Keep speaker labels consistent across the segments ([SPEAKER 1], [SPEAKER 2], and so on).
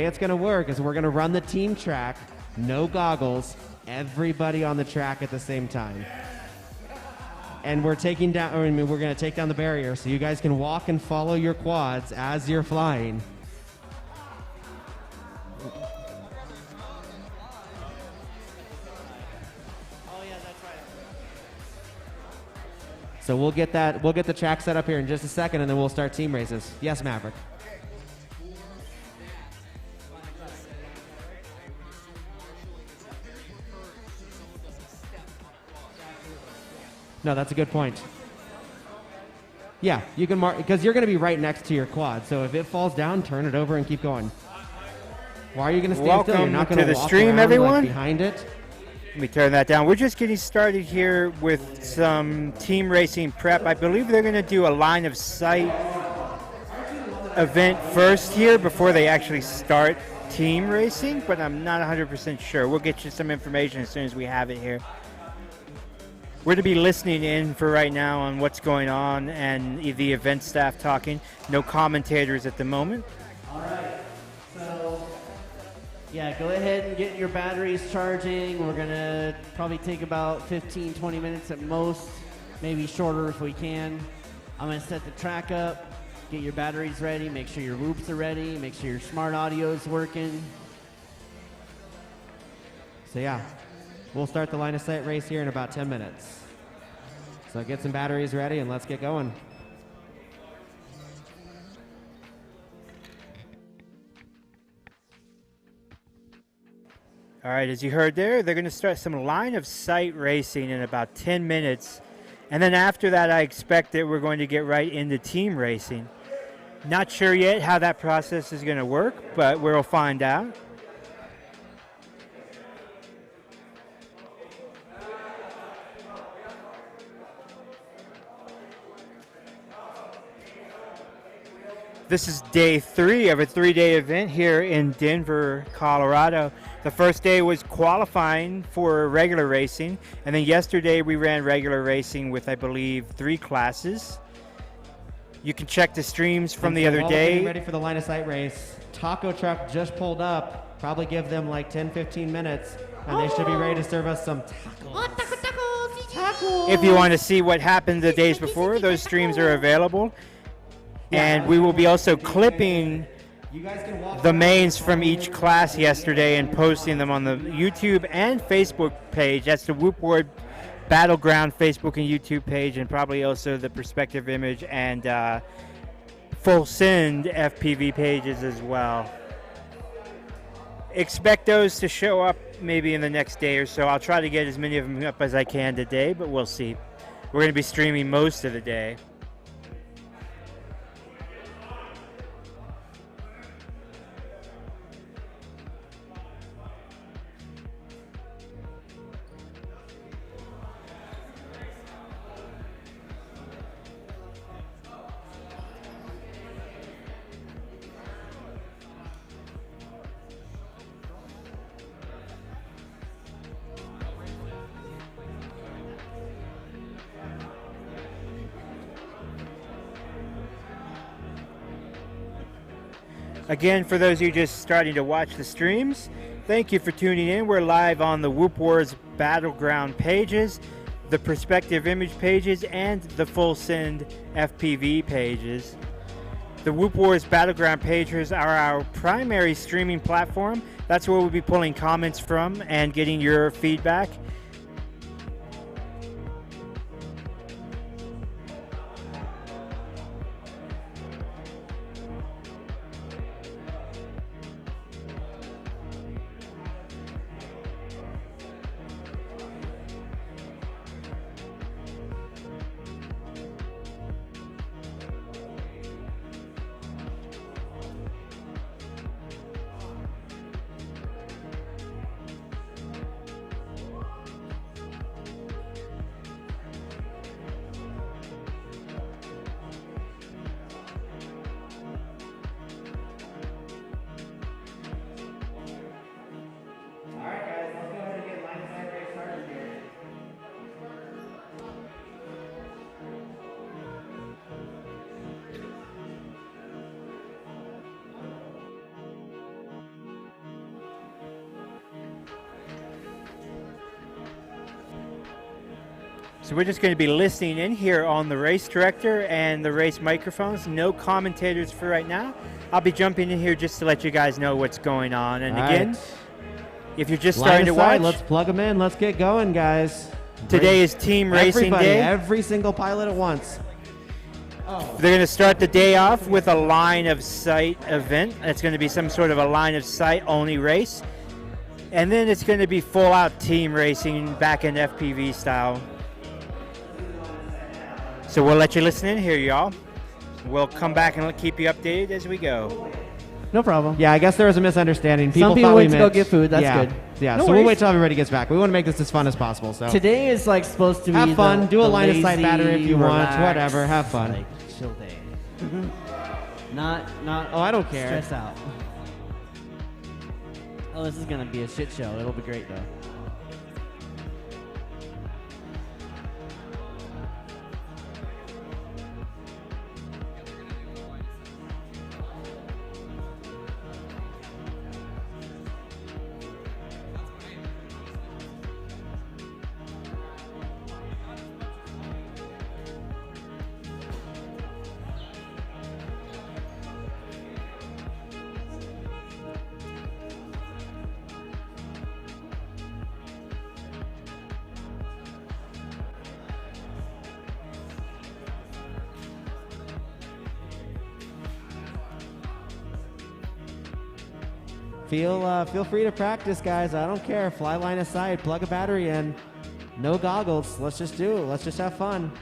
[SPEAKER 1] it's going to work is we're going to run the team track, no goggles, everybody on the track at the same time. And we're taking down, we're going to take down the barrier so you guys can walk and follow your quads as you're flying. So we'll get the track set up here in just a second, and then we'll start team races. Yes, Maverick. No, that's a good point. Yeah, you can mark, because you're going to be right next to your quad. So if it falls down, turn it over and keep going. Why are you going to stand still? You're not going to walk around,
[SPEAKER 2] everyone.
[SPEAKER 1] Like, behind it.
[SPEAKER 2] Let me turn that down. We're just getting started here with some team racing prep. I believe they're going to do a line of sight event first here before they actually start team racing, but I'm not 100% sure. We'll get you some information as soon as we have it here. We're to be listening in for right now on what's going on and the event staff talking. No commentators at the moment.
[SPEAKER 3] All right. So, yeah, go ahead and get your batteries charging. We're going to probably take about 15, 20 minutes at most, maybe shorter if we can. I'm going to set the track up, get your batteries ready, make sure your whoops are ready, make sure your smart audio is working.
[SPEAKER 1] So yeah, we'll start the line of sight race here in about 10 minutes. So get some batteries ready and let's get going.
[SPEAKER 2] All right, as you heard there, they're going to start some line of sight racing in about 10 minutes. And then after that, I expect that we're going to get right into team racing. Not sure yet how that process is going to work, but we'll find out. This is day 3 of a 3-day event here in Denver, Colorado. The first day was qualifying for regular racing, and then yesterday we ran regular racing with, I believe, 3 classes. You can check the streams from the other day.
[SPEAKER 1] Getting ready for the line of sight race. Taco truck just pulled up. Probably give them like 10-15 minutes, and they should be ready to serve us some tacos.
[SPEAKER 3] Tacos.
[SPEAKER 2] If you want to see what happened the days before, those streams are available. And we will be also clipping the mains from each class yesterday and posting them on the YouTube and Facebook page. That's the Whoop Ward Battleground Facebook and YouTube page, and probably also the Perspective Image and Full Send FPV pages as well. Expect those to show up maybe in the next day or so. I'll try to get as many of them up as I can today, but we'll see. We're going to be streaming most of the day. Again, for those of you just starting to watch the streams, thank you for tuning in. We're live on the Whoop Wars Battleground pages, the Perspective Image pages, and the Full Send FPV pages. The Whoop Wars Battleground pages are our primary streaming platform. That's where we'll be pulling comments from and getting your feedback. So we're just going to be listening in here on the race director and the race microphones. No commentators for right now. I'll be jumping in here just to let you guys know what's going on. And again, if you're just starting to watch,
[SPEAKER 1] let's plug them in. Let's get going, guys.
[SPEAKER 2] Today is team racing day.
[SPEAKER 1] Every single pilot at once.
[SPEAKER 2] They're going to start the day off with a line of sight event. It's going to be some sort of a line of sight only race. And then it's going to be full out team racing back in FPV style. So we'll let you listen in here, y'all. We'll come back and keep you updated as we go.
[SPEAKER 3] No problem.
[SPEAKER 1] Yeah, I guess there was a misunderstanding.
[SPEAKER 3] Some people wait to go get food. That's good.
[SPEAKER 1] Yeah,
[SPEAKER 3] No
[SPEAKER 1] so
[SPEAKER 3] worries.
[SPEAKER 1] we'll wait till everybody gets back. We want to make this as fun as possible. So
[SPEAKER 3] Today is like supposed to be
[SPEAKER 1] have fun. Do a
[SPEAKER 3] the
[SPEAKER 1] line of sight
[SPEAKER 3] lazy,
[SPEAKER 1] battery if you
[SPEAKER 3] relaxed,
[SPEAKER 1] want. Whatever. Have fun.
[SPEAKER 3] Like, chill day. Not.
[SPEAKER 1] Oh, I don't care.
[SPEAKER 3] Stress out. Oh, this is gonna be a shit show. It'll be great though.
[SPEAKER 1] Feel free to practice, guys. I don't care. Fly line of sight. Plug a battery in. No goggles. Let's just do it. Let's just have fun.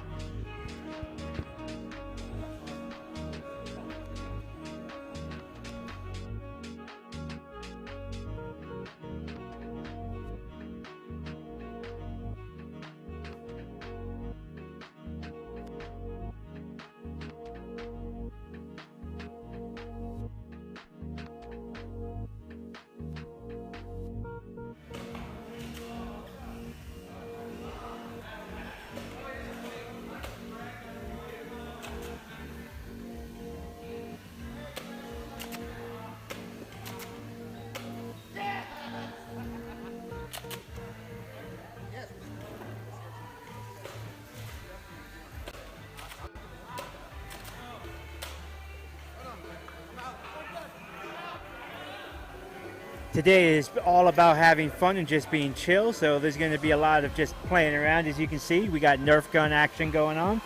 [SPEAKER 2] Today is all about having fun and just being chill, so there's going to be a lot of just playing around. As you can see, we got Nerf gun action going on.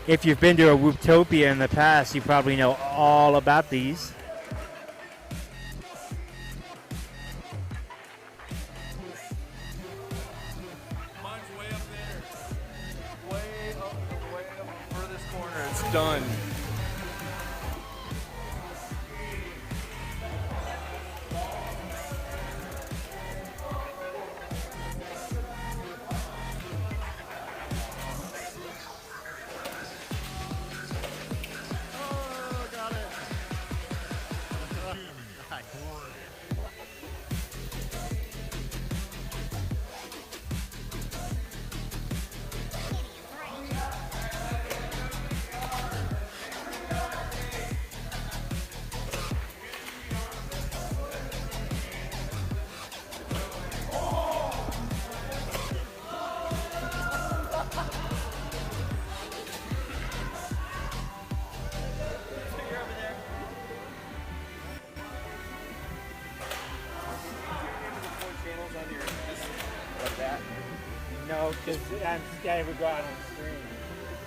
[SPEAKER 2] If you've been to a Whooptopia in the past, you probably know all about these.
[SPEAKER 4] Mine's way up there. Way up the furthest corner. It's done.
[SPEAKER 2] No, because I would go out on stream.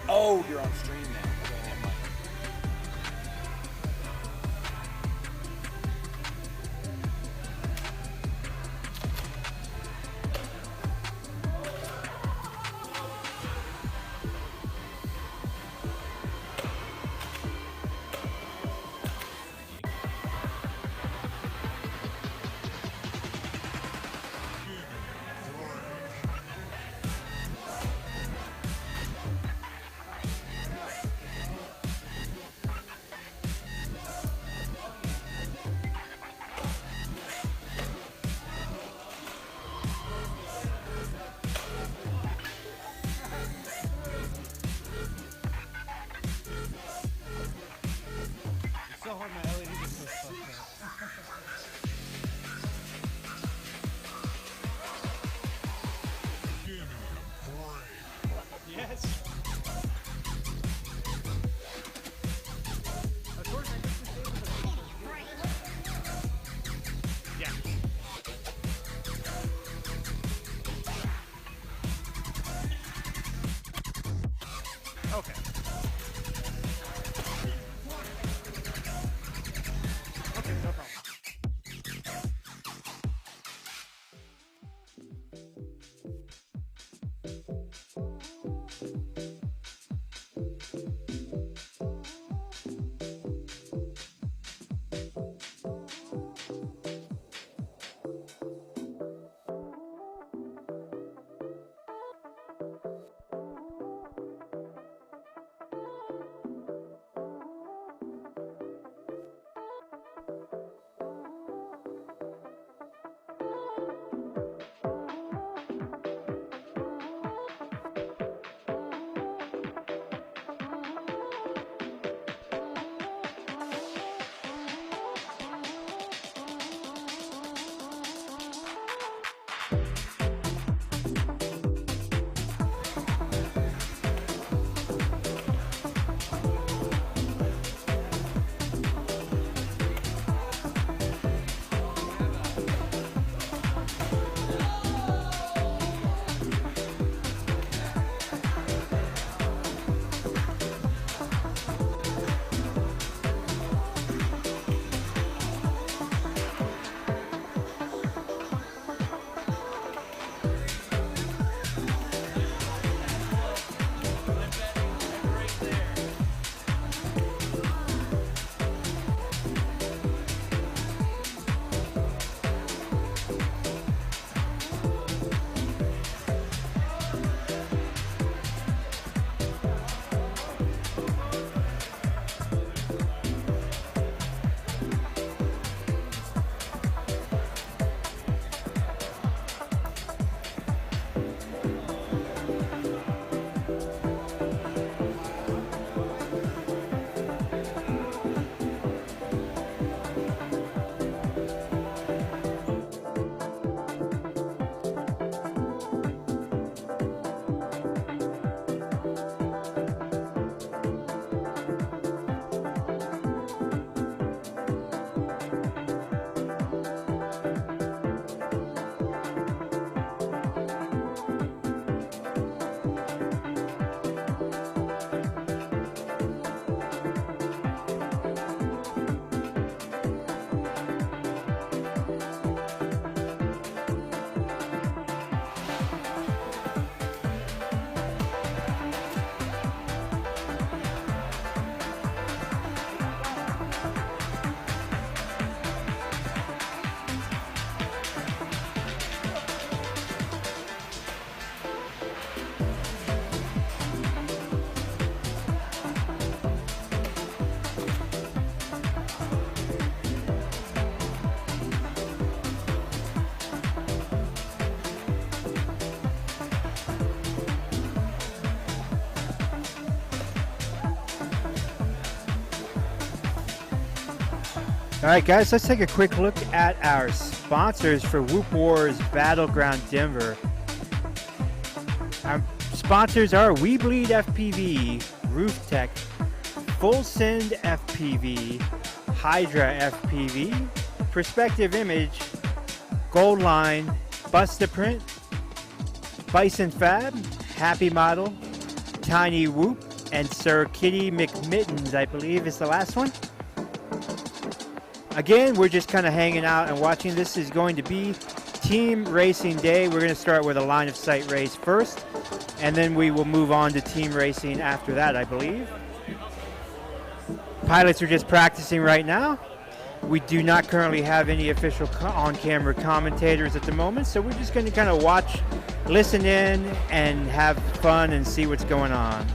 [SPEAKER 4] Oh, you're on stream now. Okay, never mind.
[SPEAKER 2] Yes. Of course, I just disabled the yeah. Okay. Okay, no problem. All right, guys, let's take a quick look at our sponsors for Whoop Wars Battleground Denver. Our sponsors are We Bleed FPV, Roof Tech, Full Send FPV, Hydra FPV, Perspective Image, Gold Line, Busta Print, Bison Fab, Happy Model, Tiny Whoop, and Sir Kitty McMittens, I believe is the last one. Again, we're just kind of hanging out and watching. This is going to be team racing day. We're going to start with a line of sight race first, and then we will move on to team racing after that, I believe. Pilots are just practicing right now. We do not currently have any official on-camera commentators at the moment, so we're just going to kind of watch, listen in, and have fun and see what's going on.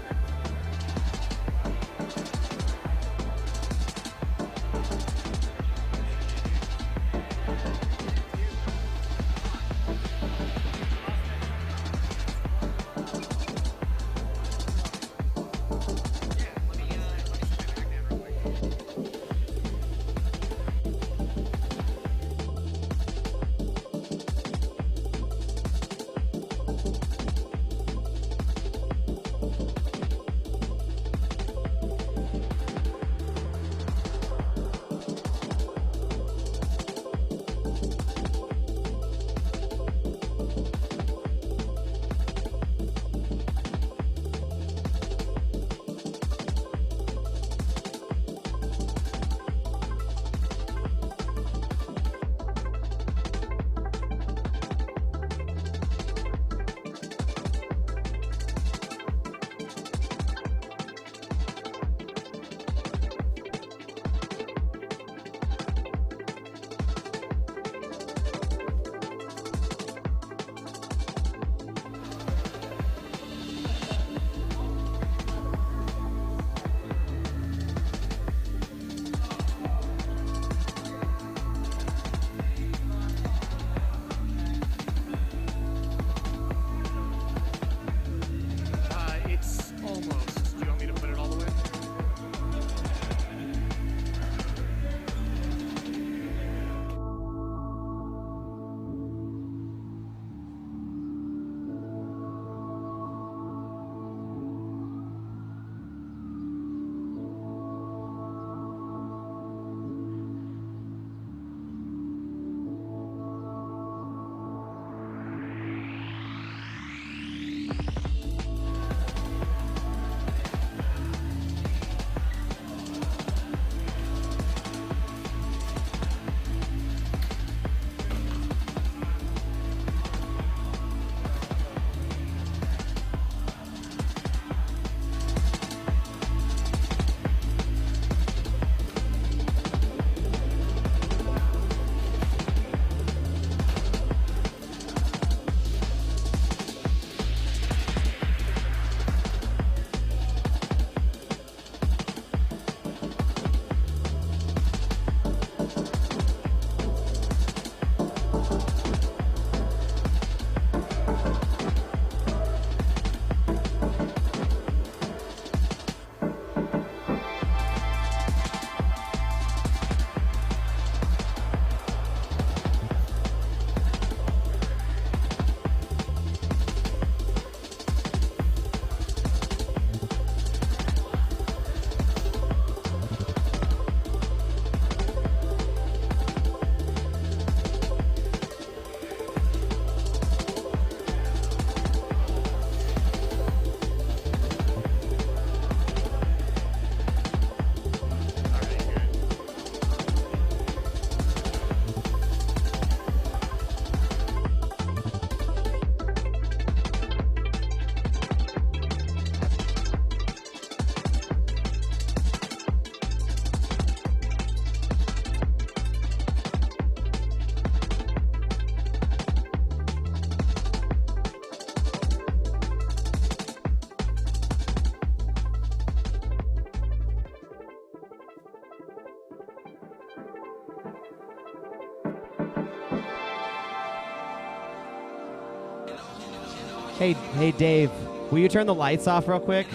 [SPEAKER 1] Hey, Dave, will you turn the lights off real quick?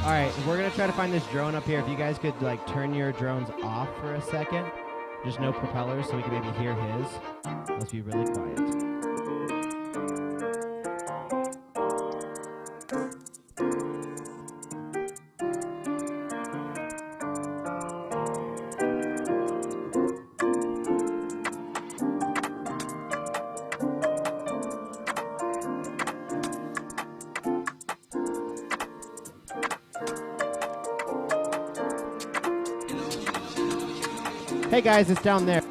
[SPEAKER 1] All right, we're gonna try to find this drone up here. If you guys could like turn your drones off for a second, just no propellers, so we can maybe hear his. Let's be really quiet. Hey guys, it's down there.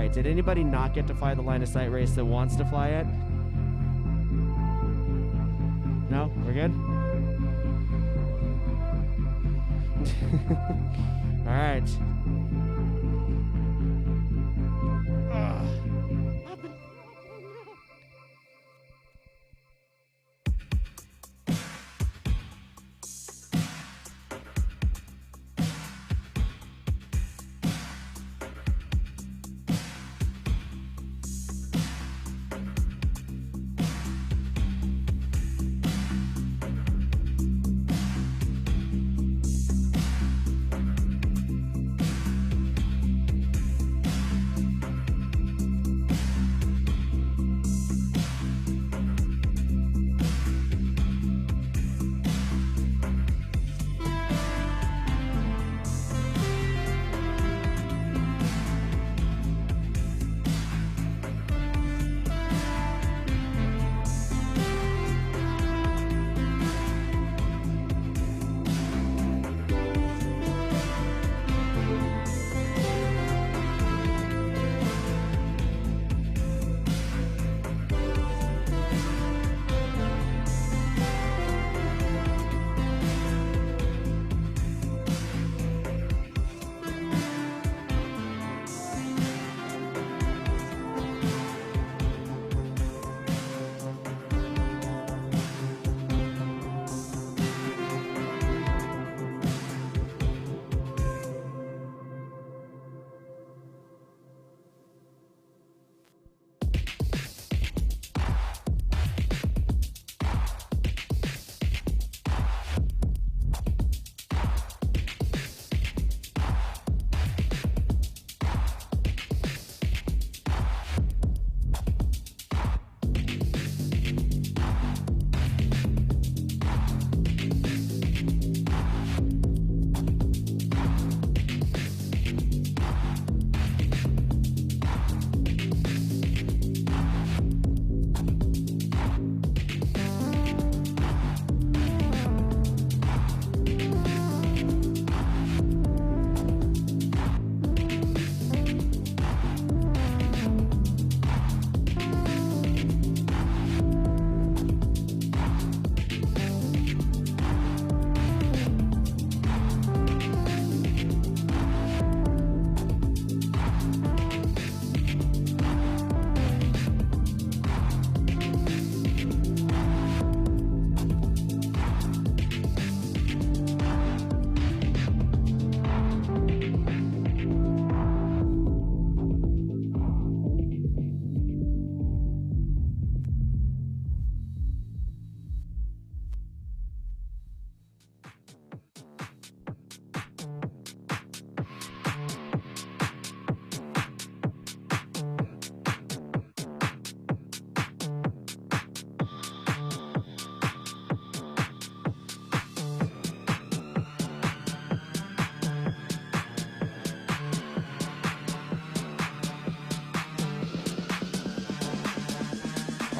[SPEAKER 1] right. Did anybody not get to fly the line of sight race that wants to fly it? No? We're good? All right.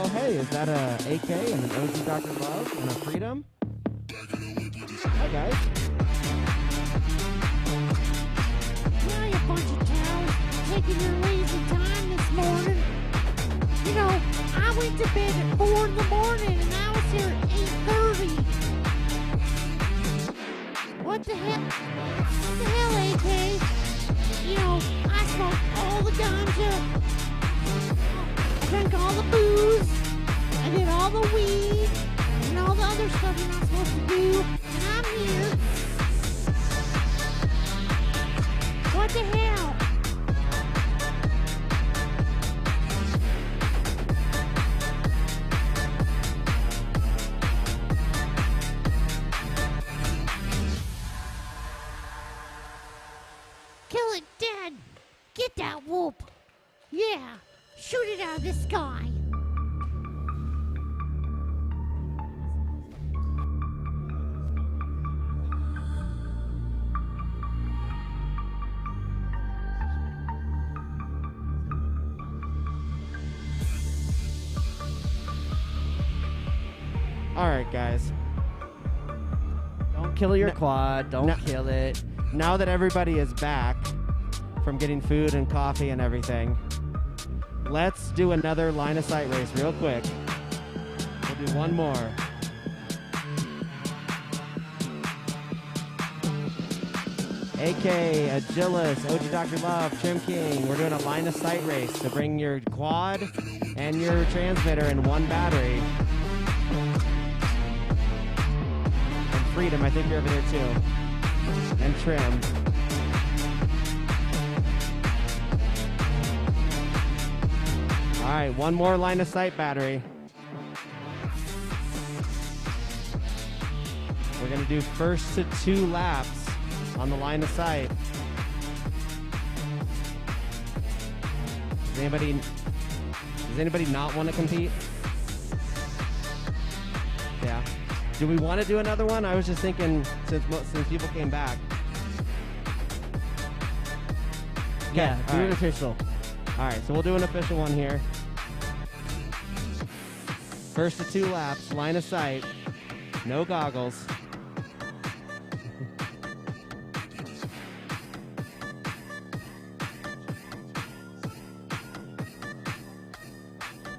[SPEAKER 1] Oh, hey, is that a AK and an OG Dr. Love and a Freedom? Hi, guys.
[SPEAKER 5] Hi, you bunch of cows taking your lazy time this morning. You know, I went to bed at 4 in the morning and I was here at 8:30. What the hell? What the hell, AK? You know, I smoked all the ganja. I drank all the booze. I did all the weed and all the other stuff you're not supposed to do. And I'm here. What the hell? Kill it dead. Get that whoop. Yeah. Shoot it out of the sky.
[SPEAKER 1] All right, guys.
[SPEAKER 3] Don't kill your quad. Don't kill it.
[SPEAKER 1] Now that everybody is back from getting food and coffee and everything, let's do another line of sight race real quick. We'll do one more. AK, Agilis, OG Dr. Love, Trim King. We're doing a line of sight race to bring your quad and your transmitter in one battery. And Freedom, I think you're over there too. And Trim. All right, one more line of sight battery. We're gonna do first to 2 laps on the line of sight. Does anybody not want to compete? Yeah. Do we want to do another one? I was just thinking since people came back.
[SPEAKER 3] Yeah, do
[SPEAKER 1] all
[SPEAKER 3] an
[SPEAKER 1] right.
[SPEAKER 3] official.
[SPEAKER 1] All right, so we'll do an official one here. First to 2 laps, line of sight, no goggles.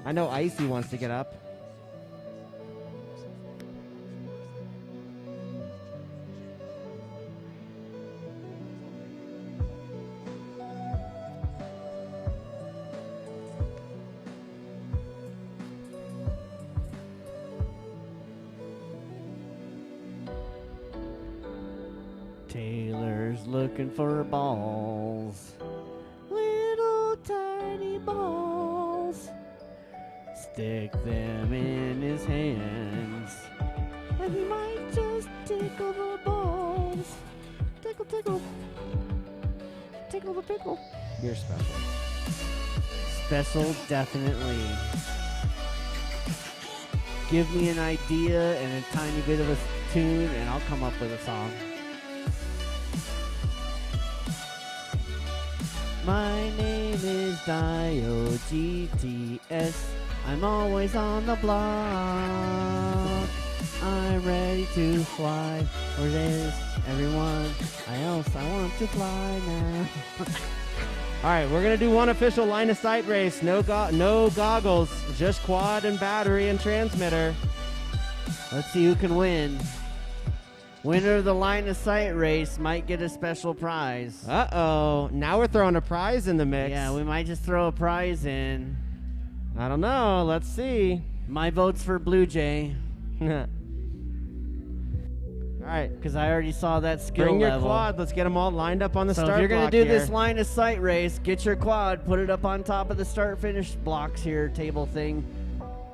[SPEAKER 1] I know Icy wants to get up.
[SPEAKER 3] Taylor's looking for balls. Little tiny balls. Stick them in his hands. And he might just tickle the balls. Tickle, tickle. Tickle the pickle.
[SPEAKER 1] You're special.
[SPEAKER 3] Special, definitely. Give me an idea and a tiny bit of a tune, and I'll come up with a song. My name is Dio-GTS. I'm always on the block. I'm ready to fly. Where is everyone else? I want to fly now.
[SPEAKER 1] All right, we're gonna do one official line of sight race. No goggles, just quad and battery and transmitter.
[SPEAKER 3] Let's see who can win. Winner of the line of sight race might get a special prize.
[SPEAKER 1] Uh-oh, now we're throwing a prize in the mix.
[SPEAKER 3] Yeah, we might just throw a prize in.
[SPEAKER 1] I don't know, let's see.
[SPEAKER 3] My vote's for Blue Jay,
[SPEAKER 1] All right,
[SPEAKER 3] because I already saw that skill
[SPEAKER 1] bring your
[SPEAKER 3] level.
[SPEAKER 1] quad. Let's get them all lined up on the
[SPEAKER 3] So
[SPEAKER 1] start
[SPEAKER 3] if you're
[SPEAKER 1] block
[SPEAKER 3] gonna do
[SPEAKER 1] here.
[SPEAKER 3] this line of sight race, get your quad, put it up on top of the start-finish blocks here, table thing.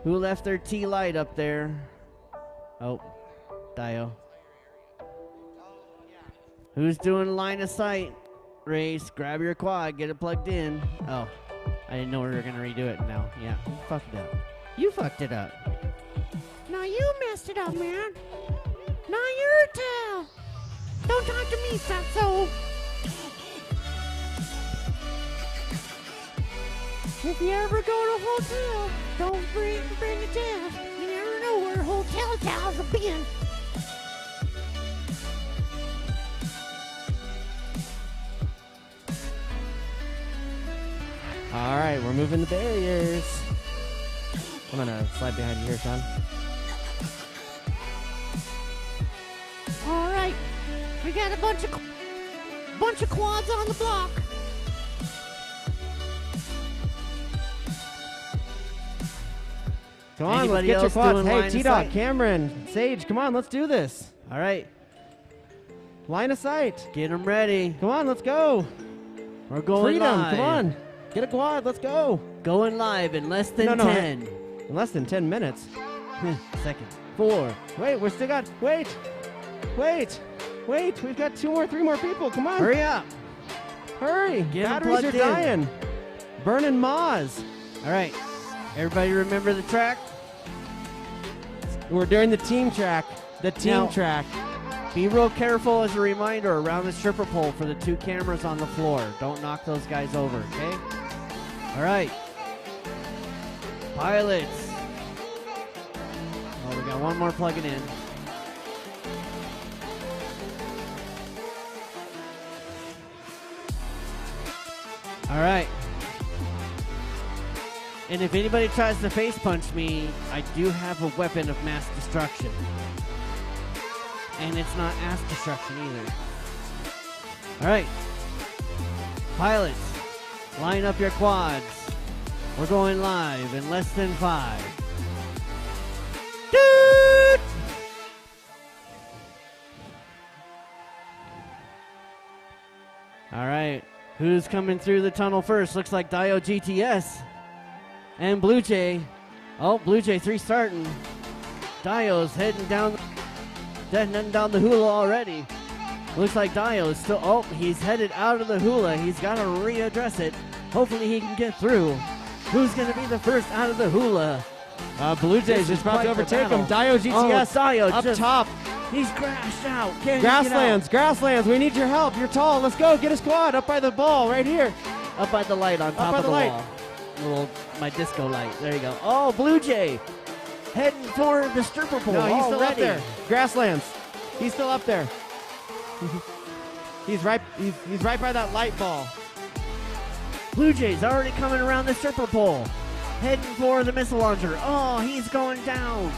[SPEAKER 3] Who left their T light up there? Oh, Dio. Who's doing line of sight race? Grab your quad, get it plugged in. Oh, I didn't know we were gonna redo it now. Yeah, fucked it up. You fucked it up.
[SPEAKER 5] Now you messed it up, man. Now you're a tail. Don't talk to me, fatso. If you ever go to a hotel, don't bring a towel. You never know where hotel towels have been.
[SPEAKER 1] All right, we're moving the barriers. I'm gonna slide behind you here, Sean.
[SPEAKER 5] All right, we got a bunch of quads on the block.
[SPEAKER 1] Come on,
[SPEAKER 3] Anybody
[SPEAKER 1] let's get your
[SPEAKER 3] else
[SPEAKER 1] quads.
[SPEAKER 3] doing
[SPEAKER 1] Hey,
[SPEAKER 3] line of
[SPEAKER 1] T-Dog,
[SPEAKER 3] sight?
[SPEAKER 1] Cameron, Sage, come on, let's do this.
[SPEAKER 3] All right,
[SPEAKER 1] Line of sight.
[SPEAKER 3] get them ready.
[SPEAKER 1] Come on, let's go.
[SPEAKER 3] We're going
[SPEAKER 1] Freedom,
[SPEAKER 3] live.
[SPEAKER 1] come on. Get a quad, let's go.
[SPEAKER 3] Going live in less than
[SPEAKER 1] No,
[SPEAKER 3] 10
[SPEAKER 1] In less than 10 minutes.
[SPEAKER 3] seconds.
[SPEAKER 1] 4. Wait, we're still got, wait. We've got 3 more people, come on.
[SPEAKER 3] Hurry up.
[SPEAKER 1] Hurry.
[SPEAKER 3] Get 'em
[SPEAKER 1] Batteries are
[SPEAKER 3] plugged in.
[SPEAKER 1] dying. Burning Moz.
[SPEAKER 3] All right, everybody remember the track?
[SPEAKER 1] We're doing the team track.
[SPEAKER 3] Now-
[SPEAKER 1] Track.
[SPEAKER 3] Be real careful as a reminder around the stripper pole for the 2 cameras on the floor. Don't knock those guys over, okay? All right. Pilots. Oh, we got one more plugging in. All right. And if anybody tries to face punch me, I do have a weapon of mass destruction. And it's not ass destruction either. All right. Pilots, line up your quads. We're going live in less than 5. Dude! All right. Who's coming through the tunnel first? Looks like Dio GTS and Blue Jay. Oh, Blue Jay 3 starting. Dio's heading down the hula already. Looks like Dio is still. Oh, he's headed out of the hula. He's got to readdress it. Hopefully he can get through. Who's going to be the first out of the hula?
[SPEAKER 1] Blue Jay's just about to overtake him. Dio GTS
[SPEAKER 3] Dio
[SPEAKER 1] up top.
[SPEAKER 3] He's crashed out. Can
[SPEAKER 1] Grasslands, we need your help. You're tall. Let's go. Get a squad up by the ball right here.
[SPEAKER 3] Up by the light on top of the wall. My disco light. There you go. Oh, Blue Jay heading for the stripper pole.
[SPEAKER 1] No, he's still up
[SPEAKER 3] already.
[SPEAKER 1] there. Grasslands. He's still up there. He's right by that light ball.
[SPEAKER 3] Blue Jay's already coming around the stripper pole. Heading for the missile launcher. Oh, he's going down.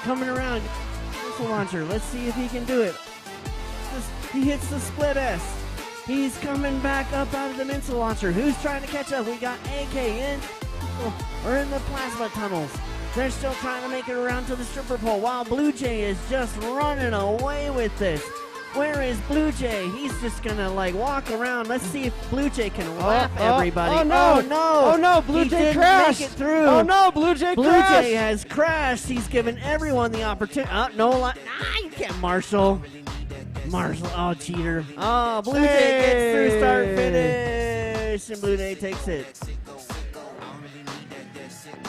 [SPEAKER 3] Coming around. Missile launcher. Let's see if he can do it. He hits the split S. He's coming back up out of the missile launcher. Who's trying to catch up? We got AK in. We're in the plasma tunnels. They're still trying to make it around to the stripper pole while Blue Jay is just running away with this. Where is Blue Jay? He's just gonna walk around. Let's see if Blue Jay can wrap everybody.
[SPEAKER 1] Oh no!
[SPEAKER 3] Oh no!
[SPEAKER 1] Oh no! Blue Jay crashed.
[SPEAKER 3] Make it through.
[SPEAKER 1] Oh no! Blue Jay
[SPEAKER 3] Blue
[SPEAKER 1] crashed.
[SPEAKER 3] Jay has crashed. He's given everyone the opportunity. You can't Marshall. Oh, cheater. Oh, Blue Jay gets through start finish, and Blue Jay takes it.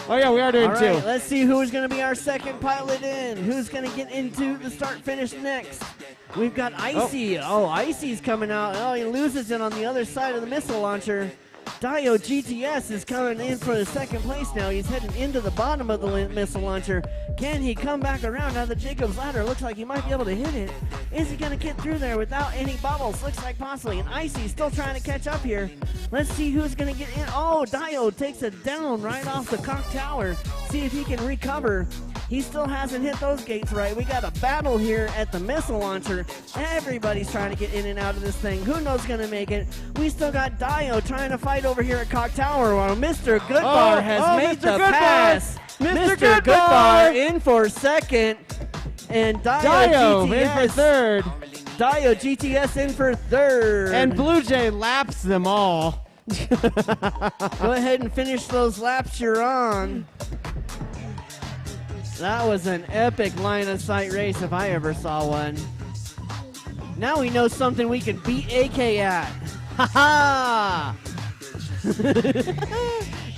[SPEAKER 1] Oh yeah, we are doing
[SPEAKER 3] All
[SPEAKER 1] two.
[SPEAKER 3] right, let's see who's going to be our second pilot in. Who's going to get into the start finish next? We've got Icy. Oh, Icy's coming out. Oh, he loses it on the other side of the missile launcher. Dio GTS is coming in for the second place now. He's heading into the bottom of the missile launcher. Can he come back around? Now the Jacob's ladder looks like he might be able to hit it. Is he going to get through there without any bubbles? Looks like possibly. And Icy's still trying to catch up here. Let's see who's going to get in. Oh, Dio takes it down right off the cock tower. See if he can recover. He still hasn't hit those gates right. We got a battle here at the missile launcher. Everybody's trying to get in and out of this thing. Who knows going to make it? We still got Dio trying to fight over here at Cock Tower while Mr. Goodbar has made
[SPEAKER 1] Mr.
[SPEAKER 3] the
[SPEAKER 1] Goodbar.
[SPEAKER 3] pass.
[SPEAKER 1] Mr.
[SPEAKER 3] Goodbar in for second. And
[SPEAKER 1] Dio
[SPEAKER 3] GTS
[SPEAKER 1] in for third.
[SPEAKER 3] Dio GTS in for third.
[SPEAKER 1] And Blue Jay laps them all.
[SPEAKER 3] Go ahead and finish those laps you're on. That was an epic line-of-sight race if I ever saw one. Now we know something we can beat AK at. Ha ha!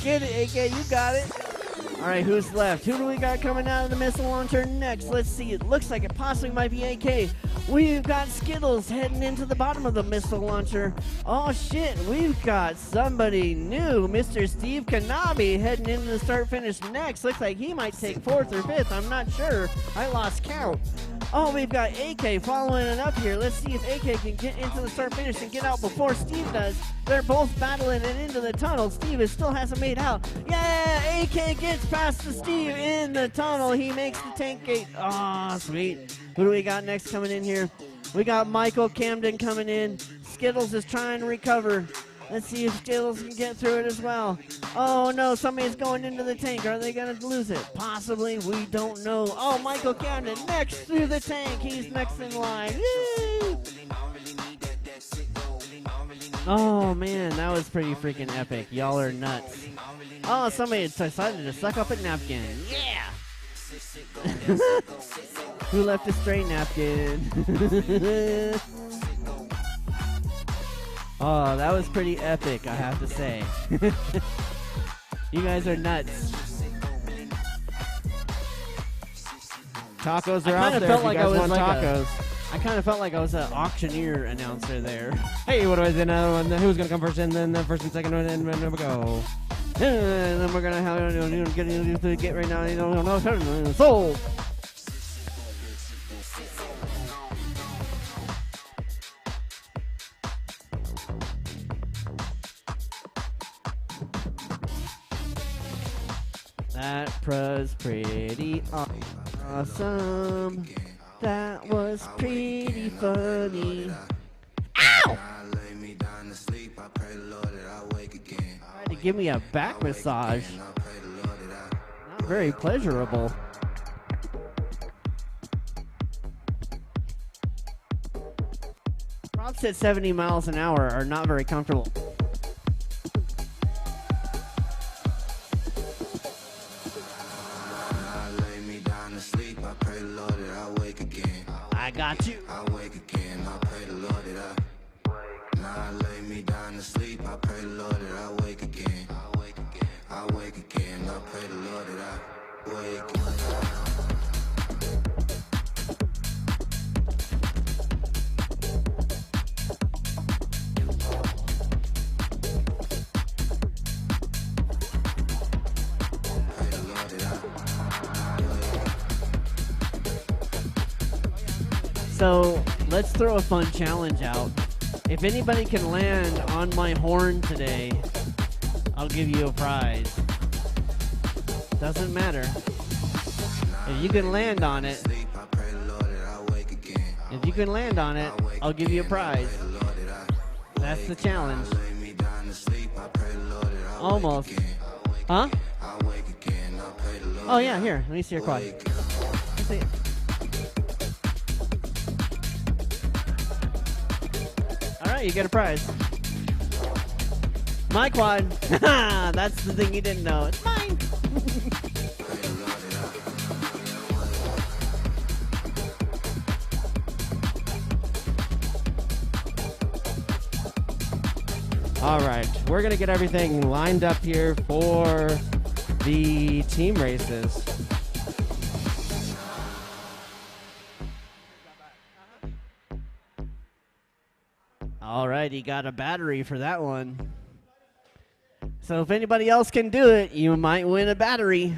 [SPEAKER 3] Get it, AK, you got it. All right, who's left? Who do we got coming out of the missile launcher next? Let's see. It looks like it possibly might be AK. We've got Skittles heading into the bottom of the missile launcher. Oh, shit. We've got somebody new. Mr. Steve Kanabi heading into the start-finish next. Looks like he might take 4th or 5th. I'm not sure. I lost count. Oh, we've got AK following it up here. Let's see if AK can get into the start-finish and get out before Steve does. They're both battling it into the tunnel. Steve still hasn't made out. Yeah, AK gets past the Steve in the tunnel. He makes the tank gate. Oh, sweet. Who do we got next coming in here? We got Michael Camden coming in. Skittles is trying to recover. Let's see if Skittles can get through it as well. Oh, no, somebody's going into the tank. Are they going to lose it? Possibly. We don't know. Oh, Michael Camden next through the tank. He's next in line. Woo! Oh, man, that was pretty freaking epic. Y'all are nuts. Oh, somebody decided to suck up a napkin. Yeah! Who left a stray napkin? Oh, that was pretty epic, I have to say. You guys are nuts.
[SPEAKER 1] Tacos are out there if you guys want tacos.
[SPEAKER 3] I kind of felt like I was an auctioneer announcer there.
[SPEAKER 1] Hey, what do I say now? Who's going to come first? And then the first and second one, and then we go.
[SPEAKER 3] And then we're going to have get right now. Sold. That was pretty awesome. That was pretty funny. Ow! Tried to give me a back massage. Not very pleasurable. Props at 70 miles an hour are not very comfortable. I got you.
[SPEAKER 6] I wake again, I pray the Lord that I lay me down to sleep. I pray the Lord that I wake again. I wake again, I wake again. I pray the Lord that I wake.
[SPEAKER 3] So let's throw a fun challenge out. If anybody can land on my horn today, I'll give you a prize. Doesn't matter. If you can land on it, I'll give you a prize. That's the challenge. Almost. Huh? Oh yeah, here. Let me see your quad. Let's see it. Alright, you get a prize. My quad. That's the thing you didn't know. It's mine.
[SPEAKER 1] All right, we're gonna get everything lined up here for the team races.
[SPEAKER 3] All right, he got a battery for that one. So if anybody else can do it, you might win a battery.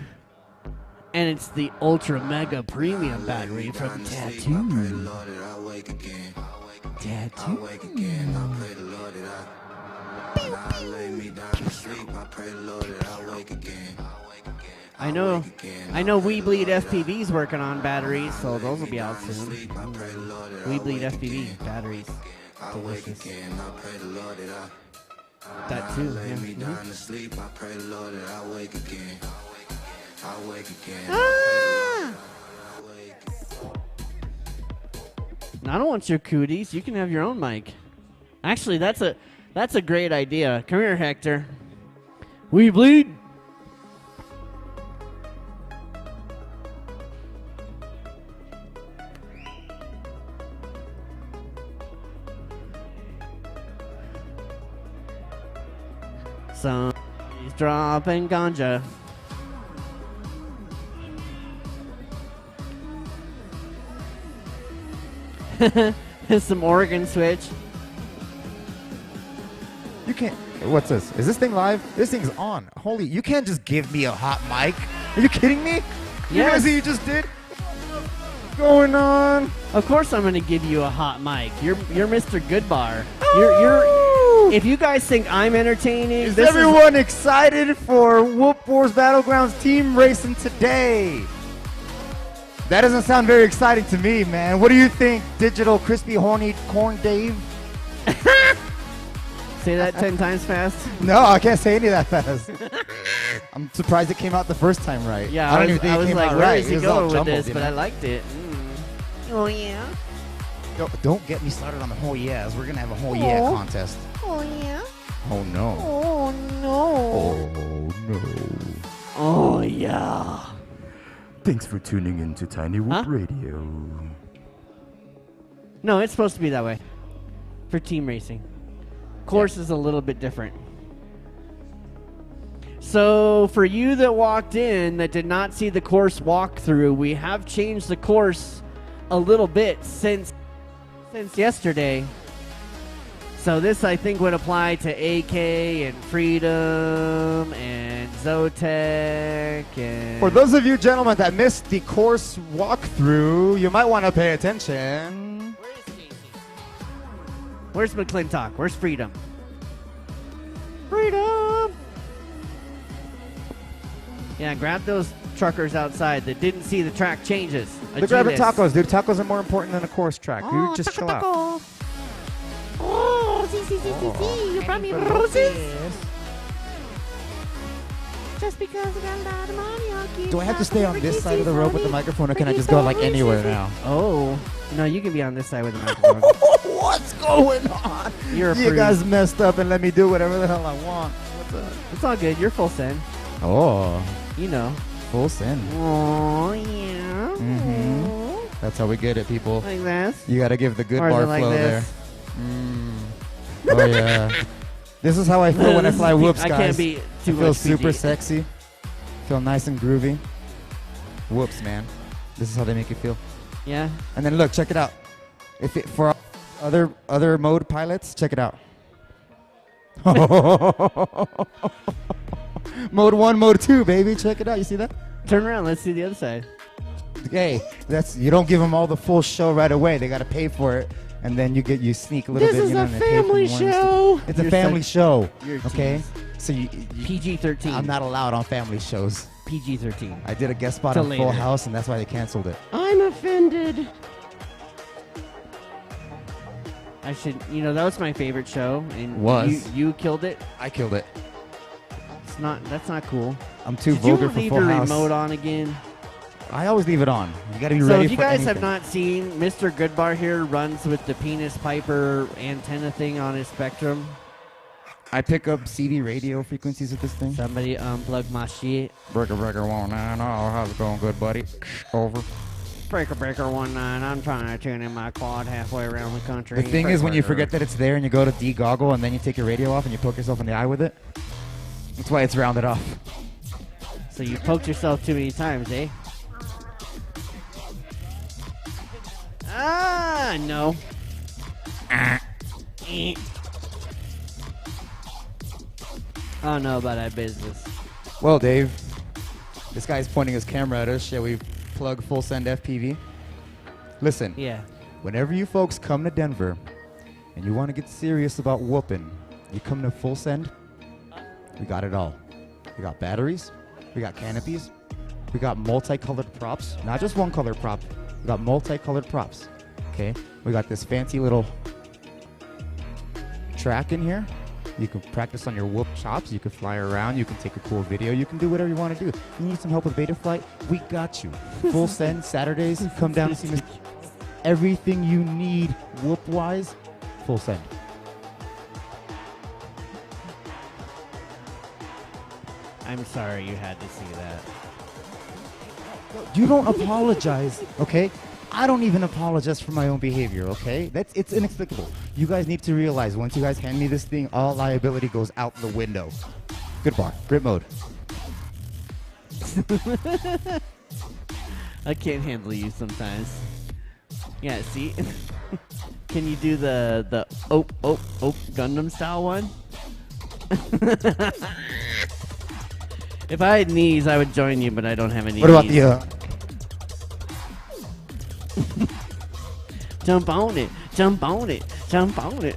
[SPEAKER 3] And it's the Ultra Mega Premium battery from Tattoo. Tattoo. I know We Bleed FPV's working on batteries, so those will be out soon. We Bleed FPV batteries. Delicious. That too, yeah. I don't want your cooties. You can have your own mic. Actually, that's a great idea. Come here, Hector. We bleed. Somebody's dropping ganja. Some organ switch.
[SPEAKER 7] You can't. What's this? Is this thing live? This thing's on. Holy, you can't just give me a hot mic. Are you kidding me? You guys see what you just did? What's going on?
[SPEAKER 3] Of course I'm going to give you a hot mic. You're Mr. Goodbar. You're if you guys think I'm entertaining,
[SPEAKER 7] Is everyone excited for Whoop Wars Battlegrounds team racing today? That doesn't sound very exciting to me, man. What do you think, Digital Crispy Horny Corn Dave?
[SPEAKER 3] Say that 10 times fast.
[SPEAKER 7] No, I can't say any of that fast. I'm surprised it came out the first time right.
[SPEAKER 3] Yeah,
[SPEAKER 7] I don't even think
[SPEAKER 3] I was
[SPEAKER 7] it came
[SPEAKER 3] like,
[SPEAKER 7] out
[SPEAKER 3] where
[SPEAKER 7] right.
[SPEAKER 3] is he
[SPEAKER 7] It was all
[SPEAKER 3] going with
[SPEAKER 7] jumbled,
[SPEAKER 3] this?
[SPEAKER 7] you
[SPEAKER 3] But
[SPEAKER 7] know?
[SPEAKER 3] I liked it. Oh, yeah?
[SPEAKER 7] Don't get me started on the whole yeahs. We're going to have a whole yeah contest.
[SPEAKER 5] Oh, yeah?
[SPEAKER 7] Oh, no.
[SPEAKER 5] Oh, no.
[SPEAKER 7] Oh, no.
[SPEAKER 3] Oh, yeah.
[SPEAKER 7] Thanks for tuning in to Tiny Whoop Radio.
[SPEAKER 3] No, it's supposed to be that way for team racing. Course is a little bit different. So for you that walked in that did not see the course walkthrough, we have changed the course a little bit since yesterday. So this I think would apply to AK and Freedom and Zotec and...
[SPEAKER 7] For those of you gentlemen that missed the course walkthrough, you might want to pay attention.
[SPEAKER 3] Where is Casey? Where's McClintock? Where's Freedom? Freedom! Yeah, grab those truckers outside that didn't see the track changes.
[SPEAKER 7] They're grabbing
[SPEAKER 3] Achievas.
[SPEAKER 7] tacos, dude. Tacos are more important than a course track. You just chill out.
[SPEAKER 5] Oh, see. You brought me roses? Just because I got a lot of money, I'll keep
[SPEAKER 7] Do I have to
[SPEAKER 5] my
[SPEAKER 7] stay on this side of the road with the microphone, or can I just go like anywhere now?
[SPEAKER 3] Oh, no, you can be on this side with the microphone.
[SPEAKER 7] What's going on?
[SPEAKER 3] You're
[SPEAKER 7] You
[SPEAKER 3] approved.
[SPEAKER 7] guys messed up and let me do whatever the hell I want. What's up?
[SPEAKER 3] It's all good. You're full send.
[SPEAKER 7] Oh,
[SPEAKER 3] You know.
[SPEAKER 7] full send.
[SPEAKER 3] Oh, yeah.
[SPEAKER 7] Mhm. That's how we get it, people.
[SPEAKER 3] Like this.
[SPEAKER 7] You got to give the good
[SPEAKER 3] Or is
[SPEAKER 7] bar
[SPEAKER 3] it like
[SPEAKER 7] flow
[SPEAKER 3] this?
[SPEAKER 7] there. Oh yeah. This is how I feel when I fly whoops, guys.
[SPEAKER 3] I can't be too
[SPEAKER 7] I feel
[SPEAKER 3] much
[SPEAKER 7] super
[SPEAKER 3] PG.
[SPEAKER 7] sexy. Feel nice and groovy. Whoops, man. This is how they make you feel.
[SPEAKER 3] Yeah.
[SPEAKER 7] And then look, check it out. If it, for other mode pilots, check it out. Mode 1, mode 2, baby. Check it out. You see that?
[SPEAKER 3] Turn around. Let's see the other side.
[SPEAKER 7] Hey, you don't give them all the full show right away. They got to pay for it, and then you sneak a little
[SPEAKER 5] This
[SPEAKER 7] bit.
[SPEAKER 5] is
[SPEAKER 7] you know,
[SPEAKER 5] a
[SPEAKER 7] and they pay for
[SPEAKER 5] family
[SPEAKER 7] one
[SPEAKER 5] show.
[SPEAKER 7] It's a
[SPEAKER 3] You're
[SPEAKER 7] family show.
[SPEAKER 3] You're a
[SPEAKER 7] Okay,
[SPEAKER 3] tease.
[SPEAKER 7] so you
[SPEAKER 3] PG-13.
[SPEAKER 7] I'm not allowed on family shows.
[SPEAKER 3] PG-13.
[SPEAKER 7] I did a guest spot
[SPEAKER 3] Till
[SPEAKER 7] on Full
[SPEAKER 3] later.
[SPEAKER 7] House, and that's why they canceled it.
[SPEAKER 5] I'm offended.
[SPEAKER 3] I should, that was my favorite show, and
[SPEAKER 7] Was.
[SPEAKER 3] you killed it.
[SPEAKER 7] I killed it.
[SPEAKER 3] That's not cool.
[SPEAKER 7] I'm too
[SPEAKER 3] Did you
[SPEAKER 7] vulgar for
[SPEAKER 3] leave
[SPEAKER 7] Full
[SPEAKER 3] your
[SPEAKER 7] House.
[SPEAKER 3] remote on again?
[SPEAKER 7] I always leave it on. You got to be
[SPEAKER 3] So
[SPEAKER 7] ready
[SPEAKER 3] if you
[SPEAKER 7] for
[SPEAKER 3] guys
[SPEAKER 7] anything.
[SPEAKER 3] have not seen, Mr. Goodbar here runs with the penis piper antenna thing on his Spectrum.
[SPEAKER 7] I pick up CD radio frequencies with this thing.
[SPEAKER 3] Somebody unplug my shit.
[SPEAKER 7] Breaker 190. How's it going, good buddy? Over.
[SPEAKER 3] Breaker 19. I'm trying to tune in my quad halfway around the country.
[SPEAKER 7] The thing is, when you forget that it's there and you go to de-goggle and then you take your radio off and you poke yourself in the eye with it, that's why it's rounded off.
[SPEAKER 3] So you poked yourself too many times, eh? No. I don't know about that business.
[SPEAKER 7] Well, Dave, this guy's pointing his camera at us. Shall we plug Full Send FPV? Listen,
[SPEAKER 3] Yeah.
[SPEAKER 7] whenever you folks come to Denver and you want to get serious about whooping, you come to Full Send, we got it all. We got batteries, we got canopies, we got multicolored props, not just one color prop, we got multicolored props, okay? We got this fancy little track in here. You can practice on your whoop chops, you can fly around, you can take a cool video, you can do whatever you want to do. You need some help with beta flight? We got you. Full Send Saturdays, come down and see me. Everything you need whoop-wise, Full Send.
[SPEAKER 3] I'm sorry you had to see that.
[SPEAKER 7] You don't apologize, okay? I don't even apologize for my own behavior, okay? It's inexplicable. You guys need to realize once you guys hand me this thing, all liability goes out the window. Good bar. Grip mode.
[SPEAKER 3] I can't handle you sometimes. Yeah, see? Can you do the Gundam style one? If I had knees, I would join you, but I don't have any
[SPEAKER 7] What about
[SPEAKER 3] knees.
[SPEAKER 7] the
[SPEAKER 3] Jump on it. Jump on it. Jump on it.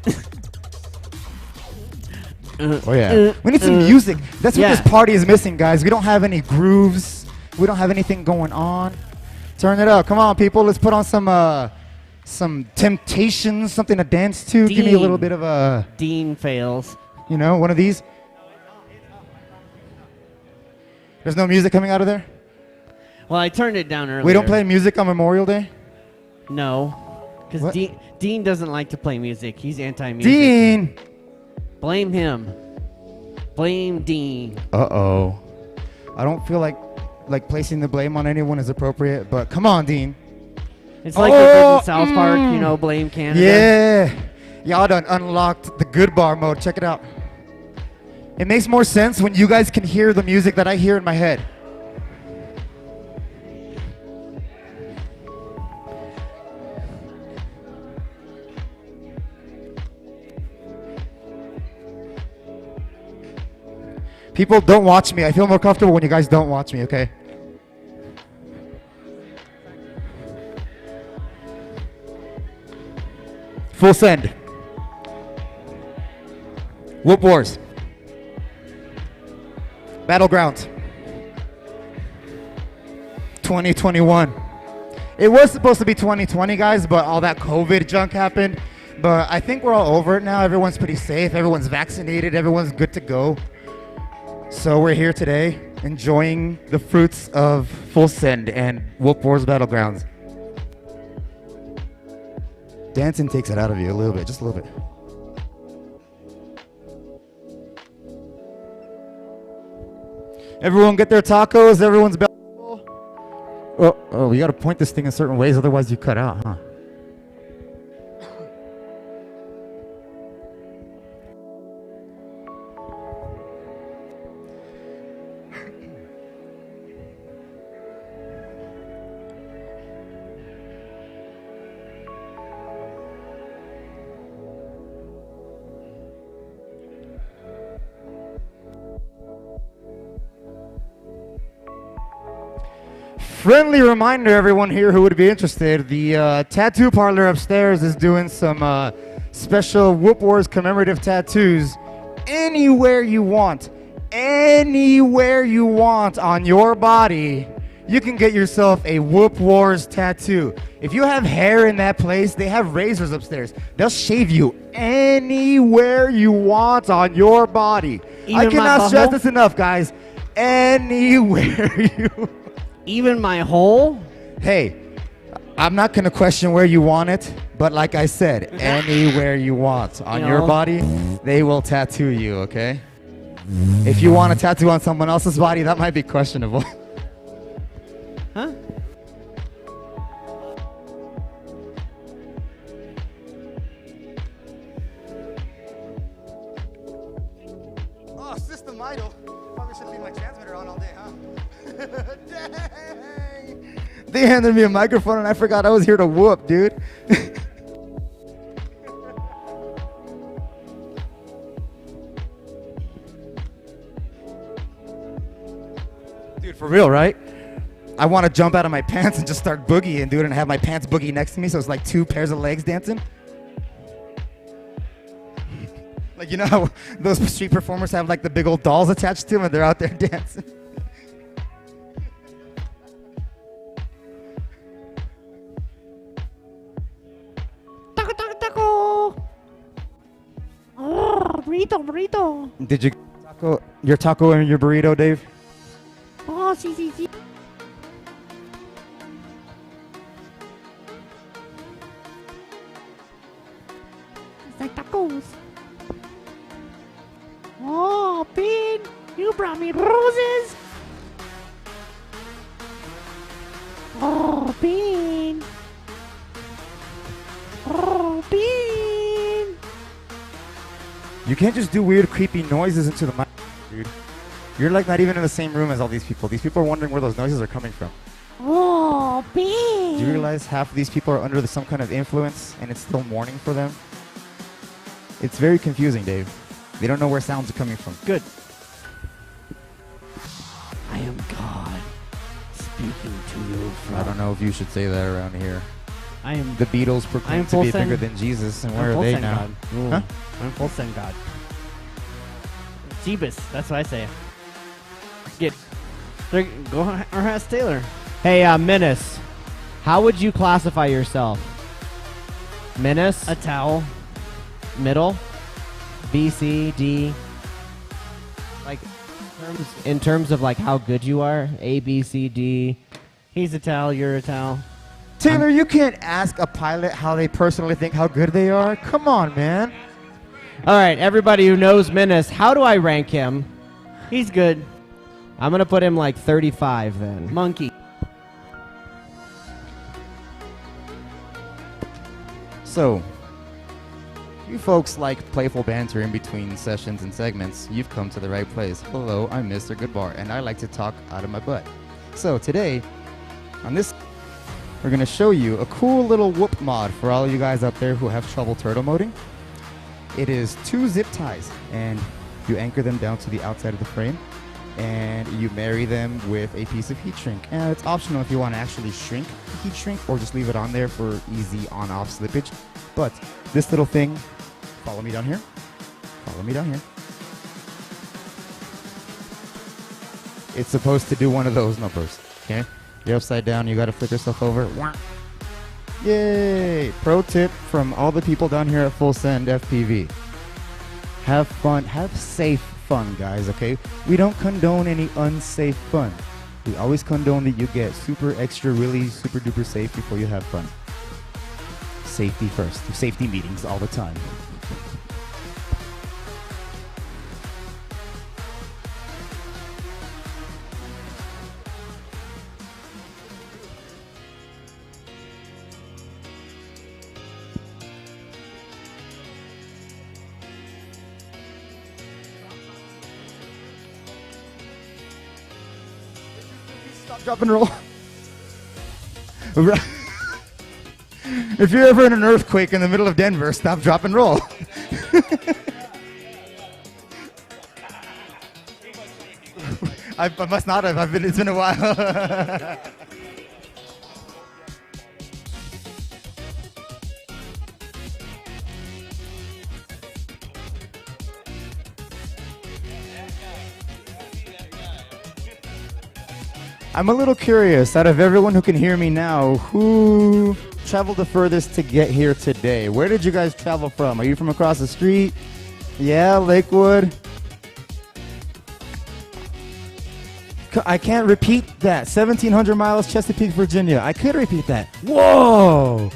[SPEAKER 7] Oh yeah. We need some music. That's what
[SPEAKER 3] yeah.
[SPEAKER 7] this party is missing, guys. We don't have any grooves. We don't have anything going on. Turn it up. Come on, people. Let's put on some Temptations, something to dance to. Give me a little bit of a
[SPEAKER 3] Dean fails.
[SPEAKER 7] one of these. There's no music coming out of there?
[SPEAKER 3] Well, I turned it down earlier.
[SPEAKER 7] We don't play music on Memorial Day?
[SPEAKER 3] No. Because
[SPEAKER 7] What?
[SPEAKER 3] Dean doesn't like to play music. He's anti-music.
[SPEAKER 7] Dean!
[SPEAKER 3] Blame him. Blame Dean.
[SPEAKER 7] Uh-oh. I don't feel like placing the blame on anyone is appropriate, but come on, Dean.
[SPEAKER 3] It's like they did in South Park, blame Canada.
[SPEAKER 7] Yeah. Y'all done unlocked the good bar mode. Check it out. It makes more sense when you guys can hear the music that I hear in my head. People, don't watch me. I feel more comfortable when you guys don't watch me, okay? Full Send. Whoop Wars. Battleground. 2021. It was supposed to be 2020, guys, but all that COVID junk happened. But I think we're all over it now. Everyone's pretty safe. Everyone's vaccinated. Everyone's good to go. So we're here today enjoying the fruits of Full Send and Whoop Wars Battlegrounds. Dancing takes it out of you a little bit, just a little bit. Everyone get their tacos. Everyone's belly full. Oh, you got to point this thing in certain ways, otherwise you cut out, huh? Friendly reminder, everyone here who would be interested, the tattoo parlor upstairs is doing some special Whoop Wars commemorative tattoos anywhere you want on your body. You can get yourself a Whoop Wars tattoo. If you have hair in that place, they have razors upstairs. They'll shave you anywhere you want on your body. I cannot stress this enough, guys. Anywhere you
[SPEAKER 3] Even my hole?
[SPEAKER 7] Hey, I'm not going to question where you want it, but like I said, anywhere you want on your body, they will tattoo you, okay? If you want a tattoo on someone else's body, that might be questionable.
[SPEAKER 3] Huh?
[SPEAKER 7] Oh, system idle. Probably should leave my transmitter on all day, huh? Dang. They handed me a microphone and I forgot I was here to whoop, dude. Dude, for real, right? I want to jump out of my pants and just start boogieing, dude, and have my pants boogie next to me, so it's like two pairs of legs dancing. Like, you know how those street performers have like the big old dolls attached to them and they're out there dancing?
[SPEAKER 5] Taco, taco, taco. Oh, burrito, burrito.
[SPEAKER 7] Did you your taco and your burrito, Dave?
[SPEAKER 5] Oh, sí, sí, sí. It's like tacos. Oh, Pin, you brought me roses. Oh, Pin. Oh, Pin.
[SPEAKER 7] You can't just do weird, creepy noises into the mic, dude. You're like not even in the same room as all these people. These people are wondering where those noises are coming from.
[SPEAKER 5] Oh, Pin.
[SPEAKER 7] Do you realize half of these people are under some kind of influence and it's still morning for them? It's very confusing, Dave. They don't know where sounds are coming from.
[SPEAKER 3] Good. I am God speaking to you from...
[SPEAKER 7] I don't know if you should say that around here.
[SPEAKER 3] I am...
[SPEAKER 7] The Beatles proclaimed to be bigger than Jesus, and where are they now?
[SPEAKER 3] Huh? I'm full send God. Jeebus, that's what I say. Go or ask Taylor.
[SPEAKER 1] Hey, Menace, how would you classify yourself? Menace?
[SPEAKER 3] A towel.
[SPEAKER 1] Middle? B, C, D? Like, in terms of like how good you are? A, B, C, D?
[SPEAKER 3] He's a towel, you're a towel.
[SPEAKER 7] Taylor, you can't ask a pilot how they personally think how good they are. Come on, man.
[SPEAKER 1] All right, everybody who knows Menace, how do I rank him?
[SPEAKER 3] He's good.
[SPEAKER 1] I'm going to put him like 35 then.
[SPEAKER 3] Monkey.
[SPEAKER 7] So, you folks like playful banter in between sessions and segments. You've come to the right place. Hello, I'm Mr. Goodbar, and I like to talk out of my butt. So today, on this, we're going to show you a cool little whoop mod for all of you guys out there who have trouble turtle moding. It is 2 zip ties, and you anchor them down to the outside of the frame, and you marry them with a piece of heat shrink. And it's optional if you want to actually shrink the heat shrink or just leave it on there for easy on-off slippage. But this little thing, follow me down here. Follow me down here. It's supposed to do one of those numbers, okay? You're upside down. You got to flip yourself over. Yay! Pro tip from all the people down here at Full Send FPV. Have fun. Have safe fun, guys, okay? We don't condone any unsafe fun. We always condone that you get super extra, really super duper safe before you have fun. Safety first. Safety meetings all the time. Stop, drop, and roll. If you're ever in an earthquake in the middle of Denver, stop, drop, and roll. I must not have. It's been a while. I'm a little curious, out of everyone who can hear me now, who traveled the furthest to get here today? Where did you guys travel from? Are you from across the street? Yeah, Lakewood. I can't repeat that. 1,700 miles, Chesapeake, Virginia. I could repeat that. Whoa!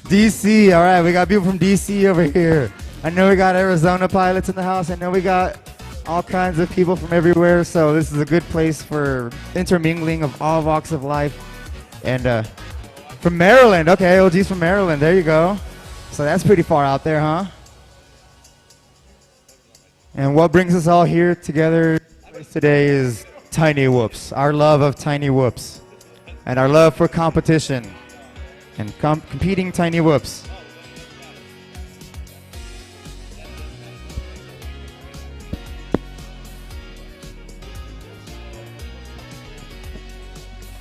[SPEAKER 7] DC, all right, we got people from DC over here. I know we got Arizona pilots in the house. I know we got all kinds of people from everywhere, so this is a good place for intermingling of all walks of life. And from Maryland, okay, OG's from Maryland, there you go. So that's pretty far out there, huh? And what brings us all here together today is Tiny Whoops, our love of Tiny Whoops, and our love for competition and competing Tiny Whoops.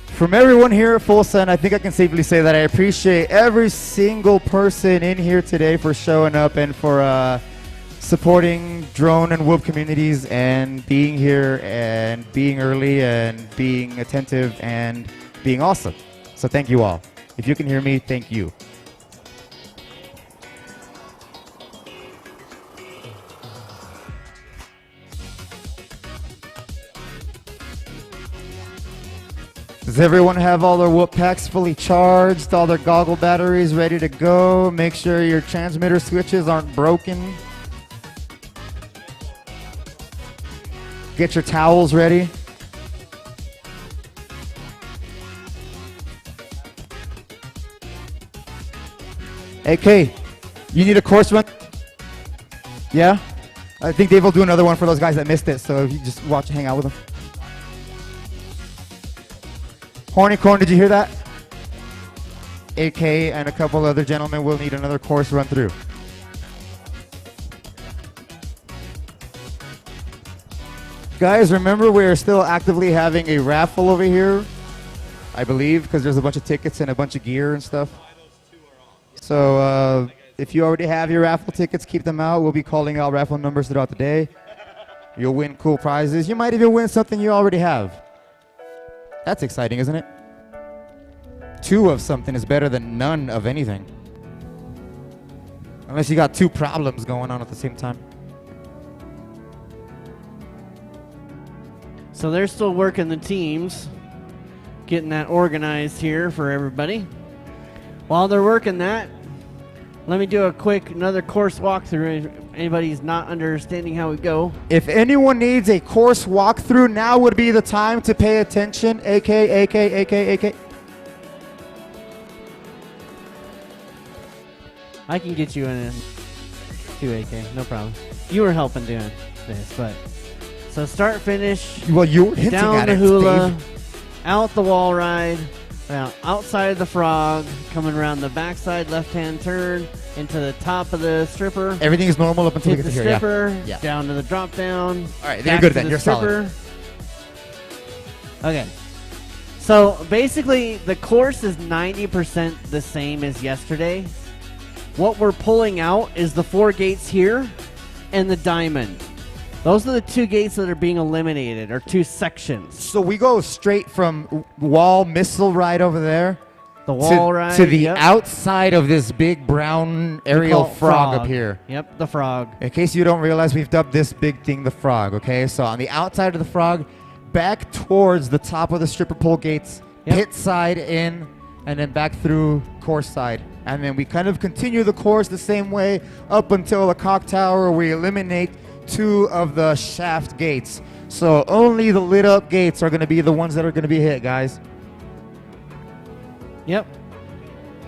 [SPEAKER 7] From everyone here at Full Send, I think I can safely say that I appreciate every single person in here today for showing up and for supporting drone and whoop communities and being here and being early and being attentive and being awesome. So thank you all. If you can hear me, thank you. Does everyone have all their whoop packs fully charged, all their goggle batteries ready to go? Make sure your transmitter switches aren't broken. Get your towels ready. AK, you need a course run? Yeah? I think Dave will do another one for those guys that missed it, so if you just watch, hang out with them. Hornycorn, did you hear that? AK and a couple other gentlemen will need another course run through. Guys, remember we're still actively having a raffle over here, I believe, because there's a bunch of tickets and a bunch of gear and stuff. So if you already have your raffle tickets, keep them out. We'll be calling out raffle numbers throughout the day. You'll win cool prizes. You might even win something you already have. That's exciting, isn't it? 2 of something is better than none of anything. Unless you got 2 problems going on at the same time.
[SPEAKER 3] So they're still working the teams, getting that organized here for everybody. While they're working that, let me do a quick another course walkthrough if anybody's not understanding how we go.
[SPEAKER 7] If anyone needs a course walkthrough, now would be the time to pay attention. AK.
[SPEAKER 3] I can get you in too, AK, no problem. You were helping doing this, but so start, finish.
[SPEAKER 7] Well, you were hinting
[SPEAKER 3] down
[SPEAKER 7] at
[SPEAKER 3] the
[SPEAKER 7] it,
[SPEAKER 3] hula,
[SPEAKER 7] Steve.
[SPEAKER 3] out the wall ride, outside the frog, coming around the backside left-hand turn into the top of the stripper.
[SPEAKER 7] Everything is normal up until we
[SPEAKER 3] hit
[SPEAKER 7] get
[SPEAKER 3] the
[SPEAKER 7] to here.
[SPEAKER 3] stripper,
[SPEAKER 7] Yeah.
[SPEAKER 3] down to the drop down.
[SPEAKER 7] All right, then you're good then. You're solid.
[SPEAKER 3] Okay. So basically, the course is 90% the same as yesterday. What we're pulling out is the 4 gates here and the diamond. Those are the 2 gates that are being eliminated, or 2 sections.
[SPEAKER 7] So we go straight from wall missile ride over there
[SPEAKER 3] The wall ride.
[SPEAKER 7] to the
[SPEAKER 3] yep.
[SPEAKER 7] outside of this big brown aerial
[SPEAKER 3] call it
[SPEAKER 7] frog up here.
[SPEAKER 3] Yep, the frog.
[SPEAKER 7] In case you don't realize, we've dubbed this big thing the frog, okay? So on the outside of the frog, back towards the top of the stripper pole gates,
[SPEAKER 3] Yep.
[SPEAKER 7] pit side in, and then back through course side. And then we kind of continue the course the same way up until the clock tower. We eliminate 2 of the shaft gates. So only the lit up gates are going to be the ones that are going to be hit, guys.
[SPEAKER 3] Yep.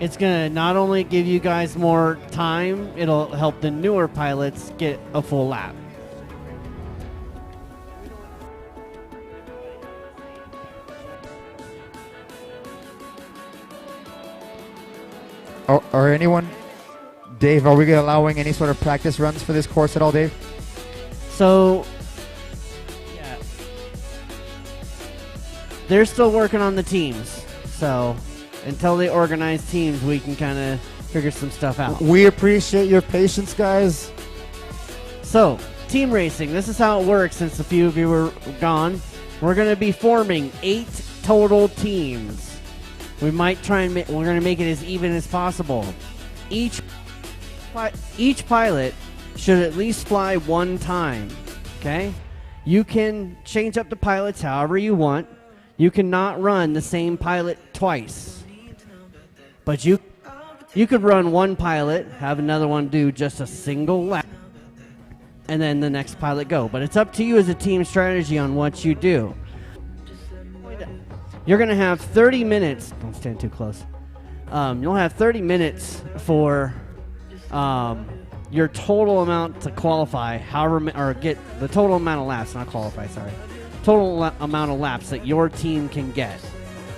[SPEAKER 3] It's going to not only give you guys more time, it'll help the newer pilots get a full lap.
[SPEAKER 7] Or anyone, Dave, are we allowing any sort of practice runs for this course at all, Dave?
[SPEAKER 3] So, yeah. They're still working on the teams. So, until they organize teams, we can kind of figure some stuff out.
[SPEAKER 7] We appreciate your patience, guys.
[SPEAKER 3] So, team racing. This is how it works since a few of you were gone. We're going to be forming 8 total teams. We might try and we're going to make it as even as possible. Each pilot should at least fly 1 time, okay? You can change up the pilots however you want. You cannot run the same pilot twice. But you could run 1 pilot, have another one do just a single lap, and then the next pilot go. But it's up to you as a team strategy on what you do. You're going to have 30 minutes. Don't stand too close. You'll have 30 minutes for your total amount to qualify, or get the total amount of laps, not qualify, sorry. Total amount of laps that your team can get.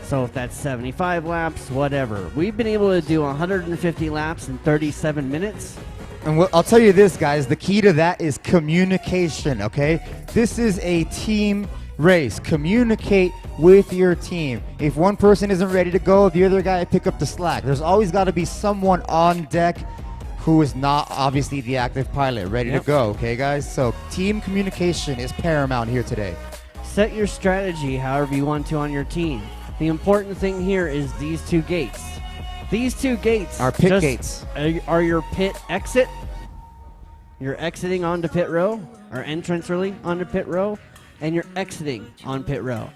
[SPEAKER 3] So if that's 75 laps, whatever. We've been able to do 150 laps in 37 minutes.
[SPEAKER 7] And I'll tell you this, guys, the key to that is communication, okay? This is a team race. Communicate with your team. If one person isn't ready to go, the other guy pick up the slack. There's always got to be someone on deck who is not obviously the active pilot ready to go, okay, guys? So team communication is paramount here today.
[SPEAKER 3] Set your strategy however you want to on your team. The important thing here is these 2 gates. These 2 gates
[SPEAKER 7] are pit gates.
[SPEAKER 3] Are your pit exit. You're exiting onto pit row, or entrance really onto pit row, and you're exiting on pit row.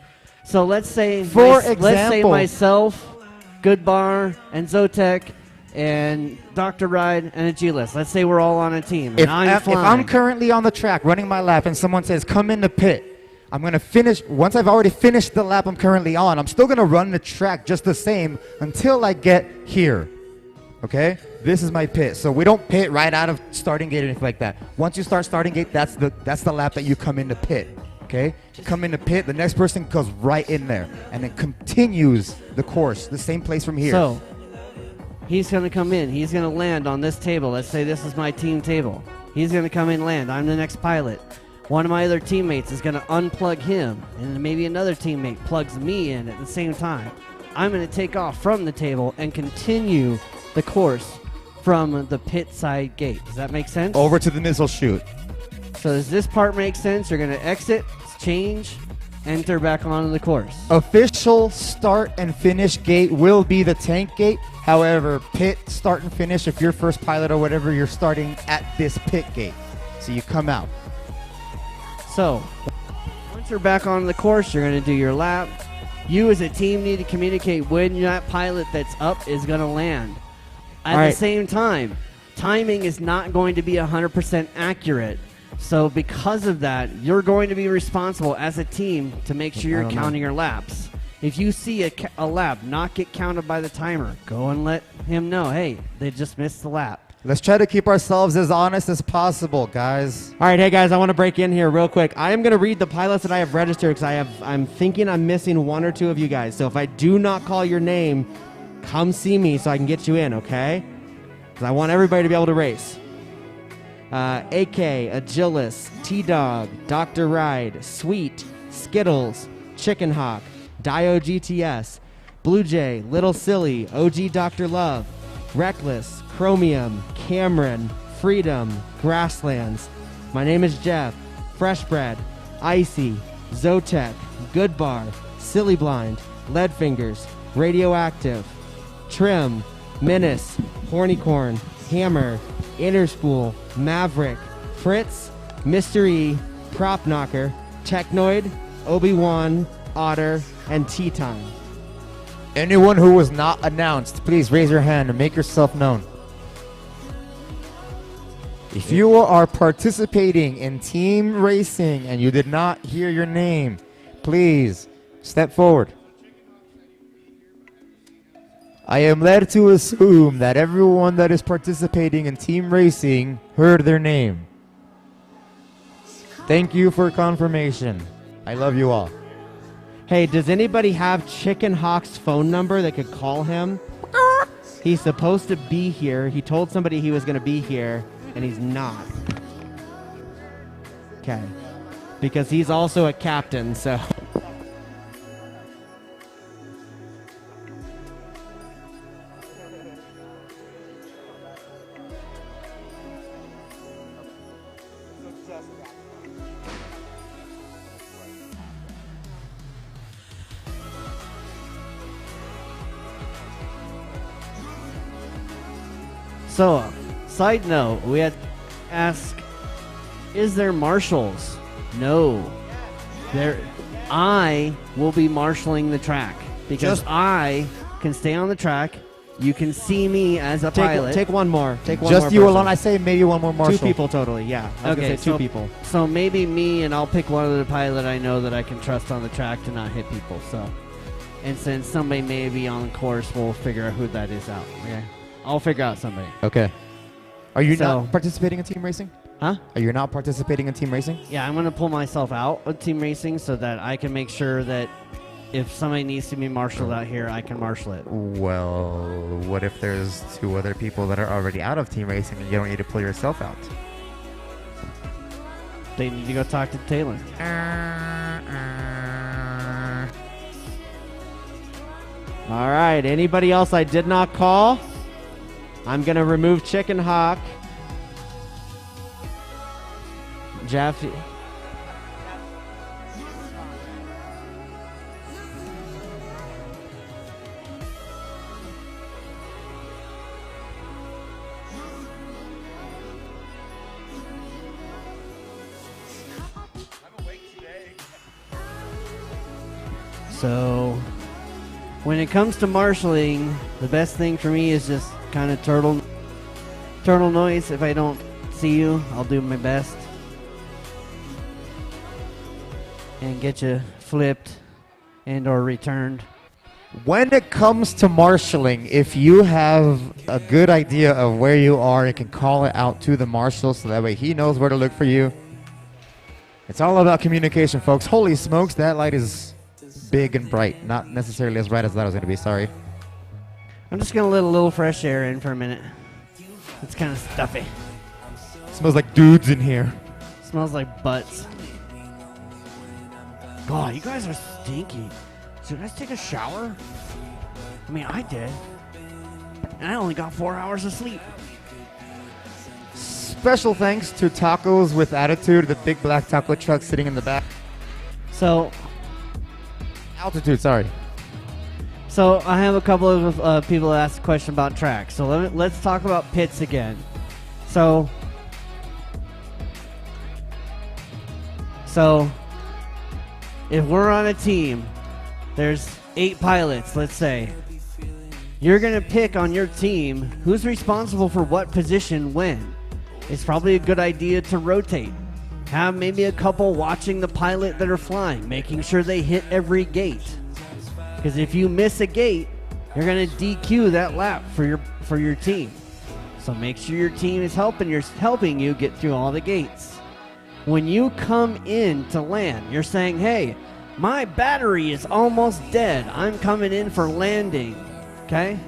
[SPEAKER 3] So let's say myself, Goodbar, and Zotek, and Dr. Ride, and Agilis. Let's say we're all on a team.
[SPEAKER 7] If I'm currently on the track running my lap and someone says, come in the pit, I'm going to finish. Once I've already finished the lap I'm currently on, I'm still going to run the track just the same until I get here. Okay? This is my pit. So we don't pit right out of starting gate or anything like that. Once you start starting gate, that's the lap that you come into pit. Okay? You come into pit, the next person goes right in there and then continues the course, the same place from here.
[SPEAKER 3] So he's going to come in. He's going to land on this table. Let's say this is my team table. He's going to come in and land. I'm the next pilot. One of my other teammates is going to unplug him, and then maybe another teammate plugs me in at the same time. I'm going to take off from the table and continue the course from the pit side gate. Does that make sense?
[SPEAKER 7] Over to the missile chute.
[SPEAKER 3] So does this part make sense? You're going to exit, change, enter back onto the course.
[SPEAKER 7] Official start and finish gate will be the tank gate. However, pit start and finish, if you're first pilot or whatever, you're starting at this pit gate. So you come out.
[SPEAKER 3] So once you're back on the course, you're going to do your lap. You as a team need to communicate when that pilot that's up is going to land. At the same time, timing is not going to be 100% accurate. So because of that, you're going to be responsible as a team to make sure you're counting your laps. If you see a lap not get counted by the timer, go and let him know, hey, they just missed the lap.
[SPEAKER 7] Let's try to keep ourselves as honest as possible, guys.
[SPEAKER 1] All right, hey guys, I want to break in here real quick. I am going to read the pilots that I have registered because I'm thinking I'm missing 1 or 2 of you guys. So if I do not call your name, come see me so I can get you in, okay? Because I want everybody to be able to race. AK, Agilis, T-Dog, Dr. Ride, Sweet, Skittles, Chicken Hawk, Dio GTS, Blue Jay, Little Silly, OG Dr. Love, Reckless, Chromium, Cameron, Freedom, Grasslands. My name is Jeff. Fresh Bread, Icy, Zotec, Good Bar, Silly Blind, Lead Fingers, Radioactive, Trim, Menace, Hornycorn, Hammer, Interspool, Maverick, Fritz, Mystery, Prop Knocker, Technoid, Obi-Wan, Otter, and Tea Time.
[SPEAKER 7] Anyone who was not announced, please raise your hand and make yourself known. If you are participating in team racing and you did not hear your name, please step forward. I am led to assume that everyone that is participating in team racing heard their name. Thank you for confirmation. I love you all.
[SPEAKER 1] Hey, does anybody have Chicken Hawk's phone number that could call him? He's supposed to be here. He told somebody he was going to be here, and he's not. Okay. Because he's also a captain, so...
[SPEAKER 3] So, side note, we had to ask, is there marshals? No. I will be marshaling the track because I can stay on the track. You can see me as a pilot.
[SPEAKER 1] Take one more. Take one
[SPEAKER 7] Just
[SPEAKER 1] more
[SPEAKER 7] you
[SPEAKER 1] person.
[SPEAKER 7] alone. I say maybe one more marshal.
[SPEAKER 1] 2 people totally, yeah. I was gonna say 2 people.
[SPEAKER 3] So maybe me, and I'll pick one of the pilot I know that I can trust on the track to not hit people. So, and since somebody may be on the course, we'll figure out who that is out. Okay, I'll figure out somebody.
[SPEAKER 7] Okay. Are you
[SPEAKER 3] So-
[SPEAKER 7] not participating in team racing?
[SPEAKER 3] Huh?
[SPEAKER 7] Are you not participating in team racing?
[SPEAKER 3] Yeah, I'm gonna pull myself out of team racing so that I can make sure that if somebody needs to be marshaled out here, I can marshal it.
[SPEAKER 7] Well, what if there's 2 other people that are already out of team racing and you don't need to pull yourself out?
[SPEAKER 3] They need to go talk to Taylor.
[SPEAKER 1] All right, anybody else I did not call? I'm going to remove Chicken Hawk. Jeff.
[SPEAKER 3] So, when it comes to marshaling, the best thing for me is just kind of turtle noise. If I don't see you, I'll do my best and get you flipped and or returned.
[SPEAKER 7] When it comes to marshaling, if you have a good idea of where you are, you can call it out to the marshal so that way he knows where to look for you. It's all about communication, folks. Holy smokes, that light is big and bright. Not necessarily as bright as that was going to be, sorry.
[SPEAKER 3] I'm just going to let a little fresh air in for a minute. It's kind of stuffy.
[SPEAKER 7] Smells like dudes in here.
[SPEAKER 3] Smells like butts. God, you guys are stinky. Should I take a shower? I mean, I did. And I only got 4 hours of sleep.
[SPEAKER 7] Special thanks to Tacos with Attitude, the big black taco truck sitting in the back.
[SPEAKER 3] So,
[SPEAKER 7] Altitude, sorry.
[SPEAKER 3] So I have a couple of people that asked a question about track. So let's talk about pits again. So if we're on a team, there's 8 pilots, let's say. You're going to pick on your team who's responsible for what position when. It's probably a good idea to rotate. Have maybe a couple watching the pilot that are flying, making sure they hit every gate. Because if you miss a gate, you're going to DQ that lap for your team. So make sure your team is helping you get through all the gates. When you come in to land, you're saying, hey, my battery is almost dead. I'm coming in for landing. Okay?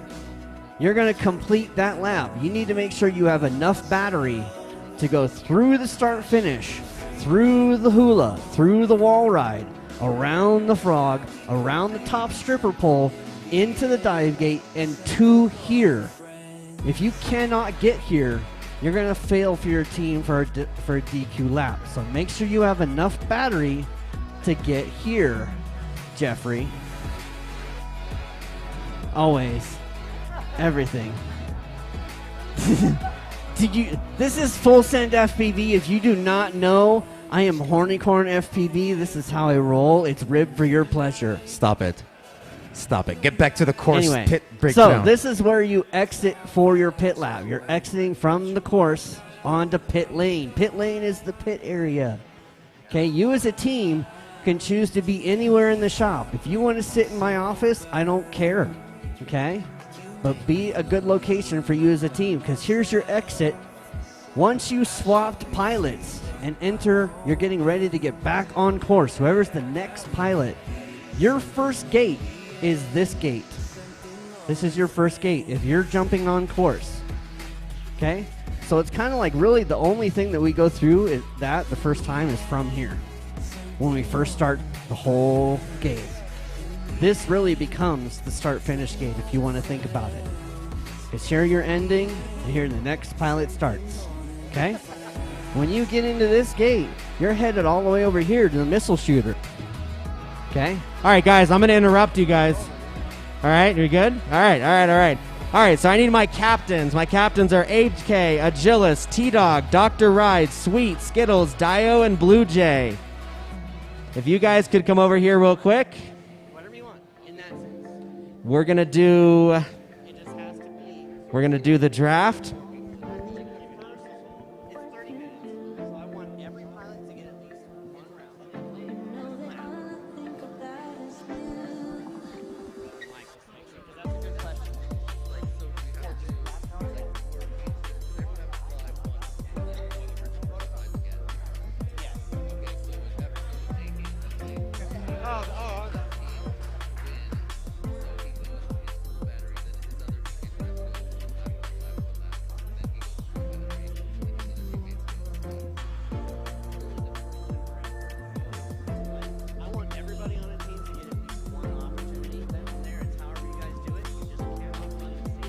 [SPEAKER 3] You're going to complete that lap. You need to make sure you have enough battery to go through the start finish, through the hula, through the wall ride, around the frog, around the top stripper pole, into the dive gate, and to here. If you cannot get here, you're going to fail for your team for a DQ lap. So make sure you have enough battery to get here, Jeffrey. Always. Everything. This is full send FPV. If you do not know, I am Hornycorn FPV. This is how I roll. It's ribbed for your pleasure.
[SPEAKER 7] Stop it. Stop it. Get back to the course
[SPEAKER 3] Anyway,
[SPEAKER 7] pit breakdown.
[SPEAKER 3] so this is where you exit for your pit lap. You're exiting from the course onto pit lane. Pit lane is the pit area. Okay, you as a team can choose to be anywhere in the shop. If you want to sit in my office, I don't care. Okay? But be a good location for you as a team, because here's your exit. Once you swapped pilots and enter, you're getting ready to get back on course. Whoever's the next pilot, your first gate is this gate. This is your first gate if you're jumping on course. Okay? So it's kind of like really the only thing that we go through is that the first time is from here. When we first start the whole gate. This really becomes the start-finish gate if you want to think about it. Because here you're ending, and here the next pilot starts. Okay? When you get into this gate, you're headed all the way over here to the missile shooter. Okay?
[SPEAKER 1] All right, guys, I'm going to interrupt you guys. All right, you good? All right. All right, so I need my captains. My captains are HK, Agilis, T-Dog, Dr. Ride, Sweet, Skittles, Dio, and Blue Jay. If you guys could come over here real quick.
[SPEAKER 3] Whatever you want, in that sense.
[SPEAKER 1] We're going to do...
[SPEAKER 3] It just has to be.
[SPEAKER 1] We're going to do the draft.
[SPEAKER 3] It's 30 minutes, so I want every pilot to get at least one round. I want everybody on a team to get at least one opportunity. Then from there, it's however you guys do it. You just can't have fun at the same time.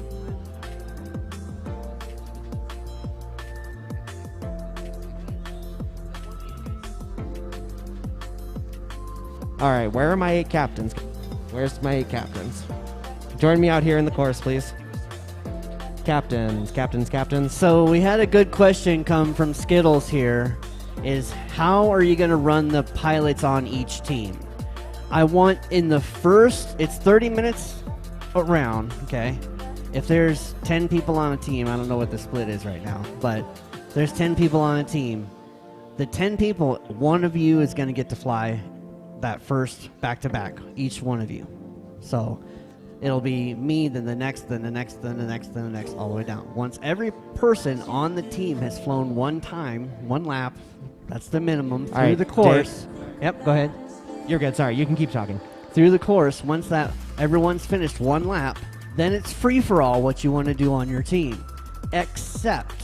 [SPEAKER 1] All right, where are my 8 captains? Where's my 8 captains? Join me out here in the course, please. Captains.
[SPEAKER 3] So we had a good question come from Skittles here, is how are you going to run the pilots on each team? I want in the first, it's 30 minutes around, okay? If there's 10 people on a team, I don't know what the split is right now, but there's 10 people on a team. The 10 people, one of you is going to get to fly that first back-to-back, each one of you. So it'll be me, then the next, then the next, then the next, then the next, all the way down. Once every person on the team has flown one time, one lap, that's the minimum, through
[SPEAKER 1] right,
[SPEAKER 3] the course.
[SPEAKER 1] Dave.
[SPEAKER 3] Yep, go ahead.
[SPEAKER 1] You're good. Sorry, you can keep talking.
[SPEAKER 3] Through the course, once that everyone's finished one lap, then it's free-for-all what you want to do on your team. Except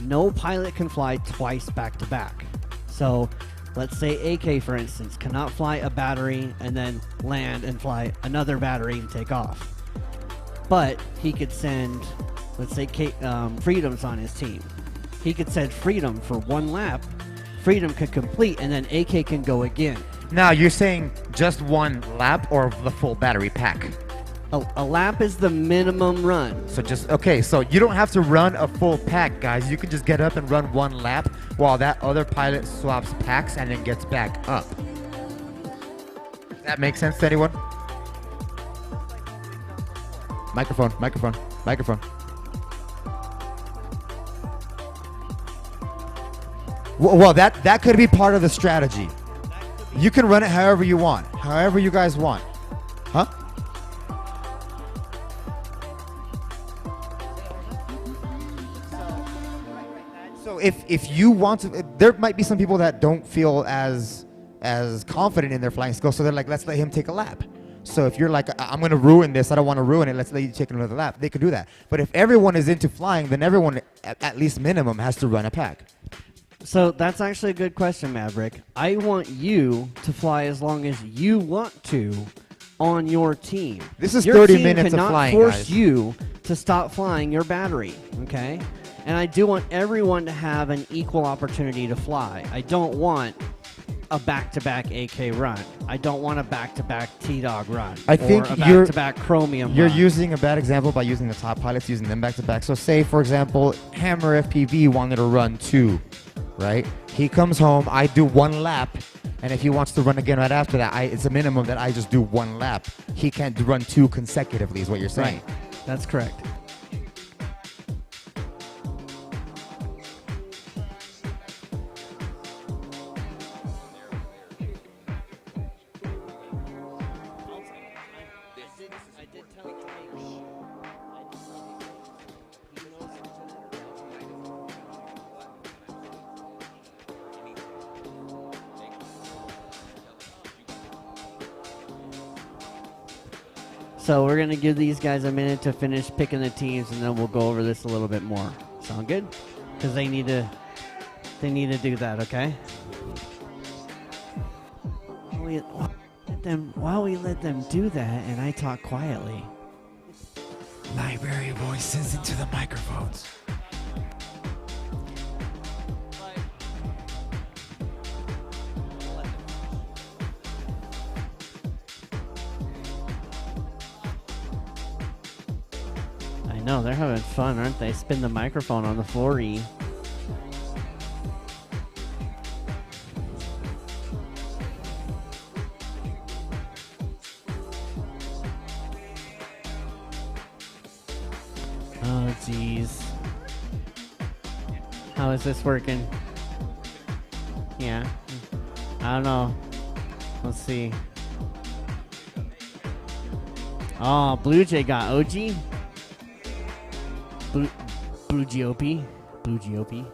[SPEAKER 3] no pilot can fly twice back-to-back. So let's say AK, for instance, cannot fly a battery and then land and fly another battery and take off. But he could send, let's say Freedom's on his team. He could send Freedom for one lap. Freedom could complete, and then AK can go again.
[SPEAKER 7] Now, you're saying just one lap or the full battery pack?
[SPEAKER 3] A lap is the minimum run.
[SPEAKER 7] So so you don't have to run a full pack, guys. You can just get up and run one lap while that other pilot swaps packs and then gets back up. Does that make sense to anyone? Microphone. Well, that could be part of the strategy. You can run it however you want, however you guys want. Huh? So if you want to, there might be some people that don't feel as confident in their flying skills, so they're like, let's let him take a lap. So if you're like, I'm going to ruin this, I don't want to ruin it, let's let you take another lap, they could do that. But if everyone is into flying, then everyone, at least minimum, has to run a pack.
[SPEAKER 3] So that's actually a good question, Maverick. I want you to fly as long as you want to on your team.
[SPEAKER 7] This is
[SPEAKER 3] your
[SPEAKER 7] 30
[SPEAKER 3] team
[SPEAKER 7] minutes of
[SPEAKER 3] cannot
[SPEAKER 7] flying,
[SPEAKER 3] force
[SPEAKER 7] guys.
[SPEAKER 3] you to stop flying your battery, okay? And I do want everyone to have an equal opportunity to fly. I don't want a back-to-back AK run. I don't want a back-to-back T-Dog run.
[SPEAKER 7] I think
[SPEAKER 3] or a back-to-back Chromium
[SPEAKER 7] You're
[SPEAKER 3] run.
[SPEAKER 7] using a bad example by using the top pilots, using them back-to-back. So say, for example, Hammer FPV wanted to run 2, right? He comes home, I do 1 lap, and if he wants to run again right after that, it's a minimum that I just do 1 lap. He can't run 2 consecutively is what you're saying.
[SPEAKER 3] Right. That's correct. So we're going to give these guys a minute to finish picking the teams, and then we'll go over this a little bit more. Sound good? Because they need to do that, okay? While we let them do that, and I talk quietly.
[SPEAKER 7] Library voices into the microphones.
[SPEAKER 3] No, they're having fun, aren't they? Spin the microphone on the floor-y. Oh, jeez. How is this working? Yeah. I don't know. Let's see. Oh, Blue Jay got OG. Blue GOP. Blue GOP.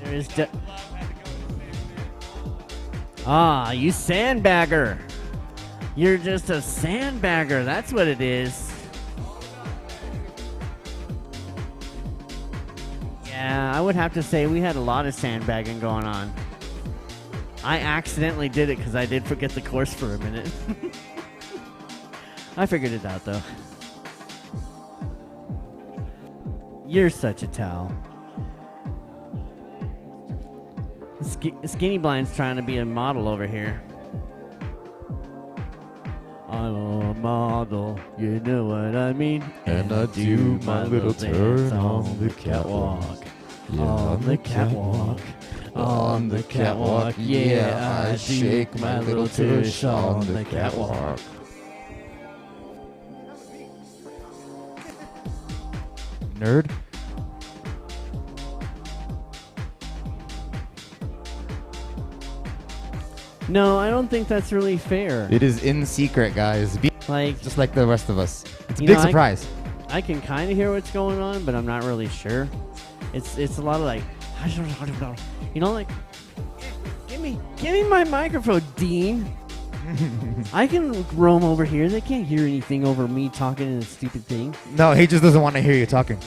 [SPEAKER 3] There is you sandbagger. You're just a sandbagger. That's what it is. Yeah, I would have to say we had a lot of sandbagging going on. I accidentally did it because I did forget the course for a minute. I figured it out, though. You're such a towel. Skinny Blind's trying to be a model over here. I'm a model, you know what I mean?
[SPEAKER 7] And I do my little turn on the catwalk.
[SPEAKER 3] Yeah, on the catwalk. On the catwalk. Yeah, I shake my little tush on the catwalk.
[SPEAKER 7] Nerd.
[SPEAKER 3] No, I don't think that's really fair.
[SPEAKER 7] It is in secret, guys.
[SPEAKER 3] Like,
[SPEAKER 7] just like the rest of us. It's a
[SPEAKER 3] you
[SPEAKER 7] big
[SPEAKER 3] know,
[SPEAKER 7] surprise.
[SPEAKER 3] I can kind of hear what's going on, but I'm not really sure. It's a lot of like, you know, like, give me my microphone, Dean. I can roam over here. They can't hear anything over me talking in a stupid thing.
[SPEAKER 7] No, he just doesn't want to hear you talking.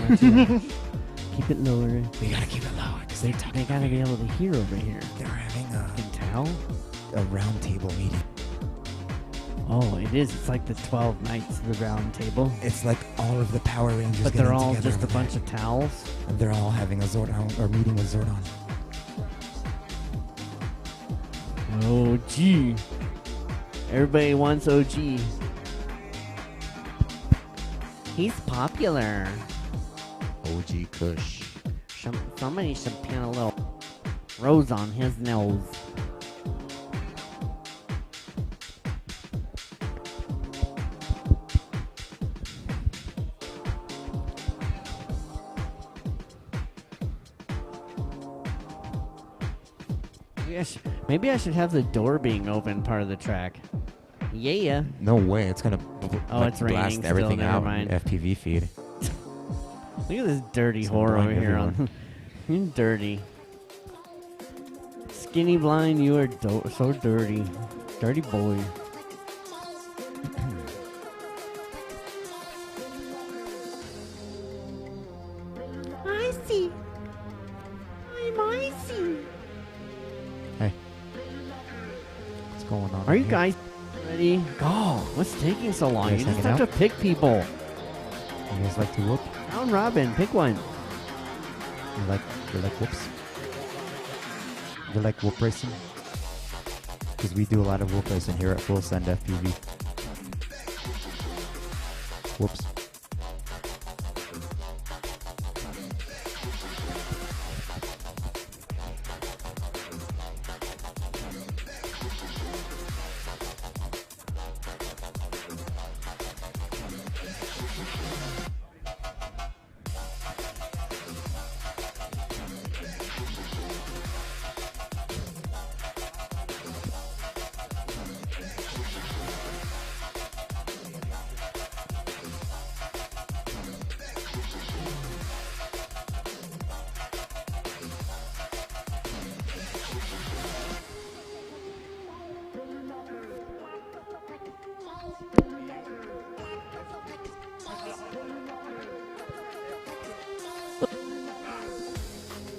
[SPEAKER 3] Keep it lower.
[SPEAKER 7] We gotta keep it lower because they
[SPEAKER 3] gotta be able to hear over here.
[SPEAKER 7] They're having a round table meeting.
[SPEAKER 3] Oh, it is. It's like the 12 Knights of the Round Table.
[SPEAKER 7] It's like all of the Power Rangers.
[SPEAKER 3] But they're all just a bunch of towels.
[SPEAKER 7] And they're all having a Zordon or meeting with Zordon.
[SPEAKER 3] OG. Everybody wants OG. He's popular.
[SPEAKER 7] OG Kush.
[SPEAKER 3] Somebody should paint a little rose on his nose. Maybe I should have the door being open part of the track. Yeah.
[SPEAKER 7] No way. It's gonna
[SPEAKER 3] it's raining
[SPEAKER 7] blast
[SPEAKER 3] still,
[SPEAKER 7] everything
[SPEAKER 3] never
[SPEAKER 7] out
[SPEAKER 3] mind.
[SPEAKER 7] in FPV feed.
[SPEAKER 3] Look at this dirty whore over here on. You're dirty. Skinny Blind, you are so dirty. Dirty boy.
[SPEAKER 5] Icy. I'm icy.
[SPEAKER 7] Hey. What's going on?
[SPEAKER 3] Are you guys ready? Oh, what's taking so long?
[SPEAKER 7] You
[SPEAKER 3] You
[SPEAKER 7] guys
[SPEAKER 3] just have
[SPEAKER 7] hanging
[SPEAKER 3] to pick people.
[SPEAKER 7] You guys like to whoop?
[SPEAKER 3] Round robin, pick one.
[SPEAKER 7] You like whoops? You like whoop racing? Because we do a lot of whoop racing here at Full Send FPV. Whoops.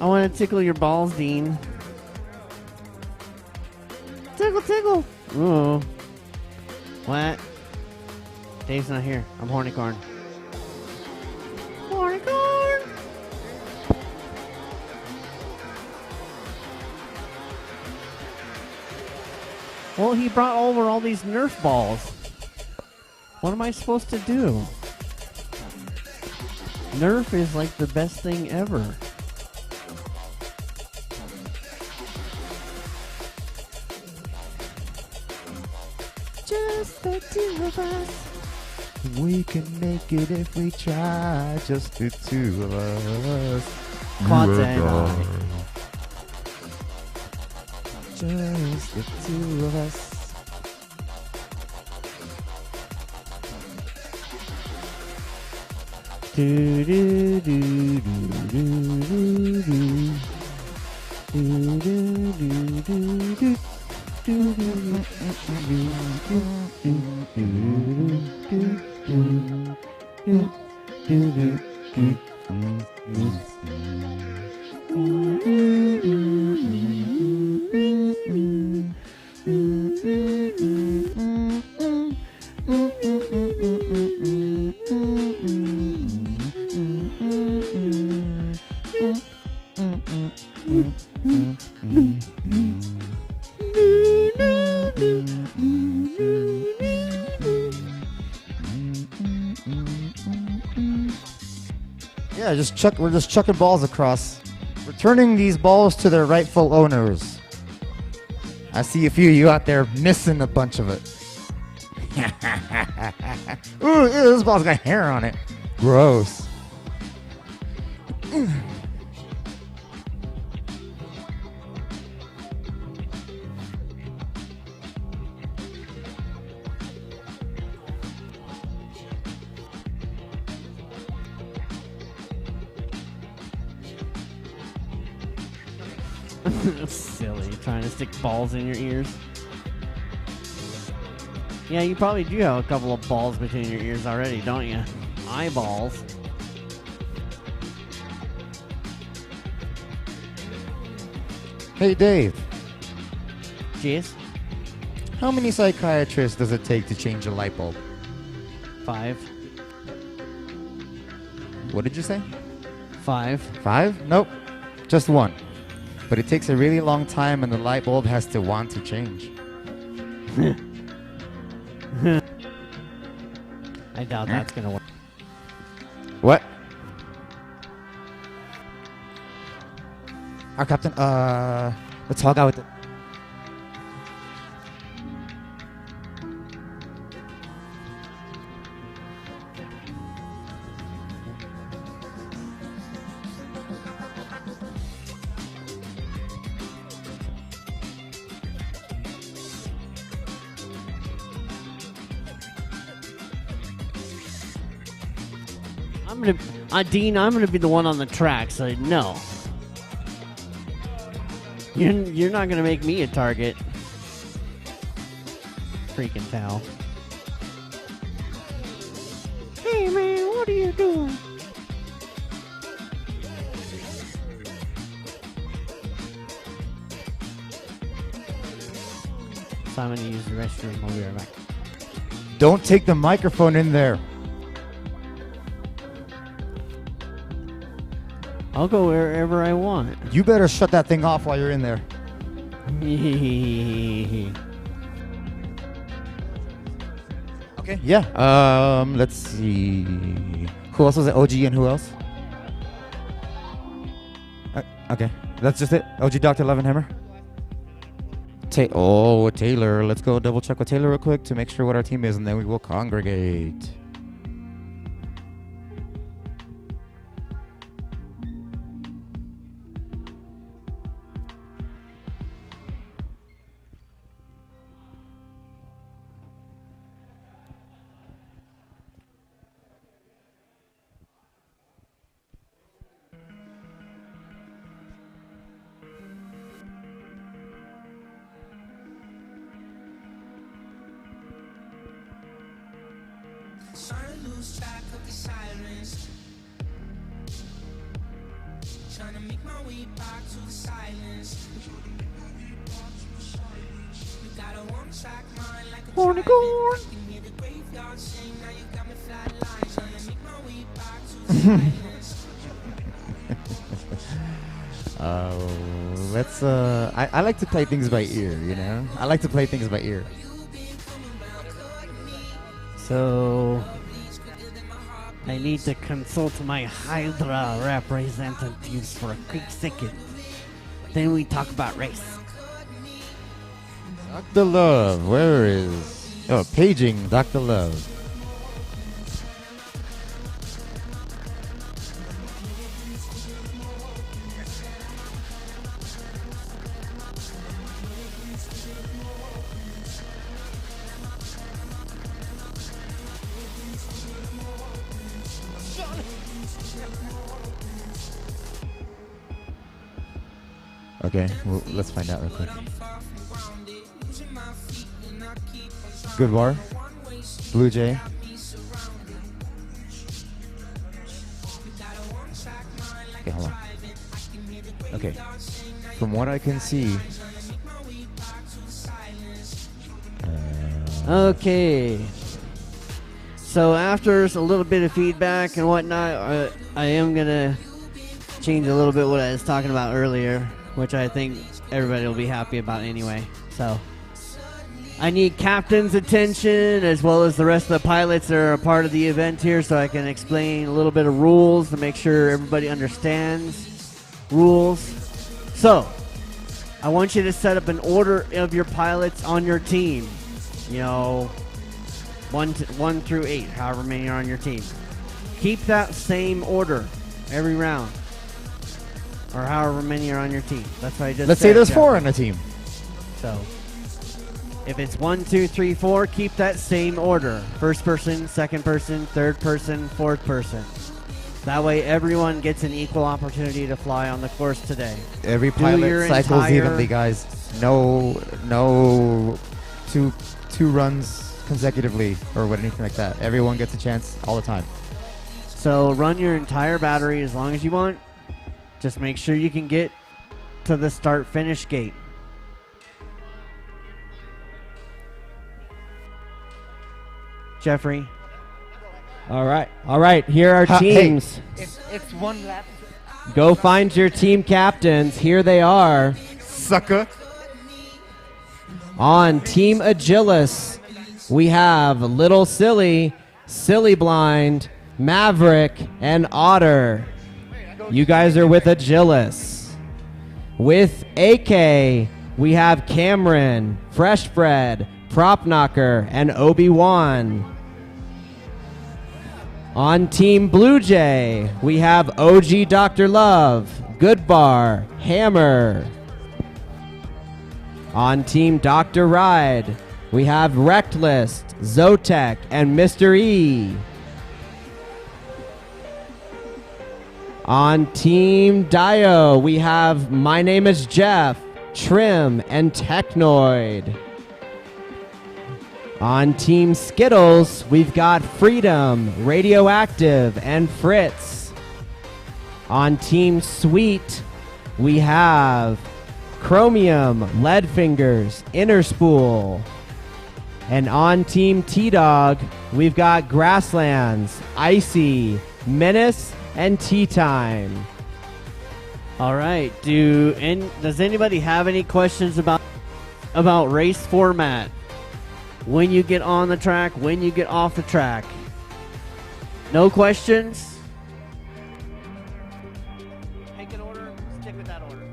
[SPEAKER 3] I want to tickle your balls, Dean. Tickle, tickle. Ooh. What? Dave's not here. I'm Hornicorn. Hornicorn. Well, he brought over all these Nerf balls. What am I supposed to do? Nerf is like the best thing ever.
[SPEAKER 7] Just the two of us. We can make it if we try. Just the two of us.
[SPEAKER 3] Quanta and I.
[SPEAKER 7] Just the two of us.
[SPEAKER 3] Do do do do do do do. Do do do do do.
[SPEAKER 7] Yeah, we're just chucking balls across. Returning these balls to their rightful owners. I see a few of you out there missing a bunch of it. Ooh, this ball's got hair on it. Gross.
[SPEAKER 3] Silly, trying to stick balls in your ears. Yeah, you probably do have a couple of balls between your ears already, don't you? Eyeballs.
[SPEAKER 7] Hey, Dave.
[SPEAKER 3] Jeez.
[SPEAKER 7] How many psychiatrists does it take to change a light bulb?
[SPEAKER 3] 5.
[SPEAKER 7] What did you say?
[SPEAKER 3] 5.
[SPEAKER 7] 5? Nope. Just 1. But it takes a really long time and the light bulb has to want to change.
[SPEAKER 3] I doubt that's gonna work.
[SPEAKER 7] What? Our captain, the tall guy with the...
[SPEAKER 3] Dean, I'm gonna be the one on the track, so no. You're not gonna make me a target. Freaking towel. Hey man, what are you doing? So I'm gonna use the restroom. I'll be right back.
[SPEAKER 7] Don't take the microphone in there.
[SPEAKER 3] I'll go wherever I want.
[SPEAKER 7] You better shut that thing off while you're in there. Okay, yeah. Let's see. Who else was it? OG and who else? Okay, that's just it. OG, Dr. Love, and Hammer. Taylor. Let's go double check with Taylor real quick to make sure what our team is, and then we will congregate.
[SPEAKER 6] Trying to lose track of the sirens. Trying to make my way back to the silence. You got a one-track mind like a
[SPEAKER 7] Horny corn.
[SPEAKER 6] You can hear the graveyard sing. Now you got me flatline. Trying to make my way back to the silence.
[SPEAKER 7] Let's I like to play things by ear, you know? I like to play things by ear.
[SPEAKER 3] So I need to consult my Hydra representatives for a quick second. Then we talk about race.
[SPEAKER 7] Dr. Love, where is... Oh, paging Dr. Love. Okay, well, let's find out real quick. Good bar. Blue Jay. Okay, hold on. Okay. From what I can see.
[SPEAKER 3] Okay. So after a little bit of feedback and whatnot, I am going to change a little bit what I was talking about earlier, which I think everybody will be happy about anyway. So I need captain's attention as well as the rest of the pilots that are a part of the event here, so I can explain a little bit of rules to make sure everybody understands rules. So I want you to set up an order of your pilots on your team. You know, 1 through 8, however many are on your team. Keep that same order every round, or however many are on your team. That's what I just
[SPEAKER 7] Let's
[SPEAKER 3] said,
[SPEAKER 7] say there's
[SPEAKER 3] Jeff.
[SPEAKER 7] 4 on a team.
[SPEAKER 3] So if it's 1, 2, 3, 4, keep that same order. First person, second person, third person, fourth person. That way everyone gets an equal opportunity to fly on the course today.
[SPEAKER 7] Every
[SPEAKER 3] Do your
[SPEAKER 7] pilot cycles
[SPEAKER 3] entire-
[SPEAKER 7] evenly, guys. No two runs consecutively or what, anything like that. Everyone gets a chance all the time.
[SPEAKER 3] So run your entire battery as long as you want. Just make sure you can get to the start-finish gate. Jeffrey.
[SPEAKER 1] All right. Here are teams.
[SPEAKER 2] It's one lap.
[SPEAKER 1] Go find your team captains. Here they are.
[SPEAKER 7] Sucker.
[SPEAKER 1] On Team Agilis, we have Little Silly, Silly Blind, Maverick, and Otter. You guys are with Agilis. With AK, we have Cameron, Fresh Bread, Prop Knocker, and Obi-Wan. On Team Blue Jay, we have OG Dr. Love, Good Bar, Hammer. On Team Dr. Ride, we have Reckless, Zotek, and Mr. E. On Team Dio, we have My Name is Jeff, Trim, and Technoid. On Team Skittles, we've got Freedom, Radioactive, and Fritz. On Team Sweet, we have Chromium, Leadfingers, Innerspool. And on Team T-Dog, we've got Grasslands, Icy, Menace, and Tea Time.
[SPEAKER 3] All right. Does anybody have any questions about race format? When you get on the track, when you get off the track? No questions? Pick an order, stick with that order.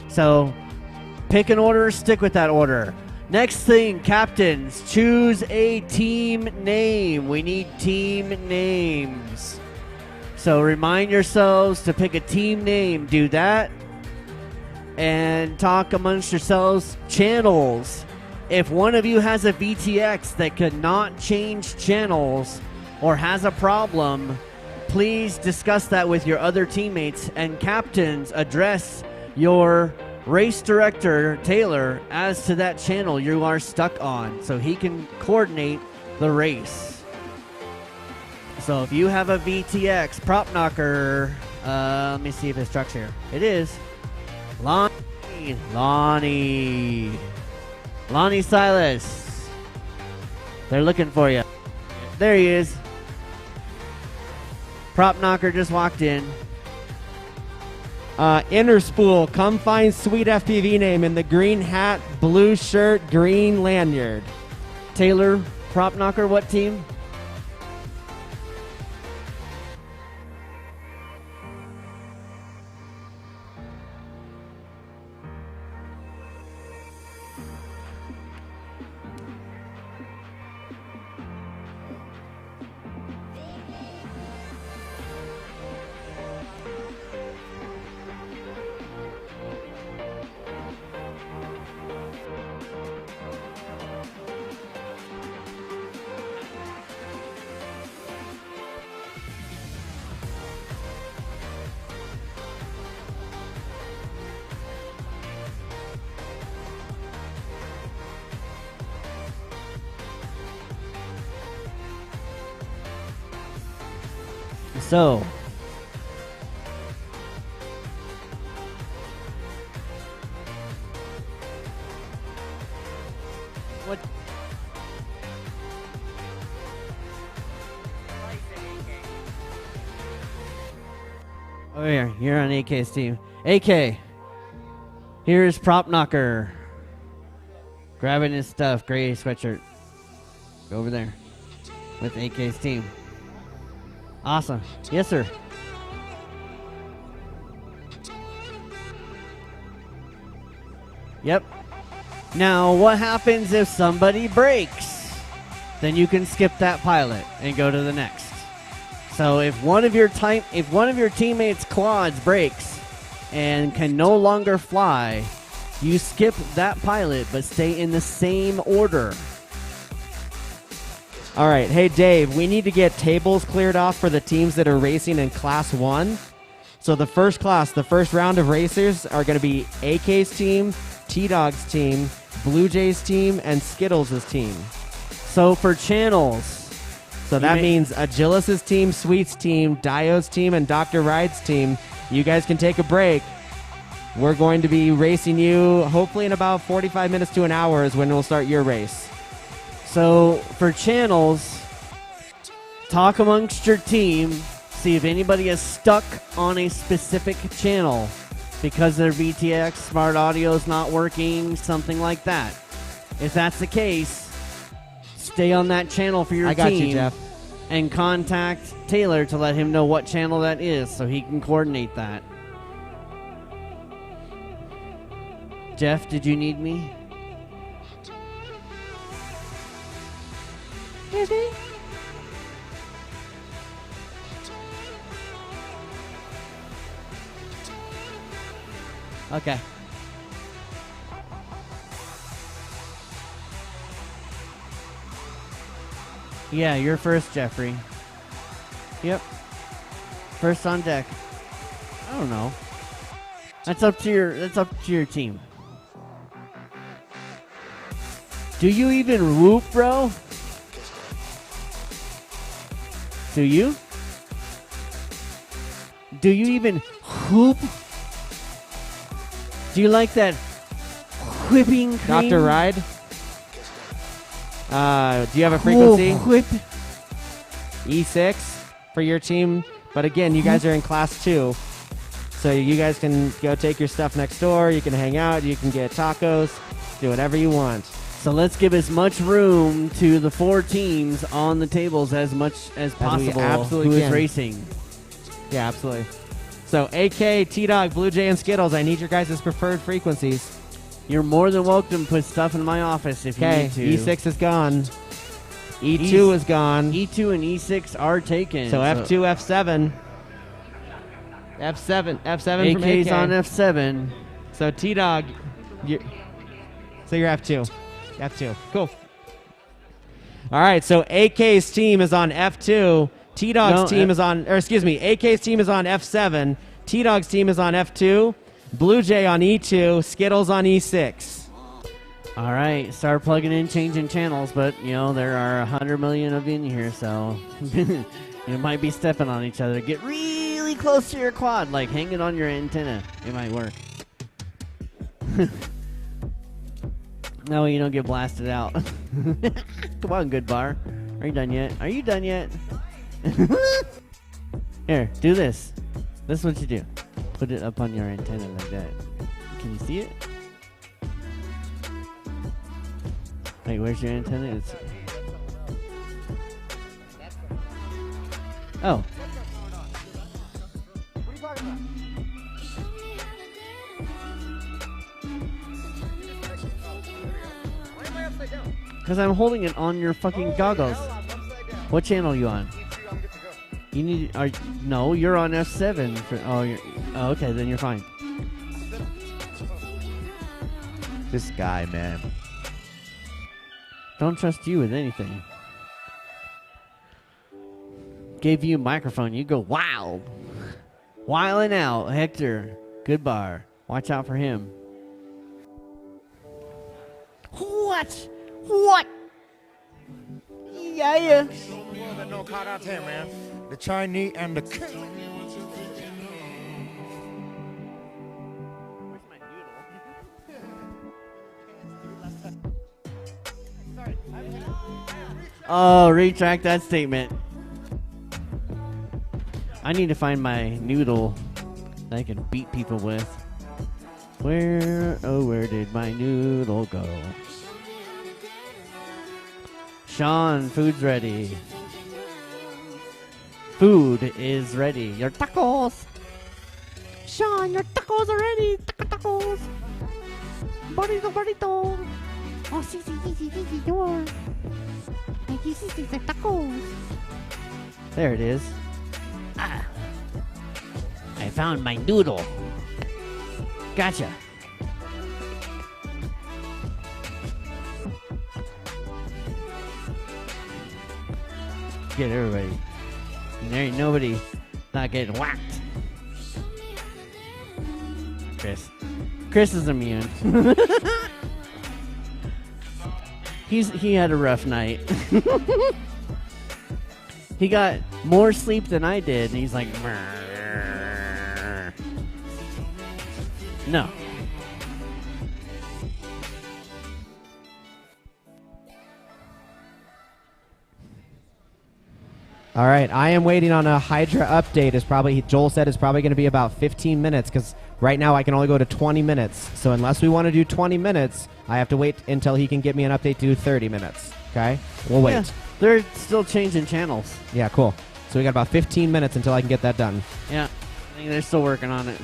[SPEAKER 3] So, pick an order, stick with that order. Next thing, captains, choose a team name. We need team names. So remind yourselves to pick a team name. Do that. And talk amongst yourselves. Channels. If one of you has a VTX that could not change channels or has a problem, please discuss that with your other teammates. And captains, address your race director, Taylor, as to that channel you are stuck on so he can coordinate the race. So if you have a VTX prop knocker, let me see if it's truck's here. It is. Lonnie Silas. They're looking for you. There he is. Prop knocker just walked in. Inner spool, come find sweet FPV name in the green hat, blue shirt, green lanyard. Taylor, prop knocker, what team? So, what? Oh, here, you're on AK's team. AK, here's prop knocker. Grabbing his stuff, gray sweatshirt. Go over there with AK's team. Awesome. Yes, sir. Yep. Now, what happens if somebody breaks? Then you can skip that pilot and go to the next. So if one of your teammates' quads breaks and can no longer fly, you skip that pilot but stay in the same order.
[SPEAKER 1] All right, hey Dave, we need to get tables cleared off for the teams that are racing in Class 1. So the first round of racers are going to be AK's team, T-Dog's team, Blue Jay's team, and Skittles' team.
[SPEAKER 3] So for channels,
[SPEAKER 1] so that means Agilis' team, Sweet's team, Dio's team, and Dr. Ride's team. You guys can take a break. We're going to be racing you hopefully in about 45 minutes to an hour is when we'll start your race.
[SPEAKER 3] So for channels, talk amongst your team, see if anybody is stuck on a specific channel because their VTX smart audio is not working, something like that. If that's the case, stay on that channel for your team.
[SPEAKER 1] I got you, Jeff.
[SPEAKER 3] And contact Taylor to let him know what channel that is so he can coordinate that. Jeff, did you need me? Okay. Yeah, you're first, Jeffrey. Yep. First on deck. I don't know. That's up to your team. Do you even whoop, bro? Do you? Do you even whoop? Do you like that whipping cream?
[SPEAKER 1] Dr. Ride? Do you have a frequency?
[SPEAKER 3] Whip.
[SPEAKER 1] E6 for your team. But again, you guys are in Class 2. So you guys can go take your stuff next door. You can hang out. You can get tacos. Do whatever you want.
[SPEAKER 3] So let's give as much room to the 4 teams on the tables as much as possible.
[SPEAKER 1] absolutely
[SPEAKER 3] who
[SPEAKER 1] can.
[SPEAKER 3] is racing?
[SPEAKER 1] Yeah, absolutely. So AK, T-Dog, Blue Jay, and Skittles, I need your guys' preferred frequencies.
[SPEAKER 3] You're more than welcome to put stuff in my office if you
[SPEAKER 1] Okay,
[SPEAKER 3] need to.
[SPEAKER 1] E6 is gone. E2 is gone.
[SPEAKER 3] E2 and E6 are taken.
[SPEAKER 1] So F2, F7. F7 from
[SPEAKER 3] AK's
[SPEAKER 1] AK.
[SPEAKER 3] on F7.
[SPEAKER 1] So T-Dog, so you're F2. F2. Cool. All right, so AK's team is on F2. T-Dog's team is on, or excuse me, AK's team is on F7. T-Dog's team is on F2. Blue Jay on E2. Skittles on E6.
[SPEAKER 3] All right, start plugging in, changing channels, but, you know, there are 100 million of you in here, so you might be stepping on each other. Get really close to your quad, like hang it on your antenna. It might work. No, you don't get blasted out. Come on, good bar. Are you done yet? Are you done yet? Here, do this. This is what you do. Put it up on your antenna like that. Can you see it? Wait, where's your antenna? It's... Oh. Because I'm holding it on your fucking goggles. What channel are you on? You need. No, you're on F7. Oh, okay, then you're fine.
[SPEAKER 7] This guy, man.
[SPEAKER 3] Don't trust you with anything. Gave you a microphone, you go wild. Wilding out, Hector. Good bar. Watch out for him. What? What? Yeah.
[SPEAKER 7] The Chinese and the...
[SPEAKER 3] Oh, retract that statement. I need to find my noodle that I can beat people with. Where did my noodle go? Sean, food's ready. Food is ready. Your tacos. Sean, your tacos are ready. Tacos. Burrito.
[SPEAKER 5] Oh, sí, door. Aquí sí se tacos.
[SPEAKER 3] There it is. I found my noodle. Gotcha. Get everybody. And there ain't nobody not getting whacked. Chris is immune. He had a rough night. He got more sleep than I did, and he's like, "Mrrr." No.
[SPEAKER 1] All right, I am waiting on a Hydra update. Joel said it's probably going to be about 15 minutes because right now I can only go to 20 minutes. So unless we want to do 20 minutes, I have to wait until he can get me an update to do 30 minutes. Okay? We'll wait.
[SPEAKER 3] Yeah, they're still changing channels.
[SPEAKER 1] Yeah, cool. So we got about 15 minutes until I can get that done.
[SPEAKER 3] Yeah, I think they're still working on it.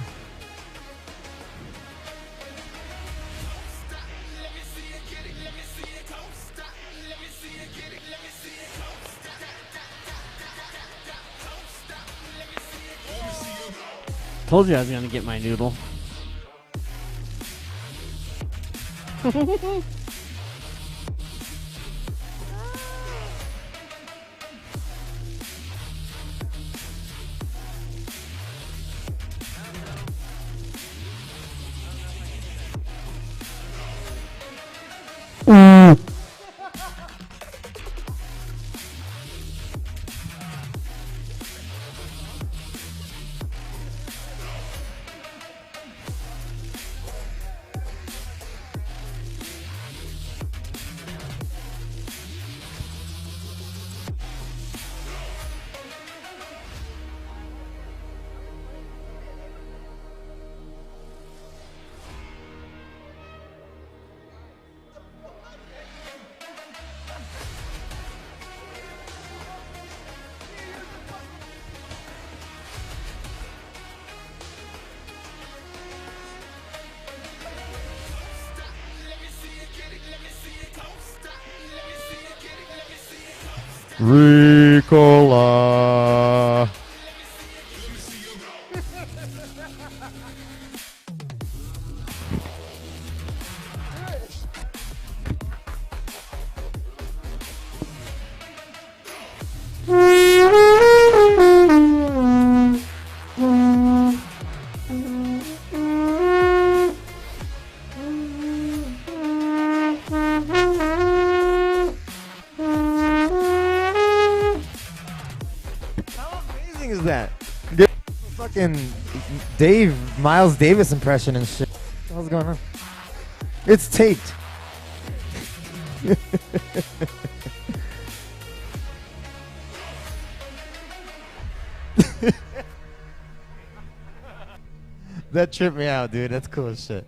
[SPEAKER 3] Told you I was going to get my noodle.
[SPEAKER 7] Ricola. Is that fucking Miles Davis impression and shit? What's going on? It's taped. That tripped me out, dude. That's cool as shit.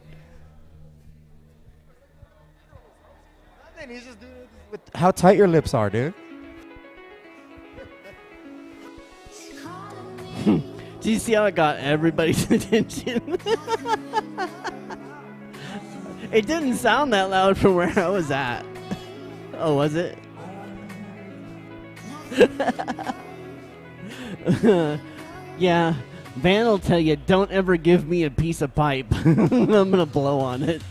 [SPEAKER 7] Nothing. He's just doing it with how tight your lips are, dude.
[SPEAKER 3] Do you see how it got everybody's attention? It didn't sound that loud from where I was at. Oh, was it? Yeah, Van will tell you, don't ever give me a piece of pipe. I'm going to blow on it.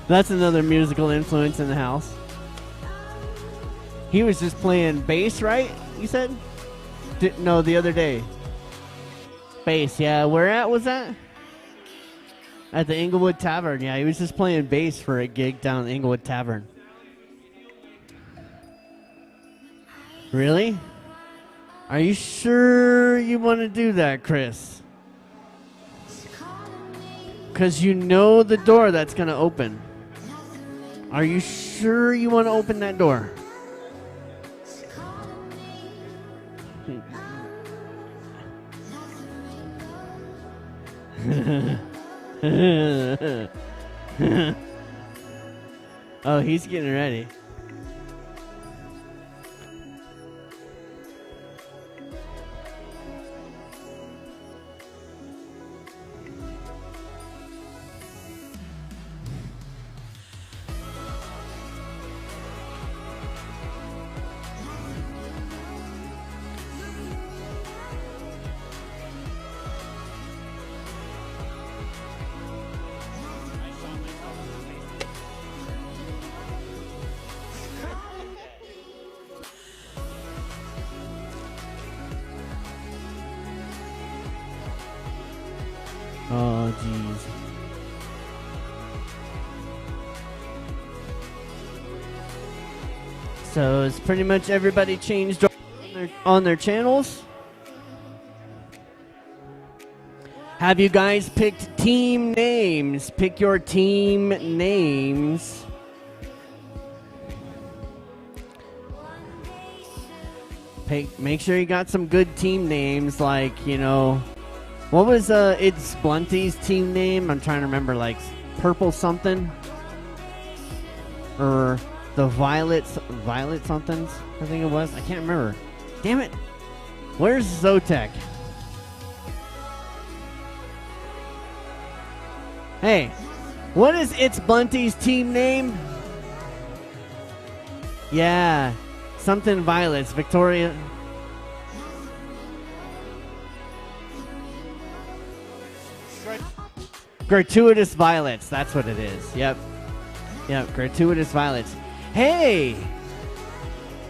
[SPEAKER 3] That's another musical influence in the house. He was just playing bass, right? You said? No, the other day. Bass, yeah. Where at was that? At the Inglewood Tavern. Yeah, he was just playing bass for a gig down at the Inglewood Tavern. Really? Are you sure you want to do that, Chris? Because you know the door that's going to open. Are you sure you want to open that door? Oh, he's getting ready. Oh, jeez. So it's pretty much everybody changed on their channels. Have you guys picked team names? Pick your team names. Make sure you got some good team names, like, you know, what was it's Blunty's team name? I'm trying to remember, like Purple something, or the Violet somethings, I think it was. I can't remember. Damn it! Where's Zotek? Hey, what is It's Blunty's team name? Yeah, something Violets, Victoria. Gratuitous Violets, that's what it is. Yep, Gratuitous Violets. Hey,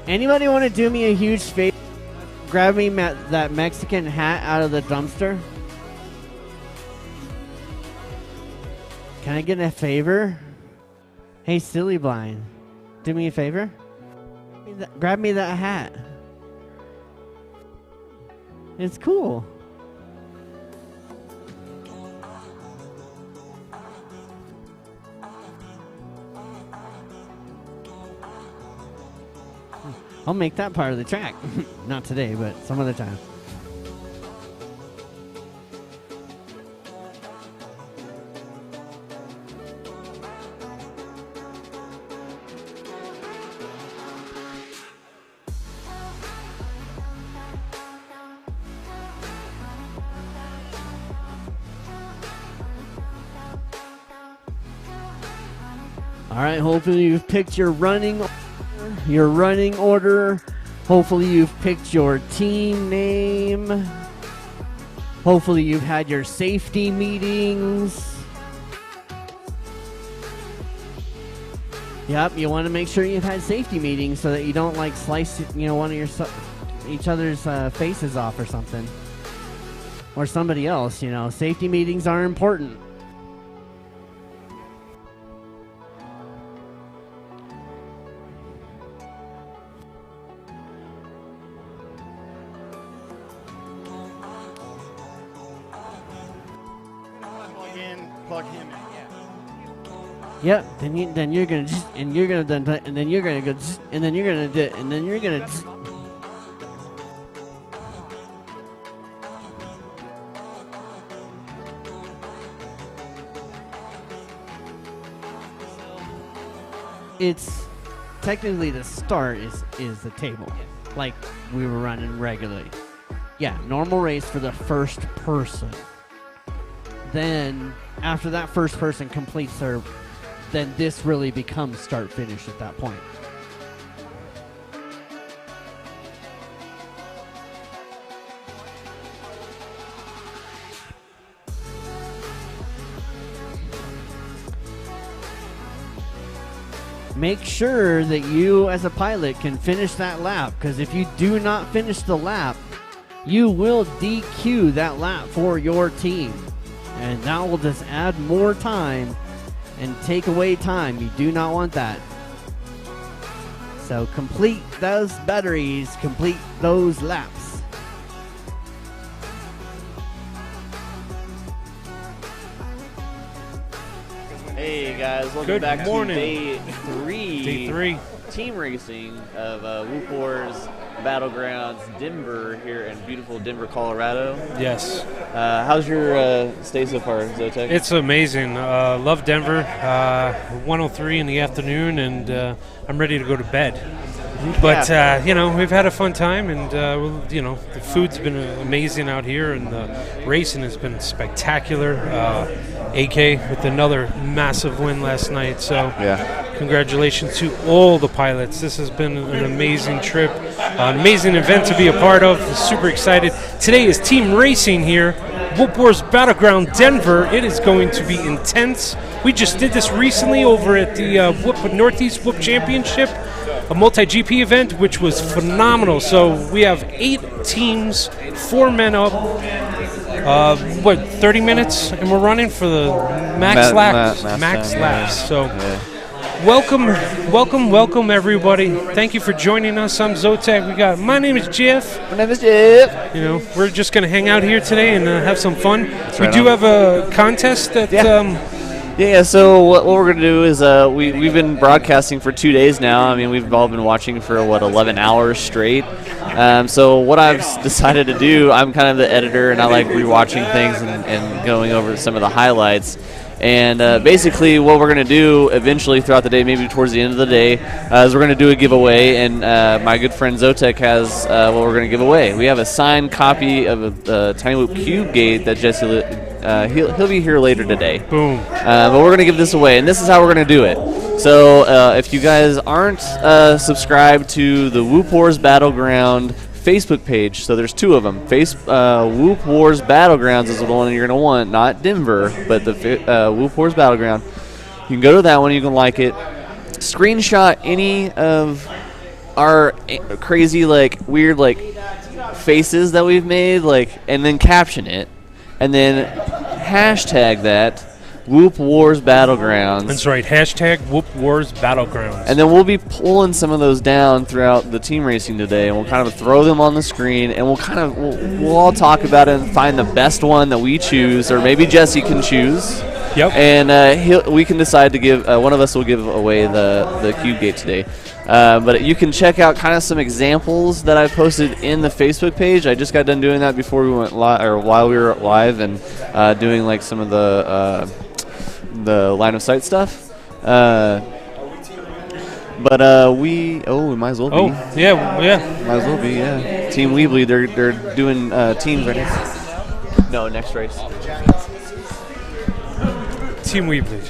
[SPEAKER 3] anybody want to do me a huge favor? Grab me that Mexican hat out of the dumpster. Can I get a favor? Hey, Silly Blind, do me a favor. Grab me that hat. It's cool. I'll make that part of the track. Not today, but some other time. All right, hopefully you've picked your running order. Hopefully you've picked your team name. Hopefully you've had your safety meetings. Yep, you want to make sure you've had safety meetings so that you don't like slice, one of each other's faces off or something. Or somebody else, Safety meetings are important.
[SPEAKER 2] Plug him in.
[SPEAKER 3] Yep. Then you're gonna and you're gonna and then you're gonna go and then you're gonna do and then you're gonna. It's technically the start is the table, like we were running regularly. Yeah, normal race for the first person. Then after that first person completes their, then this really becomes start finish at that point. Make sure that you as a pilot can finish that lap, because if you do not finish the lap, you will DQ that lap for your team. And that will just add more time and take away time. You do not want that. So complete those batteries, complete those laps.
[SPEAKER 8] Hey guys, welcome
[SPEAKER 9] Good
[SPEAKER 8] back
[SPEAKER 9] morning.
[SPEAKER 8] to day three.
[SPEAKER 9] Day 3.
[SPEAKER 8] Team racing of Whoop Wars Battlegrounds Denver here in beautiful Denver, Colorado.
[SPEAKER 9] Yes.
[SPEAKER 8] How's your stay so far, Zotek?
[SPEAKER 9] It's amazing. Love Denver. 1:03 in the afternoon, and I'm ready to go to bed. But, we've had a fun time, and, the food's been amazing out here, and the racing has been spectacular. AK with another massive win last night. So congratulations to all the pilots. This has been an amazing trip, an amazing event to be a part of. Super excited. Today is team racing here, Whoop Wars Battleground Denver. It is going to be intense. We just did this recently over at the Northeast Whoop Championship, a multi-GP event, which was phenomenal. So we have 8 teams, 4 men up. 30 minutes, and we're running for the max laps. So welcome everybody. Thank you for joining us. I'm Zotek. My name is Jeff.
[SPEAKER 8] My name is Jeff.
[SPEAKER 9] We're just going to hang out here today and have some fun. We do have a contest that...
[SPEAKER 8] So what we're going to do is we've been broadcasting for 2 days now. I mean, we've all been watching for, 11 hours straight. So what I've decided to do, I'm kind of the editor, and I like rewatching things and going over some of the highlights. And basically what we're going to do eventually throughout the day, maybe towards the end of the day, is we're going to do a giveaway. And my good friend Zotek has what we're going to give away. We have a signed copy of the Tiny Whoop Cube Gate that Jesse, he'll be here later today.
[SPEAKER 9] Boom.
[SPEAKER 8] But we're going to give this away, and this is how we're going to do it. So if you guys aren't subscribed to the Whoop Wars Battleground Facebook page, so there's 2 of them. Whoop Wars Battlegrounds is the one you're going to want, not Denver, but the Whoop Wars Battleground. You can go to that one, you can like it. Screenshot any of our crazy, weird, faces that we've made, and then caption it. And then hashtag that Whoop Wars Battlegrounds.
[SPEAKER 9] That's right, hashtag Whoop Wars Battlegrounds.
[SPEAKER 8] And then we'll be pulling some of those down throughout the team racing today, and we'll kind of throw them on the screen, and we'll all talk about it and find the best one that we choose, or maybe Jesse can choose.
[SPEAKER 9] Yep.
[SPEAKER 8] And we can decide to give, one of us will give away the Cube Gate today. But you can check out kind of some examples that I posted in the Facebook page. I just got done doing that before we went live, or while we were live, and doing some of the line of sight stuff. We might as well be.
[SPEAKER 9] Oh, yeah.
[SPEAKER 8] Might as well be, yeah. Team Weebly, they're doing teams right now. No, next race.
[SPEAKER 9] Team Weebly.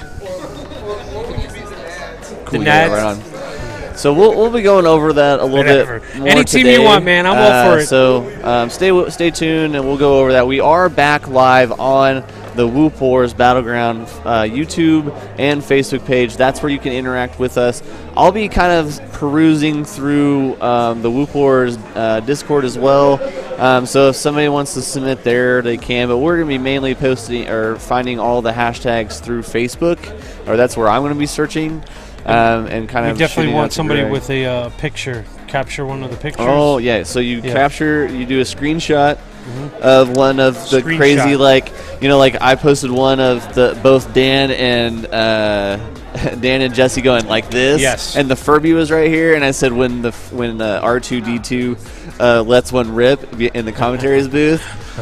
[SPEAKER 8] Cool.
[SPEAKER 9] The
[SPEAKER 8] Yeah,
[SPEAKER 9] Nads.
[SPEAKER 8] right on. So we'll be going over that a little
[SPEAKER 9] Whatever.
[SPEAKER 8] bit more
[SPEAKER 9] Any team
[SPEAKER 8] today.
[SPEAKER 9] you want, man. I'm all for it.
[SPEAKER 8] So stay tuned, and we'll go over that. We are back live on the Whoop Wars Battleground YouTube and Facebook page. That's where you can interact with us. I'll be kind of perusing through the Whoop Wars Discord as well. So if somebody wants to submit there, they can. But we're going to be mainly posting or finding all the hashtags through Facebook, or that's where I'm going to be searching. And kind
[SPEAKER 9] We
[SPEAKER 8] of
[SPEAKER 9] definitely want somebody
[SPEAKER 8] gray.
[SPEAKER 9] with a picture. Capture one of the pictures.
[SPEAKER 8] Oh yeah, so you do a screenshot of one of the
[SPEAKER 9] Screenshot.
[SPEAKER 8] crazy, like I posted one of both Dan and Jesse going like this.
[SPEAKER 9] Yes.
[SPEAKER 8] And the Furby was right here, and I said when R2D2 lets one rip in the commentaries booth.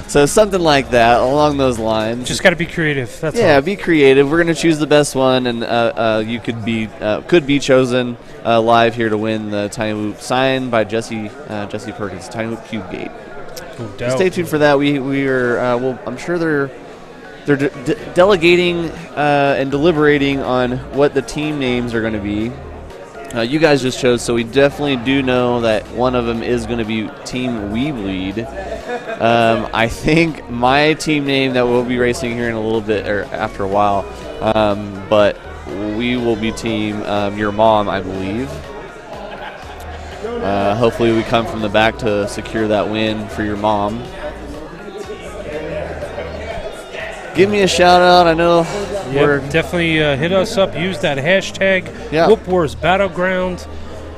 [SPEAKER 8] So something like that along those lines.
[SPEAKER 9] Just got to be creative. That's
[SPEAKER 8] Yeah,
[SPEAKER 9] all.
[SPEAKER 8] be creative. We're gonna choose the best one, and you could be chosen live here to win the Tiny Whoop signed by Jesse Perkins, Tiny Whoop Cube Gate.
[SPEAKER 9] No
[SPEAKER 8] So
[SPEAKER 9] doubt.
[SPEAKER 8] stay tuned for that. We are I'm sure they're delegating and deliberating on what the team names are going to be. You guys just chose, so we definitely do know that one of them is going to be Team We Bleed. I think my team name that we'll be racing here in a little bit, or after a while, but we will be Team Your Mom, I believe. Hopefully we come from the back to secure that win for your mom. Give me a shout out. I know we're
[SPEAKER 9] definitely hit us up. Use that hashtag.
[SPEAKER 8] Yeah.
[SPEAKER 9] Whoop Wars Battleground.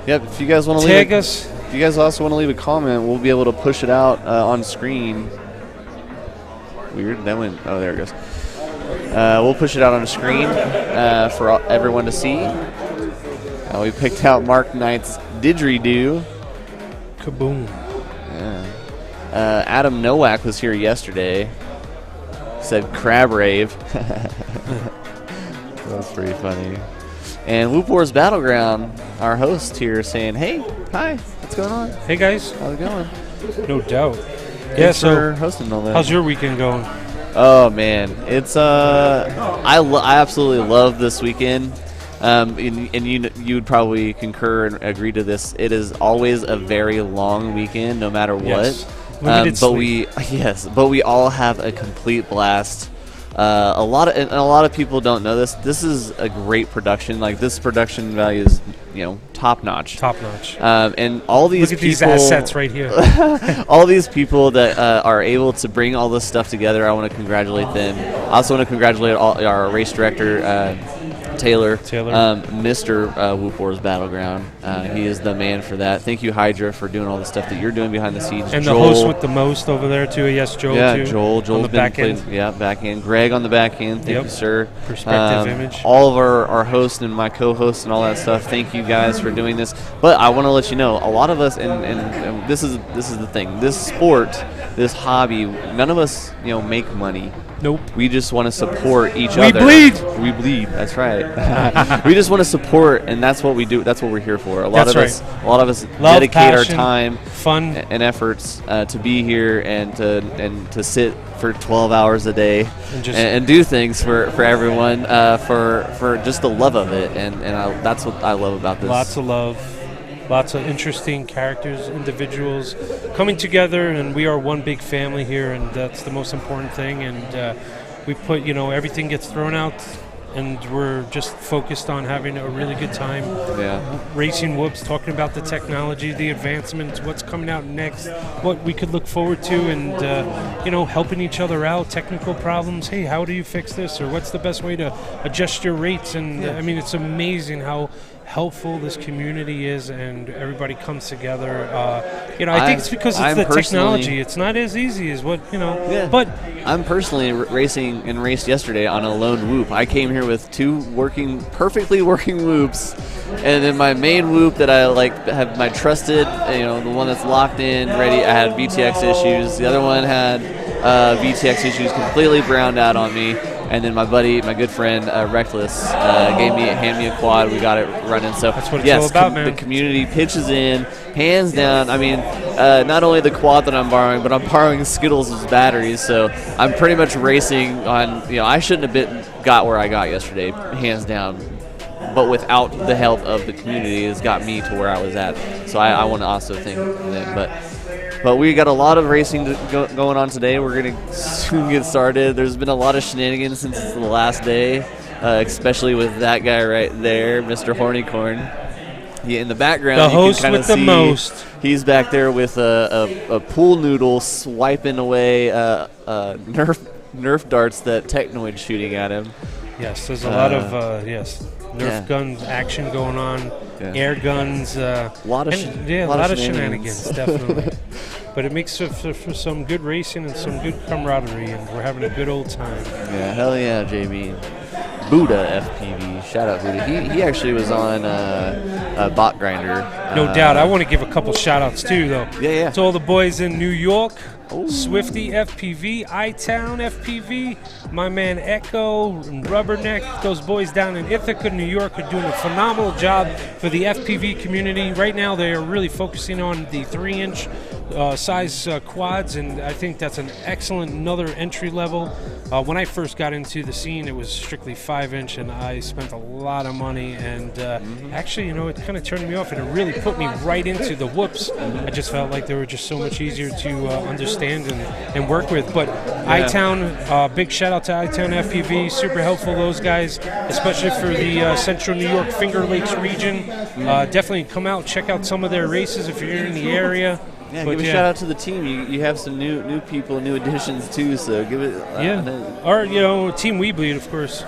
[SPEAKER 8] Yep. If you guys want to
[SPEAKER 9] Tag us.
[SPEAKER 8] If you guys also want to leave a comment, we'll be able to push it out on screen. Weird. That went. Oh, there it goes. We'll push it out on a screen for everyone to see. We picked out Mark Knight's Didgeridoo.
[SPEAKER 9] Kaboom.
[SPEAKER 8] Yeah. Adam Nowak was here yesterday. Said crab rave. That's pretty funny. And Whoop Wars Battleground, our host here, saying, "Hey, hi, what's going on?
[SPEAKER 9] Hey guys,
[SPEAKER 8] how's it going?"
[SPEAKER 9] No doubt.
[SPEAKER 8] Thanks
[SPEAKER 9] So
[SPEAKER 8] for hosting all that.
[SPEAKER 9] how's your weekend going?
[SPEAKER 8] Oh man, it's I absolutely love this weekend. And you would probably concur and agree to this. It is always a very long weekend, no matter what.
[SPEAKER 9] Yes. Limited sleep.
[SPEAKER 8] But we all have a complete blast. A lot of people don't know this. This is a great production. Like, this production value is top notch.
[SPEAKER 9] Top notch.
[SPEAKER 8] And all these
[SPEAKER 9] Look at
[SPEAKER 8] people,
[SPEAKER 9] these assets right here.
[SPEAKER 8] all these people that are able to bring all this stuff together, I want to congratulate them. I also want to congratulate our race director, Taylor. Mr. Whoop Wars Battleground. He is the man for that. Thank you, Hydra, for doing all the stuff that you're doing behind the scenes.
[SPEAKER 9] And
[SPEAKER 8] Joel,
[SPEAKER 9] the host with the most over there too. Yes, Joel.
[SPEAKER 8] yeah,
[SPEAKER 9] too.
[SPEAKER 8] Joel's
[SPEAKER 9] on the
[SPEAKER 8] been
[SPEAKER 9] back end.
[SPEAKER 8] back end. Greg on the back end. Thank you, sir.
[SPEAKER 9] Perspective image.
[SPEAKER 8] All of our hosts and my co-hosts and all that stuff. Thank you guys for doing this. But I want to let you know, a lot of us, and this is the thing. This sport, this hobby, none of us make money.
[SPEAKER 9] Nope.
[SPEAKER 8] We just want to support each
[SPEAKER 9] We
[SPEAKER 8] other.
[SPEAKER 9] bleed.
[SPEAKER 8] We bleed. That's right. We just want to support, and that's what we do. That's what we're here for. A lot
[SPEAKER 9] That's
[SPEAKER 8] of us
[SPEAKER 9] Love,
[SPEAKER 8] dedicate our
[SPEAKER 9] passion,
[SPEAKER 8] time,
[SPEAKER 9] fun,
[SPEAKER 8] and efforts to be here and to sit for 12 hours a day and do things for everyone for just the love of it, and that's what I love about this.
[SPEAKER 9] Lots of love. Lots of interesting characters, individuals coming together, and we are one big family here, and that's the most important thing. And we put, everything gets thrown out, and we're just focused on having a really good time.
[SPEAKER 8] Yeah.
[SPEAKER 9] Racing whoops, talking about the technology, the advancements, what's coming out next, what we could look forward to, and helping each other out. Technical problems. Hey, how do you fix this? Or what's the best way to adjust your rates? And it's amazing how helpful this community is, and everybody comes together. I think it's because it's the technology. It's not as easy as what
[SPEAKER 8] Yeah.
[SPEAKER 9] But
[SPEAKER 8] I'm personally racing and raced yesterday on a lone whoop. I came here with two perfectly working whoops, and then my main whoop that I have my trusted, the one that's locked in, ready. I had VTX issues. The other one had VTX issues, completely browned out on me. And then my buddy, my good friend, Reckless, hand me a quad. We got it running. So
[SPEAKER 9] that's what it's all about, man.
[SPEAKER 8] The community pitches in, hands down. I mean, not only the quad that I'm borrowing, but I'm borrowing Skittles' batteries. So I'm pretty much racing on. I shouldn't have got where I got yesterday, hands down. but without the help of the community, has got me to where I was at. So I want to also thank them. But we got a lot of racing going on today. We're going to soon get started. There's been a lot of shenanigans since the last day, especially with that guy right there, Mr. Hornycorn. In the background,
[SPEAKER 9] the
[SPEAKER 8] you
[SPEAKER 9] host
[SPEAKER 8] can kind of
[SPEAKER 9] with the
[SPEAKER 8] see
[SPEAKER 9] most.
[SPEAKER 8] He's back there with a pool noodle swiping away Nerf darts that Technoid's shooting at him.
[SPEAKER 9] Yes, there's a lot of Nerf gun action going on, air guns,
[SPEAKER 8] a lot of
[SPEAKER 9] shenanigans, definitely. But it makes for some good racing and some good camaraderie, and we're having a good old time.
[SPEAKER 8] Yeah, hell yeah, JB. Buddha FPV, shout out Buddha. He actually was on Bot Grinder.
[SPEAKER 9] No doubt. I want to give a couple shout outs too, though.
[SPEAKER 8] Yeah.
[SPEAKER 9] To all the boys in New York.
[SPEAKER 8] Ooh.
[SPEAKER 9] Swifty FPV, I-Town FPV, my man Echo, and Rubberneck, those boys down in Ithaca, New York are doing a phenomenal job for the FPV community. Right now they are really focusing on the 3-inch size quads, and I think that's an excellent another entry level. When I first got into the scene, it was strictly 5-inch, and I spent a lot of money, and actually, it kind of turned me off, and it really put me right into the whoops. I just felt like they were just so much easier to understand and work with. But I-Town, big shout out to I-Town FPV, super helpful, those guys, especially for the central New York Finger Lakes region. Definitely come out, check out some of their races if you're in the area.
[SPEAKER 8] Yeah, give a shout out to the team. You have some new people, new additions too. So give it.
[SPEAKER 9] Or Team We Bleed, of course.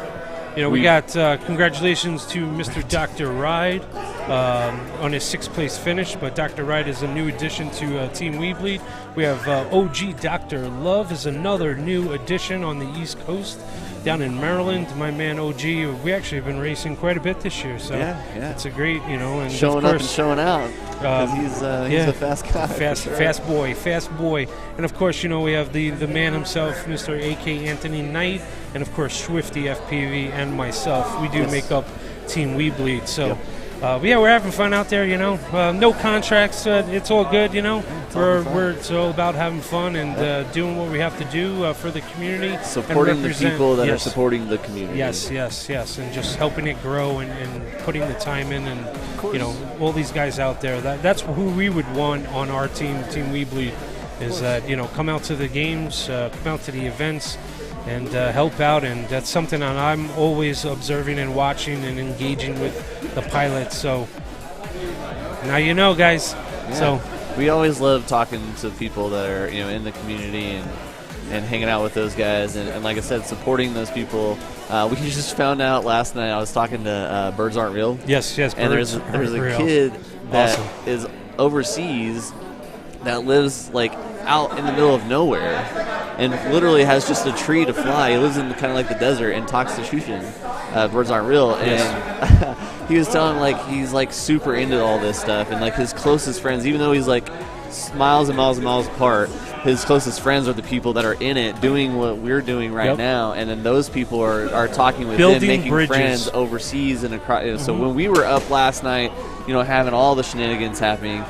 [SPEAKER 9] We got congratulations to Mr. Dr. Ride on his 6th place finish, but Dr. Ride is a new addition to Team We Bleed. We have OG Dr. Love is another new addition on the East Coast. Down in Maryland, my man OG, we actually have been racing quite a bit this year, so it's a great, and
[SPEAKER 8] showing
[SPEAKER 9] of course,
[SPEAKER 8] up and showing out, because he's a fast guy.
[SPEAKER 9] Fast boy. And of course, we have the man himself, Mr. A.K. Anthony Knight, and of course, Swifty FPV and myself. We do make up Team We Bleed, so... we're having fun out there, no contracts, it's all good, it's all about having fun and doing what we have to do for the community.
[SPEAKER 8] Supporting the people that are supporting the community.
[SPEAKER 9] Yes, and just helping it grow and putting the time in, and, all these guys out there, that's who we would want on our team, Team We Bleed, is that, come out to the games, come out to the events, and help out, and that's something that I'm always observing and watching and engaging with the pilots. So now guys.
[SPEAKER 8] Yeah.
[SPEAKER 9] So
[SPEAKER 8] we always love talking to people that are in the community and hanging out with those guys, and like I said, supporting those people. We just found out last night. I was talking to Birds Aren't Real.
[SPEAKER 9] Yes.
[SPEAKER 8] And there's a kid that is overseas that lives like out in the middle of nowhere and literally has just a tree to fly. He lives in kind of like the desert and talks to Shushin. Birds Aren't Real. And he was telling he's like super into all this stuff, and like his closest friends, even though he's like miles and miles and miles apart, his closest friends are the people that are in it doing what we're doing right now, and then those people are talking with
[SPEAKER 9] building
[SPEAKER 8] him, making
[SPEAKER 9] bridges.
[SPEAKER 8] friends overseas and across. So when we were up last night, having all the shenanigans happening,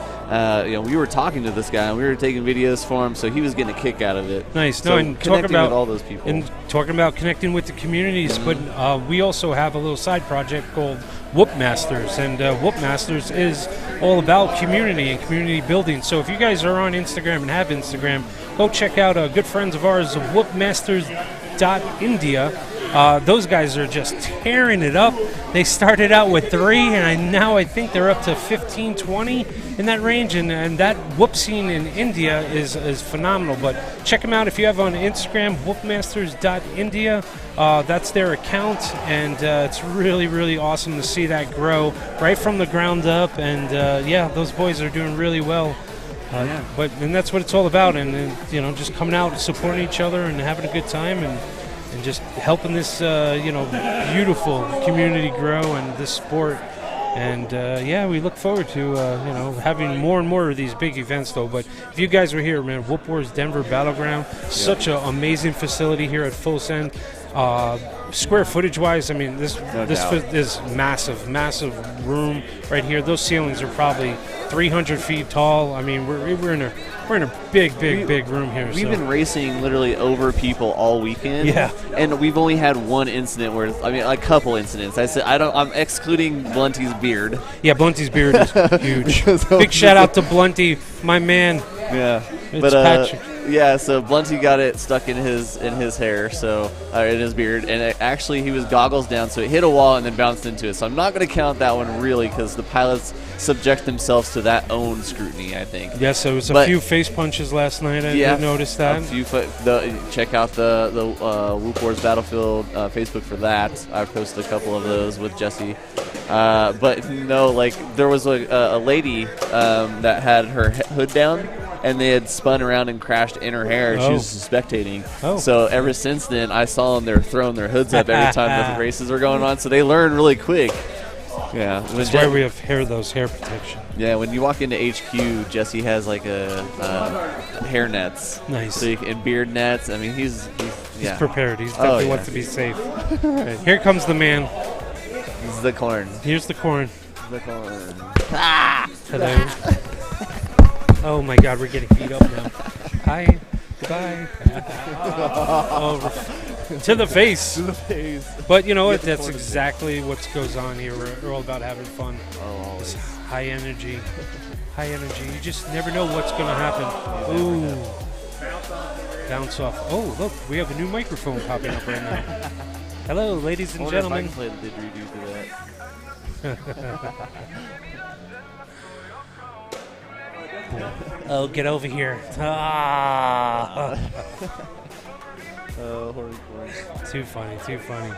[SPEAKER 8] we were talking to this guy and we were taking videos for him, so he was getting a kick out of it.
[SPEAKER 9] Nice.
[SPEAKER 8] So
[SPEAKER 9] and talking about
[SPEAKER 8] with all those people,
[SPEAKER 9] and talking about connecting with the communities, but we also have a little side project called Whoop Masters, and Whoop Masters is all about community and community building. So if you guys are on Instagram and have Instagram, go check out good friends of ours, whoopmasters.india. Those guys are just tearing it up. They started out with 3, and now I think they're up to 15, 20 in that range. And that whoop scene in India is phenomenal. But check them out if you have on Instagram, whoopmasters.india. That's their account, and it's really, really awesome to see that grow right from the ground up. And those boys are doing really well. And that's what it's all about. And just coming out, supporting each other, and having a good time, and just helping this, beautiful community grow and this sport. And, we look forward to, having more and more of these big events, though. But if you guys were here, man, Whoop Wars Denver Battleground, such an amazing facility here at Full Send. Square footage-wise, I mean, this
[SPEAKER 8] doubt.
[SPEAKER 9] is massive room right here. Those ceilings are probably 300 feet tall. I mean, we're in a big room here.
[SPEAKER 8] We've been racing literally over people all weekend.
[SPEAKER 9] Yeah.
[SPEAKER 8] And we've only had one incident where, I mean, a couple incidents. I'm excluding Blunty's beard.
[SPEAKER 9] Yeah, Blunty's beard is huge. Big shout out to Blunty, my man.
[SPEAKER 8] Yeah.
[SPEAKER 9] It's Patrick.
[SPEAKER 8] Yeah, so Blunty got it stuck in his hair, so in his beard, and actually he was goggles down, so it hit a wall and then bounced into it. So I'm not going to count that one really, because the pilots subject themselves to that own scrutiny, I think.
[SPEAKER 9] Yes, there was a few face punches last night. I did notice that.
[SPEAKER 8] Check out the Whoop Wars Battlefield Facebook for that. I posted a couple of those with Jesse. But no, like there was a lady that had her hood down, and they had spun around and crashed in her hair. She was spectating. So ever since then, I saw them. They're throwing their hoods up every time the races are going on. So they learn really quick. Yeah,
[SPEAKER 9] that's why we have those hair protection.
[SPEAKER 8] Yeah, when you walk into HQ, Jesse has like a hair nets.
[SPEAKER 9] Nice.
[SPEAKER 8] So and beard nets. I mean, he's
[SPEAKER 9] prepared. He's definitely wants to be safe. Okay, here comes the man.
[SPEAKER 8] This is the corn.
[SPEAKER 9] Here's the corn.
[SPEAKER 8] The corn.
[SPEAKER 9] Hello. Oh my God, we're getting beat up now. Hi. Goodbye. To the face.
[SPEAKER 8] To the face.
[SPEAKER 9] But you know what? That's exactly what goes on here. We're all about having fun. It's high energy. High energy. You just never know what's going to happen. Ooh. Bounce off. Oh, look, we have a new microphone popping up right now. Hello, ladies and gentlemen.
[SPEAKER 8] I can play the didgeridoo for that.
[SPEAKER 9] Oh, get over here. Too funny, too funny.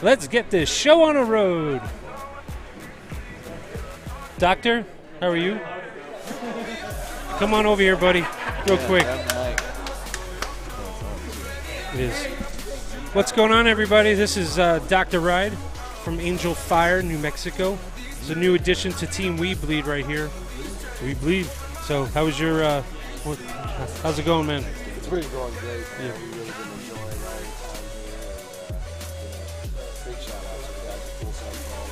[SPEAKER 9] Let's get this show on the road. Doctor, how are you? Come on over here, buddy, real quick. It is. What's going on, everybody? This is Dr. Ride from Angel Fire, New Mexico. It's a new addition to Team We Bleed right here. We Bleed. So, how was your, how's it going, man?
[SPEAKER 10] It's really going great.
[SPEAKER 9] Yeah.
[SPEAKER 10] We've really been enjoying our time here. And, big shout out to the guys at Full Sun Ball.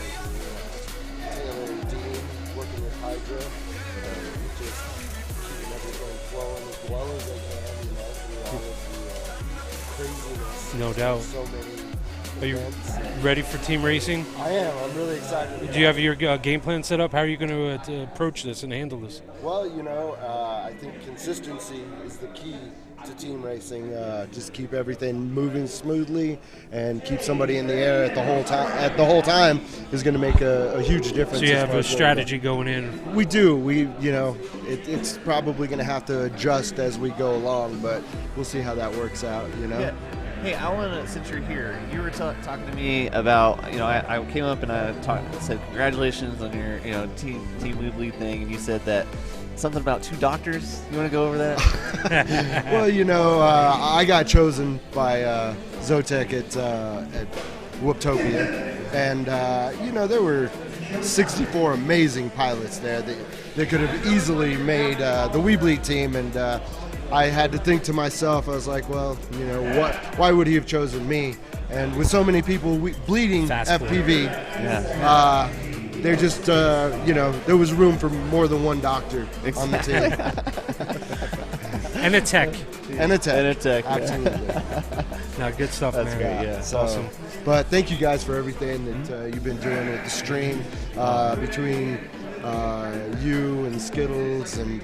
[SPEAKER 10] Taylor and Dean working with Hydra. Just keeping everything flowing as well as they can, through all of the craziness.
[SPEAKER 9] No doubt.
[SPEAKER 10] So many
[SPEAKER 9] Are you
[SPEAKER 10] events.
[SPEAKER 9] ready for team racing?
[SPEAKER 10] I am. I'm really excited.
[SPEAKER 9] Do you have your game plan set up? How are you going to approach this and handle this?
[SPEAKER 10] Well, I think consistency is the key to team racing. Just keep everything moving smoothly and keep somebody in the air at the whole time is going to make a huge difference.
[SPEAKER 9] So you have a strategy going in.
[SPEAKER 10] We do. It's probably going to have to adjust as we go along, but we'll see how that works out.
[SPEAKER 8] Yeah. Hey, I want to, since you're here, you were talking to me about, I came up and I said congratulations on your, team Woodley thing, and you said that something about 2 doctors. You want to go over that?
[SPEAKER 10] Well, I got chosen by Zotek at Whooptopia, and there were 64 amazing pilots there that could have easily made the Weebly team, and I had to think to myself, I was like, well, why would he have chosen me? And with so many people bleeding FPV, they're just, there was room for more than one doctor on the team.
[SPEAKER 9] And a tech.
[SPEAKER 10] And a tech.
[SPEAKER 8] Absolutely.
[SPEAKER 9] No, good stuff,
[SPEAKER 8] That's
[SPEAKER 9] man.
[SPEAKER 8] great, yeah.
[SPEAKER 9] It's awesome.
[SPEAKER 10] But thank you guys for everything that you've been doing with the stream, between you and Skittles and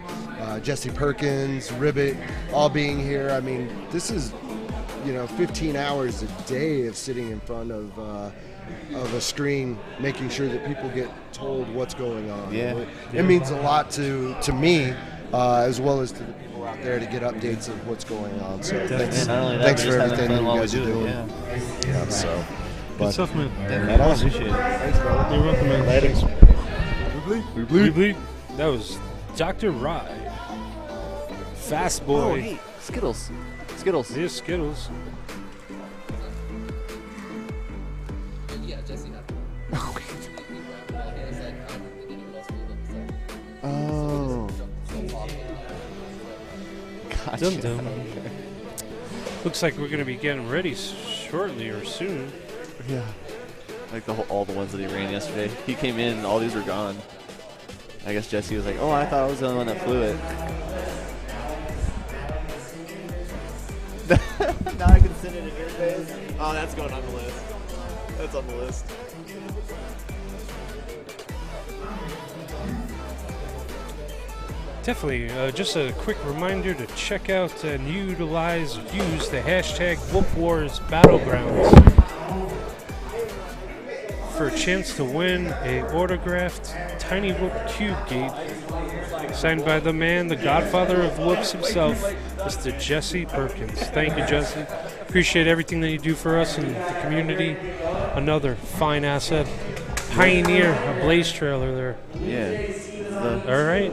[SPEAKER 10] Jesse Perkins, Ribbit, all being here. I mean, this is 15 hours a day of sitting in front of a screen, making sure that people get told what's going on.
[SPEAKER 8] Yeah.
[SPEAKER 10] It means a lot to me, as well as to the people out there, to get updates of what's going on. So thanks for everything you guys are doing. Yeah. So.
[SPEAKER 9] Good stuff, man.
[SPEAKER 10] Yeah, appreciate it. Thanks, brother.
[SPEAKER 9] You're welcome, man.
[SPEAKER 10] Later.
[SPEAKER 9] We bleed. That was Dr. Rye. Fast boy.
[SPEAKER 8] Oh, hey, Skittles.
[SPEAKER 9] Here's Skittles.
[SPEAKER 8] Oh. Gotcha.
[SPEAKER 9] Dum-dum. Looks like we're going to be getting ready shortly or soon.
[SPEAKER 8] Yeah. Like all the ones that he ran yesterday. He came in and all these were gone. I guess Jesse was like, oh, I thought I was the only one that flew it. Now I can send it in your face. Oh, that's going on the list. That's on the list.
[SPEAKER 9] Definitely, just a quick reminder to check out and use the hashtag Whoop Wars Battlegrounds for a chance to win a autographed Tiny Whoop Cube Gate signed by the man, the godfather of whoops himself, Mr. Jesse Perkins. Thank you, Jesse. Appreciate everything that you do for us and the community. Another fine asset. Pioneer, a Blaze trailer there.
[SPEAKER 8] Yeah.
[SPEAKER 9] All right.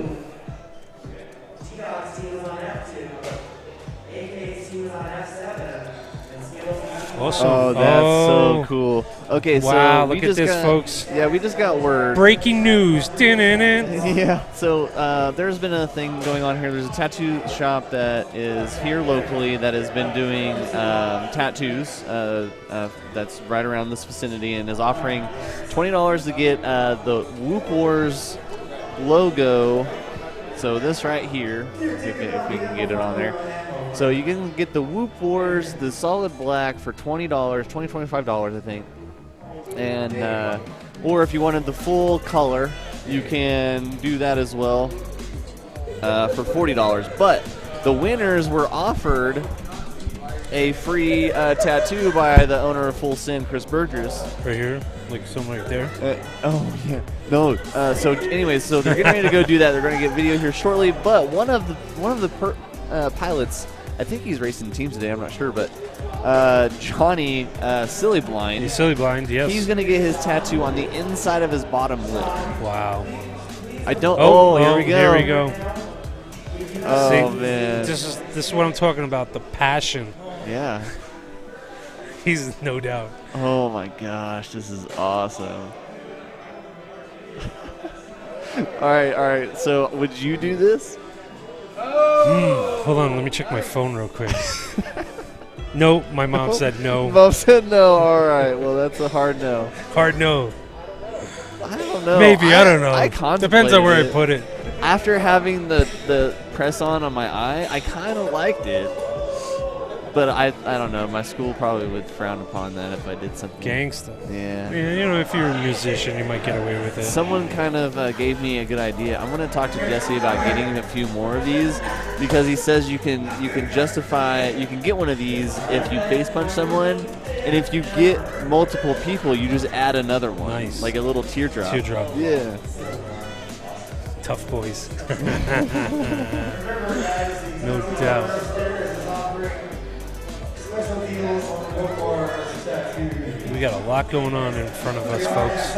[SPEAKER 9] Awesome.
[SPEAKER 8] Oh, that's so cool. Okay,
[SPEAKER 9] wow,
[SPEAKER 8] so we
[SPEAKER 9] look
[SPEAKER 8] just
[SPEAKER 9] at this,
[SPEAKER 8] got,
[SPEAKER 9] folks.
[SPEAKER 8] Yeah, we just got word.
[SPEAKER 9] Breaking news.
[SPEAKER 8] Yeah. So there's been a thing going on here. There's a tattoo shop that is here locally that has been doing tattoos. That's right around this vicinity and is offering $20 to get the Whoop Wars logo. So this right here, if we can get it on there. So you can get the Whoop Wars, the solid black for $20, $25, I think. And or if you wanted the full color, you can do that as well for $40. But the winners were offered a free tattoo by the owner of Full Sin, Chris Burgess.
[SPEAKER 9] Right here, like something right there.
[SPEAKER 8] Oh yeah. No. So anyways, so they're getting ready to go do that. They're going to get video here shortly. But one of the pilots, I think he's racing teams today. I'm not sure, but Johnny Silly Blind.
[SPEAKER 9] He's Silly Blind, yes.
[SPEAKER 8] He's going to get his tattoo on the inside of his bottom lip.
[SPEAKER 9] Wow.
[SPEAKER 8] I don't.
[SPEAKER 9] Oh,
[SPEAKER 8] here we go.
[SPEAKER 9] Here we go.
[SPEAKER 8] Oh
[SPEAKER 9] See,
[SPEAKER 8] man.
[SPEAKER 9] This is what I'm talking about. The passion.
[SPEAKER 8] Yeah.
[SPEAKER 9] He's no doubt.
[SPEAKER 8] Oh my gosh, this is awesome. All right. So, would you do this?
[SPEAKER 9] Hold on, let me check my phone real quick. No, my mom said no.
[SPEAKER 8] Mom said no. All right. Well, that's a hard no.
[SPEAKER 9] Hard no.
[SPEAKER 8] I don't know.
[SPEAKER 9] Maybe, I don't know.
[SPEAKER 8] I
[SPEAKER 9] Depends on where I put it.
[SPEAKER 8] After having the press on my eye, I kind of liked it. But I don't know. My school probably would frown upon that if I did something.
[SPEAKER 9] Gangsta.
[SPEAKER 8] Yeah.
[SPEAKER 9] You know, if you're a musician, you might get away with it.
[SPEAKER 8] Someone kind of gave me a good idea. I'm going to talk to Jesse about getting a few more of these because he says you can get one of these if you face punch someone, and if you get multiple people, you just add another one.
[SPEAKER 9] Nice.
[SPEAKER 8] Like a little teardrop.
[SPEAKER 9] Teardrop.
[SPEAKER 8] Yeah.
[SPEAKER 9] Tough boys. No doubt. We got a lot going on in front of us, folks.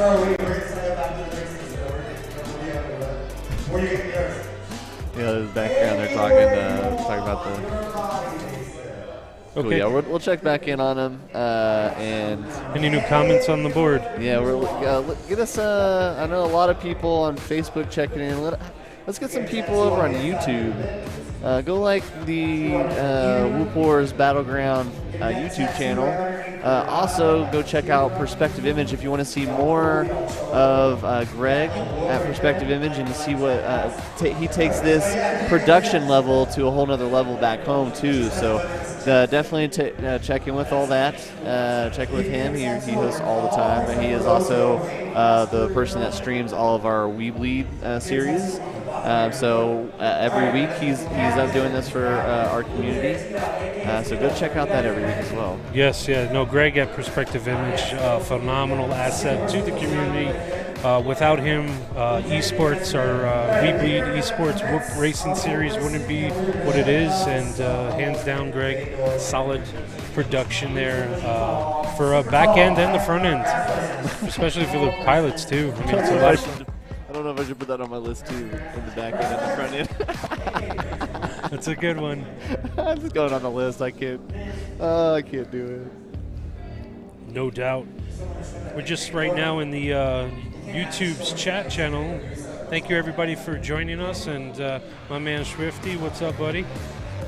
[SPEAKER 8] Yeah, the background they're talking about the.
[SPEAKER 9] Okay.
[SPEAKER 8] Cool, yeah, we'll check back in on them. And
[SPEAKER 9] any new comments on the board?
[SPEAKER 8] Yeah, get us. I know a lot of people on Facebook checking in. Let's get some people over on YouTube. Go like the Whoop Wars Battleground YouTube channel. Also, go check out Perspective Image if you want to see more of Greg at Perspective Image and to see what he takes this production level to a whole nother level back home too. So definitely check in with all that. Check with him. He hosts all the time. And he is also the person that streams all of our We Bleed series. So every week he's up doing this for our community. So go check out that every week as well.
[SPEAKER 9] Yes, yeah. No, Greg at Perspective Image, phenomenal asset to the community. Without him, esports or We Bleed esports Whoop Racing Series wouldn't be what it is. And hands down, Greg, solid production there for a back end and the front end, especially for the pilots too. I mean, it's a lot.
[SPEAKER 8] I don't know if I should put that on my list too, in the back end and the front end.
[SPEAKER 9] That's a good one.
[SPEAKER 8] It's going on the list. I can't do it.
[SPEAKER 9] No doubt. We're just right now in the YouTube's chat channel. Thank you everybody for joining us, and my man Swifty, what's up, buddy?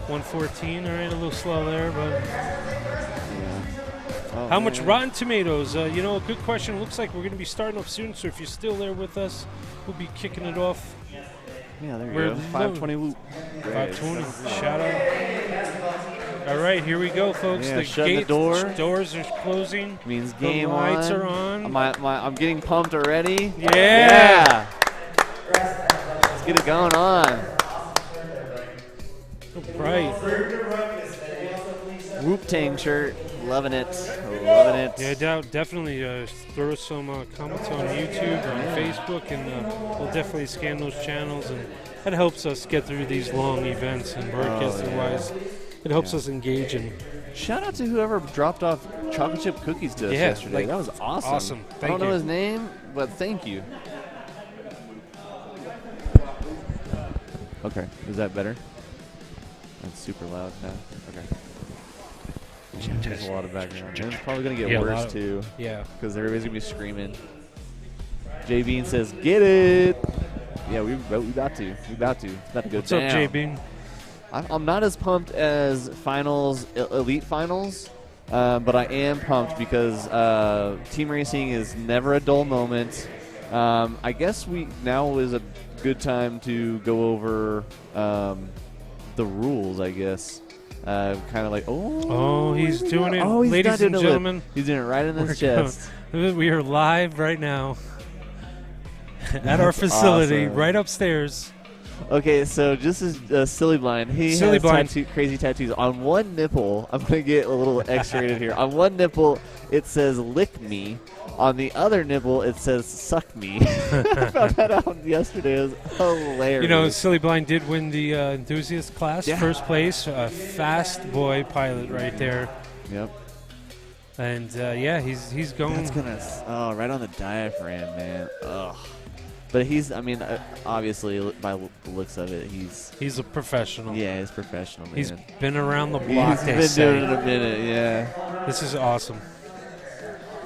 [SPEAKER 9] 114. All right, a little slow there, but.
[SPEAKER 8] Oh,
[SPEAKER 9] How much
[SPEAKER 8] man.
[SPEAKER 9] Rotten Tomatoes? A good question. Looks like we're going to be starting up soon, so if you're still there with us, we'll be kicking it off.
[SPEAKER 8] Yeah, there you
[SPEAKER 9] We're
[SPEAKER 8] go. 520 whoop.
[SPEAKER 9] 520. Shout out. All right, here we go, folks.
[SPEAKER 8] Yeah,
[SPEAKER 9] the
[SPEAKER 8] shutting the door.
[SPEAKER 9] Doors are closing.
[SPEAKER 8] Means game
[SPEAKER 9] the lights
[SPEAKER 8] on.
[SPEAKER 9] are on.
[SPEAKER 8] I'm getting pumped already.
[SPEAKER 9] Yeah.
[SPEAKER 8] Let's get it going on.
[SPEAKER 9] Right.
[SPEAKER 8] Whoop Tang shirt. Loving it. Loving it.
[SPEAKER 9] Yeah, definitely throw some comments on YouTube or on Facebook, and we'll definitely scan those channels, and that helps us get through these long events and broadcasting-wise. It helps us engage in.
[SPEAKER 8] Shout out to whoever dropped off chocolate chip cookies to us yesterday. That was awesome.
[SPEAKER 9] Awesome.
[SPEAKER 8] I don't know his name, but thank you. Okay, is that better? That's super loud now. Okay. There's a lot of background. And it's probably going to get worse, too.
[SPEAKER 9] Yeah.
[SPEAKER 8] Because everybody's going to be screaming. J Bean says, get it. Yeah, we about to. We about to. It's about to go
[SPEAKER 9] What's
[SPEAKER 8] down.
[SPEAKER 9] up, J Bean?
[SPEAKER 8] I'm not as pumped as finals, elite finals, but I am pumped because team racing is never a dull moment. I guess now is a good time to go over the rules, I guess. Kind of like,
[SPEAKER 9] he's doing it,
[SPEAKER 8] he's
[SPEAKER 9] ladies and gentlemen.
[SPEAKER 8] He's doing it right in his chest.
[SPEAKER 9] We are live right now at our facility,
[SPEAKER 8] awesome.
[SPEAKER 9] right upstairs.
[SPEAKER 8] Okay, so just as Silly Blind, he has crazy tattoos. On one nipple, I'm going to get a little X-rated here. On one nipple, it says lick me. On the other nipple, it says suck me. I found that out yesterday. It was hilarious.
[SPEAKER 9] Silly Blind did win the enthusiast class, first place. Fast boy pilot right there.
[SPEAKER 8] Yep.
[SPEAKER 9] And, he's going.
[SPEAKER 8] That's going to, right on the diaphragm, man. Ugh. But obviously, by the looks of it,
[SPEAKER 9] he's a professional.
[SPEAKER 8] Yeah, he's professional, man.
[SPEAKER 9] He's been around the block,
[SPEAKER 8] He's been doing it a minute, yeah.
[SPEAKER 9] This is awesome.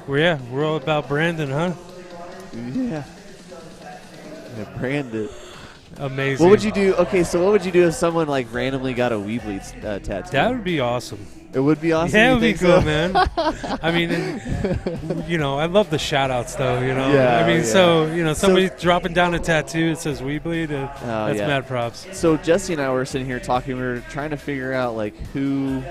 [SPEAKER 9] We're all about Brandon, huh?
[SPEAKER 8] Yeah. Brandon.
[SPEAKER 9] Amazing.
[SPEAKER 8] What would you do? Okay, so what would you do if someone randomly got a Weebly tattoo?
[SPEAKER 9] That would be awesome.
[SPEAKER 8] It would be awesome.
[SPEAKER 9] Yeah, it would be cool,
[SPEAKER 8] so?
[SPEAKER 9] man. I mean, I love the shout outs, though,
[SPEAKER 8] Yeah,
[SPEAKER 9] somebody dropping down a tattoo that says We Bleed, that's mad props.
[SPEAKER 8] So Jesse and I were sitting here talking. We were trying to figure out, who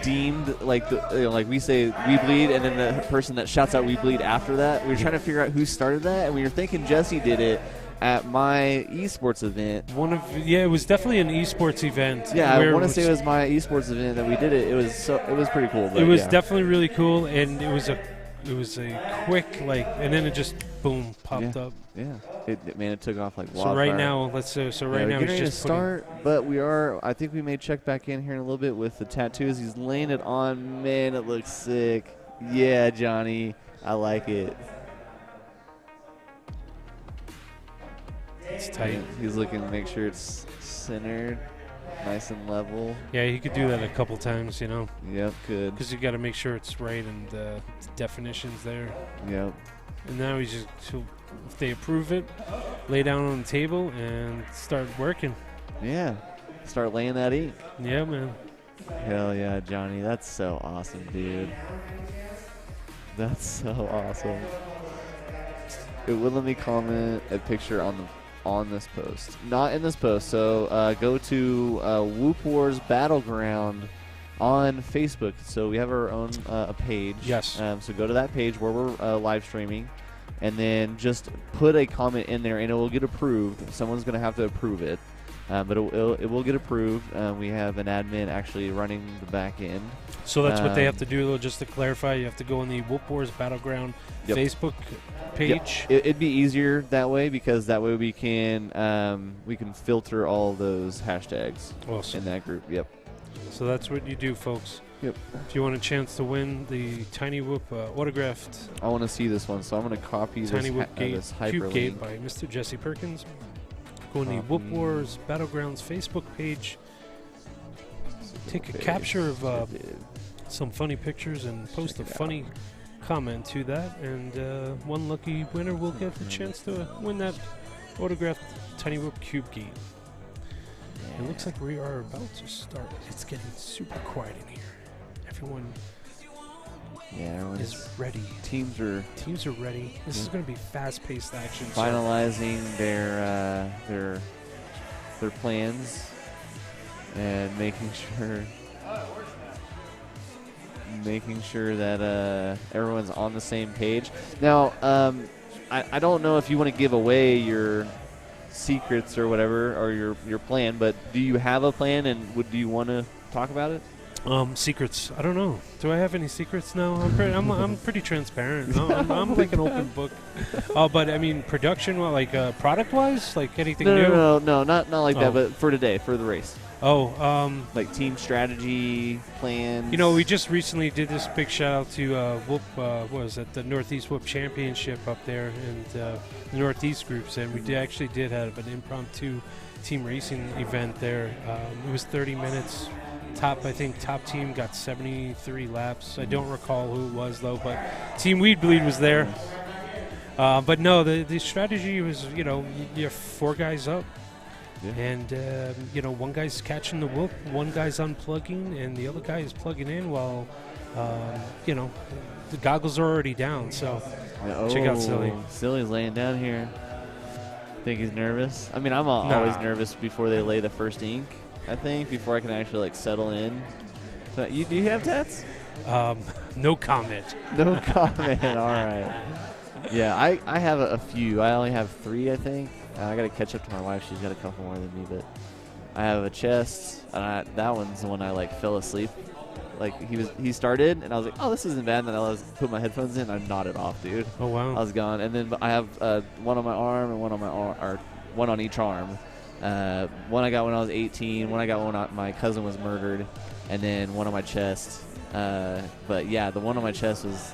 [SPEAKER 8] deemed, we say We Bleed, and then the person that shouts out We Bleed after that. We were trying to figure out who started that, and we were thinking Jesse did it at my esports event.
[SPEAKER 9] It was definitely an esports event.
[SPEAKER 8] Yeah, I want to say it was my esports event that we did it. It was pretty cool.
[SPEAKER 9] It was definitely really cool, and it was a quick and then it just boom popped up.
[SPEAKER 8] Yeah, it took off like wildfire.
[SPEAKER 9] So right now, we're
[SPEAKER 8] ready to start, but I think we may check back in here in a little bit with the tattoos. He's laying it on. Man, it looks sick. Yeah, Johnny, I like it.
[SPEAKER 9] It's tight.
[SPEAKER 8] He's looking to make sure it's centered, nice and level.
[SPEAKER 9] Yeah, he could do that a couple times,
[SPEAKER 8] Yep, good.
[SPEAKER 9] Because you got to make sure it's right and the definition's there.
[SPEAKER 8] Yep.
[SPEAKER 9] And now if they approve it, lay down on the table and start working.
[SPEAKER 8] Yeah, start laying that ink.
[SPEAKER 9] Yeah, man.
[SPEAKER 8] Hell yeah, Johnny. That's so awesome, dude. That's so awesome. It would let me comment a picture on this post. Not in this post. So go to Whoop Wars Battleground on Facebook. So we have our own page.
[SPEAKER 9] Yes.
[SPEAKER 8] So go to that page where we're live streaming, and then just put a comment in there, and it will get approved. Someone's going to have to approve it. But it will get approved. We have an admin actually running the back end.
[SPEAKER 9] So that's what they have to do, though, just to clarify. You have to go on the Whoop Wars Battleground Facebook page.
[SPEAKER 8] Yep. It'd be easier that way, because that way we can filter all those hashtags in that group. Yep.
[SPEAKER 9] So that's what you do, folks.
[SPEAKER 8] Yep.
[SPEAKER 9] If you want a chance to win the Tiny Whoop autographed.
[SPEAKER 8] I want to see this one, so I'm going to copy
[SPEAKER 9] Tiny Whoop
[SPEAKER 8] this hyperlink.
[SPEAKER 9] Cube Gate by Mr. Jesse Perkins. Go on the Whoop Wars Battlegrounds Facebook page. Take a capture of some funny pictures and post a funny comment to that, and one lucky winner will get the chance to win that autographed Tiny Whoop Cube Gate. And look looks like we are about to start. It's getting super quiet in here. Everyone is ready.
[SPEAKER 8] Teams are
[SPEAKER 9] ready. This is going to be fast-paced action.
[SPEAKER 8] Finalizing their plans and making sure that everyone's on the same page. Now, I don't know if you want to give away your secrets or whatever, or your plan, but do you have a plan, and do you want to talk about it?
[SPEAKER 9] Secrets. I don't know. Do I have any secrets now? I'm pretty transparent. I'm like an open book. But I mean, production, like product-wise, like anything new?
[SPEAKER 8] No, not like that. But for today, for the race.
[SPEAKER 9] Like
[SPEAKER 8] team strategy, plans.
[SPEAKER 9] We just recently did this big shout out to Whoop. What was it? The Northeast Whoop Championship up there, and the Northeast groups, and we actually did have an impromptu team racing event there. It was 30 minutes. Top team got 73 laps. I don't recall who it was though, but Team Weed Bleed was there. But no, the strategy was, you have 4 guys up. Yeah. And, one guy's catching the whoop, one guy's unplugging, and the other guy is plugging in while, the goggles are already down. So check out Silly.
[SPEAKER 8] Silly's laying down here. Think he's nervous? I mean, I'm always nervous before they lay the first ink, I think, before I can actually, settle in. So do you have tats?
[SPEAKER 9] No comment.
[SPEAKER 8] No comment. All right. Yeah, I have a few. I only have 3, I think. I got to catch up to my wife. She's got a couple more than me, but I have a chest. And that one's the one I fell asleep. He started, and I was like, oh, this isn't bad. And then I put my headphones in, and I nodded off, dude.
[SPEAKER 9] Oh wow.
[SPEAKER 8] I was gone. And then I have one on my arm and one on my arm, or one on each arm. One I got when I was 18. One I got when my cousin was murdered, and then one on my chest. But yeah, the one on my chest was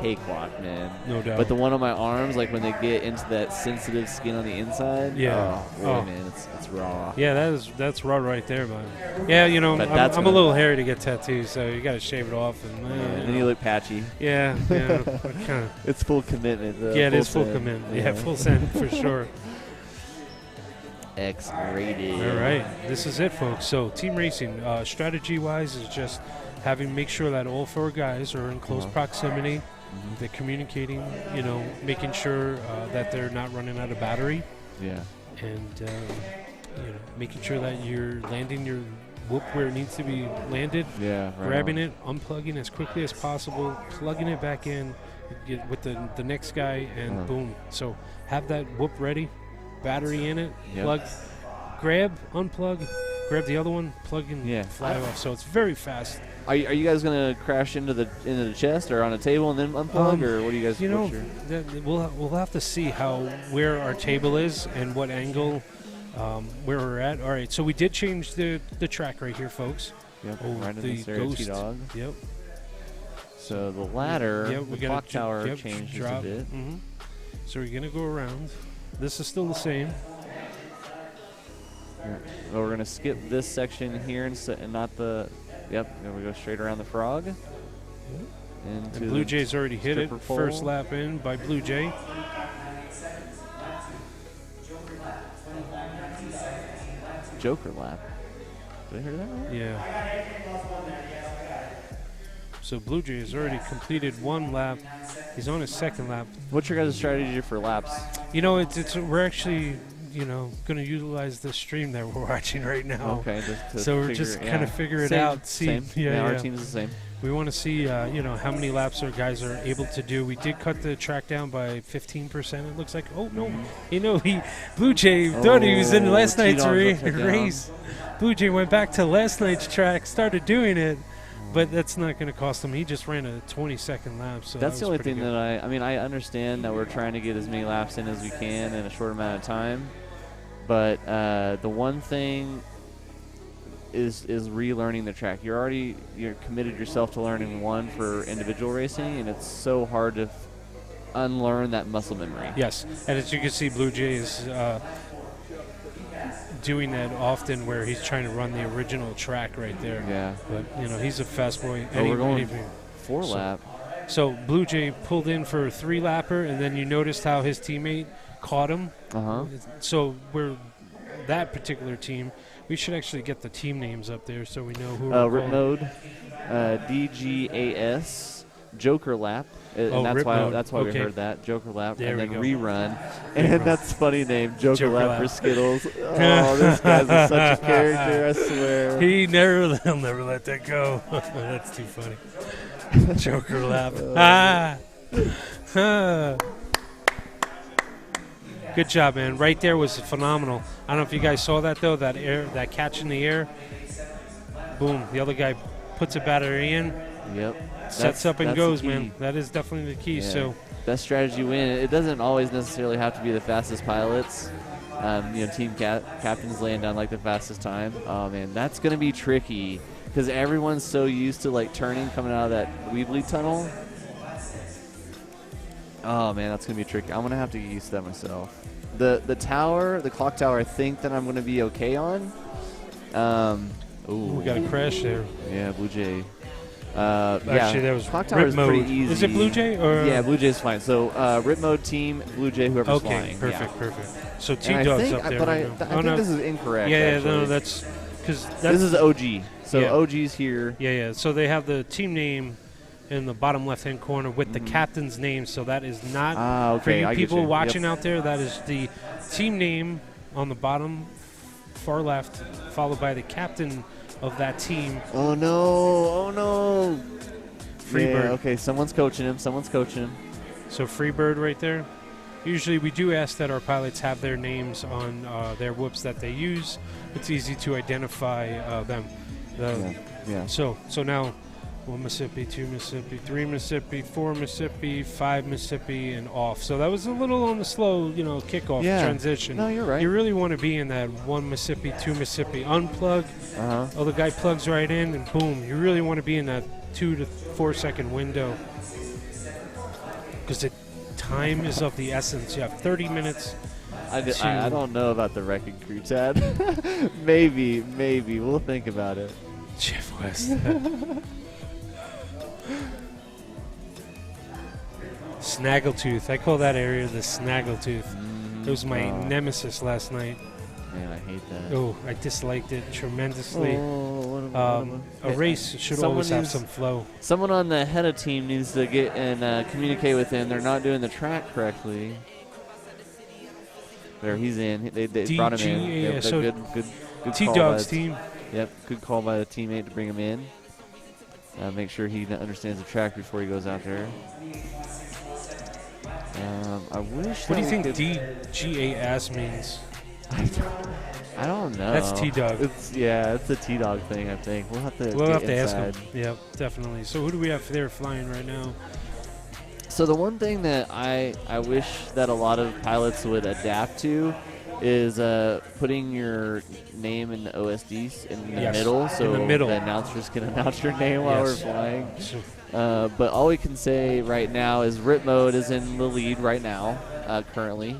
[SPEAKER 8] cakewalk, man.
[SPEAKER 9] No doubt.
[SPEAKER 8] But the one on my arms, when they get into that sensitive skin on the inside, man, it's raw.
[SPEAKER 9] Yeah, that's raw right there, man. Yeah, I'm a little hairy to get tattoos, so you got to shave it off, and
[SPEAKER 8] then you look patchy.
[SPEAKER 9] Yeah.
[SPEAKER 8] It's full commitment, though.
[SPEAKER 9] Yeah, it is full commitment. Yeah, full send for sure.
[SPEAKER 8] X-rated.
[SPEAKER 9] All right, this is it, folks. So team racing, strategy-wise, is just make sure that all 4 guys are in close proximity. They're communicating, making sure that they're not running out of battery.
[SPEAKER 8] Yeah.
[SPEAKER 9] And, making sure that you're landing your whoop where it needs to be landed.
[SPEAKER 8] Yeah, right.
[SPEAKER 9] Grabbing it, unplugging as quickly as possible, plugging it back in with the next guy, and boom. So have that whoop ready, battery in it, plug, grab, unplug, grab the other one, plug in, fly off. So it's very fast.
[SPEAKER 8] Are you guys gonna crash into the chest or on a table and then unplug, or what do you guys?
[SPEAKER 9] We'll have to see where our table is and what angle where we're at. All right, so we did change the track right here, folks.
[SPEAKER 8] Yep, right in the
[SPEAKER 9] Ghost.
[SPEAKER 8] T-Dog.
[SPEAKER 9] Yep.
[SPEAKER 8] So the ladder, the clock tower changed a bit.
[SPEAKER 9] So we're gonna go around. This is still the same.
[SPEAKER 8] Well, we're gonna skip this section here and not the. Yep, and we go straight around the frog.
[SPEAKER 9] And Blue Jay's already hit it.
[SPEAKER 8] Pole.
[SPEAKER 9] First lap in by Blue Jay.
[SPEAKER 8] Joker lap. Did I hear that right?
[SPEAKER 9] Yeah. So Blue Jay has already completed 1 lap. He's on his 2nd lap.
[SPEAKER 8] What's your guys' strategy for laps?
[SPEAKER 9] We're actually going to utilize the stream that we're watching right now.
[SPEAKER 8] Okay.
[SPEAKER 9] So we're just kind of figure it out.
[SPEAKER 8] Same. Our team's the same.
[SPEAKER 9] We want to see, how many laps our guys are able to do. We did cut the track down by 15%. It looks like. Oh no, Blue Jay thought he was in last night's race. Blue Jay went back to last night's track, started doing it, but that's not going to cost him. He just ran a 20-second lap. So
[SPEAKER 8] that's the only thing that I understand that we're trying to get as many laps in as we can in a short amount of time. But the one thing is relearning the track. You're committed yourself to learning one for individual racing, and it's so hard to unlearn that muscle memory.
[SPEAKER 9] Yes, and as you can see, Blue Jay is doing that often, where he's trying to run the original track right there.
[SPEAKER 8] Yeah.
[SPEAKER 9] But he's a fast boy.
[SPEAKER 8] We're going 4 lap.
[SPEAKER 9] So Blue Jay pulled in for a 3-lapper, and then you noticed how his teammate caught him.
[SPEAKER 8] Uh-huh.
[SPEAKER 9] So that particular team, We should actually get the team names up there so we know who.
[SPEAKER 8] Rip Mode, DGAS, Joker Lap. And that's
[SPEAKER 9] Rip
[SPEAKER 8] why
[SPEAKER 9] Mode.
[SPEAKER 8] we
[SPEAKER 9] Okay.
[SPEAKER 8] heard that. Joker Lap.
[SPEAKER 9] There
[SPEAKER 8] and
[SPEAKER 9] we
[SPEAKER 8] then
[SPEAKER 9] go.
[SPEAKER 8] Rerun. And that's a funny name, Joker
[SPEAKER 9] Joker
[SPEAKER 8] Lap
[SPEAKER 9] Lap.
[SPEAKER 8] for Skittles. Oh, this guy's such a character, I swear.
[SPEAKER 9] He'll never let that go. That's too funny. Joker Lap. Good job, man. Right there was phenomenal. I don't know if you guys saw that though. That catch in the air. Boom. The other guy puts a battery in.
[SPEAKER 8] Yep.
[SPEAKER 9] Sets up and
[SPEAKER 8] that's
[SPEAKER 9] goes,
[SPEAKER 8] the key.
[SPEAKER 9] man. That is definitely the key.
[SPEAKER 8] Yeah.
[SPEAKER 9] So
[SPEAKER 8] best strategy win. It doesn't always necessarily have to be the fastest pilots. Team captains laying down like the fastest time. Oh man, that's gonna be tricky because everyone's so used to like turning coming out of that Weebly tunnel. Oh man, that's gonna be tricky. I'm gonna have to get used to that myself. The clock tower, I think that I'm gonna be okay on.
[SPEAKER 9] we got a crash there.
[SPEAKER 8] Yeah, Blue Jay.
[SPEAKER 9] Actually, that was
[SPEAKER 8] clock tower
[SPEAKER 9] Rip
[SPEAKER 8] is
[SPEAKER 9] Mode.
[SPEAKER 8] pretty easy.
[SPEAKER 9] Is it Blue Jay or?
[SPEAKER 8] Yeah, Blue Jay's fine. So Rip Mode team, Blue Jay, whoever's flying.
[SPEAKER 9] Perfect. So
[SPEAKER 8] And
[SPEAKER 9] T-Dog's up there.
[SPEAKER 8] But
[SPEAKER 9] right
[SPEAKER 8] I
[SPEAKER 9] now.
[SPEAKER 8] think this is incorrect.
[SPEAKER 9] Yeah,
[SPEAKER 8] actually.
[SPEAKER 9] no, that's because
[SPEAKER 8] this is OG. So
[SPEAKER 9] Yeah.
[SPEAKER 8] OG's here.
[SPEAKER 9] Yeah. So they have the team name in the bottom left-hand corner with the captain's name. So that is not for
[SPEAKER 8] okay,
[SPEAKER 9] you
[SPEAKER 8] I get
[SPEAKER 9] people
[SPEAKER 8] you.
[SPEAKER 9] watching
[SPEAKER 8] Yep.
[SPEAKER 9] out there. That is the team name on the bottom far left, followed by the captain of that team.
[SPEAKER 8] Oh no!
[SPEAKER 9] Freebird.
[SPEAKER 8] Yeah, okay, someone's coaching him. So
[SPEAKER 9] Freebird right there. Usually we do ask that our pilots have their names on their whoops that they use. It's easy to identify them.
[SPEAKER 8] Yeah.
[SPEAKER 9] So now 1 Mississippi, 2 Mississippi, 3 Mississippi, 4 Mississippi, 5 Mississippi, and off. So that was a little on the slow, kickoff transition.
[SPEAKER 8] No, you're right.
[SPEAKER 9] You really want to be in that 1 Mississippi, 2 Mississippi, unplug. Other guy plugs right in, and boom. You really want to be in that 2 to 4 second window because the time is of the essence. You have 30 minutes.
[SPEAKER 8] I don't know about the wrecking crew, Tad. maybe. We'll think about it.
[SPEAKER 9] Jeff West. Snaggletooth. I call that area the Snaggletooth. It was my nemesis last night.
[SPEAKER 8] Man, I hate that.
[SPEAKER 9] Oh, I disliked it tremendously.
[SPEAKER 8] A
[SPEAKER 9] race should always have some flow.
[SPEAKER 8] Someone on the head of team needs to get and communicate with him. They're not doing the track correctly. There, he's in. They brought him in. Yep,
[SPEAKER 9] so
[SPEAKER 8] good
[SPEAKER 9] T-Dog's team.
[SPEAKER 8] Yep, good call by the teammate to bring him in. Make sure he understands the track before he goes out there. I wish.
[SPEAKER 9] What do you think DGAS means?
[SPEAKER 8] I don't know.
[SPEAKER 9] That's T-Dog.
[SPEAKER 8] It's a T-Dog thing, I think. We'll have to
[SPEAKER 9] ask him. Yeah, definitely. So who do we have there flying right now?
[SPEAKER 8] So the one thing that I wish that a lot of pilots would adapt to is putting your name in the OSDs in the middle, so the announcers can announce your name while we're flying. But all we can say right now is Rip Mode is in the lead right now, currently,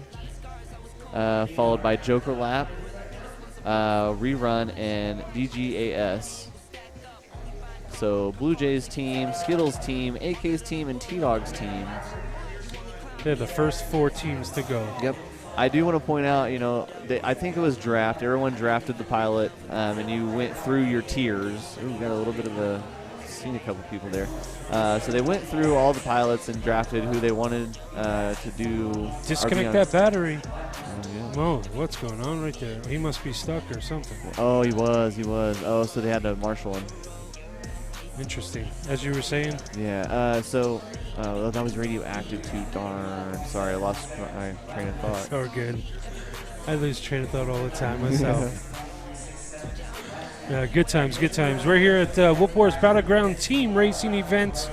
[SPEAKER 8] followed by Joker Lap, Rerun, and DGAS. So Blue Jays team, Skittles team, AK's team, and T-Dog's team.
[SPEAKER 9] They're the first 4 teams to go.
[SPEAKER 8] Yep. I do want to point out, I think it was draft. Everyone drafted the pilot, and you went through your tiers. Ooh, we got a little bit of seen a couple people there. So they went through all the pilots and drafted who they wanted to do.
[SPEAKER 9] Disconnect that battery.
[SPEAKER 8] Yeah.
[SPEAKER 9] Whoa, what's going on right there? He must be stuck or something.
[SPEAKER 8] Oh, he was. Oh, so they had to marshal him.
[SPEAKER 9] Interesting. As you were saying?
[SPEAKER 8] Yeah, that was radioactive too. Darn. Sorry, I lost my train of thought.
[SPEAKER 9] So good. I lose train of thought all the time myself. Good times. We're here at Whoop Wars Battleground Team Racing Event.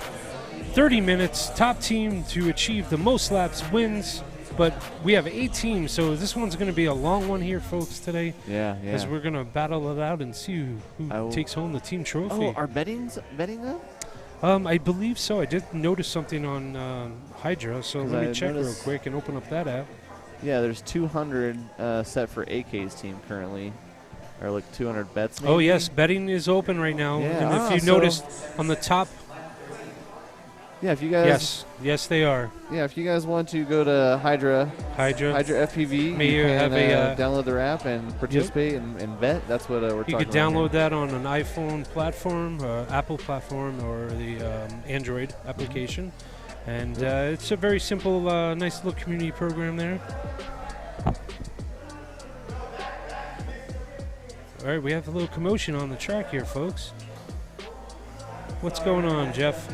[SPEAKER 9] 30 minutes. Top team to achieve the most laps wins. But we have 8 teams, so this one's going to be a long one here, folks, today.
[SPEAKER 8] Yeah.
[SPEAKER 9] Because we're going to battle it out and see who takes home the team trophy.
[SPEAKER 8] Oh, are betting up?
[SPEAKER 9] I believe so. I did notice something on Hydra, so let me check real quick and open up that app.
[SPEAKER 8] Yeah, there's 200 set for AK's team currently. Or like 200 bets maybe?
[SPEAKER 9] Oh, yes. Betting is open right now.
[SPEAKER 8] Yeah.
[SPEAKER 9] And if you noticed on the top
[SPEAKER 8] Yeah, if you guys.
[SPEAKER 9] Yes, they are.
[SPEAKER 8] Yeah, if you guys want to go to Hydra FPV,
[SPEAKER 9] May
[SPEAKER 8] you can
[SPEAKER 9] have a
[SPEAKER 8] download their app and participate and bet. That's what we're talking about.
[SPEAKER 9] You could download that on an iPhone platform, Apple platform, or the Android application. And it's a very simple, nice little community program there. All right, we have a little commotion on the track here, folks. What's going on, Jeff?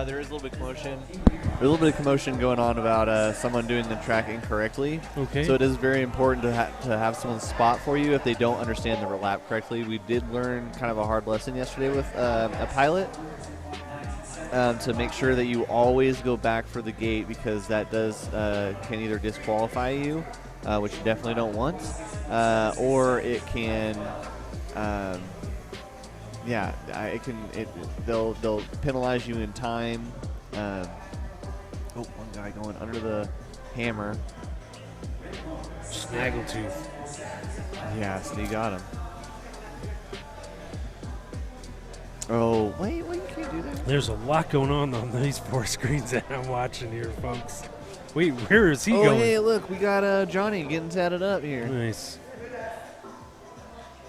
[SPEAKER 8] There is a little bit of commotion. There's a little bit of commotion going on about someone doing the track incorrectly.
[SPEAKER 9] Okay.
[SPEAKER 8] So it is very important to have someone spot for you if they don't understand the lap correctly. We did learn kind of a hard lesson yesterday with a pilot to make sure that you always go back for the gate, because that can either disqualify you, which you definitely don't want, or it can. They'll penalize you in time. One guy going under the hammer.
[SPEAKER 9] Snaggletooth.
[SPEAKER 8] Yeah, so you got him. Oh, wait, you can't do that.
[SPEAKER 9] There's a lot going on these 4 screens that I'm watching here, folks. Wait, where is he going?
[SPEAKER 8] Oh, hey, look, we got Johnny getting tatted up here.
[SPEAKER 9] Nice.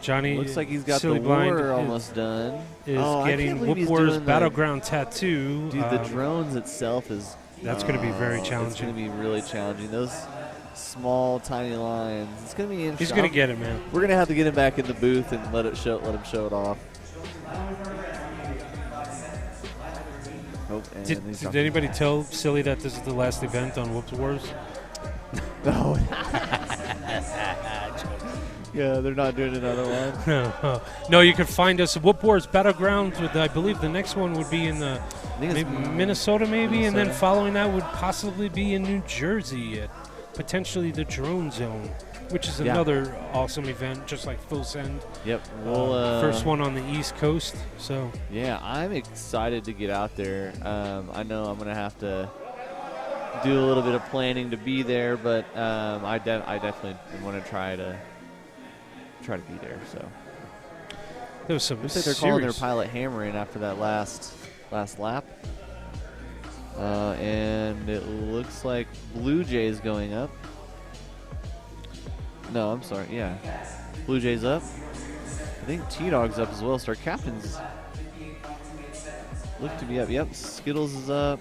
[SPEAKER 9] Johnny
[SPEAKER 8] looks like he's got the
[SPEAKER 9] Blind
[SPEAKER 8] war almost done.
[SPEAKER 9] Is getting Whoop Wars Battleground tattoo.
[SPEAKER 8] Dude, the drones itself is...
[SPEAKER 9] That's going to be very challenging.
[SPEAKER 8] It's going to be really challenging. Those small, tiny lines. It's going to be interesting.
[SPEAKER 9] He's going to get it, man.
[SPEAKER 8] We're going to have to get him back in the booth and let him show it off. Oh,
[SPEAKER 9] did anybody tell Silly that this is the last event on Whoop Wars?
[SPEAKER 8] No. Yeah, they're not doing another one.
[SPEAKER 9] No, you can find us at Whoop Wars Battleground. I believe the next one would be in Minnesota, and then following that would possibly be in New Jersey at potentially the Drone Zone, which is another awesome event, just like Full Send.
[SPEAKER 8] Yep.
[SPEAKER 9] First one on the East Coast. So
[SPEAKER 8] yeah, I'm excited to get out there. I know I'm going to have to do a little bit of planning to be there, but I definitely want to try to be there. So
[SPEAKER 9] there was some.
[SPEAKER 8] Looks like they're calling their pilot hammering after that last lap, and it looks like Blue Jays going up. No, I'm sorry. Yeah, Blue Jays up. I think T-Dog's up as well. So our captains look to be up. Yep, Skittles is up.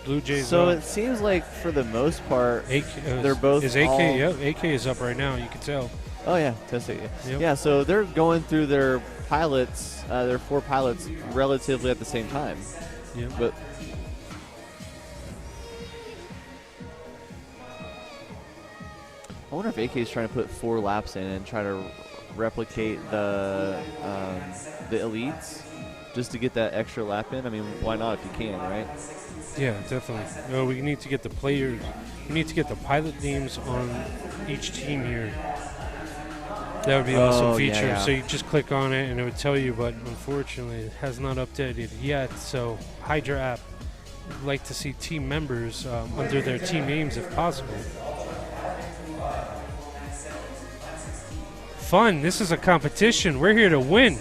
[SPEAKER 9] Blue Jays.
[SPEAKER 8] So
[SPEAKER 9] up.
[SPEAKER 8] It seems like for the most part, they're both.
[SPEAKER 9] Is AK? Yep, AK is up right now. You can tell.
[SPEAKER 8] Oh yeah, testing.
[SPEAKER 9] Yep.
[SPEAKER 8] Yeah, so they're going through their pilots, their 4 pilots, relatively at the same time.
[SPEAKER 9] Yeah.
[SPEAKER 8] But I wonder if AK is trying to put 4 laps in and try to replicate the elites, just to get that extra lap in. I mean, why not if you can, right?
[SPEAKER 9] Yeah, definitely. No, we need to get the players. We need to get the pilot names on each team here. That would be an awesome feature.
[SPEAKER 8] Yeah.
[SPEAKER 9] So you just click on it and it would tell you, but unfortunately it has not updated yet. So Hydra app would like to see team members under their team names if possible. Fun. This is a competition. We're here to win.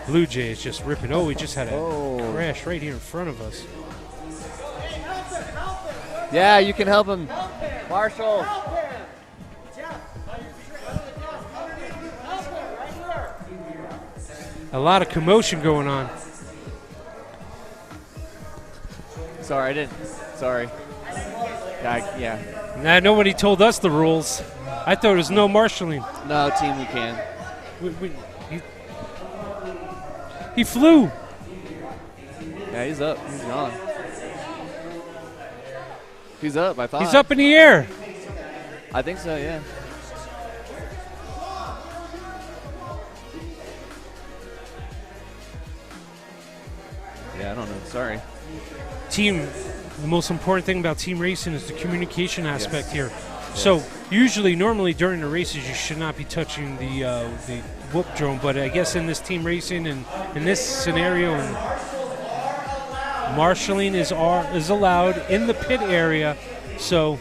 [SPEAKER 9] Blue Jays just ripping. Oh, we just had a crash right here in front of us.
[SPEAKER 8] Yeah, you can help him. Marshall.
[SPEAKER 9] A lot of commotion going on.
[SPEAKER 8] Sorry, I didn't. Sorry. Yeah.
[SPEAKER 9] Nah, nobody told us the rules. I thought it was no marshalling.
[SPEAKER 8] No, team, we can.
[SPEAKER 9] He flew.
[SPEAKER 8] Yeah, he's up. He's gone. He's up, I thought.
[SPEAKER 9] He's up in the air.
[SPEAKER 8] I think so, yeah. Yeah, I don't know. Sorry.
[SPEAKER 9] Team, the most important thing about team racing is the communication aspect here. So usually, normally during the races, you should not be touching the whoop drone. But I guess in this team racing and in this scenario, marshalling is allowed in the pit area. So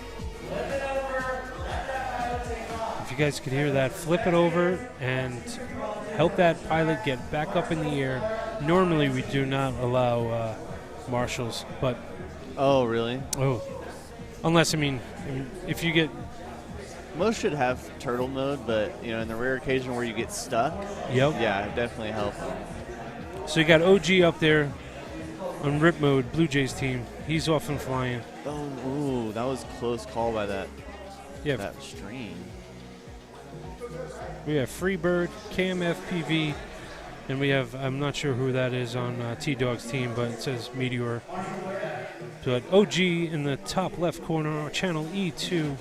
[SPEAKER 9] if you you guys could hear that, flip it over and help that pilot get back up in the air. Normally we do not allow marshals, but
[SPEAKER 8] Oh, really?
[SPEAKER 9] Unless, I mean, if you get...
[SPEAKER 8] Most should have turtle mode, but, you know, in the rare occasion where you get stuck, yeah, it definitely helps.
[SPEAKER 9] So you got OG up there on rip mode, Blue Jays team. He's off and flying.
[SPEAKER 8] Oh, ooh, that was a close call by that stream.
[SPEAKER 9] We have Freebird, KMFPV, and we have, I'm not sure who that is on T-Dog's team, but it says Meteor. But OG in the top left corner, channel E2.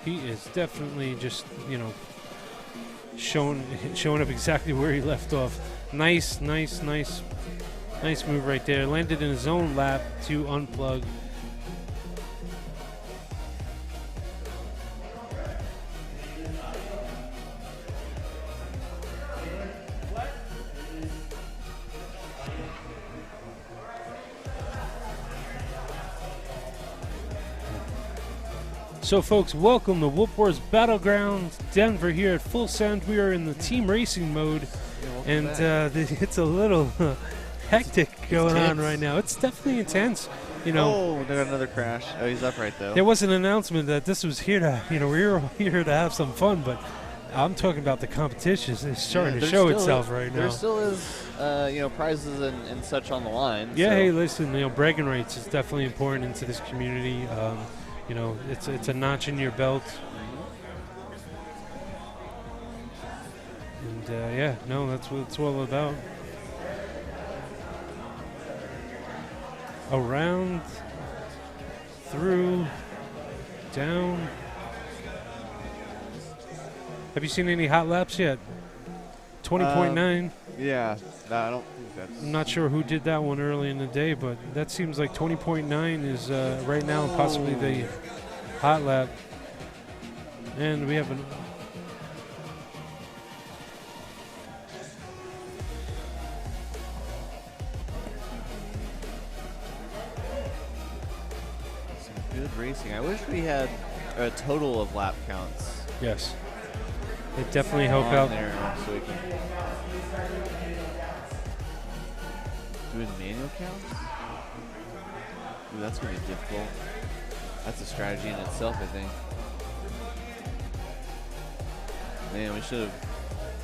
[SPEAKER 9] He is definitely just, you know, showing up exactly where he left off. Nice move right there. Landed in his own lap to unplug. So, folks, welcome to Whoop Wars Battleground, Denver here at full send. We are in the team racing mode, and it's a little hectic going on right now. It's definitely intense. You know.
[SPEAKER 8] Oh, they got another crash. Oh, he's upright though.
[SPEAKER 9] There was an announcement that this was here to, you know, we were here to have some fun, but I'm talking about the competition. It's starting to show itself right now.
[SPEAKER 8] There still is, you know, prizes and such on the line.
[SPEAKER 9] Yeah.
[SPEAKER 8] So.
[SPEAKER 9] Hey, listen, you know, bragging rights is definitely important into this community. You know, it's a notch in your belt. And, yeah, no, that's what it's all about. Around, through, down. Have you seen any hot laps yet? 20.9.
[SPEAKER 8] Yeah, no, I don't think that's...
[SPEAKER 9] I'm not sure who did that one early in the day, but that seems like 20.9 is right now possibly the hot lap. And we have an...
[SPEAKER 8] Some good racing. I wish we had a total of lap counts.
[SPEAKER 9] Yes. It definitely help out.
[SPEAKER 8] There so we can doing manual counts? Ooh, that's going to be difficult. That's a strategy in itself, I think. Man, we should have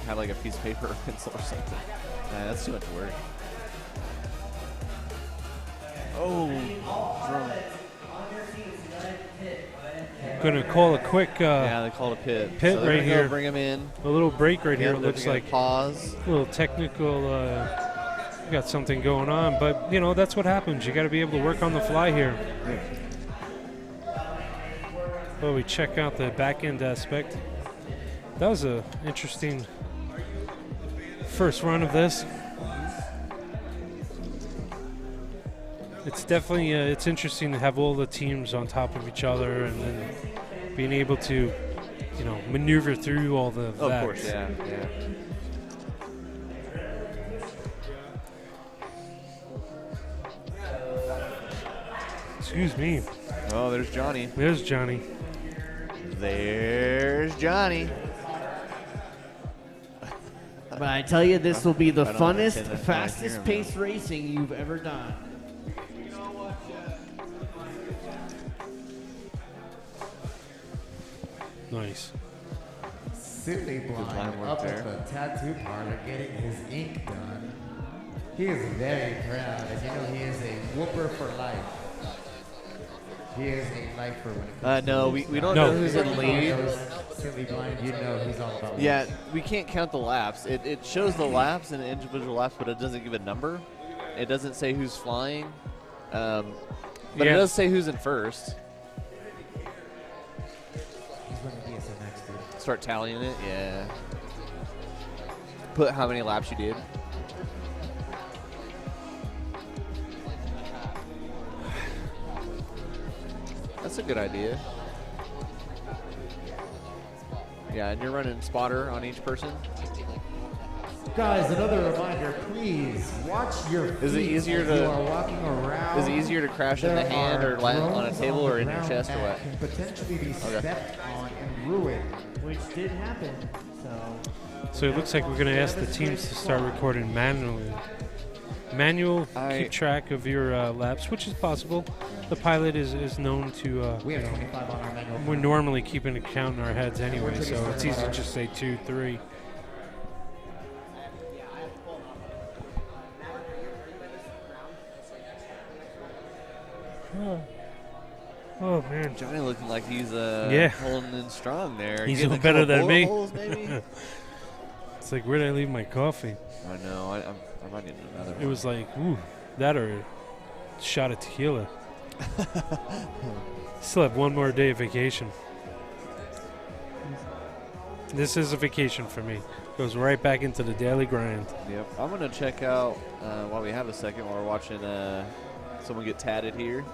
[SPEAKER 8] had like a piece of paper or pencil or something. Nah, that's too much work. Oh, drum.
[SPEAKER 9] Going to call a quick
[SPEAKER 8] yeah, they called a pit. So
[SPEAKER 9] right here.
[SPEAKER 8] Bring him in.
[SPEAKER 9] A little break right here.
[SPEAKER 8] Yep,
[SPEAKER 9] It looks like
[SPEAKER 8] pause.
[SPEAKER 9] A little technical. Got something going on, but you know that's what happens. You got to be able to work on the fly here. Well, we check out the back end aspect. That was a interesting first run of this. It's definitely it's interesting to have all the teams on top of each other and then being able to, you know, maneuver through all the.
[SPEAKER 8] Oh, of course, yeah.
[SPEAKER 9] Excuse me.
[SPEAKER 8] Oh, there's Johnny.
[SPEAKER 9] There's Johnny.
[SPEAKER 8] There's Johnny.
[SPEAKER 3] But I tell you, this will be the
[SPEAKER 8] I don't
[SPEAKER 3] funnest,
[SPEAKER 8] understand that.
[SPEAKER 3] fastest paced racing you've ever done.
[SPEAKER 9] Nice.
[SPEAKER 7] City blind
[SPEAKER 8] work
[SPEAKER 7] up
[SPEAKER 8] there.
[SPEAKER 7] at the tattoo parlor getting his ink done. He is very proud. As you know, he is a whooper for life. He is a lifer when it comes
[SPEAKER 8] No,
[SPEAKER 7] to
[SPEAKER 8] we don't know who's in lead.
[SPEAKER 7] City blind, you know he's on about.
[SPEAKER 8] Yeah, we can't count the laps. It shows the laps and the individual laps, but it doesn't give a number. It doesn't say who's flying. But it does say who's in first.
[SPEAKER 7] He's running DSMX, dude.
[SPEAKER 8] Start tallying it, yeah. Put how many laps you did. That's a good idea. Yeah, and you're running spotter on each person.
[SPEAKER 11] Guys, another reminder, please watch your feet.
[SPEAKER 8] Is it easier
[SPEAKER 11] as you
[SPEAKER 8] to
[SPEAKER 11] are walking around.
[SPEAKER 8] Is it easier to crash in the
[SPEAKER 11] There
[SPEAKER 8] hand or
[SPEAKER 11] are
[SPEAKER 8] land on a
[SPEAKER 11] drones
[SPEAKER 8] table
[SPEAKER 11] the
[SPEAKER 8] or in your
[SPEAKER 11] ground
[SPEAKER 8] chest or
[SPEAKER 11] that
[SPEAKER 8] what?
[SPEAKER 11] Can potentially be
[SPEAKER 8] Okay.
[SPEAKER 11] stepped on and ruined.
[SPEAKER 3] Which did happen.
[SPEAKER 9] So it looks like we're going to ask the teams to start recording manually. Manual, keep track of your laps, which is possible. The pilot is known to.
[SPEAKER 11] We have 25 on our manual.
[SPEAKER 9] We're normally keeping a count in our heads anyway, so it's easy to just say 2, 3. Oh man,
[SPEAKER 8] Johnny looking like he's holding in strong there.
[SPEAKER 9] He's
[SPEAKER 8] Getting
[SPEAKER 9] a little better than me.
[SPEAKER 8] holes, maybe?
[SPEAKER 9] It's like, where did I leave my coffee?
[SPEAKER 8] I know. I might need another one.
[SPEAKER 9] It was like, ooh, that or a shot of tequila. Still have one more day of vacation. This is a vacation for me. Goes right back into the daily grind.
[SPEAKER 8] Yep. I'm going to check out, while we have a second, while we're watching someone get tatted here,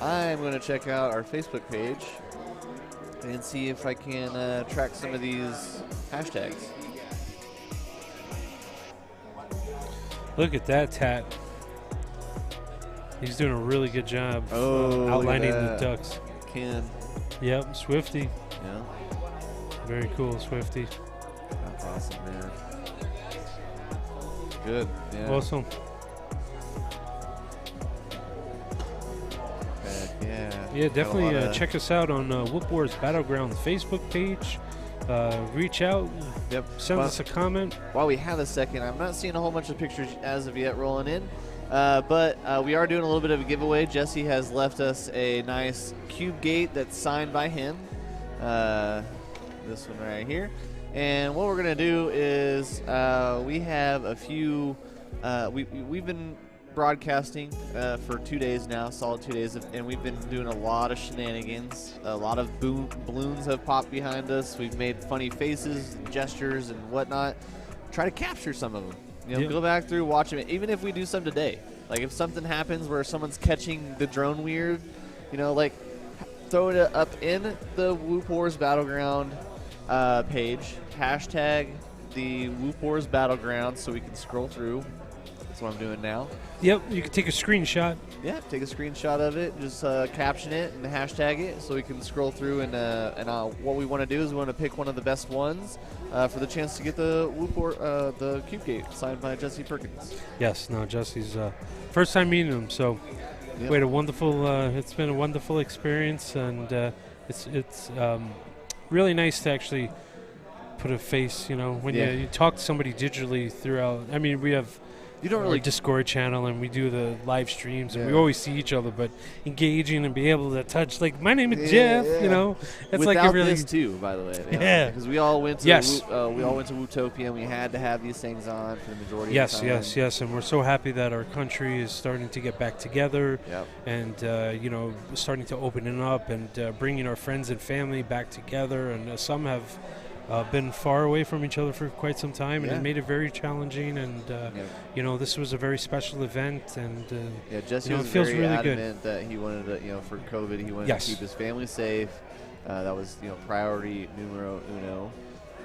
[SPEAKER 8] I'm going to check out our Facebook page and see if I can track some of these hashtags.
[SPEAKER 9] Look at that tat. He's doing a really good job outlining the ducks.
[SPEAKER 8] Ken.
[SPEAKER 9] Yep, Swifty.
[SPEAKER 8] Yeah.
[SPEAKER 9] Very cool, Swifty.
[SPEAKER 8] That's awesome, man. Good. Yeah.
[SPEAKER 9] Awesome. Yeah, definitely check us out on Whoop Wars Battleground Facebook page. Reach out.
[SPEAKER 8] Yep.
[SPEAKER 9] Send us a comment.
[SPEAKER 8] While we have a second, I'm not seeing a whole bunch of pictures as of yet rolling in, but we are doing a little bit of a giveaway. Jesse has left us a nice cube gate that's signed by him. This one right here. And what we're going to do is we have a few, we've been broadcasting for 2 days now, solid 2 days, and we've been doing a lot of shenanigans. A lot of balloons have popped behind us. We've made funny faces, gestures, and whatnot. Try to capture some of them. You know, go back through, watch them. Even if we do some today, like if something happens where someone's catching the drone weird, you know, like throw it up in the Whoop Wars Battleground page. Hashtag the Whoop Wars Battleground so we can scroll through. That's what I'm doing now.
[SPEAKER 9] Yep, you can take a screenshot.
[SPEAKER 8] Yeah, take a screenshot of it, just caption it and hashtag it so we can scroll through. And what we want to do is we want to pick one of the best ones for the chance to get the the Cube Gate signed by Jesse Perkins.
[SPEAKER 9] Yes, no, Jesse's first time meeting him, so we had a wonderful. It's been a wonderful experience, and it's really nice to actually put a face. You know, when you talk to somebody digitally throughout. I mean, we have. You don't really Discord channel, and we do the live streams, and we always see each other. But engaging and be able to touch, like my name is Jeff, you know, it's
[SPEAKER 8] without
[SPEAKER 9] like a really
[SPEAKER 8] this too, by the way. Because we all went to we all went to Wootopia, and we had to have these things on for the majority of the time.
[SPEAKER 9] Yes, and we're so happy that our country is starting to get back together, and you know, starting to open it up and bringing our friends and family back together. And some have. Been far away from each other for quite some time, and it made it very challenging. And you know, this was a very special event, and
[SPEAKER 8] Jesse
[SPEAKER 9] you know,
[SPEAKER 8] was
[SPEAKER 9] it feels
[SPEAKER 8] very
[SPEAKER 9] really
[SPEAKER 8] adamant
[SPEAKER 9] good.
[SPEAKER 8] that he wanted to, you know, for COVID, he wanted to keep his family safe. That was, you know, priority numero uno.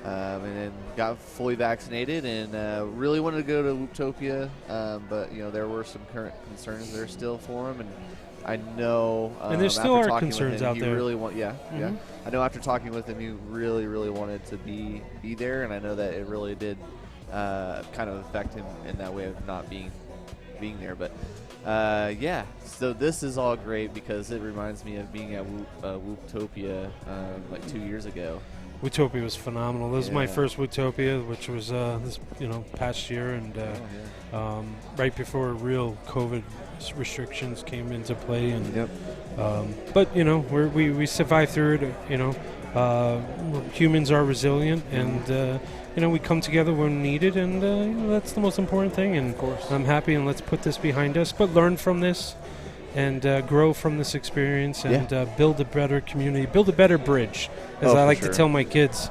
[SPEAKER 8] And then got fully vaccinated, and really wanted to go to Wootopia, but you know, there were some current concerns there still for him, and I know.
[SPEAKER 9] And there still are concerns out there.
[SPEAKER 8] He really I know after talking with him, he really, really wanted to be there, and I know that it really did kind of affect him in that way of not being there. But so this is all great because it reminds me of being at Wootopia like 2 years ago.
[SPEAKER 9] Wootopia was phenomenal. This is my first Wootopia, which was this past year, and right before real COVID restrictions came into play. And but you know, we survived through it. You know, humans are resilient, and you know, we come together when needed, and you know, that's the most important thing. And of course, I'm happy, and let's put this behind us, but learn from this. And grow from this experience, and build a better community, build a better bridge, as I like to tell my kids,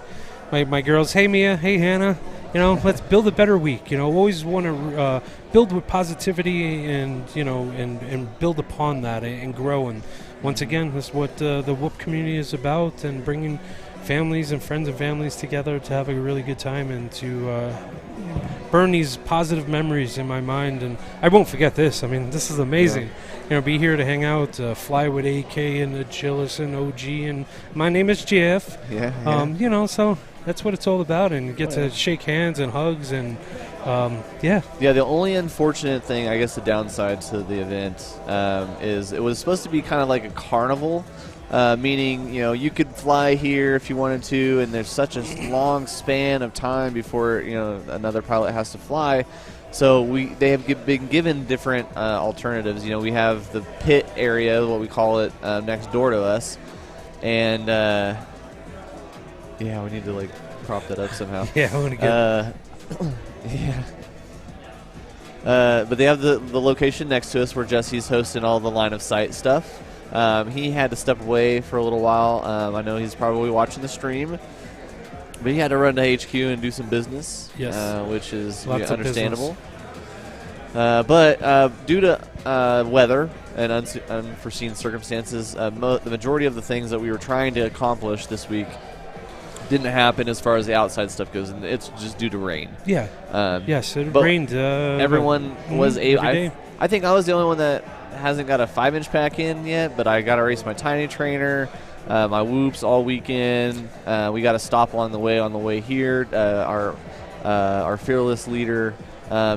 [SPEAKER 9] my girls. Hey Mia, hey Hannah, you know, let's build a better week. You know, always want to build with positivity, and you know, and build upon that and grow. And once again, that's what the Whoop community is about, and bringing families and friends and families together to have a really good time and to burn these positive memories in my mind, and I won't forget this. I mean, this is amazing. Be here to hang out, fly with AK and Agilus and OG, and my name is Jeff. So that's what it's all about, and you get to shake hands and hugs, and
[SPEAKER 8] the only unfortunate thing, I guess the downside to the event is it was supposed to be kind of like a carnival, meaning you could fly here if you wanted to, and there's such a long span of time before another pilot has to fly. So they have been given different alternatives. We have the pit area, what we call it, next door to us, and we need to prop that up somehow.
[SPEAKER 9] I want to get.
[SPEAKER 8] But they have the location next to us where Jesse's hosting all the line of sight stuff. He had to step away for a little while. I know he's probably watching the stream. But he had to run to HQ and do some business, which is understandable. But due to weather and unforeseen circumstances, the majority of the things that we were trying to accomplish this week didn't happen as far as the outside stuff goes, and it's just due to rain.
[SPEAKER 9] It rained.
[SPEAKER 8] Everyone was able. I think I was the only one that hasn't got a 5-inch pack in yet, but I got to race my tiny trainer. My whoops all weekend. We got to stop along the way here. Our fearless leader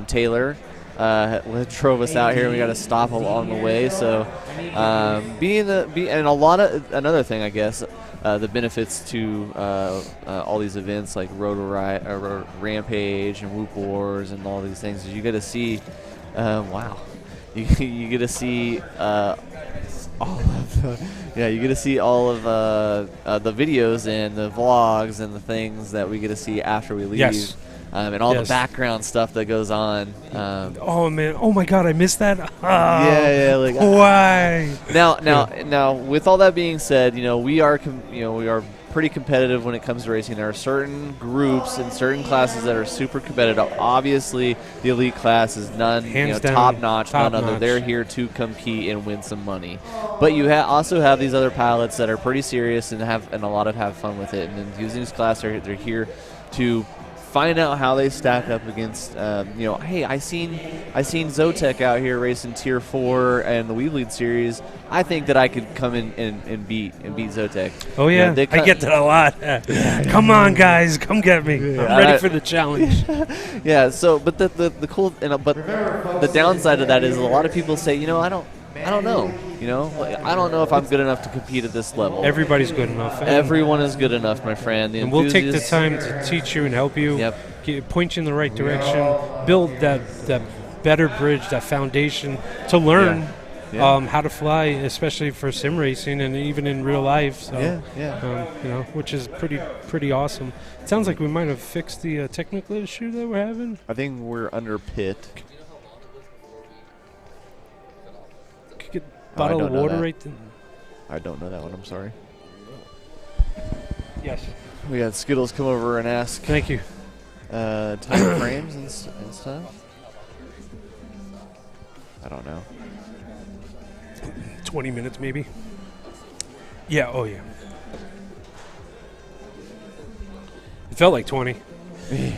[SPEAKER 8] Taylor drove us out here. We got to stop along the way. So and a lot of another thing, I guess, the benefits to all these events like Road Rampage and Whoop Wars and all these things is you get to see. You get to see you get to see all of the videos and the vlogs and the things that we get to see after we leave, and all the background stuff that goes on.
[SPEAKER 9] Oh man! Oh my God! I missed that.
[SPEAKER 8] Why? Now, with all that being said, we are pretty competitive when it comes to racing. There are certain groups and certain classes that are super competitive. Obviously, the elite class is top notch, none other. They're here to compete and win some money. But you also have these other pilots that are pretty serious and a lot of have fun with it. And then using this class, they're here to find out how they stack up against. Hey, I seen Zotek out here racing Tier 4 and the Weebleed series. I think that I could come in and beat Zotek.
[SPEAKER 9] Oh yeah, I get that a lot. Come on, guys, come get me. I'm ready for the challenge.
[SPEAKER 8] So but the cool but the downside of that is a lot of people say, I don't know. I don't know if I'm good enough to compete at this level.
[SPEAKER 9] Everybody's good enough.
[SPEAKER 8] Everyone is good enough, my friend.
[SPEAKER 9] And we'll take the time to teach you and help you, point you in the right direction, build that better bridge, that foundation to learn how to fly, especially for sim racing and even in real life. So, which is pretty awesome. It sounds like we might have fixed the technical issue that we're having.
[SPEAKER 8] I think we're under pit.
[SPEAKER 9] Bottle of water right there.
[SPEAKER 8] I don't know that one. I'm sorry.
[SPEAKER 9] Yes.
[SPEAKER 8] We had Skittles come over and ask.
[SPEAKER 9] Thank you.
[SPEAKER 8] Time frames and stuff. I don't know.
[SPEAKER 9] 20 minutes maybe. Yeah. Oh yeah. It felt like 20,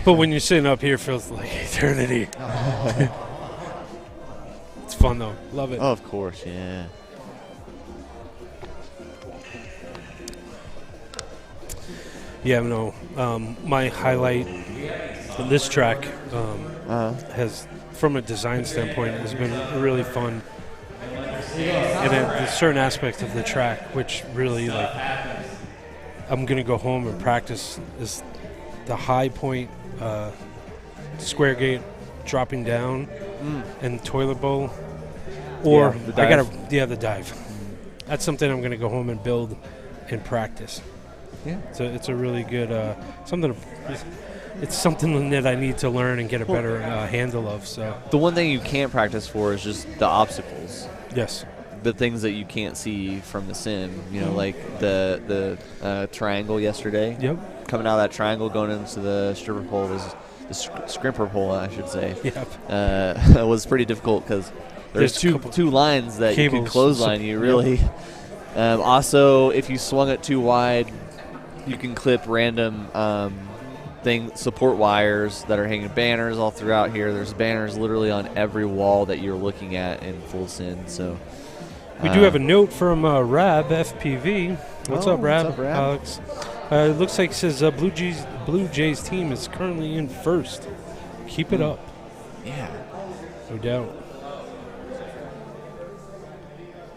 [SPEAKER 9] but when you're sitting up here, it feels like eternity. It's fun though. Love it.
[SPEAKER 8] Oh, of course, yeah.
[SPEAKER 9] Yeah, no. My highlight on this track has, from a design standpoint, has been really fun. And a certain aspect of the track, which really, I'm going to go home and practice, is the high point square gate dropping down and toilet bowl. Or the dive. That's something I'm going to go home and build and practice.
[SPEAKER 8] Yeah.
[SPEAKER 9] It's a really good it's something that I need to learn and get a better handle of. So
[SPEAKER 8] the one thing you can't practice for is just the obstacles.
[SPEAKER 9] Yes.
[SPEAKER 8] The things that you can't see from the sim, like the triangle yesterday.
[SPEAKER 9] Yep.
[SPEAKER 8] Coming out of that triangle, going into the stripper pole the scrimper pole, I should say.
[SPEAKER 9] Yep.
[SPEAKER 8] It was pretty difficult because there's two lines that you can clothesline you really. Also, if you swung it too wide, you can clip random support wires that are hanging banners all throughout here. There's banners literally on every wall that you're looking at in full send. So
[SPEAKER 9] we do have a note from Rab FPV. What's up, Rab?
[SPEAKER 8] What's up, Rab?
[SPEAKER 9] Alex. It looks like it says Blue Jays team is currently in first. Keep it up.
[SPEAKER 8] Yeah.
[SPEAKER 9] No doubt.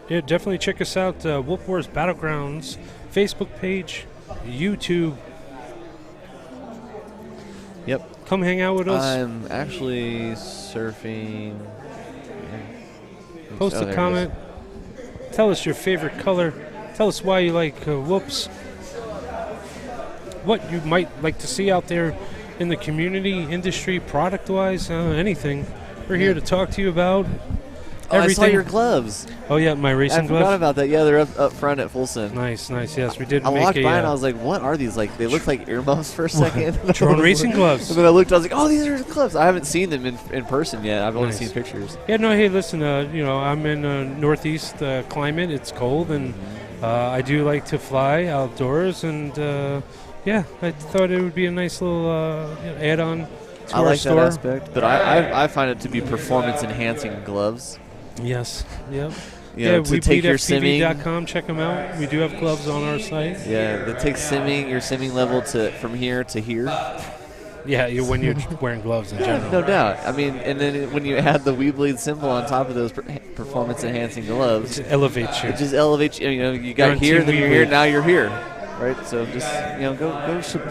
[SPEAKER 9] Yeah, definitely check us out. Wolf Wars Battlegrounds Facebook page, YouTube.
[SPEAKER 8] Yep.
[SPEAKER 9] Come hang out with us.
[SPEAKER 8] I'm actually surfing.
[SPEAKER 9] Post a
[SPEAKER 8] there it
[SPEAKER 9] comment. Tell us your favorite color. Tell us why you like whoops. What you might like to see out there in the community, industry, product-wise, anything. We're here to talk to you about everything.
[SPEAKER 8] I saw your gloves.
[SPEAKER 9] Oh, yeah, my racing gloves.
[SPEAKER 8] I forgot about that. Yeah, they're up front at full send.
[SPEAKER 9] Nice. Yes, we did
[SPEAKER 8] I
[SPEAKER 9] make
[SPEAKER 8] walked
[SPEAKER 9] a...
[SPEAKER 8] by and I was like, what are these? Like, they look like earmuffs for a second.
[SPEAKER 9] Drone racing gloves.
[SPEAKER 8] And then I looked, I was like, oh, these are gloves. I haven't seen them in person yet. I've only seen pictures.
[SPEAKER 9] Yeah, no, hey, listen, I'm in northeast climate. It's cold, and I do like to fly outdoors, and yeah, I thought it would be a nice little add-on to
[SPEAKER 8] I
[SPEAKER 9] our
[SPEAKER 8] like
[SPEAKER 9] store.
[SPEAKER 8] that aspect, but I find it to be performance-enhancing gloves.
[SPEAKER 9] Yes, yep.
[SPEAKER 8] To take your simming.
[SPEAKER 9] WeBeatFPV.com, check them out. We do have gloves on our site.
[SPEAKER 8] Yeah, that takes your simming level from here to here.
[SPEAKER 9] Yeah, when you're wearing gloves in general.
[SPEAKER 8] No doubt. I mean, and then when you add the WeBleed symbol on top of those performance-enhancing gloves,
[SPEAKER 9] it elevates you.
[SPEAKER 8] It just elevates you. You got here, then you're here, now you're here. Right, so just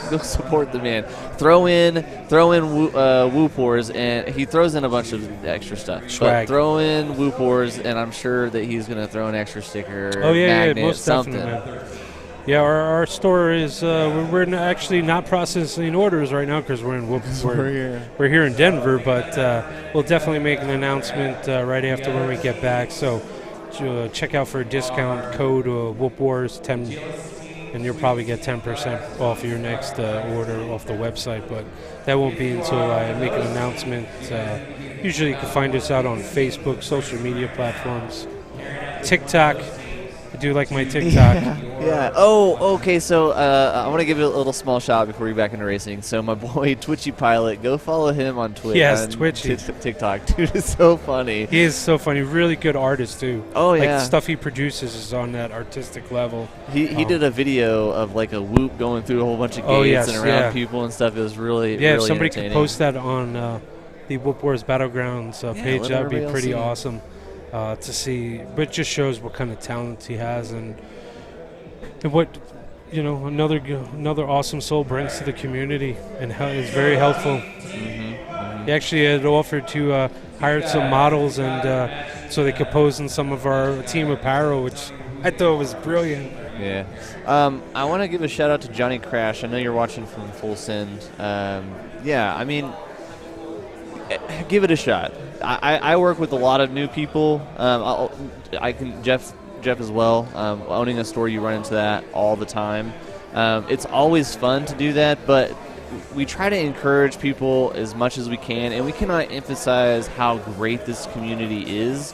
[SPEAKER 8] go support the man. Throw in Whoop Wars, and he throws in a bunch of extra stuff.
[SPEAKER 9] Swag.
[SPEAKER 8] But throw in Whoop Wars, and I'm sure that he's gonna throw an extra sticker.
[SPEAKER 9] Oh yeah,
[SPEAKER 8] magnet,
[SPEAKER 9] most
[SPEAKER 8] something.
[SPEAKER 9] definitely. Man. Yeah, our store is we're actually not processing orders right now because we're in we're here in Denver, but we'll definitely make an announcement right after when we get back. So check out for a discount code Whoop Wars 10. And you'll probably get 10% off your next order off the website, but that won't be until I make an announcement. Usually you can find us out on Facebook, social media platforms, TikTok. I do like my TikTok.
[SPEAKER 8] Yeah. Oh, okay. So I want to give you a little small shout before we back into racing. So my boy Twitchy Pilot, go follow him on Twitch.
[SPEAKER 9] Yes, Twitchy.
[SPEAKER 8] TikTok. Dude is so funny.
[SPEAKER 9] He is so funny. Really good artist too.
[SPEAKER 8] Oh yeah.
[SPEAKER 9] Like the stuff he produces is on that artistic level.
[SPEAKER 8] He did a video of like a whoop going through a whole bunch of gates and around people and stuff. It was really
[SPEAKER 9] if somebody could post that on the Whoop Wars Battlegrounds page, that would be pretty awesome. To see, but it just shows what kind of talent he has and what another awesome soul brings to the community, and is very helpful. He actually had offered to hire some models and so they could pose in some of our team apparel, which I thought was brilliant.
[SPEAKER 8] Yeah, I want to give a shout out to Johnny Crash. I know you're watching from Full Send. Yeah, I mean, give it a shot. I work with a lot of new people. Jeff as well. Owning a store, you run into that all the time. It's always fun to do that, but we try to encourage people as much as we can, and we cannot emphasize how great this community is,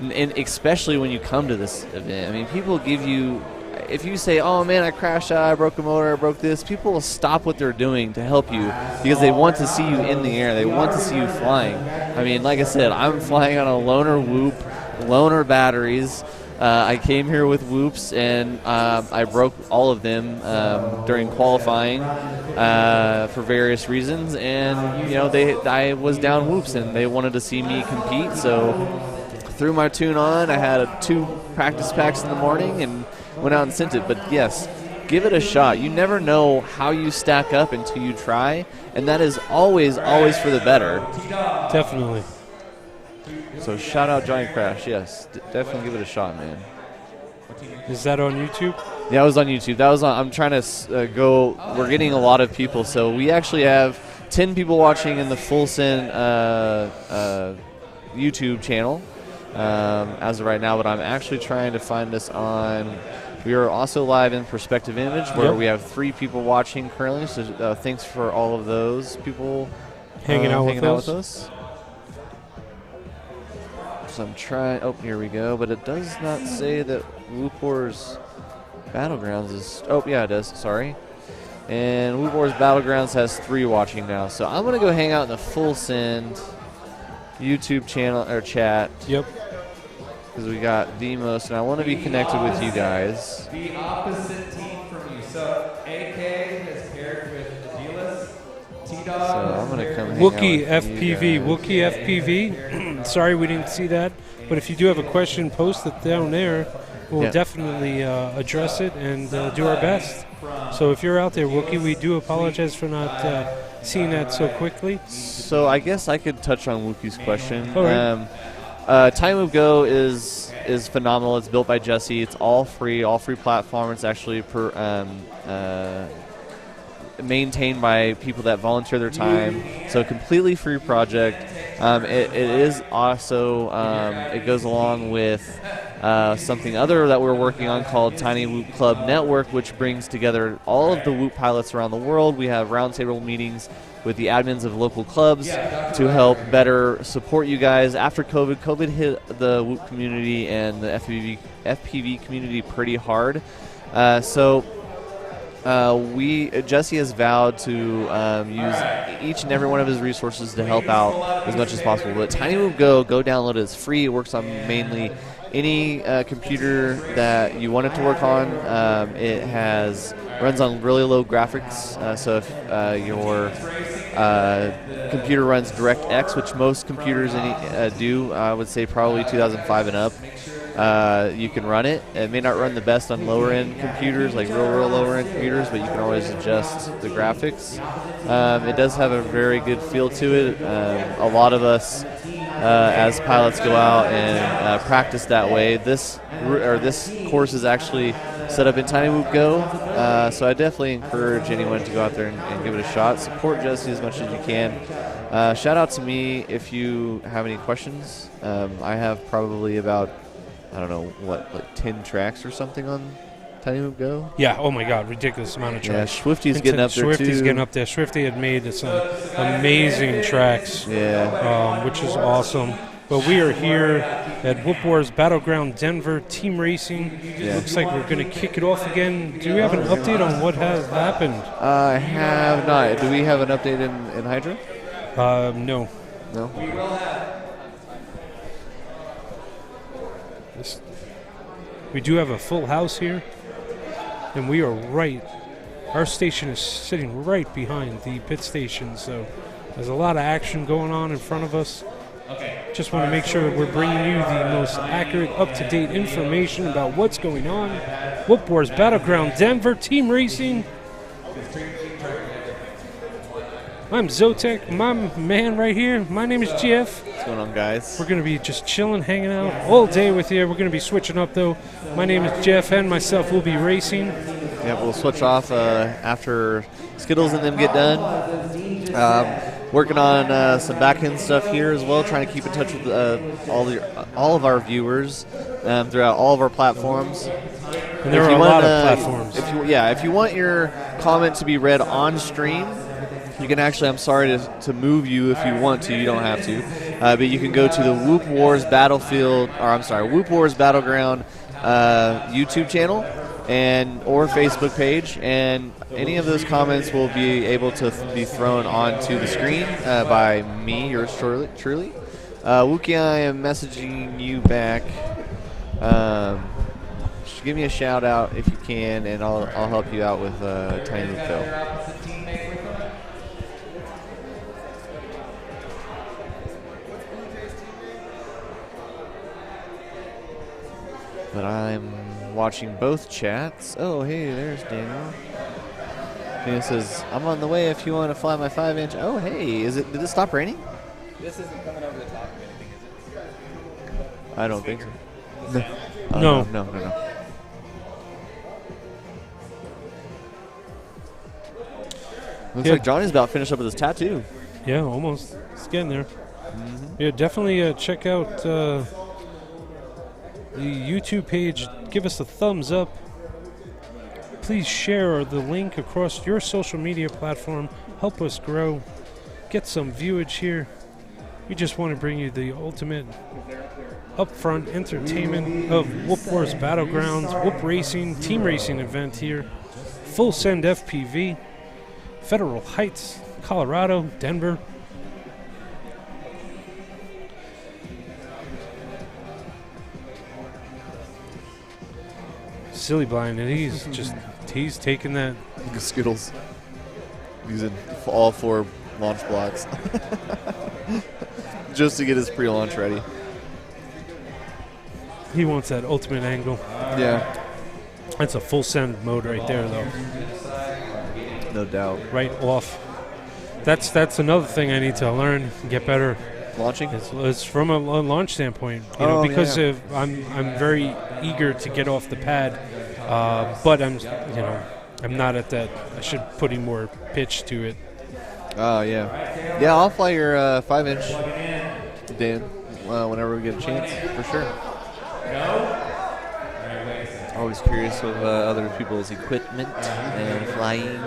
[SPEAKER 8] and especially when you come to this event. I mean, people give you, if you say, oh man, I crashed out, I broke a motor, I broke this, people will stop what they're doing to help you because they want to see you in the air. They want to see you flying. I mean, like I said, I'm flying on a loaner whoop, loaner batteries. I came here with whoops, and I broke all of them during qualifying for various reasons. And I was down whoops, and they wanted to see me compete. So threw my tune on. I had 2 practice packs in the morning and went out and sent it. But yes, give it a shot. You never know how you stack up until you try, and that is always for the better.
[SPEAKER 9] Definitely.
[SPEAKER 8] So shout out Johnny Crash. Yes, definitely give it a shot, man.
[SPEAKER 9] Is that on YouTube?
[SPEAKER 8] Yeah, it was on YouTube. That was on. I'm trying to go. We're getting a lot of people, so we actually have 10 people watching in the Full Send YouTube channel as of right now. But I'm actually trying to find us on. We are also live in Perspective Image, where we have 3 people watching currently. So thanks for all of those people
[SPEAKER 9] hanging out with us.
[SPEAKER 8] So I'm trying. Oh, here we go. But it does not say that Whoop Wars Battlegrounds is. Oh, yeah, it does. Sorry. And Whoop Wars Battlegrounds has 3 watching now. So I'm going to go hang out in the Full Send YouTube channel or chat.
[SPEAKER 9] Yep.
[SPEAKER 8] Because we got the most, and I want to be connected with you guys.
[SPEAKER 12] The opposite team from you. So AK is paired with Agilis. T-Dog.
[SPEAKER 8] So I'm going to come hang
[SPEAKER 9] Wookie
[SPEAKER 8] out with you
[SPEAKER 9] FPV.
[SPEAKER 8] guys.
[SPEAKER 9] Wookie FPV. Sorry we didn't see that. But if you do have a question, post it down there. We'll definitely address it and do our best. So if you're out there, Wookie, we do apologize for not seeing that so quickly.
[SPEAKER 8] So I guess I could touch on Wookie's question.
[SPEAKER 9] All right.
[SPEAKER 8] Time Move Go is phenomenal. It's built by Jesse. It's all free platform. It's actually maintained by people that volunteer their time. So a completely free project. It is also, it goes along with something other that we're working on called Tiny Whoop Club Network, which brings together all of the Whoop pilots around the world. We have roundtable meetings with the admins of local clubs to help better support you guys. After COVID hit the Whoop community and the FPV community pretty hard. Jesse has vowed to use each and every one of his resources to help out as much as possible. But Tiny Move Go download it. It's free. It works on mainly any computer that you want it to work on. It runs on really low graphics. So if your computer runs DirectX, which most computers do, I would say probably 2005 and up. You can run it. It may not run the best on lower end computers, like real lower end computers, but you can always adjust the graphics. It does have a very good feel to it. A lot of us as pilots go out and practice that way. This course is actually set up in Tiny Whoop Go, so I definitely encourage anyone to go out there and give it a shot. Support Jesse as much as you can. Shout out to me if you have any questions. I have probably about, I don't know, like 10 tracks or something on Tiny Whoop Go?
[SPEAKER 9] Yeah, oh my God, ridiculous amount of tracks.
[SPEAKER 8] Yeah, Swifty's getting up there too.
[SPEAKER 9] Swifty's getting up there. Swifty had made some amazing tracks, which is awesome. But we are here at Whoop Wars Battleground Denver Team Racing. Looks like we're going to kick it off again. Do we have an update on what has happened?
[SPEAKER 8] I have not. Do we have an update in Hydra?
[SPEAKER 9] No.
[SPEAKER 8] No?
[SPEAKER 12] We will have.
[SPEAKER 9] We do have a full house here, and we are right. Our station is sitting right behind the pit station, so there's a lot of action going on in front of us.
[SPEAKER 12] Okay.
[SPEAKER 9] Just want to make sure we're bringing you the most accurate, up-to-date information about what's going on. Whoop Wars Battleground Denver Team Racing. I'm Zotek, my man right here. My name is Jeff.
[SPEAKER 8] What's going on, guys?
[SPEAKER 9] We're going to be just chilling, hanging out all day with you. We're going to be switching up, though. My name is Jeff, and myself will be racing.
[SPEAKER 8] Yeah, we'll switch off after Skittles and them get done. Working on some back-end stuff here as well, trying to keep in touch with all of our viewers throughout all of our platforms.
[SPEAKER 9] And there are a lot of platforms.
[SPEAKER 8] If you want your comment to be read on stream, you can actually, I'm sorry to move you if you want to, you don't have to, but you can go to the Whoop Wars Whoop Wars Battleground YouTube channel or Facebook page, and any of those comments will be able to be thrown onto the screen by me, yours truly. Wookie, I am messaging you back. Just give me a shout out if you can, and I'll help you out with Tiny Whoop Go. But I'm watching both chats. Oh, hey, there's Daniel. Daniel says, I'm on the way if you want to fly my 5-inch. Oh, hey, did it stop raining?
[SPEAKER 13] This isn't coming over the top of anything, is it?
[SPEAKER 8] I don't think so.
[SPEAKER 9] No.
[SPEAKER 8] No. Looks like Johnny's about finished up with his tattoo.
[SPEAKER 9] Yeah, almost. It's getting there. Yeah, definitely check out the YouTube page. Give us a thumbs up. Please share the link across your social media platform. Help us grow. Get some viewage here. We just want to bring you the ultimate upfront entertainment of Whoop Wars Battlegrounds, Whoop Racing, Team Racing event here. Full Send FPV. Federal Heights, Colorado, Denver. Silly blind, and he's taking that.
[SPEAKER 8] Skittles. Using all 4 launch blocks. Just to get his pre-launch ready.
[SPEAKER 9] He wants that ultimate angle.
[SPEAKER 8] Yeah.
[SPEAKER 9] That's a full send mode right there, though.
[SPEAKER 8] No doubt.
[SPEAKER 9] Right off. That's another thing I need to learn, get better.
[SPEAKER 8] Launching?
[SPEAKER 9] It's from a launch standpoint, because I'm very eager to get off the pad, but I'm not at that. I should put in more pitch to it.
[SPEAKER 8] Oh yeah, yeah. I'll fly your 5-inch, Dan, whenever we get a chance, for sure. Always curious of other people's equipment and flying.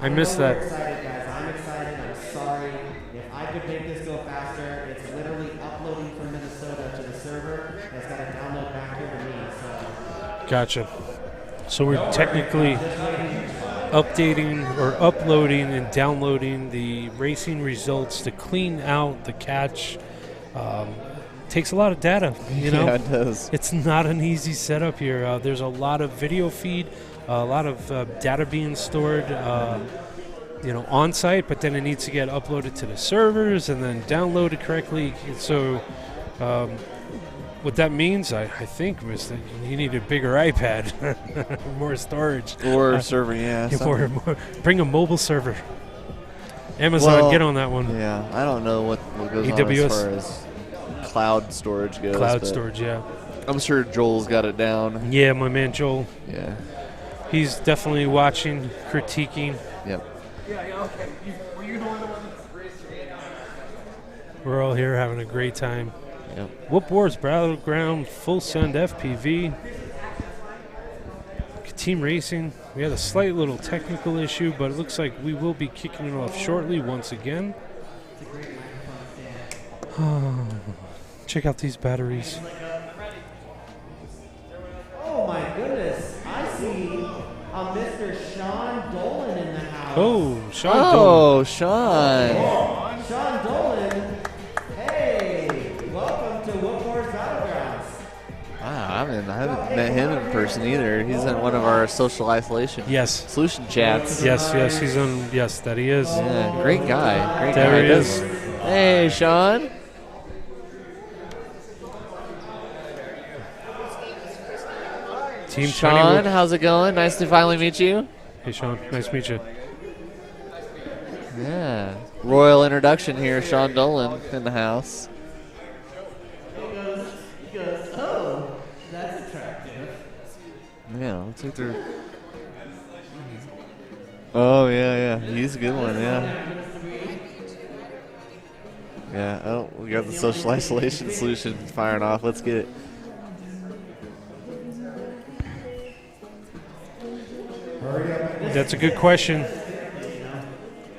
[SPEAKER 9] I missed that.
[SPEAKER 1] I'm excited, guys. I'm excited. I'm sorry. If I could make this go faster, it's literally uploading from Minnesota to the server. And it's got to download back here to me. So.
[SPEAKER 9] Gotcha. So we're technically updating or uploading and downloading the racing results to clean out the catch. Takes a lot of data,
[SPEAKER 8] Yeah, it does.
[SPEAKER 9] It's not an easy setup here. There's a lot of video feed, a lot of data being stored, on site, but then it needs to get uploaded to the servers and then downloaded correctly. So what that means, I think, was that you need a bigger iPad, more storage.
[SPEAKER 8] Or server, yeah.
[SPEAKER 9] More, bring a mobile server. Amazon, get on that one.
[SPEAKER 8] Yeah, I don't know what goes
[SPEAKER 9] AWS.
[SPEAKER 8] on as far as cloud storage goes.
[SPEAKER 9] Cloud storage, yeah.
[SPEAKER 8] I'm sure Joel's got it down.
[SPEAKER 9] Yeah, my man Joel.
[SPEAKER 8] Yeah.
[SPEAKER 9] He's definitely watching, critiquing.
[SPEAKER 8] Yep.
[SPEAKER 4] Yeah, okay. Were you the one that raised your hand?
[SPEAKER 9] We're all here having a great time.
[SPEAKER 8] Yep.
[SPEAKER 9] Whoop Wars Battleground, full send FPV. Team racing. We had a slight little technical issue, but it looks like we will be kicking it off shortly once again. Check out these batteries.
[SPEAKER 1] Oh my goodness! I see a Mr. Sean Dolan in the house.
[SPEAKER 9] Oh, Sean
[SPEAKER 8] Oh,
[SPEAKER 9] Dolan.
[SPEAKER 8] Sean.
[SPEAKER 1] Sean Dolan. Hey, welcome to Whoop Wars Battlegrounds.
[SPEAKER 8] Wow, I haven't met him in person either. He's in one of our social isolation solution chats.
[SPEAKER 9] Yes, he's on. Yes, that he is.
[SPEAKER 8] Yeah, great guy. Great
[SPEAKER 9] There
[SPEAKER 8] guy.
[SPEAKER 9] he is.
[SPEAKER 8] Hey, Sean.
[SPEAKER 9] Team
[SPEAKER 8] Sean, how's it going? Nice to finally meet you.
[SPEAKER 9] Hey, Sean. Nice to meet you.
[SPEAKER 8] Yeah. Royal introduction here. Sean Dolan in the house.
[SPEAKER 3] He goes, oh, that's attractive.
[SPEAKER 8] Yeah, looks like they're... Oh, yeah. He's a good one, yeah. Yeah, oh, we got the social isolation solution firing off. Let's get it.
[SPEAKER 9] That's a good question.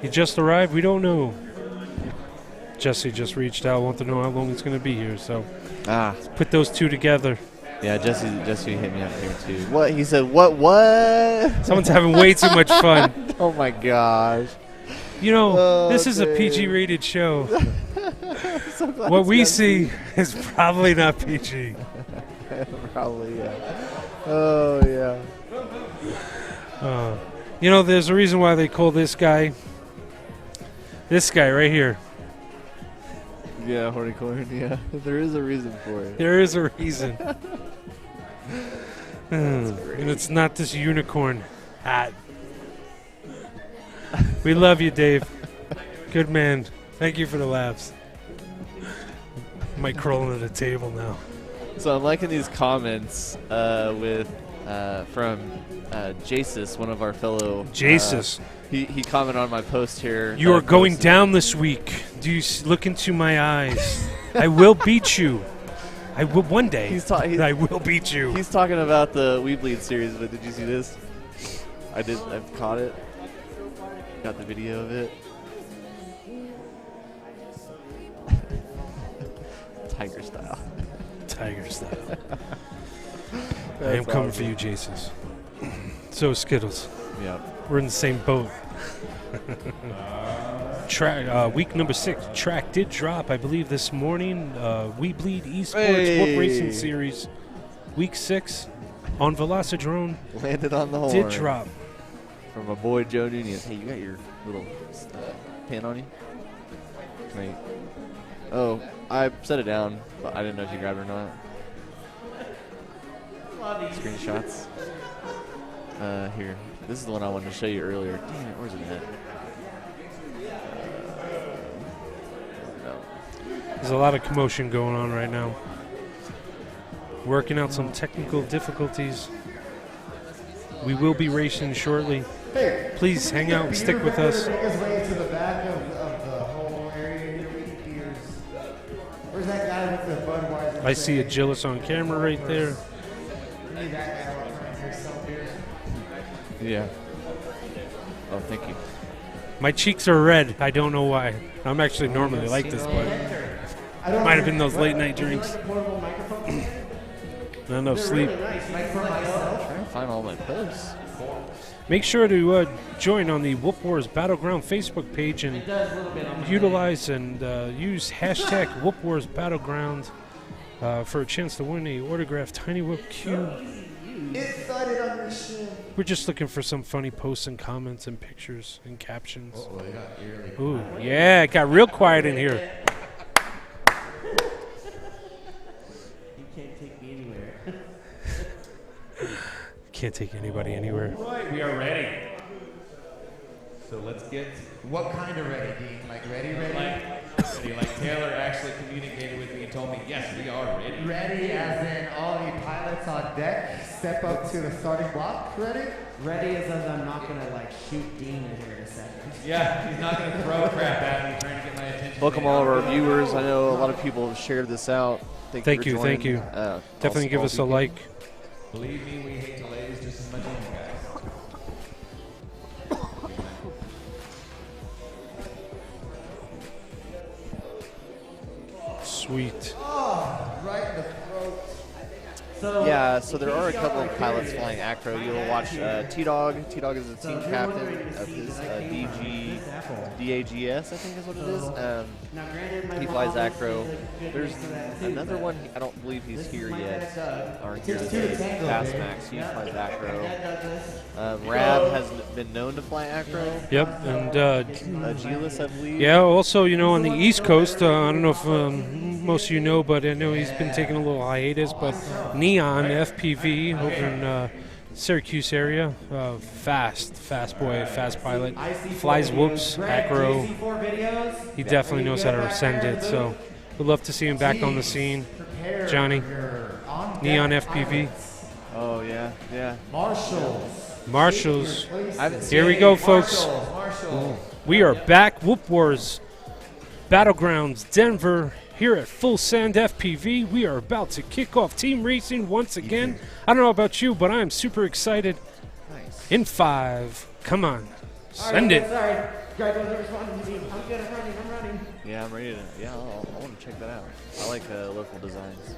[SPEAKER 9] He just arrived? We don't know. Jesse just reached out, want to know how long he's going to be here. So let's put those two together.
[SPEAKER 8] Yeah, Jesse hit me up here too. What? He said, what?
[SPEAKER 9] Someone's having way too much fun.
[SPEAKER 8] Oh my gosh.
[SPEAKER 9] This is a PG-rated show. What we see is probably not PG.
[SPEAKER 8] Probably, yeah. Oh, yeah.
[SPEAKER 9] There's a reason why they call this guy right here.
[SPEAKER 8] Yeah, horticorn, yeah. There is a reason for it.
[SPEAKER 9] There is a reason. And it's not this unicorn hat. We love you, Dave. Good man. Thank you for the laughs. Might crawl under the table now.
[SPEAKER 8] So I'm liking these comments from Jasus, one of our fellow.
[SPEAKER 9] Jasus.
[SPEAKER 8] He commented on my post here.
[SPEAKER 9] You are going down this week. Do you look into my eyes? I will beat you. I will one day. I will beat you.
[SPEAKER 8] He's talking about the We Bleed series, but did you see this? I've caught it. Got the video of it. Tiger style.
[SPEAKER 9] Tiger style. I am coming for you, Jesus. So Skittles.
[SPEAKER 8] Yep.
[SPEAKER 9] We're in the same boat. Track week number 6. Track did drop, I believe, this morning. We Bleed Esports Whoop Racing Series, week 6 on Velocidrone.
[SPEAKER 8] Landed on the horn.
[SPEAKER 9] Did drop.
[SPEAKER 8] From my boy Joe Nunez. Hey, you got your little pin on you? Wait. Oh, I set it down, but I didn't know if you grabbed it or not. Screenshots. Here. This is the one I wanted to show you earlier. Damn it, where's it at? No.
[SPEAKER 9] There's a lot of commotion going on right now. Working out some technical difficulties. We will be racing shortly. Please hang out and stick with us.
[SPEAKER 7] Make his way to the back of the whole area here. Where's that guy with the Budweiser?
[SPEAKER 9] I see Agilis on camera right there.
[SPEAKER 8] Yeah. Oh, thank you.
[SPEAKER 9] My cheeks are red. I don't know why. I'm actually normally like this, but it might have been those late night drinks. Not enough sleep.
[SPEAKER 8] Trying to find all my posts.
[SPEAKER 9] Make sure to join on the Whoop Wars Battleground Facebook page and utilize and use hashtag Whoop Wars Battleground for a chance to win a autographed Tiny Whoop cube. We're just looking for some funny posts and comments and pictures and captions. Ooh, yeah, it got real quiet in here.
[SPEAKER 3] You can't take me anywhere.
[SPEAKER 9] Can't take anybody anywhere.
[SPEAKER 12] Right, we are ready. So let's get.
[SPEAKER 11] What kind of ready, Dean? Like ready?
[SPEAKER 12] Like Taylor actually communicated with me and told me, yes, we are ready.
[SPEAKER 11] Ready as in all the pilots on deck step up to the starting block. Ready?
[SPEAKER 3] Ready as I'm not going to like shoot Dean in here in a second.
[SPEAKER 12] Yeah, he's not going to throw crap at me trying to get my attention.
[SPEAKER 8] Welcome all of our viewers. I know a lot of people have shared this out.
[SPEAKER 9] Thank you. Definitely give us a like.
[SPEAKER 12] Believe me, we hate delays just as much as you guys.
[SPEAKER 9] Sweet.
[SPEAKER 11] Oh, right in the throat.
[SPEAKER 8] So there are a couple of pilots flying acro. You'll watch T-Dog. T-Dog is the team captain of his DAGS, I think is what it is. He flies acro. There's another one, I don't believe he's here yet. Or here today. Fastmax, he flies acro. Rab has been known to fly acro.
[SPEAKER 9] Yep, and
[SPEAKER 8] Agilis, I believe.
[SPEAKER 9] Yeah, also, on the East Coast, I don't know if most of you know, but I know he's been taking a little hiatus, but Neon FPV over in Syracuse area, fast boy, fast pilot, flies whoops, acro. He definitely knows how to send it, so we'd love to see him back on the scene. Johnny, Neon FPV.
[SPEAKER 8] Oh, yeah.
[SPEAKER 9] Marshalls. Here we go, folks. We are back. Whoop Wars Battlegrounds Denver here at Full Send FPV. We are about to kick off team racing once again. I don't know about you, but I'm super excited. In 5. Come on. Send it.
[SPEAKER 3] Sorry. Greg wasn't responding to me. I'm good. I'm running.
[SPEAKER 8] Yeah, I'm ready to. Yeah, I want to check that out. I like local designs.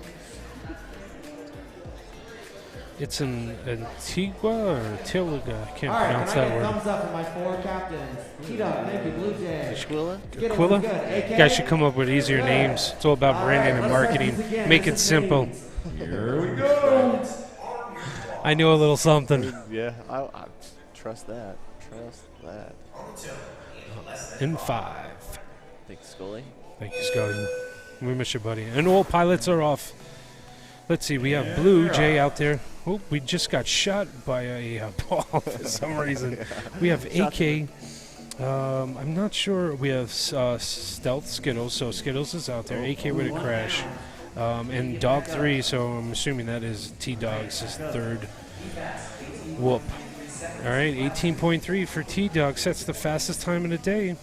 [SPEAKER 9] It's an Antigua or Tilaga. I can't pronounce
[SPEAKER 3] can I
[SPEAKER 9] that
[SPEAKER 3] get
[SPEAKER 9] word.
[SPEAKER 3] thumbs up for my 4 captains? T-Dog, thank you. Blue Jay.
[SPEAKER 9] Aquila? You guys should come up with easier names. It's all about branding and marketing. Make it simple.
[SPEAKER 12] Here we go.
[SPEAKER 9] I know a little something.
[SPEAKER 8] Yeah, I trust that.
[SPEAKER 9] In 5.
[SPEAKER 8] Thank you, Scully.
[SPEAKER 9] Thank you, Scotty. We miss you, buddy. And all pilots are off. Let's see. We have Blue Jay out there. Oh, we just got shot by a ball for some reason. We have AK. I'm not sure. We have Stealth Skittles. So Skittles is out there. AK with a crash. And Dog 3. So I'm assuming that is T-Dog's third whoop. All right. 18.3 for T-Dog. Sets the fastest time in the day.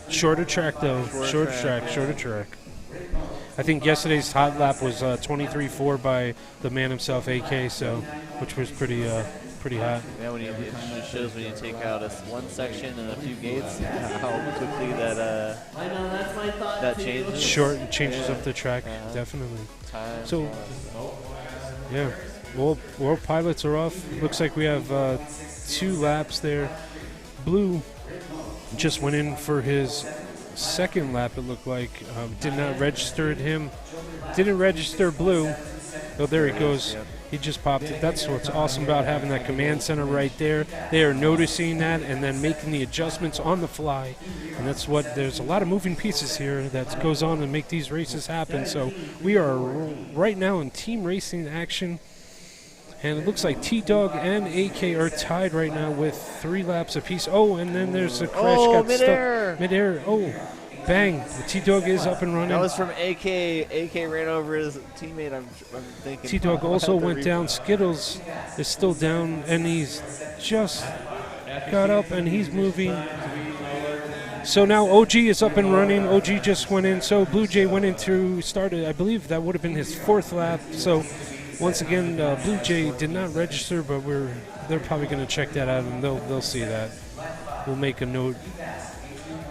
[SPEAKER 9] Shorter track, though. Shorter track. I think yesterday's hot lap was 23.4 by the man himself, AK, so which was pretty pretty hot.
[SPEAKER 8] Yeah, it just shows when you take out one section and a few gates, how quickly that
[SPEAKER 3] I know, that's my thought
[SPEAKER 8] that
[SPEAKER 3] too.
[SPEAKER 8] changes.
[SPEAKER 9] Short and changes up the track, definitely.
[SPEAKER 8] Time.
[SPEAKER 9] So, yeah, all pilots are off. Looks like we have 2 laps there. Blue just went in for his second lap, it looked like. Did not register him. Didn't register Blue. Oh, there he goes. He just popped it. That's what's awesome about having that command center right there. They are noticing that and then making the adjustments on the fly. And that's what, there's a lot of moving pieces here that goes on to make these races happen. So we are right now in team racing action. And it looks like T-Dog and AK are tied right now with 3 laps apiece. Oh, and then there's a crash.
[SPEAKER 8] Oh,
[SPEAKER 9] got
[SPEAKER 8] midair.
[SPEAKER 9] stuck. Midair. Oh, bang. The T-Dog is up and running.
[SPEAKER 8] That was from AK. AK ran over his teammate, I'm thinking.
[SPEAKER 9] T-Dog also went down. Skittles is still down, and he's just got up, and he's moving. So now OG is up and running. OG just went in. So Blue Jay went into, started, I believe that would have been his 4th lap. So once again, Blue Jay did not register, but they're probably going to check that out, and they'll see that. We'll make a note.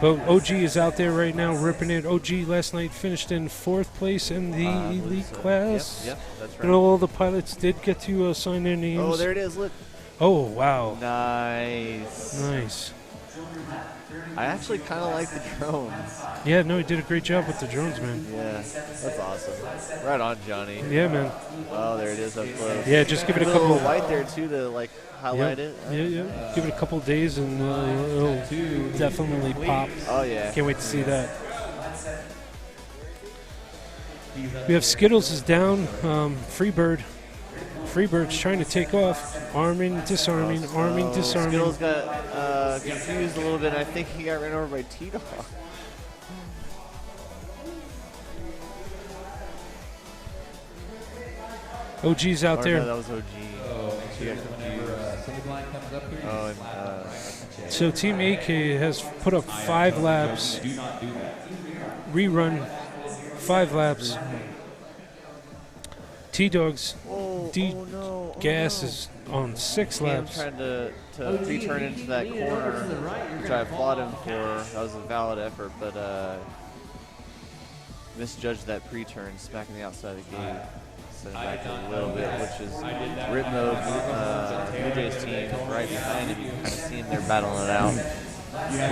[SPEAKER 9] But OG is out there right now ripping it. OG last night finished in 4th place in the elite class.
[SPEAKER 8] Yep, that's right.
[SPEAKER 9] And all the pilots did get to sign their names.
[SPEAKER 8] Oh, there it is. Look.
[SPEAKER 9] Oh, wow.
[SPEAKER 8] Nice.
[SPEAKER 9] Nice.
[SPEAKER 8] I actually kind of like the drones.
[SPEAKER 9] Yeah, no, he did a great job with the drones, man.
[SPEAKER 8] Yeah, that's awesome. Right on, Johnny.
[SPEAKER 9] Yeah, man.
[SPEAKER 8] Oh, there it is up close.
[SPEAKER 9] Yeah, just give it a
[SPEAKER 8] little
[SPEAKER 9] couple.
[SPEAKER 8] white there too to like highlight it.
[SPEAKER 9] Yeah. Give it a couple days and it'll definitely pop.
[SPEAKER 8] Oh yeah.
[SPEAKER 9] Can't wait to see that. We have Skittles is down. Freebird. Freebird's trying to take off. Arming, disarming, arming, disarming.
[SPEAKER 8] Skittles got confused a little bit. I think he got ran over by T-Dog.
[SPEAKER 9] OG's out there.
[SPEAKER 8] No, that was OG. She got confused. Oh, and,
[SPEAKER 9] so Team AK has put up 5 laps. Rerun 5 laps. T-Dog's gas is on 6 laps.
[SPEAKER 8] Trying to pre-turn into that corner, which I applaud him for. That was a valid effort, but misjudged that pre-turn, smacking the outside of the gate. Sent it back a little bit, which is Rip Mode, Blue Jays team right behind him. You can kind of see him there battling it out.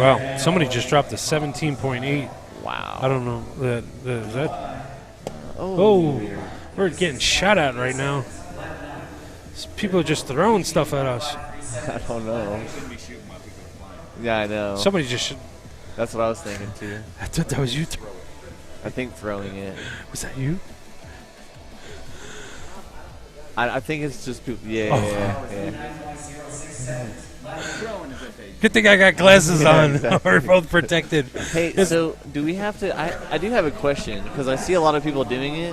[SPEAKER 9] Wow, somebody just dropped a 17.8.
[SPEAKER 8] Wow.
[SPEAKER 9] I don't know. Is that? Oh, we're getting shot at right now. People are just throwing stuff at us.
[SPEAKER 8] I don't know. Yeah, I know.
[SPEAKER 9] Somebody just should.
[SPEAKER 8] That's what I was thinking too.
[SPEAKER 9] I thought that was you throwing.
[SPEAKER 8] I think throwing it.
[SPEAKER 9] Was that you?
[SPEAKER 8] I think it's just people. Yeah.
[SPEAKER 9] Good thing I got glasses on.
[SPEAKER 8] Exactly.
[SPEAKER 9] We're both protected.
[SPEAKER 8] Hey, so do we have to? I do have a question because I see a lot of people doing it,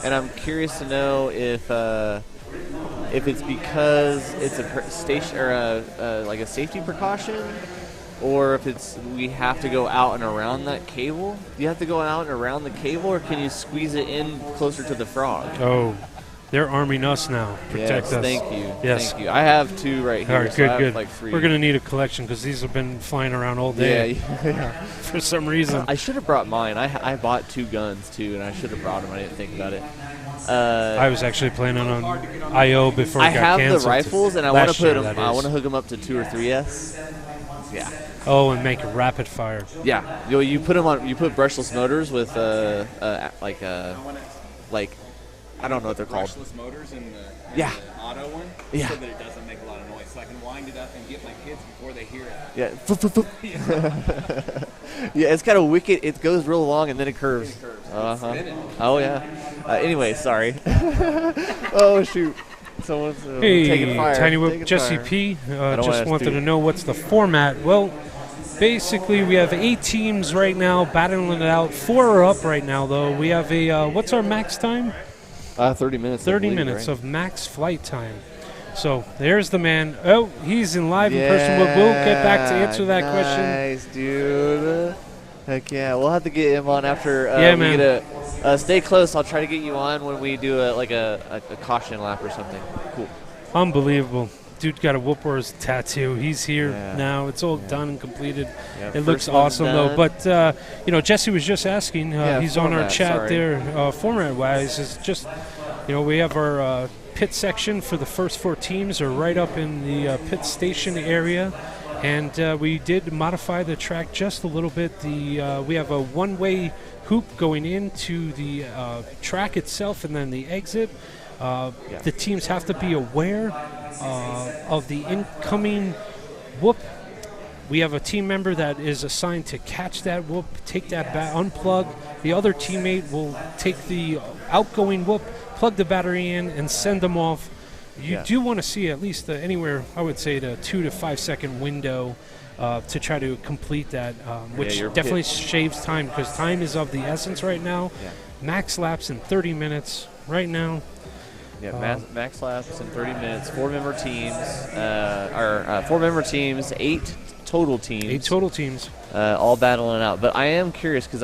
[SPEAKER 8] and I'm curious to know if it's because it's a station or like a safety precaution, or if it's we have to go out and around that cable. Do you have to go out and around the cable, or can you squeeze it in closer to the frog?
[SPEAKER 9] Oh, they're arming us now. Protect us.
[SPEAKER 8] Thank you.
[SPEAKER 9] Yes.
[SPEAKER 8] Thank you. I have 2 right here.
[SPEAKER 9] All right,
[SPEAKER 8] so
[SPEAKER 9] good,
[SPEAKER 8] I have
[SPEAKER 9] good.
[SPEAKER 8] like 3.
[SPEAKER 9] We're going to need a collection because these have been flying around all day.
[SPEAKER 8] Yeah.
[SPEAKER 9] For some reason.
[SPEAKER 8] I should have brought mine. I bought 2 guns too, and I should have brought them. I didn't think about it.
[SPEAKER 9] I was actually planning on IO before it got canceled.
[SPEAKER 8] I have the rifles, and I want to put them.
[SPEAKER 9] I
[SPEAKER 8] want to hook them up to 2 or 3S. Yeah.
[SPEAKER 9] Oh, and make it rapid fire.
[SPEAKER 8] Yeah. You put them on. You put brushless motors with like I don't know what they're called.
[SPEAKER 13] Brushless motors in the auto one,
[SPEAKER 8] Yeah.
[SPEAKER 13] so that it doesn't make a lot of noise. So I can wind it up and get my kids before they hear it.
[SPEAKER 8] Yeah. Yeah, it's got a wicked. It goes real long and then it curves. Oh yeah. Anyway, sorry. Oh shoot. Someone's taking fire.
[SPEAKER 9] Tiny Whip,
[SPEAKER 8] Taking
[SPEAKER 9] Jesse
[SPEAKER 8] fire.
[SPEAKER 9] P.
[SPEAKER 8] I don't
[SPEAKER 9] Just
[SPEAKER 8] want
[SPEAKER 9] wanted
[SPEAKER 8] to
[SPEAKER 9] to know what's the format. Well, basically we have 8 teams right now battling it out. 4 are up right now though. We have a what's our max time?
[SPEAKER 8] 30 minutes.
[SPEAKER 9] 30 minutes of max flight time. So there's the man. Oh, he's in live in person. We'll get back to answer that question.
[SPEAKER 8] Nice, dude. Heck yeah. We'll have to get him on after
[SPEAKER 9] Yeah,
[SPEAKER 8] we
[SPEAKER 9] man.
[SPEAKER 8] get stay close. I'll try to get you on when we do a caution lap or something. Cool.
[SPEAKER 9] Unbelievable. dude got a Whoop Wars tattoo. He's here now. It's all done and completed.
[SPEAKER 8] Yeah,
[SPEAKER 9] it looks
[SPEAKER 8] first one's
[SPEAKER 9] awesome, though.
[SPEAKER 8] done.
[SPEAKER 9] But, you know, Jesse was just asking. He's on our
[SPEAKER 8] format,
[SPEAKER 9] chat
[SPEAKER 8] sorry.
[SPEAKER 9] there. Format-wise, it's just, you know, we have our pit section for the first 4 teams are right up in the pit station area. And we did modify the track just a little bit. We have a one-way hoop going into the track itself and then the exit. The teams have to be aware of the incoming whoop. We have a team member that is assigned to catch that whoop, take that unplug. The other teammate will take the outgoing whoop, plug the battery in, and send them off. You do want to see at least anywhere, I would say, the 2 to 5 second window to try to complete that, which definitely shaves time because time is of the essence right now. Max laps in 30 minutes right now.
[SPEAKER 8] Yeah, max laps in 30 minutes. 4-member teams, 4-member teams, 8 total teams.
[SPEAKER 9] 8 total teams.
[SPEAKER 8] All battling out. But I am curious because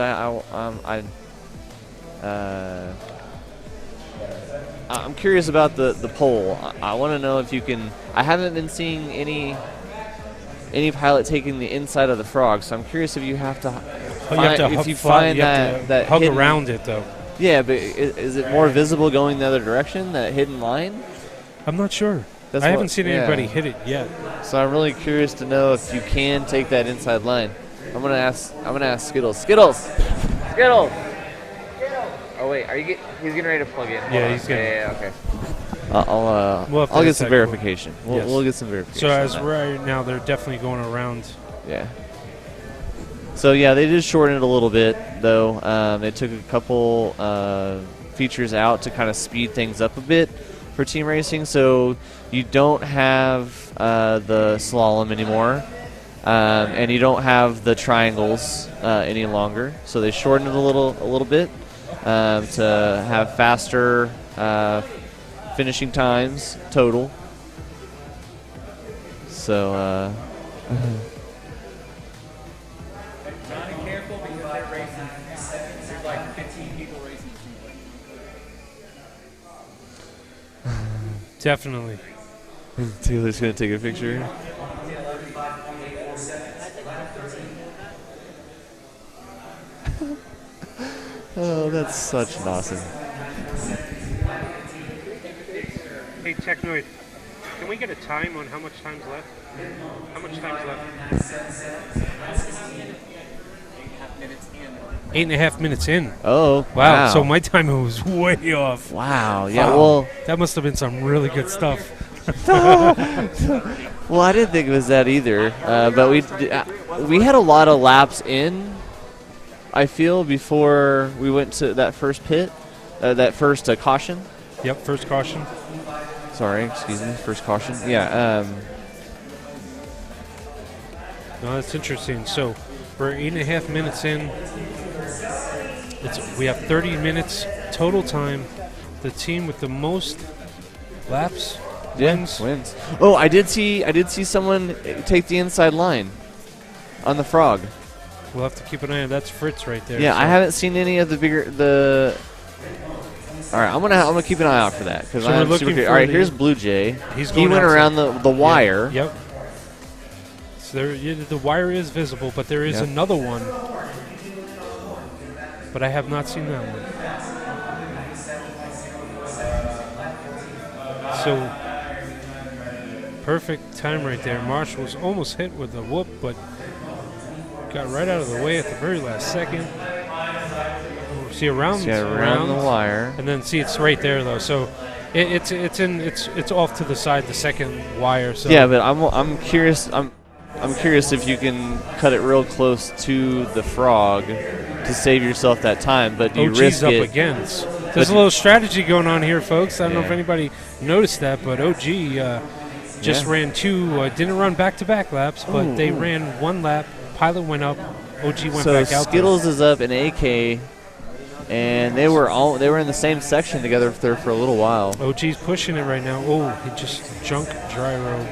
[SPEAKER 8] I'm curious about the poll. I want to know if you can. I haven't been seeing any pilot taking the inside of the frog, so I'm curious if you have to. Find that
[SPEAKER 9] hug
[SPEAKER 8] hidden,
[SPEAKER 9] around it though.
[SPEAKER 8] Yeah, but is it more visible going the other direction? That hidden line?
[SPEAKER 9] I'm not sure. I haven't seen anybody hit it yet.
[SPEAKER 8] So I'm really curious to know if you can take that inside line. I'm gonna ask Skittles. Skittles. Oh wait, he's getting ready to plug in.
[SPEAKER 9] Yeah, he's getting.
[SPEAKER 8] Yeah, okay. I'll get some verification. We'll get some verification.
[SPEAKER 9] So as right now, they're definitely going around.
[SPEAKER 8] Yeah. So yeah, they did shorten it a little bit though. They took a couple features out to kind of speed things up a bit for team racing. So you don't have the slalom anymore, and you don't have the triangles any longer. So they shortened it a little bit. To have faster finishing times total. So,
[SPEAKER 13] Johnny, careful because they're racing. There's like 15 people racing.
[SPEAKER 9] Definitely.
[SPEAKER 8] Taylor's going to take a picture. Oh, that's such an awesome.
[SPEAKER 9] Hey, Technoid, can we get a time on how much time's left? How much time's left? 8.5 minutes in.
[SPEAKER 8] Oh,
[SPEAKER 9] wow. So my timer was way off.
[SPEAKER 8] Wow. Yeah, well.
[SPEAKER 9] That must have been some really good stuff.
[SPEAKER 8] Well, I didn't think it was that either. But we had a lot of laps in, I feel, before we went to that first pit, that first caution.
[SPEAKER 9] Yep, first caution.
[SPEAKER 8] Sorry, excuse me, first caution. Yeah.
[SPEAKER 9] No, that's interesting. So we're 8.5 minutes in. We have 30 minutes total time. The team with the most laps wins.
[SPEAKER 8] Oh, I did see someone take the inside line on the frog.
[SPEAKER 9] We'll have to keep an eye on. That's Fritz right there.
[SPEAKER 8] Yeah, so I haven't seen any of the. All right, I'm gonna keep an eye out for that because
[SPEAKER 9] so
[SPEAKER 8] I'm super curious. All right, here's Blue Jay. He went around the wire.
[SPEAKER 9] Yep. So the wire is visible, but there is another one. But I have not seen that one. So perfect time right there. Marshall was almost hit with a whoop, but got right out of the way at the very last second. See around
[SPEAKER 8] the wire,
[SPEAKER 9] and then see it's right there though. So it's off to the side, the second wire. So
[SPEAKER 8] yeah, but I'm curious. I'm curious if you can cut it real close to the frog to save yourself that time. But do you risk
[SPEAKER 9] up
[SPEAKER 8] it
[SPEAKER 9] again? There's a little strategy going on here, folks. I don't know if anybody noticed that, but OG just ran didn't run back-to-back laps, but they ran one lap. Pilot went up. OG went back out.
[SPEAKER 8] So Skittles is up in AK, and they were in the same section together there for a little while.
[SPEAKER 9] OG's pushing it right now. Oh, he just junk gyro.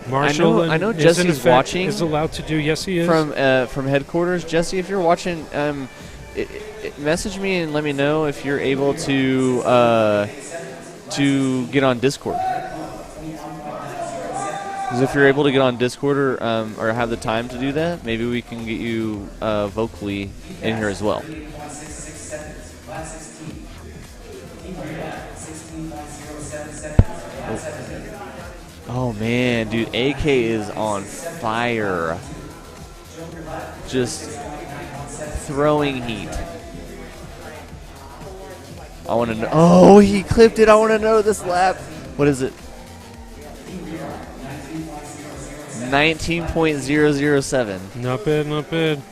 [SPEAKER 9] Marshall,
[SPEAKER 8] I know Jesse's watching.
[SPEAKER 9] Is allowed to do. Yes, he is.
[SPEAKER 8] From headquarters, Jesse, if you're watching, message me and let me know if you're able to get on Discord. Because if you're able to get on Discord or have the time to do that, maybe we can get you vocally in here as well. Oh man, dude, AK is on fire. Just throwing heat. I want to know. Oh, he clipped it. I want to know this lap. What is it? 19.007.
[SPEAKER 9] Not bad, not bad.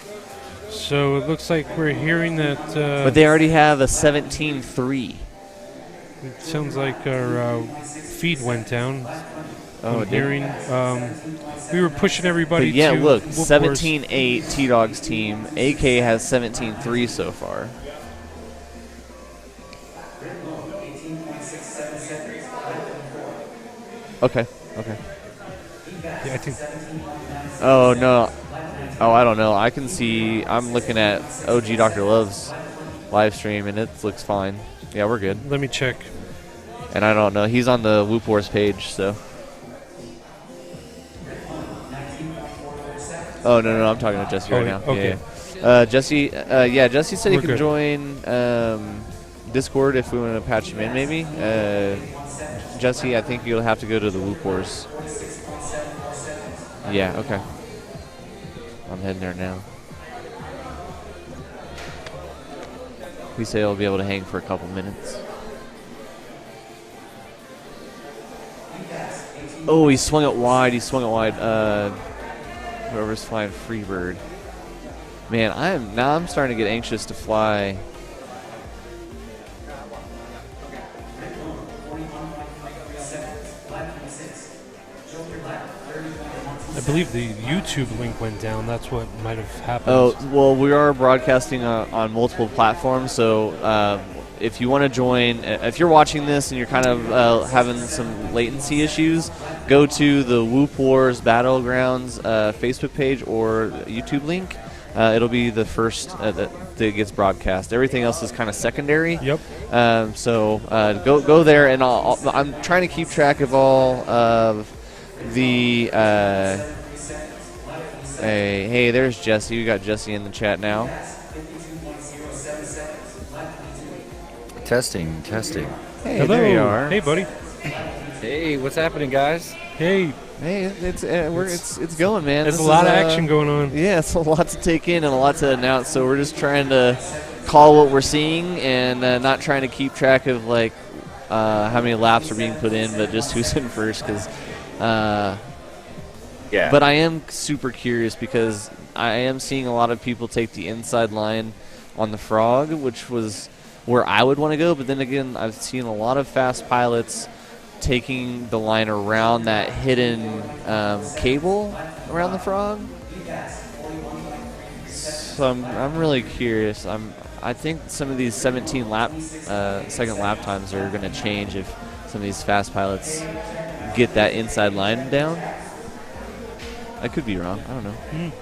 [SPEAKER 9] So it looks like we're hearing that.
[SPEAKER 8] But they already have a 17.3.
[SPEAKER 9] It sounds like our feed went down.
[SPEAKER 8] Oh,
[SPEAKER 9] I'm hearing. We were pushing everybody.
[SPEAKER 8] But yeah,
[SPEAKER 9] to
[SPEAKER 8] look,
[SPEAKER 9] Whoop Wars.
[SPEAKER 8] 17.8 T-Dog's team. AK has 17.3 so far. Okay. Okay.
[SPEAKER 9] Yeah, I think.
[SPEAKER 8] Oh no. Oh, I don't know. I can see. I'm looking at OG Dr. Love's live stream, and it looks fine. Yeah, we're good.
[SPEAKER 9] Let me check.
[SPEAKER 8] And I don't know. He's on the Whoop Wars page, so. Oh no, I'm talking to Jesse right now.
[SPEAKER 9] Okay.
[SPEAKER 8] Yeah. Jesse. Jesse said
[SPEAKER 9] We're
[SPEAKER 8] he can
[SPEAKER 9] good.
[SPEAKER 8] join Discord if we want to patch him in, maybe. Jesse, I think you'll have to go to the Whoop Wars. Yeah. Okay. I'm heading there now. We say I'll be able to hang for a couple minutes. Oh, he swung it wide. Whoever's flying Freebird. Man, I'm starting to get anxious to fly.
[SPEAKER 9] I believe the YouTube link went down. That's what might have happened.
[SPEAKER 8] Oh, well, we are broadcasting on multiple platforms, so if you want to join, if you're watching this and you're kind of having some latency issues, go to the Whoop Wars Battlegrounds Facebook page or YouTube link. It'll be the first that gets broadcast. Everything else is kind of secondary.
[SPEAKER 9] Yep.
[SPEAKER 8] So go there, and I'm trying to keep track of all of the. Hey, there's Jesse. We got Jesse in the chat now.
[SPEAKER 14] Testing.
[SPEAKER 8] Hey,
[SPEAKER 9] hello.
[SPEAKER 8] there you are.
[SPEAKER 9] Hey, buddy.
[SPEAKER 14] Hey, what's happening, guys?
[SPEAKER 9] Hey.
[SPEAKER 8] It's going, man.
[SPEAKER 9] There's a lot of action going on.
[SPEAKER 8] Yeah, it's a lot to take in and a lot to announce. So we're just trying to call what we're seeing and not trying to keep track of like how many laps are being put in, but just who's in first. Because
[SPEAKER 14] yeah.
[SPEAKER 8] But I am super curious because I am seeing a lot of people take the inside line on the Frog, which was where I would want to go. But then again, I've seen a lot of fast pilots taking the line around that hidden cable around the Frog. So I'm really curious. I think some of these 17 second lap times are going to change if some of these fast pilots get that inside line down. I could be wrong. I don't know.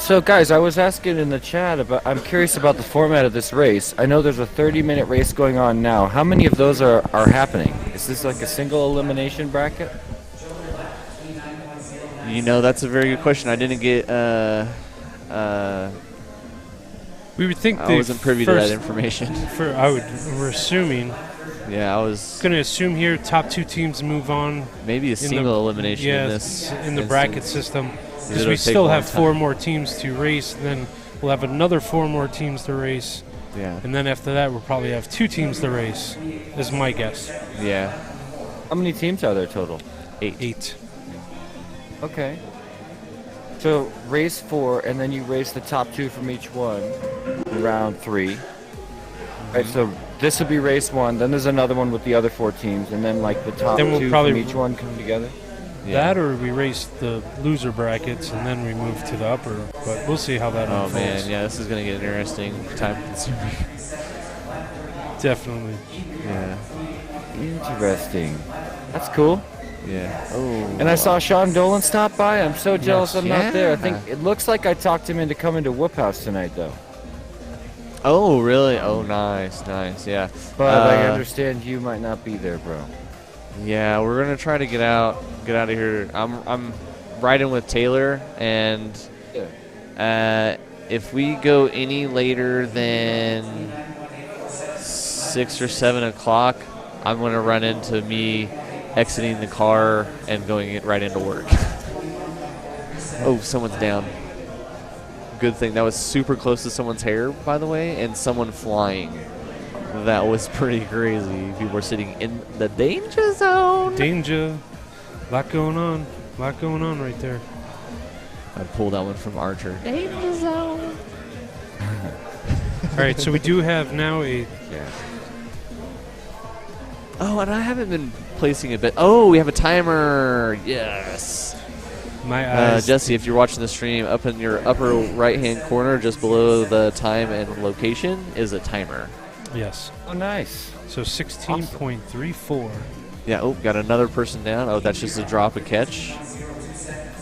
[SPEAKER 14] So, guys, I was asking in the chat about. I'm curious about the format of this race. I know there's a 30-minute race going on now. How many of those are happening? Is this like a single elimination bracket?
[SPEAKER 8] You know, that's a very good question. I didn't get.
[SPEAKER 9] We would think
[SPEAKER 8] I wasn't privy to that information.
[SPEAKER 9] We're assuming.
[SPEAKER 8] Yeah, I was
[SPEAKER 9] going to assume here top two teams move on.
[SPEAKER 8] Maybe a single elimination in this.
[SPEAKER 9] In the bracket system. Because we still have 4 more teams to race, and then we'll have another 4 more teams to race.
[SPEAKER 8] Yeah.
[SPEAKER 9] And then after that, we'll probably have 2 teams to race, is my guess.
[SPEAKER 8] Yeah.
[SPEAKER 14] How many teams are there total?
[SPEAKER 9] 8.
[SPEAKER 14] Okay. So race 4, and then you race the top 2 from each one in round 3. Right, so this will be race 1, then there's another one with the other 4 teams, and then like the top 2 from each one come together?
[SPEAKER 9] That or we race the loser brackets and then we move to the upper, but we'll see how that unfolds.
[SPEAKER 8] Oh man, yeah, this is going to get interesting, time consuming.
[SPEAKER 9] Definitely.
[SPEAKER 8] Yeah.
[SPEAKER 14] Interesting. That's cool.
[SPEAKER 8] Yeah. Oh.
[SPEAKER 14] And I saw Sean Dolan stop by. I'm so jealous I'm not there. I
[SPEAKER 8] Yeah.
[SPEAKER 14] think it looks like I talked him into coming to Whoop House tonight, though.
[SPEAKER 8] Oh, really? Oh, nice, yeah.
[SPEAKER 14] But I understand you might not be there, bro.
[SPEAKER 8] Yeah, we're gonna try to get out of here. I'm riding with Taylor, and if we go any later than 6 or 7 o'clock, I'm gonna run into me exiting the car and going right into work. Oh, someone's down. Good thing. That was super close to someone's hair, by the way, and someone flying. That was pretty crazy. People were sitting in the danger zone.
[SPEAKER 9] Danger. Lot going on right there.
[SPEAKER 8] I'd pull that one from Archer.
[SPEAKER 5] Danger zone.
[SPEAKER 9] All right, so we do have now a...
[SPEAKER 8] Oh, and I haven't been placing a bet. Oh, we have a timer. Yes.
[SPEAKER 9] My eyes.
[SPEAKER 8] Jesse, if you're watching the stream, up in your upper right-hand corner, just below the time and location, is a timer.
[SPEAKER 9] Yes.
[SPEAKER 14] Oh, nice.
[SPEAKER 9] So 16.34.
[SPEAKER 8] Yeah, oh, got another person down. Oh, that's just a drop and catch.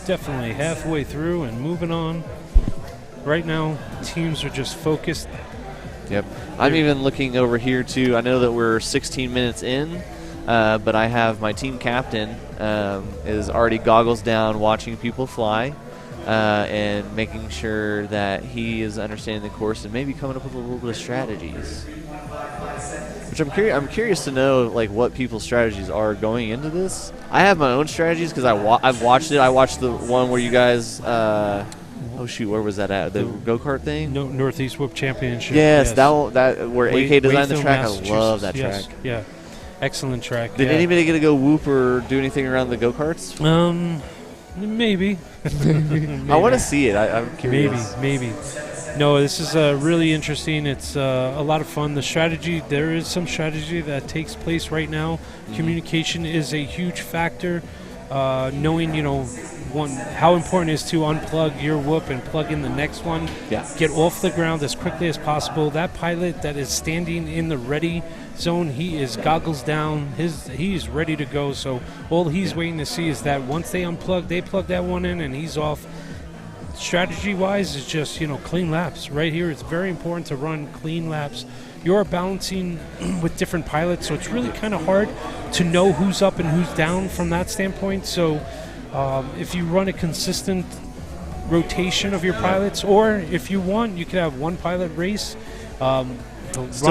[SPEAKER 9] Definitely halfway through and moving on. Right now, teams are just focused.
[SPEAKER 8] Yep. I'm even looking over here, too. I know that we're 16 minutes in, but I have my team captain is already goggles down watching people fly and making sure that he is understanding the course and maybe coming up with a little bit of strategies. Which I'm curious to know, like, what people's strategies are going into this. I have my own strategies because I've watched it. I watched the one where you guys oh shoot, where was that at? The go-kart thing?
[SPEAKER 9] No, Northeast Whoop Championship.
[SPEAKER 8] Yes, that where AK designed the
[SPEAKER 9] Wayfield,
[SPEAKER 8] track. I love that
[SPEAKER 9] yes,
[SPEAKER 8] track.
[SPEAKER 9] Yeah, excellent track.
[SPEAKER 8] Did anybody get to go whoop or do anything around the go-karts?
[SPEAKER 9] Maybe.
[SPEAKER 8] I want to see it. I'm curious.
[SPEAKER 9] Maybe. No, this is really interesting. It's a lot of fun. The strategy, there is some strategy that takes place right now. Mm-hmm. Communication is a huge factor. Knowing, how important it is to unplug your whoop and plug in the next one.
[SPEAKER 8] Yeah.
[SPEAKER 9] Get off the ground as quickly as possible. That pilot that is standing in the ready zone, he is goggles down. He's ready to go. So all he's waiting to see is that once they unplug, they plug that one in and he's off. Strategy-wise is just, clean laps. Right here, it's very important to run clean laps. You're balancing with different pilots, so it's really kind of hard to know who's up and who's down from that standpoint. So if you run a consistent rotation of your pilots, or if you want, you could have one pilot race, run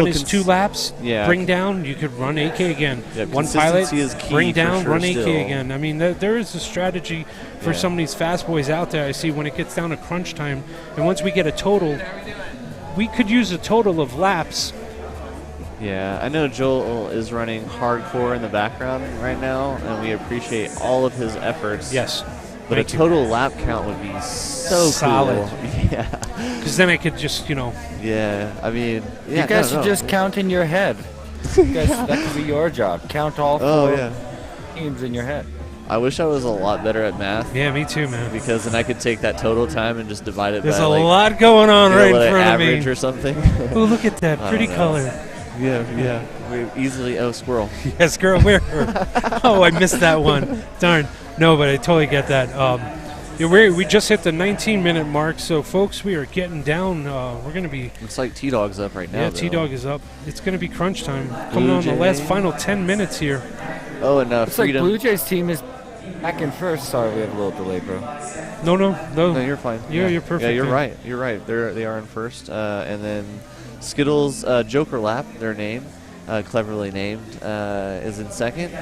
[SPEAKER 9] his 2 laps, bring down, you could run AK again.
[SPEAKER 8] Yeah,
[SPEAKER 9] one pilot,
[SPEAKER 8] is key
[SPEAKER 9] bring down,
[SPEAKER 8] sure
[SPEAKER 9] run AK
[SPEAKER 8] still.
[SPEAKER 9] again. I mean, there is a strategy for some of these fast boys out there. I see when it gets down to crunch time, and once we get a total, we could use a total of laps.
[SPEAKER 8] Yeah, I know Joel is running hardcore in the background right now, and we appreciate all of his efforts.
[SPEAKER 9] Yes.
[SPEAKER 8] But a total lap count would be so
[SPEAKER 9] solid.
[SPEAKER 8] Cool. Yeah.
[SPEAKER 9] Because then I could just,
[SPEAKER 8] Yeah, I mean,
[SPEAKER 14] you guys should just count in your head. That could be your job. Count all 4 teams in your head.
[SPEAKER 8] I wish I was a lot better at math.
[SPEAKER 9] Yeah, me too, man.
[SPEAKER 8] Because then I could take that total time and just divide it
[SPEAKER 9] There's
[SPEAKER 8] by
[SPEAKER 9] a lot going on right in front of me.
[SPEAKER 8] average or something.
[SPEAKER 9] Oh, look at that pretty color.
[SPEAKER 8] Yeah. We easily, squirrel.
[SPEAKER 9] Yeah, squirrel, where? Oh, I missed that one. Darn. No, but I totally get that. We just hit the 19-minute mark, so folks, we are getting down. We're going to be...
[SPEAKER 8] Looks like T-Dog's up right now.
[SPEAKER 9] Yeah, T-Dog is up. It's going to be crunch time. Coming on the last final 10 minutes here.
[SPEAKER 8] Oh, and
[SPEAKER 14] looks like Blue Jays team is back in first. Sorry, we have a little delay, bro.
[SPEAKER 9] No,
[SPEAKER 8] you're fine.
[SPEAKER 9] You're perfect.
[SPEAKER 8] Yeah, you're right. You're right. They are in first. And then Skittles Joker Lap, their name. Cleverly named, is in second.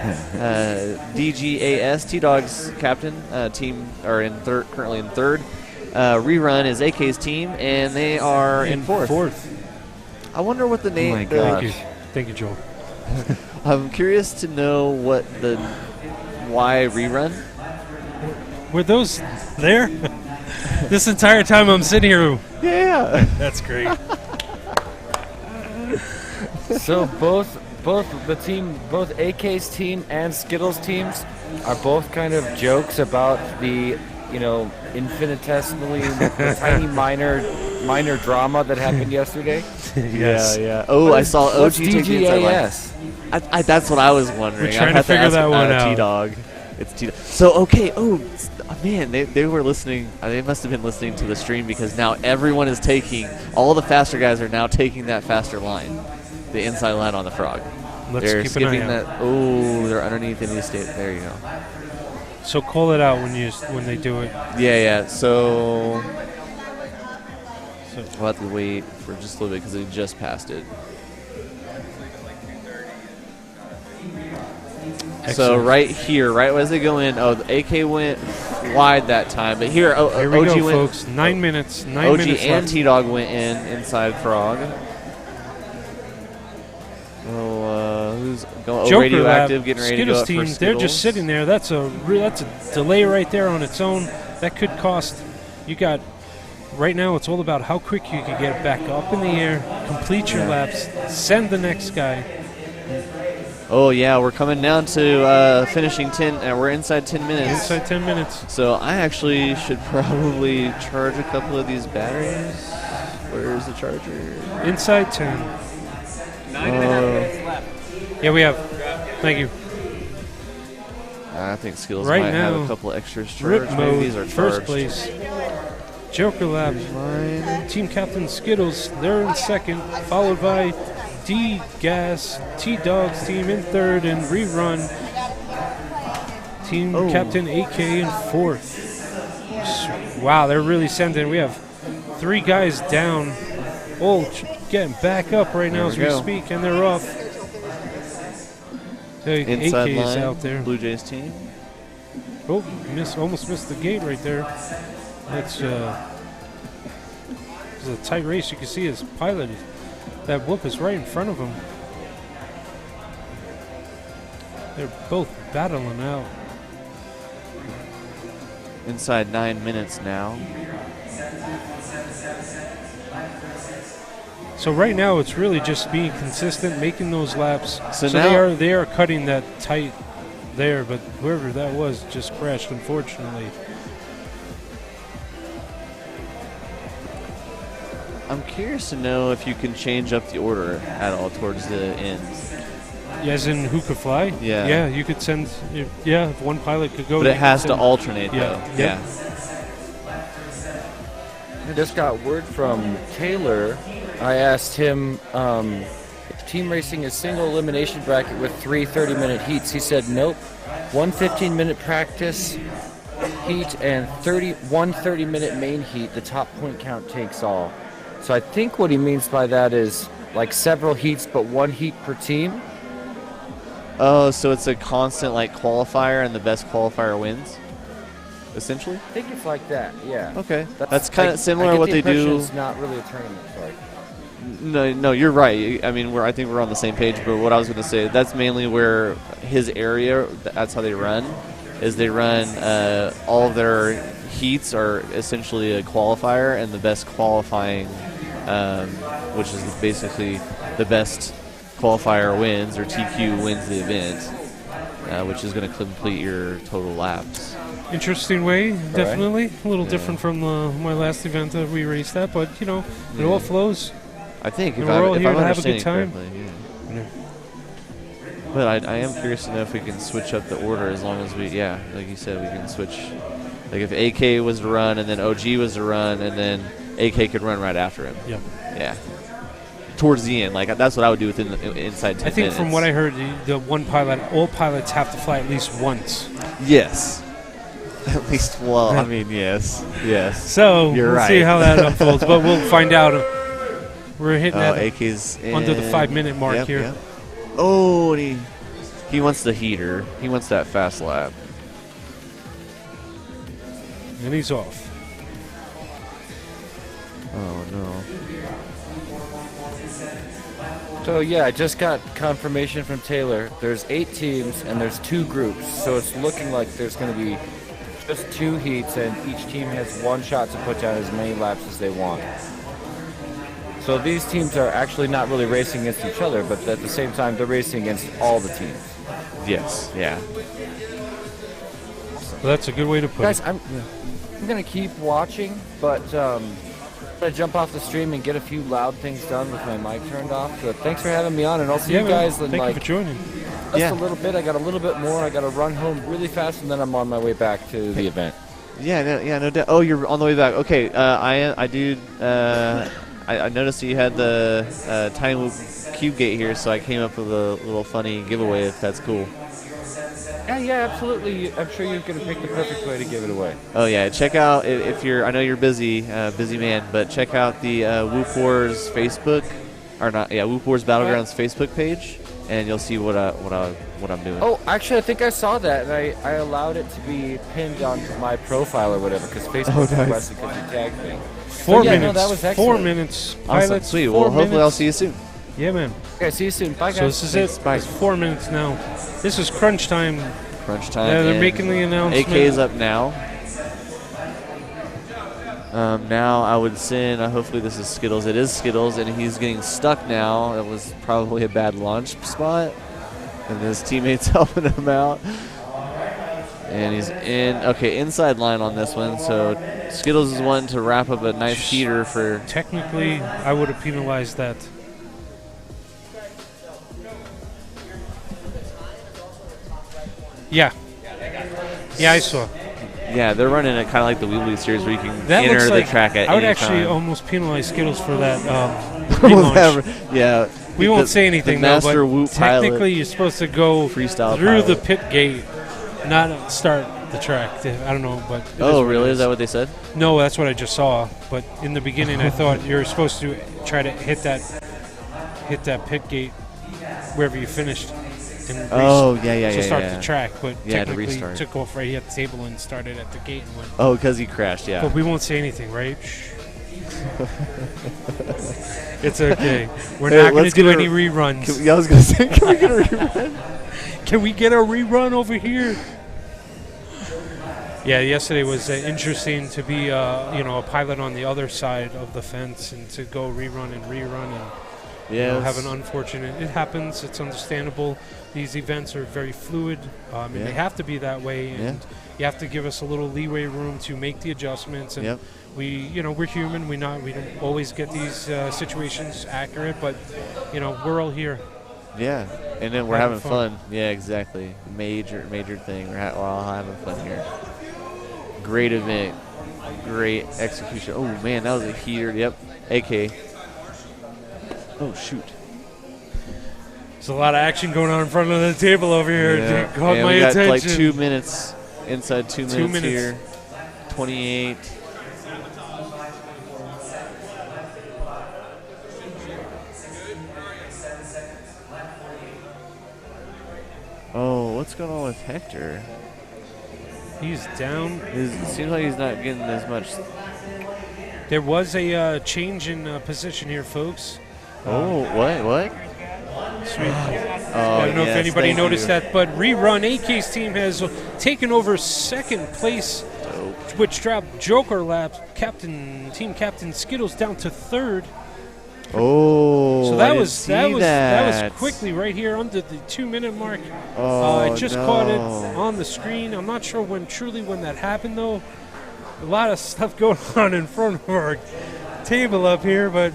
[SPEAKER 8] DGAS, T-Dog's captain, team are in currently in third. Rerun is AK's team, and they are in fourth. I wonder what the name.
[SPEAKER 14] Oh my gosh.
[SPEAKER 9] Thank you, Joel.
[SPEAKER 8] I'm curious to know why Rerun.
[SPEAKER 9] Were those there? This entire time I'm sitting here.
[SPEAKER 8] Yeah.
[SPEAKER 9] That's great.
[SPEAKER 14] So both AK's team and Skittles teams are both kind of jokes about the, infinitesimally tiny minor drama that happened yesterday.
[SPEAKER 9] Yes.
[SPEAKER 8] Yeah. Oh, I saw OG take the inside
[SPEAKER 14] DGAS?
[SPEAKER 8] that's what I was wondering.
[SPEAKER 9] We're trying to figure that one out.
[SPEAKER 8] T-Dog. It's T-Dog. So, okay. Oh, man, they were listening. They must have been listening to the stream because now everyone is all the faster guys are now taking that faster line. The inside line on the frog.
[SPEAKER 9] Let's
[SPEAKER 8] They're
[SPEAKER 9] keep an eye
[SPEAKER 8] skipping
[SPEAKER 9] out.
[SPEAKER 8] that. Oh, they're underneath the new state. There you go.
[SPEAKER 9] So call it out when they do it.
[SPEAKER 8] Yeah. So we'll have to wait for just a little bit because they just passed it. So
[SPEAKER 9] Excellent.
[SPEAKER 8] right here, right as they go in, the AK went wide that time, but here,
[SPEAKER 9] Here we
[SPEAKER 8] OG
[SPEAKER 9] go,
[SPEAKER 8] went,
[SPEAKER 9] folks. 9 minutes. 9
[SPEAKER 8] OG
[SPEAKER 9] minutes
[SPEAKER 8] and
[SPEAKER 9] left.
[SPEAKER 8] T-Dog went inside Frog. Who's going?
[SPEAKER 9] Joker
[SPEAKER 8] Radioactive,
[SPEAKER 9] Lab,
[SPEAKER 8] getting ready to
[SPEAKER 9] Skittles
[SPEAKER 8] go up
[SPEAKER 9] team,
[SPEAKER 8] for
[SPEAKER 9] they're just
[SPEAKER 8] Skittles.
[SPEAKER 9] sitting there. That's a delay right there on its own. That could cost. You got right now. It's all about how quick you can get back up in the air, complete your laps, send the next guy.
[SPEAKER 8] Oh yeah, we're coming down to finishing 10. We're inside 10 minutes.
[SPEAKER 9] Inside 10 minutes.
[SPEAKER 8] So I actually should probably charge a couple of these batteries. Where's the charger?
[SPEAKER 9] Inside 10.
[SPEAKER 13] 9.5 minutes left.
[SPEAKER 9] Yeah, we have. Thank you.
[SPEAKER 8] I think Skills
[SPEAKER 9] Right
[SPEAKER 8] might have
[SPEAKER 9] now,
[SPEAKER 8] a couple extras
[SPEAKER 9] Rip
[SPEAKER 8] charged. Maybe
[SPEAKER 9] mode,
[SPEAKER 8] these are
[SPEAKER 9] first
[SPEAKER 8] charged.
[SPEAKER 9] place. Joker Lab, Team Captain Skittles, they're in second, followed by D-Gas, T-Dog's team in third, and Rerun, Team Captain AK in fourth. Wow, they're really sending. We have 3 guys down, all getting back up right now as we speak, and they're off. So
[SPEAKER 8] Inside
[SPEAKER 9] AK is
[SPEAKER 8] line,
[SPEAKER 9] out there.
[SPEAKER 8] Blue Jays team.
[SPEAKER 9] Oh, almost missed the gate right there. That's this is a tight race. You can see his pilot. That whoop is right in front of him. They're both battling out.
[SPEAKER 8] Inside 9 minutes now.
[SPEAKER 9] So right now it's really just being consistent, making those laps.
[SPEAKER 8] So
[SPEAKER 9] So they are cutting that tight there, but whoever that was just crashed, unfortunately.
[SPEAKER 8] I'm curious to know if you can change up the order at all towards the end.
[SPEAKER 9] As in who could fly?
[SPEAKER 8] Yeah.
[SPEAKER 9] Yeah, you could send. Yeah, if one pilot could go.
[SPEAKER 8] But
[SPEAKER 9] they
[SPEAKER 8] it has
[SPEAKER 9] could
[SPEAKER 8] to
[SPEAKER 9] send-
[SPEAKER 8] alternate,
[SPEAKER 9] Yeah.
[SPEAKER 8] though.
[SPEAKER 9] Yep.
[SPEAKER 14] I just got word from Taylor. I asked him if team racing is single elimination bracket with 3 30-minute heats. He said nope. 1 15-minute practice heat and 1 30-minute main heat. The top point count takes all. So I think what he means by that is like several heats, but 1 heat per team.
[SPEAKER 8] Oh, so it's a constant like qualifier, and the best qualifier wins, essentially.
[SPEAKER 14] I think it's like that. Yeah.
[SPEAKER 8] Okay, that's kind of similar
[SPEAKER 14] I
[SPEAKER 8] to
[SPEAKER 14] get
[SPEAKER 8] what
[SPEAKER 14] the
[SPEAKER 8] they
[SPEAKER 14] impression
[SPEAKER 8] do.
[SPEAKER 14] It's not really a tournament. Sorry.
[SPEAKER 8] No, you're right. I mean, I think we're on the same page. But what I was going to say, that's mainly where his area. That's how they run. Is they run all of their heats are essentially a qualifier, and the best qualifying, which is basically the best qualifier wins, or TQ wins the event, which is going to complete your total laps.
[SPEAKER 9] Interesting way, definitely. A little different from my last event that we raced at, but it all flows.
[SPEAKER 8] I think
[SPEAKER 9] And
[SPEAKER 8] if
[SPEAKER 9] we're all
[SPEAKER 8] I'm
[SPEAKER 9] here to have a good
[SPEAKER 8] understanding
[SPEAKER 9] time.
[SPEAKER 8] correctly, yeah. But I am curious to know if we can switch up the order as long as like you said, we can switch. Like if AK was to run and then OG was to run and then AK could run right after him.
[SPEAKER 9] Yep.
[SPEAKER 8] Yeah. Towards the end, like that's what I would do within inside 10
[SPEAKER 9] I think
[SPEAKER 8] minutes.
[SPEAKER 9] from what I heard, the one pilot, all pilots have to fly at least once.
[SPEAKER 8] Yes. At least, well, I mean, yes.
[SPEAKER 9] So
[SPEAKER 8] You're
[SPEAKER 9] we'll
[SPEAKER 8] right.
[SPEAKER 9] see how that unfolds, but we'll find out. We're hitting
[SPEAKER 8] AK's
[SPEAKER 9] under the
[SPEAKER 8] in.
[SPEAKER 9] 5-minute mark
[SPEAKER 8] Yep,
[SPEAKER 9] here.
[SPEAKER 8] yep. Oh, and he wants the heater. He wants that fast lap.
[SPEAKER 9] And he's off.
[SPEAKER 8] Oh no.
[SPEAKER 14] So yeah, I just got confirmation from Taylor. There's 8 teams and there's 2 groups. So it's looking like there's going to be just 2 heats and each team has 1 shot to put down as many laps as they want. So these teams are actually not really racing against each other, but at the same time they're racing against all the teams.
[SPEAKER 8] Yes, yeah.
[SPEAKER 9] Well, that's a good way to put
[SPEAKER 14] Guys,
[SPEAKER 9] it.
[SPEAKER 14] I'm going to keep watching, but I'm going to jump off the stream and get a few loud things done with my mic turned off. So thanks for having me on, and I'll see you guys in
[SPEAKER 9] Thank you for joining.
[SPEAKER 14] just a little bit. I got a little bit more. I got to run home really fast, and then I'm on my way back to the event.
[SPEAKER 8] Yeah, no doubt. Oh, you're on the way back. Okay, I I noticed you had the time loop cube gate here, so I came up with a little funny giveaway if that's cool.
[SPEAKER 14] Yeah, absolutely. I'm sure you're going to pick the perfect way to give it away.
[SPEAKER 8] Oh yeah, check out if you're. I know you're busy, busy man, but check out the Whoop Wars Facebook, or not? Yeah, Whoop Wars Battlegrounds Facebook page, and you'll see what I'm doing.
[SPEAKER 14] Oh, actually, I think I saw that, and I allowed it to be pinned onto my profile or whatever because Facebook requested because you tagged me.
[SPEAKER 9] 4 minutes.
[SPEAKER 14] No, that was
[SPEAKER 9] 4
[SPEAKER 14] excellent.
[SPEAKER 9] minutes.
[SPEAKER 8] Awesome.
[SPEAKER 9] Pilots.
[SPEAKER 8] Sweet.
[SPEAKER 9] 4
[SPEAKER 8] Well, hopefully
[SPEAKER 9] minutes.
[SPEAKER 8] I'll see you soon.
[SPEAKER 9] Yeah, man.
[SPEAKER 14] Okay, see you soon. Bye, guys.
[SPEAKER 9] So this is it.
[SPEAKER 8] Bye.
[SPEAKER 9] It's 4 minutes now. This is crunch time.
[SPEAKER 8] Crunch time.
[SPEAKER 9] Yeah, they're
[SPEAKER 8] and
[SPEAKER 9] making the announcement.
[SPEAKER 8] AK's up now. Now I would send. Hopefully this is Skittles. It is Skittles, and he's getting stuck now. That was probably a bad launch spot, and his teammates helping him out. And he's inside line on this one. So Skittles is wanting to wrap up a nice heater for.
[SPEAKER 9] Technically, I would have penalized that. Yeah. Yeah, I saw.
[SPEAKER 8] Yeah, they're running it kind of like the Wheelie Series where you can
[SPEAKER 9] That
[SPEAKER 8] enter
[SPEAKER 9] looks
[SPEAKER 8] the
[SPEAKER 9] like
[SPEAKER 8] track at
[SPEAKER 9] I would
[SPEAKER 8] any
[SPEAKER 9] actually
[SPEAKER 8] time.
[SPEAKER 9] almost penalize Skittles for that relaunch.
[SPEAKER 8] Yeah.
[SPEAKER 9] We won't say anything
[SPEAKER 8] the
[SPEAKER 9] though,
[SPEAKER 8] Master
[SPEAKER 9] but
[SPEAKER 8] Whoop
[SPEAKER 9] technically
[SPEAKER 8] pilot,
[SPEAKER 9] you're supposed to go
[SPEAKER 8] freestyle
[SPEAKER 9] through the
[SPEAKER 8] pilot.
[SPEAKER 9] pit gate, not start the track. I don't know, but it
[SPEAKER 8] Oh,
[SPEAKER 9] what it
[SPEAKER 8] really? Is that what they said?
[SPEAKER 9] No, that's what I just saw. But in the beginning, I thought you were supposed to try to hit that pit gate wherever you finished. And to start the track, but technically you took off right here at the table and started at the gate and went.
[SPEAKER 8] Oh, because he crashed, yeah.
[SPEAKER 9] But we won't say anything, right? It's okay. We're not going to do any reruns.
[SPEAKER 8] I was going to say, can we get a rerun?
[SPEAKER 9] Can we get a rerun over here? Yeah, yesterday was interesting to be, a pilot on the other side of the fence and to go rerun and have an unfortunate. It happens. It's understandable. These events are very fluid, and they have to be that way. And you have to give us a little leeway room to make the adjustments. And we're human. We don't always get these situations accurate, but we're all here.
[SPEAKER 8] Yeah, and then we're having fun. Yeah, exactly. Major thing. We're all having fun here. Great event. Great execution. Oh man, that was a heater. Yep. AK. Oh shoot.
[SPEAKER 9] There's a lot of action going on in front of the table over here.
[SPEAKER 8] Yeah.
[SPEAKER 9] It caught my
[SPEAKER 8] we got
[SPEAKER 9] attention.
[SPEAKER 8] like 2 minutes. Inside 2 minutes here. 28. Oh, what's going on with Hector?
[SPEAKER 9] He's down.
[SPEAKER 8] It seems like he's not getting as much.
[SPEAKER 9] There was a change in position here, folks.
[SPEAKER 8] Oh, what?
[SPEAKER 9] Sweet.
[SPEAKER 8] Oh,
[SPEAKER 9] I don't know if anybody noticed that, but Rerun AK's team has taken over second place, which dropped Joker Labs team captain Skittles down to third.
[SPEAKER 8] Oh,
[SPEAKER 9] so that was quickly right here under the 2 minute mark. I just caught it on the screen. I'm not sure when that happened though. A lot of stuff going on in front of our table up here, but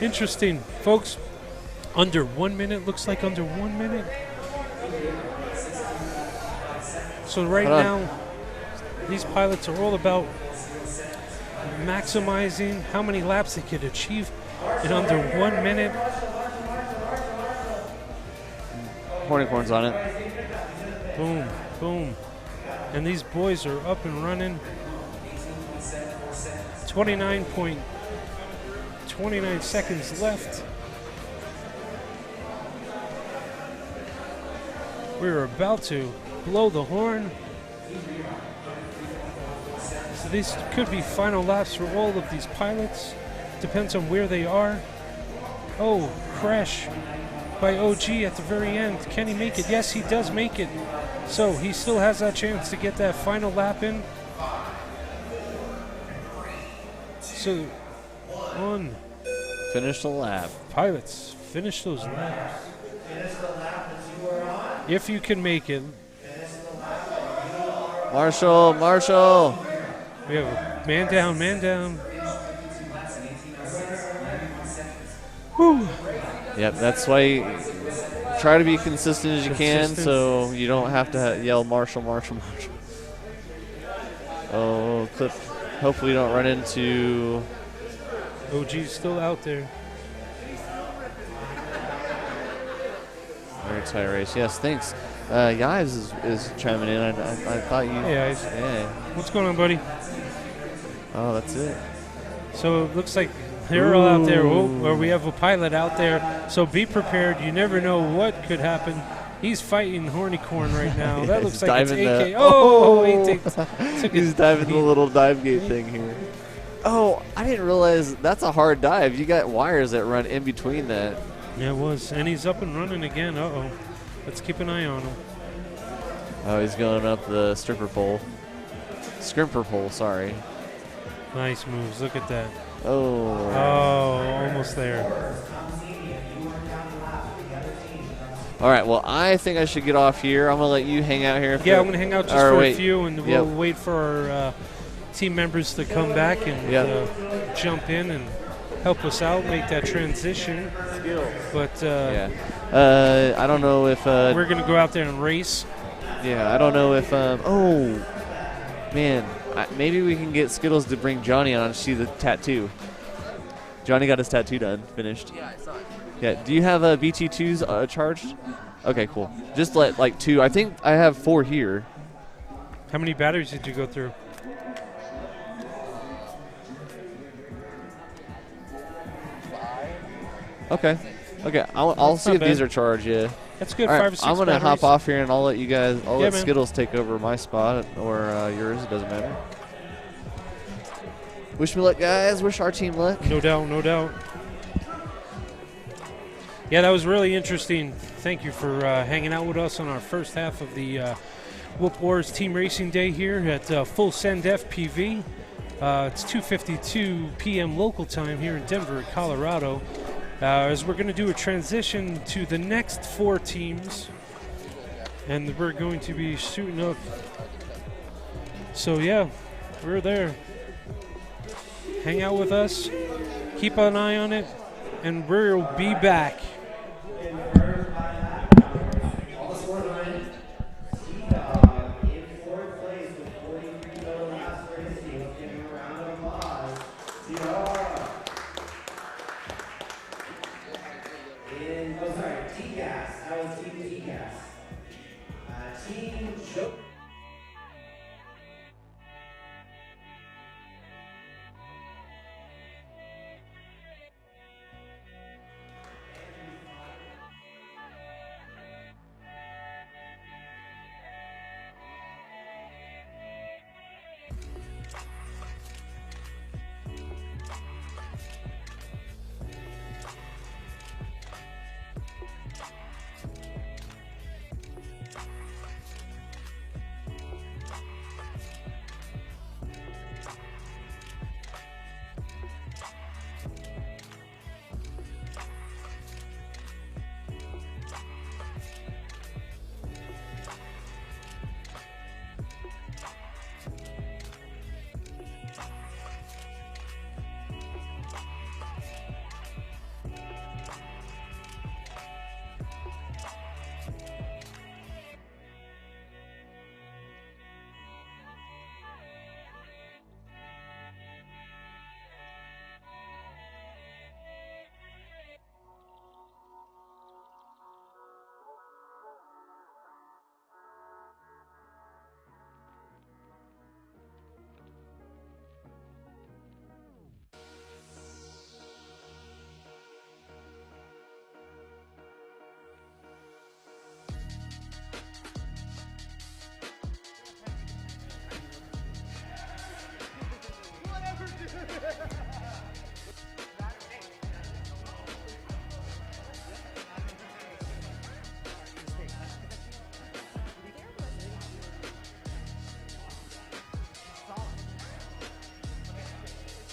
[SPEAKER 9] interesting, folks. Under 1 minute, looks like under 1 minute. So right now, these pilots are all about maximizing how many laps they could achieve in under 1 minute.
[SPEAKER 8] Hornicorn's on it.
[SPEAKER 9] Boom, boom. And these boys are up and running. 29 seconds left. We're about to blow the horn. So these could be final laps for all of these pilots. Depends on where they are. Oh, crash by OG at the very end. Can he make it? Yes, he does make it. So he still has that chance to get that final lap in. So, on.
[SPEAKER 8] Finish the lap.
[SPEAKER 9] Pilots, finish those laps. If you can make it.
[SPEAKER 8] Marshall.
[SPEAKER 9] We have a man down. Whew.
[SPEAKER 8] Yep, that's why you try to be consistent as you can so you don't have to yell Marshall. Oh, clip. Hopefully you don't run into
[SPEAKER 9] OG's still out there.
[SPEAKER 8] Very tight race. Yes, thanks. Yives is chiming in. I thought you.
[SPEAKER 9] Hey, Yives.
[SPEAKER 8] Yeah.
[SPEAKER 9] What's going on, buddy?
[SPEAKER 8] Oh, that's it.
[SPEAKER 9] So it looks like they're all out there. Or we have a pilot out there. So be prepared. You never know what could happen. He's fighting Hornycorn right now. That looks like it's AK.
[SPEAKER 8] He's diving the little dive gate thing here. Oh, I didn't realize that's a hard dive. You got wires that run in between that.
[SPEAKER 9] Yeah, it was. And he's up and running again. Uh-oh. Let's keep an eye on him.
[SPEAKER 8] Oh, he's going up the stripper pole. Scrimper pole, sorry.
[SPEAKER 9] Nice moves. Look at that.
[SPEAKER 8] Oh.
[SPEAKER 9] Oh, almost there.
[SPEAKER 8] All right, well, I think I should get off here. I'm going to let you hang out here.
[SPEAKER 9] Yeah, I'm going to hang out just for a few, and we'll wait for our team members to come back and jump in and help us out, make that transition. But
[SPEAKER 8] I don't know if
[SPEAKER 9] we're going to go out there and race.
[SPEAKER 8] Yeah, I don't know if oh man, maybe we can get Skittles to bring Johnny on and see the tattoo. Johnny got his tattoo done, finished.
[SPEAKER 15] Yeah, I saw it.
[SPEAKER 8] Yeah, do you have BT2s charged? Okay, cool. Just let like 2. I think I have 4 here.
[SPEAKER 9] How many batteries did you go through?
[SPEAKER 8] Okay. I'll see if these are charged. Yeah.
[SPEAKER 9] That's good.
[SPEAKER 8] All right,
[SPEAKER 9] 5 or 6
[SPEAKER 8] I'm gonna
[SPEAKER 9] batteries.
[SPEAKER 8] hop off here and I'll let you guys. I'll let
[SPEAKER 9] man.
[SPEAKER 8] Skittles take over my spot or yours. It doesn't matter. Wish me luck, guys. Wish our team luck.
[SPEAKER 9] No doubt, no doubt. Yeah, that was really interesting. Thank you for hanging out with us on our first half of the Whoop Wars Team Racing Day here at Full Send FPV. It's 2:52 p.m. local time here in Denver, Colorado. As we're going to do a transition to the next 4 teams, and we're going to be shooting up. So yeah, we're there. Hang out with us, keep an eye on it, and we'll be back.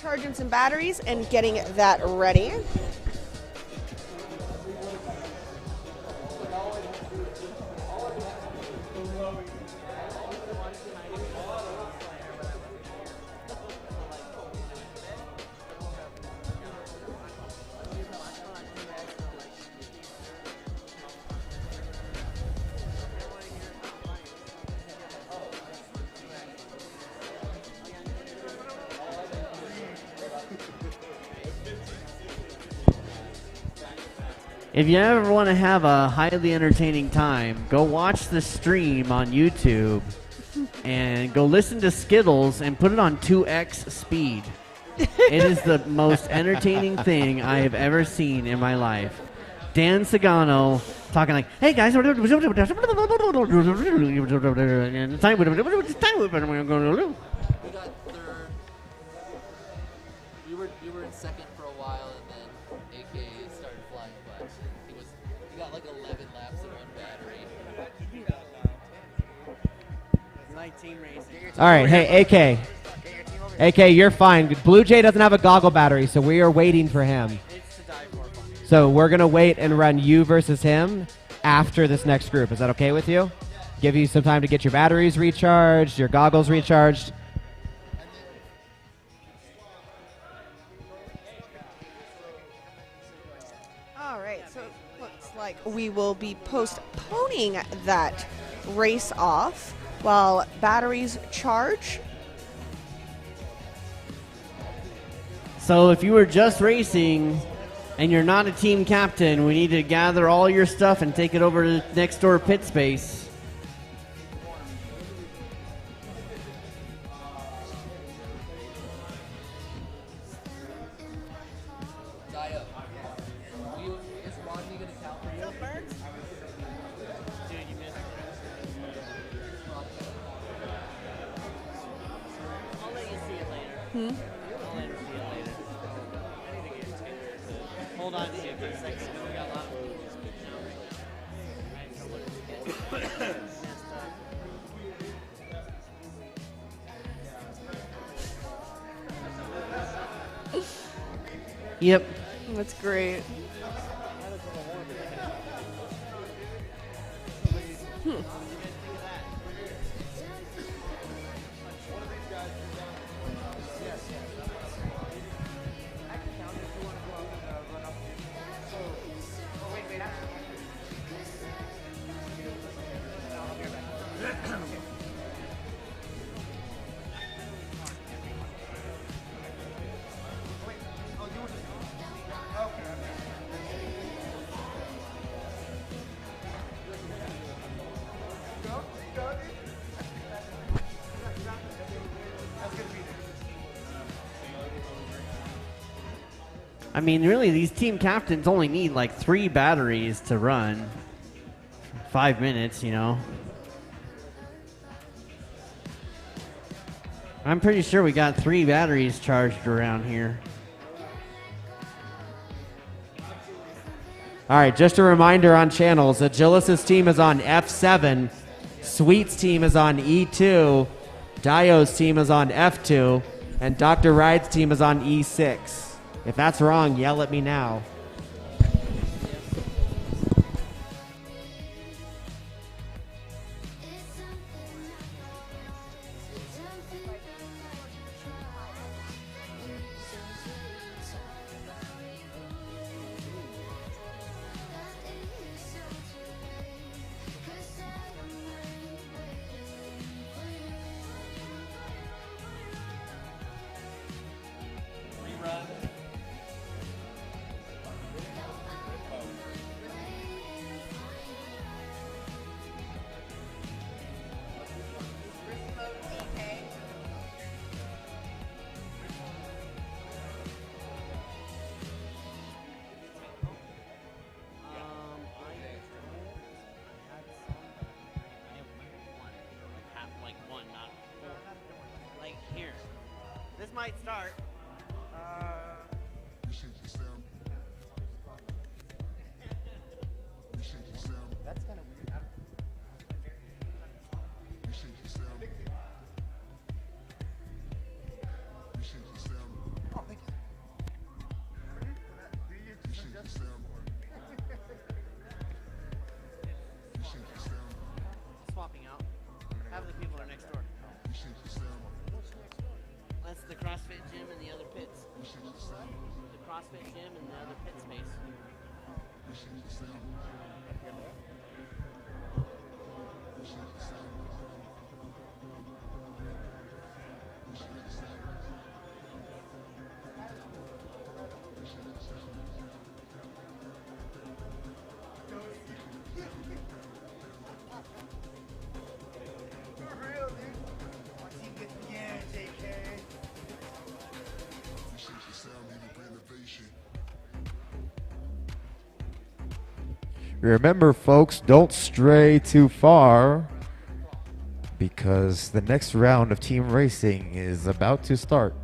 [SPEAKER 16] Charging some batteries and getting that ready.
[SPEAKER 3] If you ever want to have a highly entertaining time, go watch the stream on YouTube and go listen to Skittles and put it on 2x speed. It is the most entertaining thing I have ever seen in my life. Dan Sagano talking like, "Hey guys,
[SPEAKER 12] We were in second for a while, and then AK started flying by. He got like 11 laps in one battery.
[SPEAKER 3] Like team racing.
[SPEAKER 15] All right, hey AK. AK, you're fine. Blue Jay doesn't have a goggle battery, so we are waiting for him. So we're gonna wait and run you versus him after this next group. Is that okay with you? Give you some time to get your batteries recharged, your goggles recharged.
[SPEAKER 16] All right, so it looks like we will be postponing that race off while batteries charge.
[SPEAKER 3] So if you were just racing and you're not a team captain, we need to gather all your stuff and take it over to next door pit space.
[SPEAKER 12] Is Rodney going to count for you? Dude, you missed
[SPEAKER 3] I'll let you see it later.
[SPEAKER 16] Hmm?
[SPEAKER 3] I'll let you see it later. I need to get to hold on to it for a second. We got a lot of moves now right now. Right, so we'll just get messed up. Yep.
[SPEAKER 16] That's great. Hmm.
[SPEAKER 3] I mean, really, these team captains only need like 3 batteries to run. 5 minutes, you know. I'm pretty sure we got 3 batteries charged around here.
[SPEAKER 15] All right, just a reminder on channels. Agilis' team is on F7. Sweet's team is on E2. Dio's team is on F2. And Dr. Ride's team is on E6. If that's wrong, yell at me now.
[SPEAKER 3] This might start.
[SPEAKER 11] That's kind of weird. Oh, thank you.
[SPEAKER 3] Swapping out. Having the people that are next door. That's the CrossFit gym and the other pits. The CrossFit gym and the other pit space.
[SPEAKER 7] Remember, folks, don't stray too far because the next round of team racing is about to start.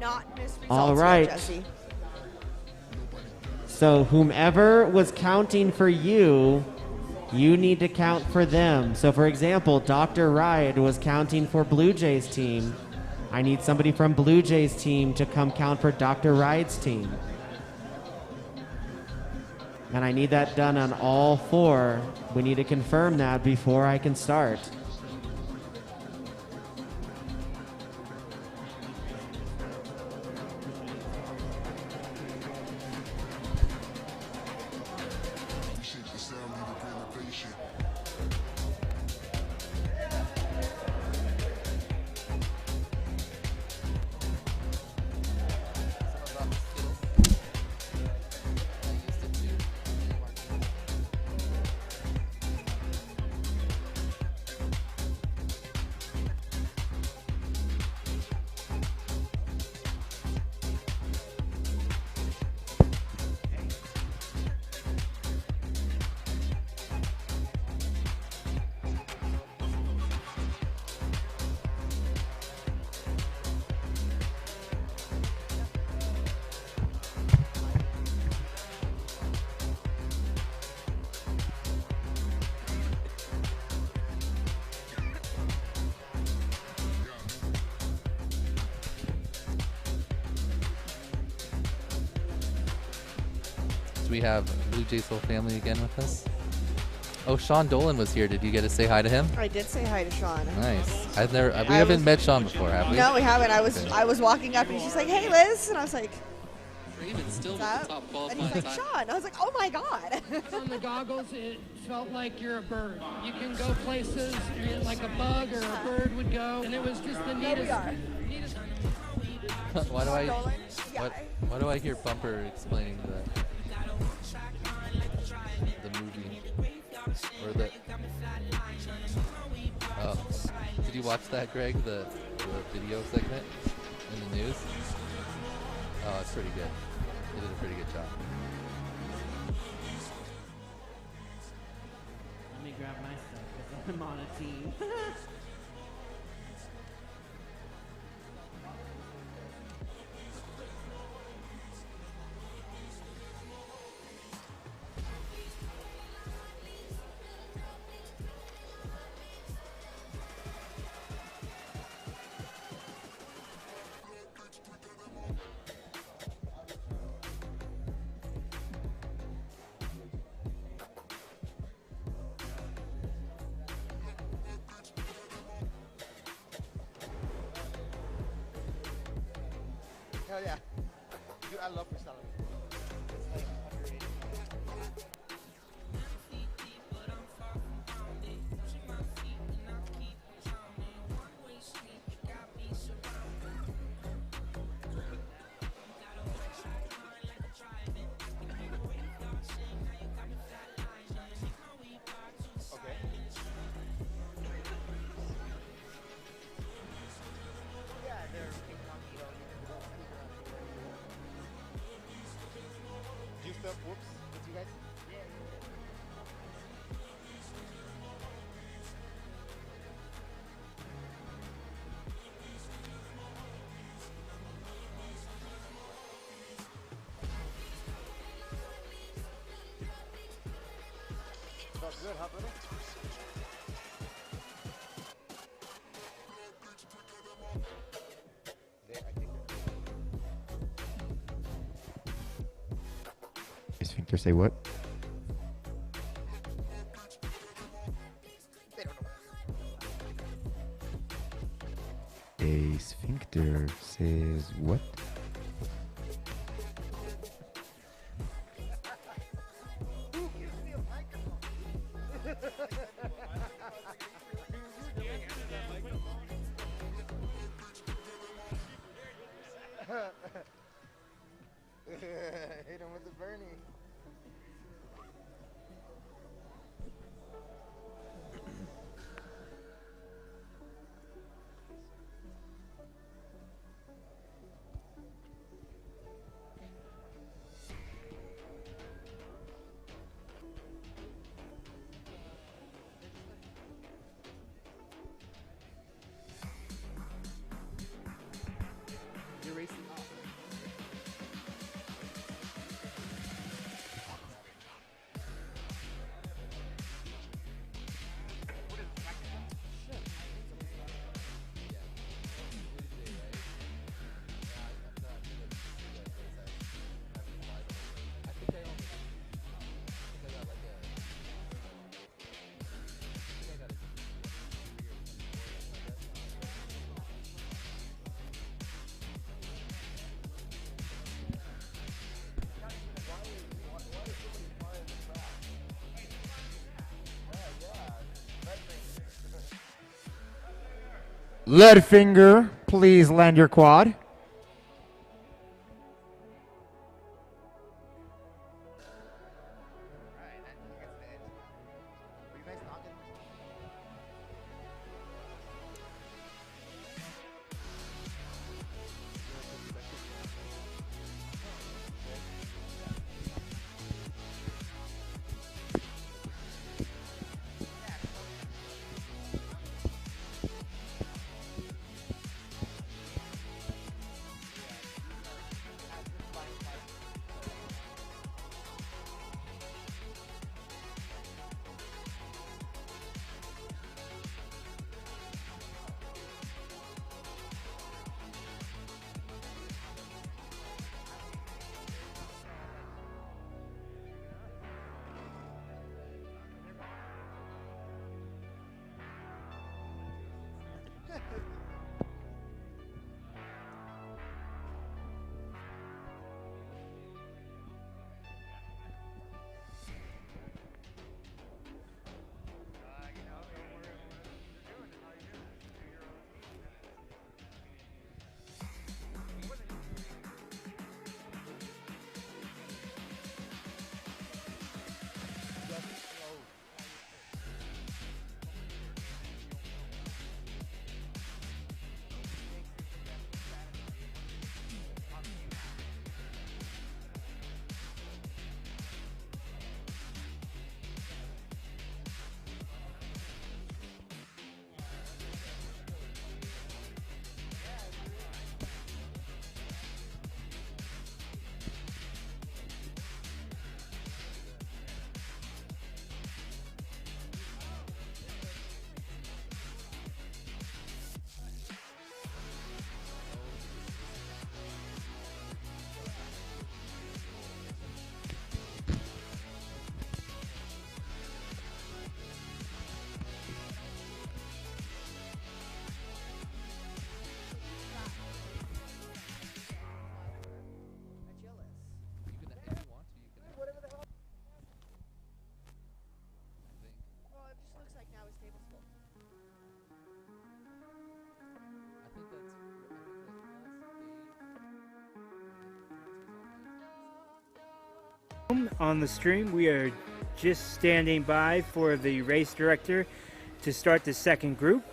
[SPEAKER 16] Not miss results
[SPEAKER 1] All
[SPEAKER 16] here,
[SPEAKER 1] right.
[SPEAKER 16] Jesse.
[SPEAKER 1] So whomever was counting for you, you need to count for them. So for example, Dr. Ride was counting for Blue Jays team. I need somebody from Blue Jays team to come count for Dr. Ride's team. And I need that done on all four. We need to confirm that before I can start.
[SPEAKER 12] Do we have Blue Jays whole family again with us? Oh, Sean Dolan was here. Did you get to say hi to him?
[SPEAKER 16] I did say hi to Sean.
[SPEAKER 12] Nice. We haven't met Sean before, have we?
[SPEAKER 16] No, we haven't.
[SPEAKER 12] Okay.
[SPEAKER 16] I was walking up and she's like, "Hey, Liz," and I was like,
[SPEAKER 12] Raven's still
[SPEAKER 16] "What's up?"
[SPEAKER 12] top
[SPEAKER 16] And he's like, "Sean." I was like, "Oh my god."
[SPEAKER 17] On the goggles, it felt like you're a bird. You can go places like a bug or a bird would go, and it was just the neatest.
[SPEAKER 12] Why do I hear Bumper explaining the movie or the? Oh, did you watch that, Greg? The video segment in the news? Oh, it's pretty good. They did a pretty good job.
[SPEAKER 3] Let me grab my stuff because I'm on a team.
[SPEAKER 11] Hell yeah. Dude, I love freestyle. It's like underrated. Juiced up, whoops. With you guys? Good, huh, brother?
[SPEAKER 7] Sphincter say what? A sphincter says what?
[SPEAKER 11] Hit him with the Bernie. You're racing off.
[SPEAKER 7] Leadfinger, please land your quad.
[SPEAKER 2] On the stream, we are just standing by for the race director to start the second group.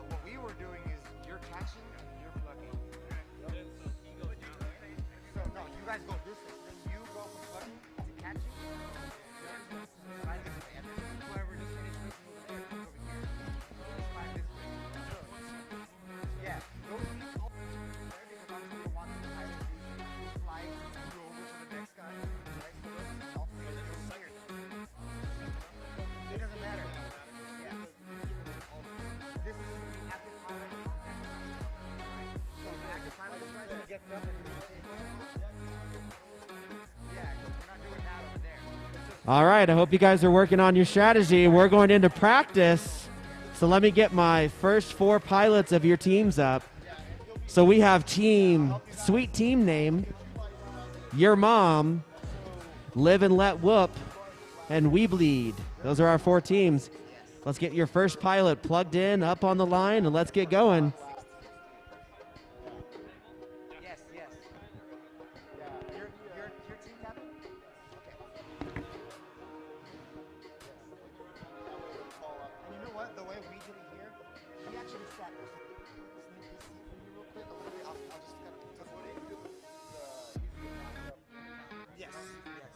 [SPEAKER 11] What we were doing is you're catching and you're plugging. So no, you guys go this way. Then you go from plugging to catching. Slide this way. And whoever just finished this move over here, slide this
[SPEAKER 1] All right, I hope you guys are working on your strategy. We're going into practice. So let me get my first 4 pilots of your teams up. So we have sweet team name, Your Mom, Live and Let Whoop, and We Bleed. Those are our 4 teams. Let's get your first pilot plugged in, up on the line, and let's get going.
[SPEAKER 11] Yes, yes. Yeah, your team captain? Okay. And you know what? The way we did it here, we actually sat there. Real quick, I'll just kind of touch on it. Yes, yes.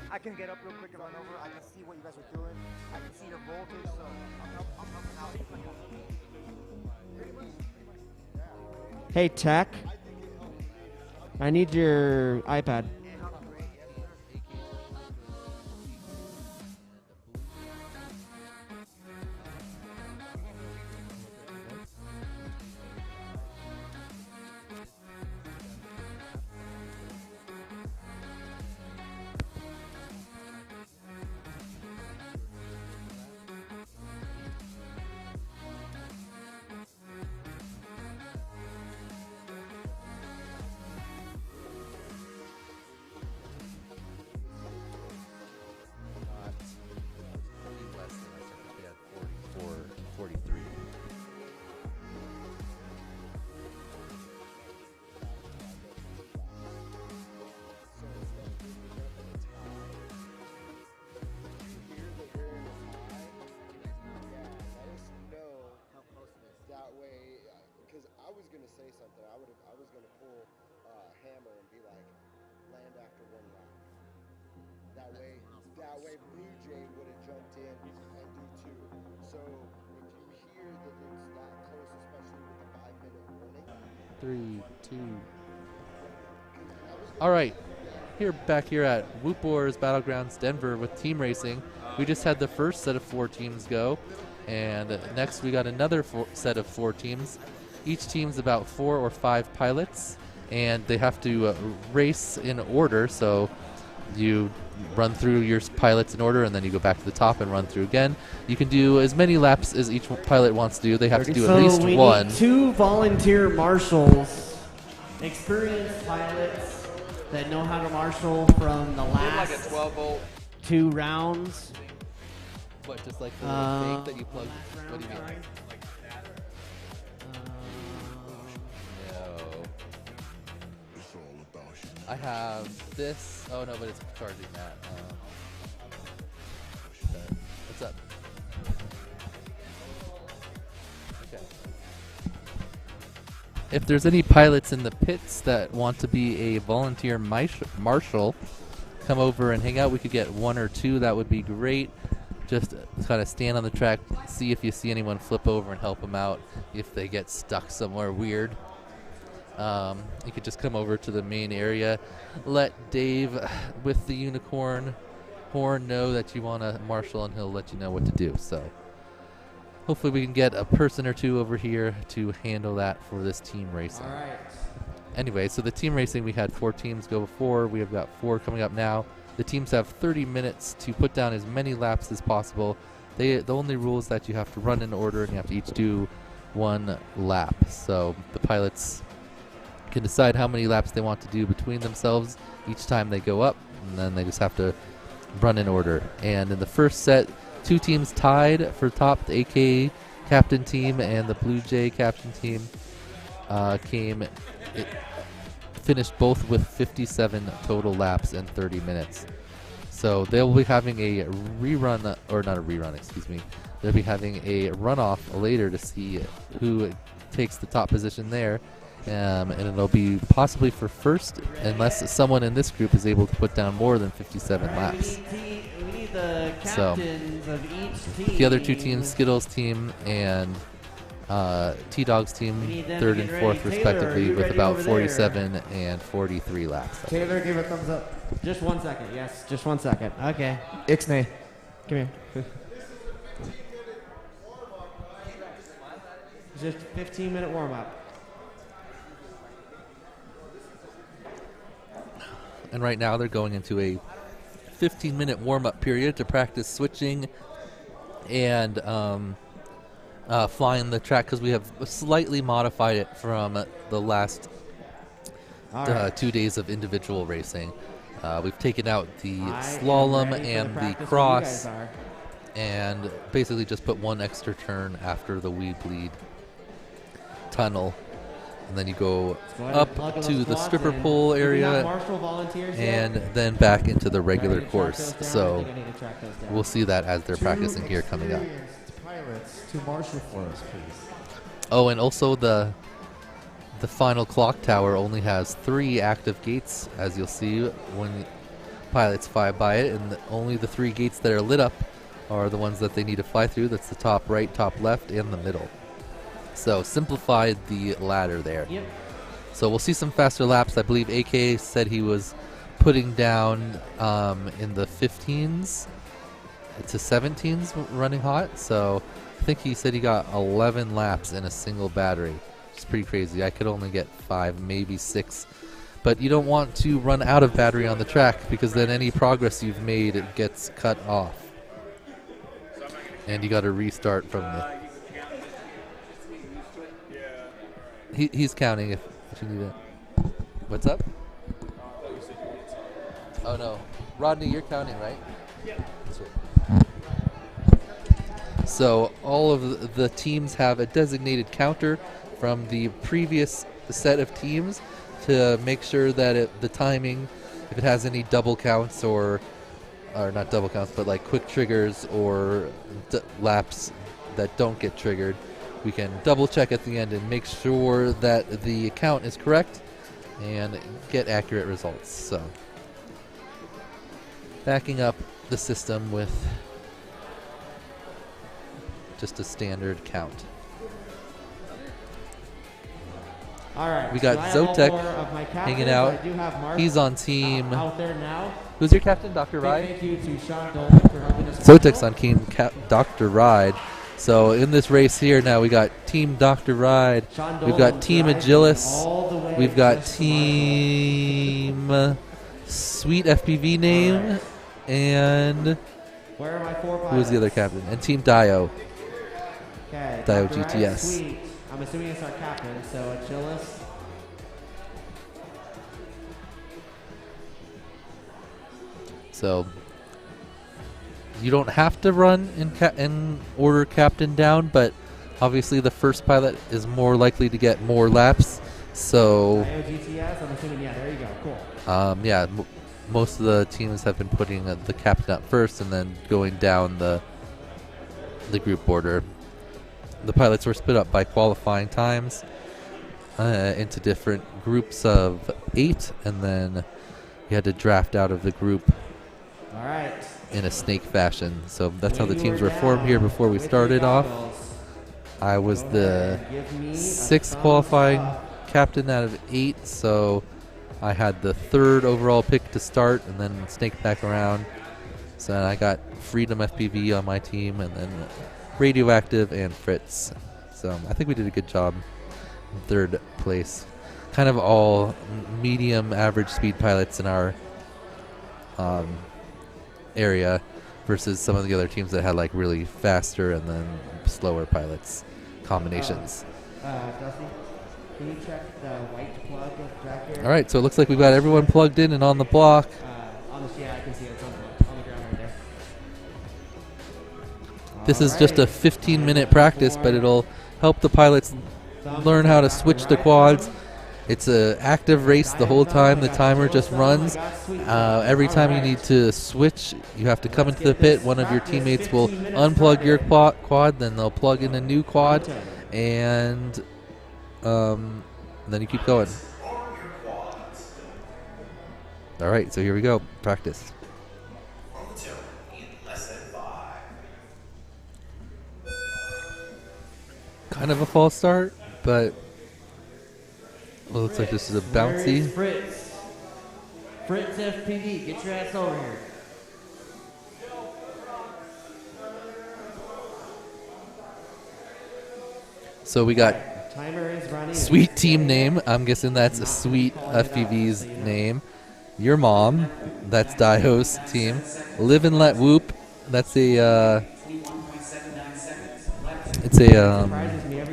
[SPEAKER 11] I can get up real quick and run over. I can see what you guys are doing. I can see your voltage, so I'm helping out.
[SPEAKER 1] Hey, Tech, I need your iPad.
[SPEAKER 10] That way, because I was gonna say something, I was gonna pull hammer and be like, land after 1 lap. That way, Blue Jay would have jumped in and do 2. So if you hear that it's that close, especially with the 5-minute warning.
[SPEAKER 12] 3, 2. All right, back here at Whoop Wars Battlegrounds Denver with team racing. We just had the first set of 4 teams go. And next we got another set of 4 teams. Each team's about 4 or 5 pilots, and they have to race in order. So you run through your pilots in order, and then you go back to the top and run through again. You can do as many laps as each pilot wants to do. They have to do at least
[SPEAKER 3] we
[SPEAKER 12] one.
[SPEAKER 3] Need 2 volunteer marshals, experienced pilots that know how to marshal from the last
[SPEAKER 12] like a 12-volt
[SPEAKER 3] 2 rounds.
[SPEAKER 12] What, just like the tank that you plug? What do you mean? No. I have this. Oh no, but it's charging that. What's up? Okay. If there's any pilots in the pits that want to be a volunteer marshal, come over and hang out. We could get 1 or 2. That would be great. Just kind of stand on the track, see if you see anyone flip over and help them out if they get stuck somewhere weird. You could just come over to the main area. Let Dave with the unicorn horn know that you want to marshal, and he'll let you know what to do. So hopefully we can get a person or 2 over here to handle that for this team racing.
[SPEAKER 1] All right.
[SPEAKER 12] Anyway, so the team racing, we had 4 teams go before. We have got 4 coming up now. The teams have 30 minutes to put down as many laps as possible. The only rule is that you have to run in order and you have to each do 1 lap. So the pilots can decide how many laps they want to do between themselves each time they go up, and then they just have to run in order. And in the first set, 2 teams tied for top. The AK captain team and the Blue Jay captain team finished both with 57 total laps in 30 minutes. So they'll be having a rerun, or not a rerun, excuse me. They'll be having a runoff later to see who takes the top position there. And it'll be possibly for first, unless someone in this group is able to put down more than 57 laps.
[SPEAKER 3] We need the captains of each team.
[SPEAKER 12] The other 2 teams, Skittles team and T-Dog's team, 3rd and 4th respectively, with about 47 and 43 laps.
[SPEAKER 15] Taylor, give a thumbs up.
[SPEAKER 1] Just 1 second. Yes, just 1 second.
[SPEAKER 3] Okay.
[SPEAKER 15] Ixnay.
[SPEAKER 1] Come here. Just 15-minute warm-up.
[SPEAKER 12] And right now they're going into a 15-minute warm-up period to practice switching and flying the track, because we have slightly modified it from the last 2 days of individual racing. We've taken out the slalom and the cross and basically just put one extra turn after the Wee Bleed tunnel. And then you go up to the stripper pole area and then back into the regular course. So we'll see that as they're practicing here coming up.
[SPEAKER 7] Pilots to marshal for us, please.
[SPEAKER 12] Oh, and also the final clock tower only has 3 active gates, as you'll see when pilots fly by it, and only the 3 gates that are lit up are the ones that they need to fly through. That's the top right, top left, and the middle. So simplified the ladder there.
[SPEAKER 1] Yep.
[SPEAKER 12] So we'll see some faster laps. I believe AK said he was putting down in the 15s to 17s running hot. So I think he said he got 11 laps in a single battery. It's pretty crazy. I could only get 5, maybe 6. But you don't want to run out of battery on the track, because then any progress you've made, it gets cut off. And you got to restart from the... He's counting if you need it. What's up? Oh no. Rodney, you're counting, right? Yeah. So all of the teams have a designated counter from the previous set of teams to make sure that the timing, if it has any double counts or not double counts, but like quick triggers or laps that don't get triggered, we can double check at the end and make sure that the count is correct and get accurate results. So backing up the system with just a standard count.
[SPEAKER 1] All right.
[SPEAKER 12] We got
[SPEAKER 1] so
[SPEAKER 12] Zotek hanging out. He's on team.
[SPEAKER 1] Out there now.
[SPEAKER 12] Who's your captain, Dr. Ride?
[SPEAKER 1] Thank you to Sean Dolan for helping us.
[SPEAKER 12] Zotek's on team Dr. Ride. So in this race here now, we got Team Dr. Ride, we've got Team Agilis, we've got Team Sweet FPV name, and who's the other captain? And Team Dio.
[SPEAKER 1] Okay,
[SPEAKER 12] Dio
[SPEAKER 1] Dr.
[SPEAKER 12] GTS.
[SPEAKER 1] Sweet. I'm assuming it's our captain, so Agilis.
[SPEAKER 12] So you don't have to run in order captain down, but obviously the first pilot is more likely to get more laps. So
[SPEAKER 1] GTS, I'm assuming, yeah, there you go, cool.
[SPEAKER 12] Most of the teams have been putting the captain up first and then going down the group order. The pilots were split up by qualifying times into different groups of 8, and then you had to draft out of the group.
[SPEAKER 1] All right.
[SPEAKER 12] In a snake fashion. So that's how the teams were formed here before we started off. I was the 6th qualifying captain out of 8, so I had the 3rd overall pick to start and then snake back around. So I got Freedom FPV on my team and then Radioactive and Fritz. So I think we did a good job in 3rd place. Kind of all medium average speed pilots in our area versus some of the other teams that had like really faster and then slower pilots combinations.
[SPEAKER 1] Dusty, can you check the white plug of track here?
[SPEAKER 12] All right, so it looks like we've got everyone plugged in and on the block.
[SPEAKER 1] Yeah, I can see it. It's on the ground right there.
[SPEAKER 12] This is just a 15-minute practice, but it'll help the pilots learn how to switch the quads. It's an active race the whole time. The timer just runs. Every time you need to switch, you have to come into the pit. One of your teammates will unplug your quad, then they'll plug in a new quad, and then you keep going. All right, so here we go. Practice. Kind of a false start, but well, looks like this is a bouncy.
[SPEAKER 3] Fritz FPV, get your ass over here.
[SPEAKER 12] So we got
[SPEAKER 1] Timer is running.
[SPEAKER 12] Sweet team name. I'm guessing that's a Sweet FPV's name. Your mom. That's Dio's team. Live and Let Whoop. That's a. It's a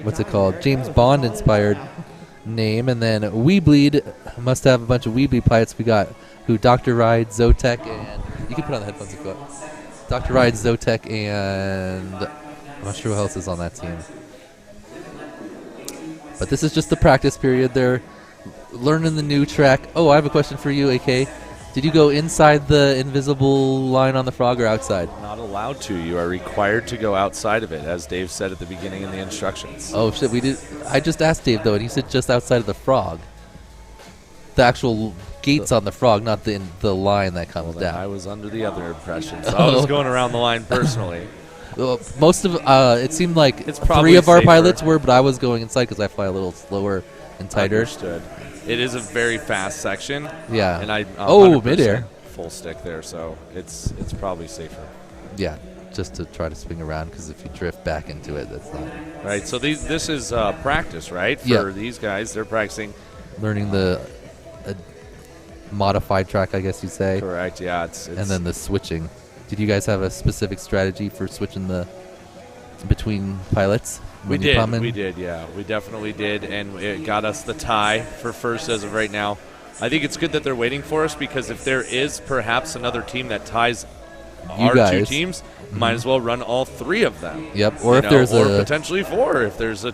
[SPEAKER 12] what's it called? James Bond inspired name. And then Weebleed must have a bunch of Weebleed pilots. We got who Dr. Ride, Zotek, and you can put on the headphones if you want. Dr. Ride, Zotek, and I'm not sure who else is on that team. But this is just the practice period. They're learning the new track. Oh, I have a question for you, AK. Did you go inside the invisible line on the frog or outside?
[SPEAKER 18] Not allowed to. You are required to go outside of it, as Dave said at the beginning in the instructions.
[SPEAKER 12] Oh shit, we did. I just asked Dave though, and he said just outside of the frog. The actual gates on the frog, not the line that comes down.
[SPEAKER 18] I was under the other impression, so I was going around the line personally.
[SPEAKER 12] Well, most of it seemed like
[SPEAKER 18] It's
[SPEAKER 12] 3 of our
[SPEAKER 18] safer.
[SPEAKER 12] pilots were, but I was going inside because I fly a little slower and tighter.
[SPEAKER 18] Understood. It is a very fast section.
[SPEAKER 12] Yeah.
[SPEAKER 18] And I
[SPEAKER 12] Oh, midair.
[SPEAKER 18] full stick there, so it's probably safer.
[SPEAKER 12] Yeah, just to try to swing around because if you drift back into it, that's not
[SPEAKER 18] Right. So this is practice, right? For
[SPEAKER 12] Yeah.
[SPEAKER 18] these guys, they're practicing.
[SPEAKER 12] learning the modified track, I guess you'd say.
[SPEAKER 18] Correct. Yeah. It's
[SPEAKER 12] and then the switching. Did you guys have a specific strategy for switching the between pilots?
[SPEAKER 18] We
[SPEAKER 12] when you come
[SPEAKER 18] did.
[SPEAKER 12] in?
[SPEAKER 18] We did. Yeah, we definitely did, and it got us the tie for first as of right now. I think it's good that they're waiting for us because if there is perhaps another team that ties
[SPEAKER 12] You
[SPEAKER 18] our two
[SPEAKER 12] guys.
[SPEAKER 18] teams, might as well run all 3 of them.
[SPEAKER 12] Yep, or
[SPEAKER 18] You
[SPEAKER 12] if
[SPEAKER 18] know,
[SPEAKER 12] there's
[SPEAKER 18] or
[SPEAKER 12] a-
[SPEAKER 18] potentially 4 if there's a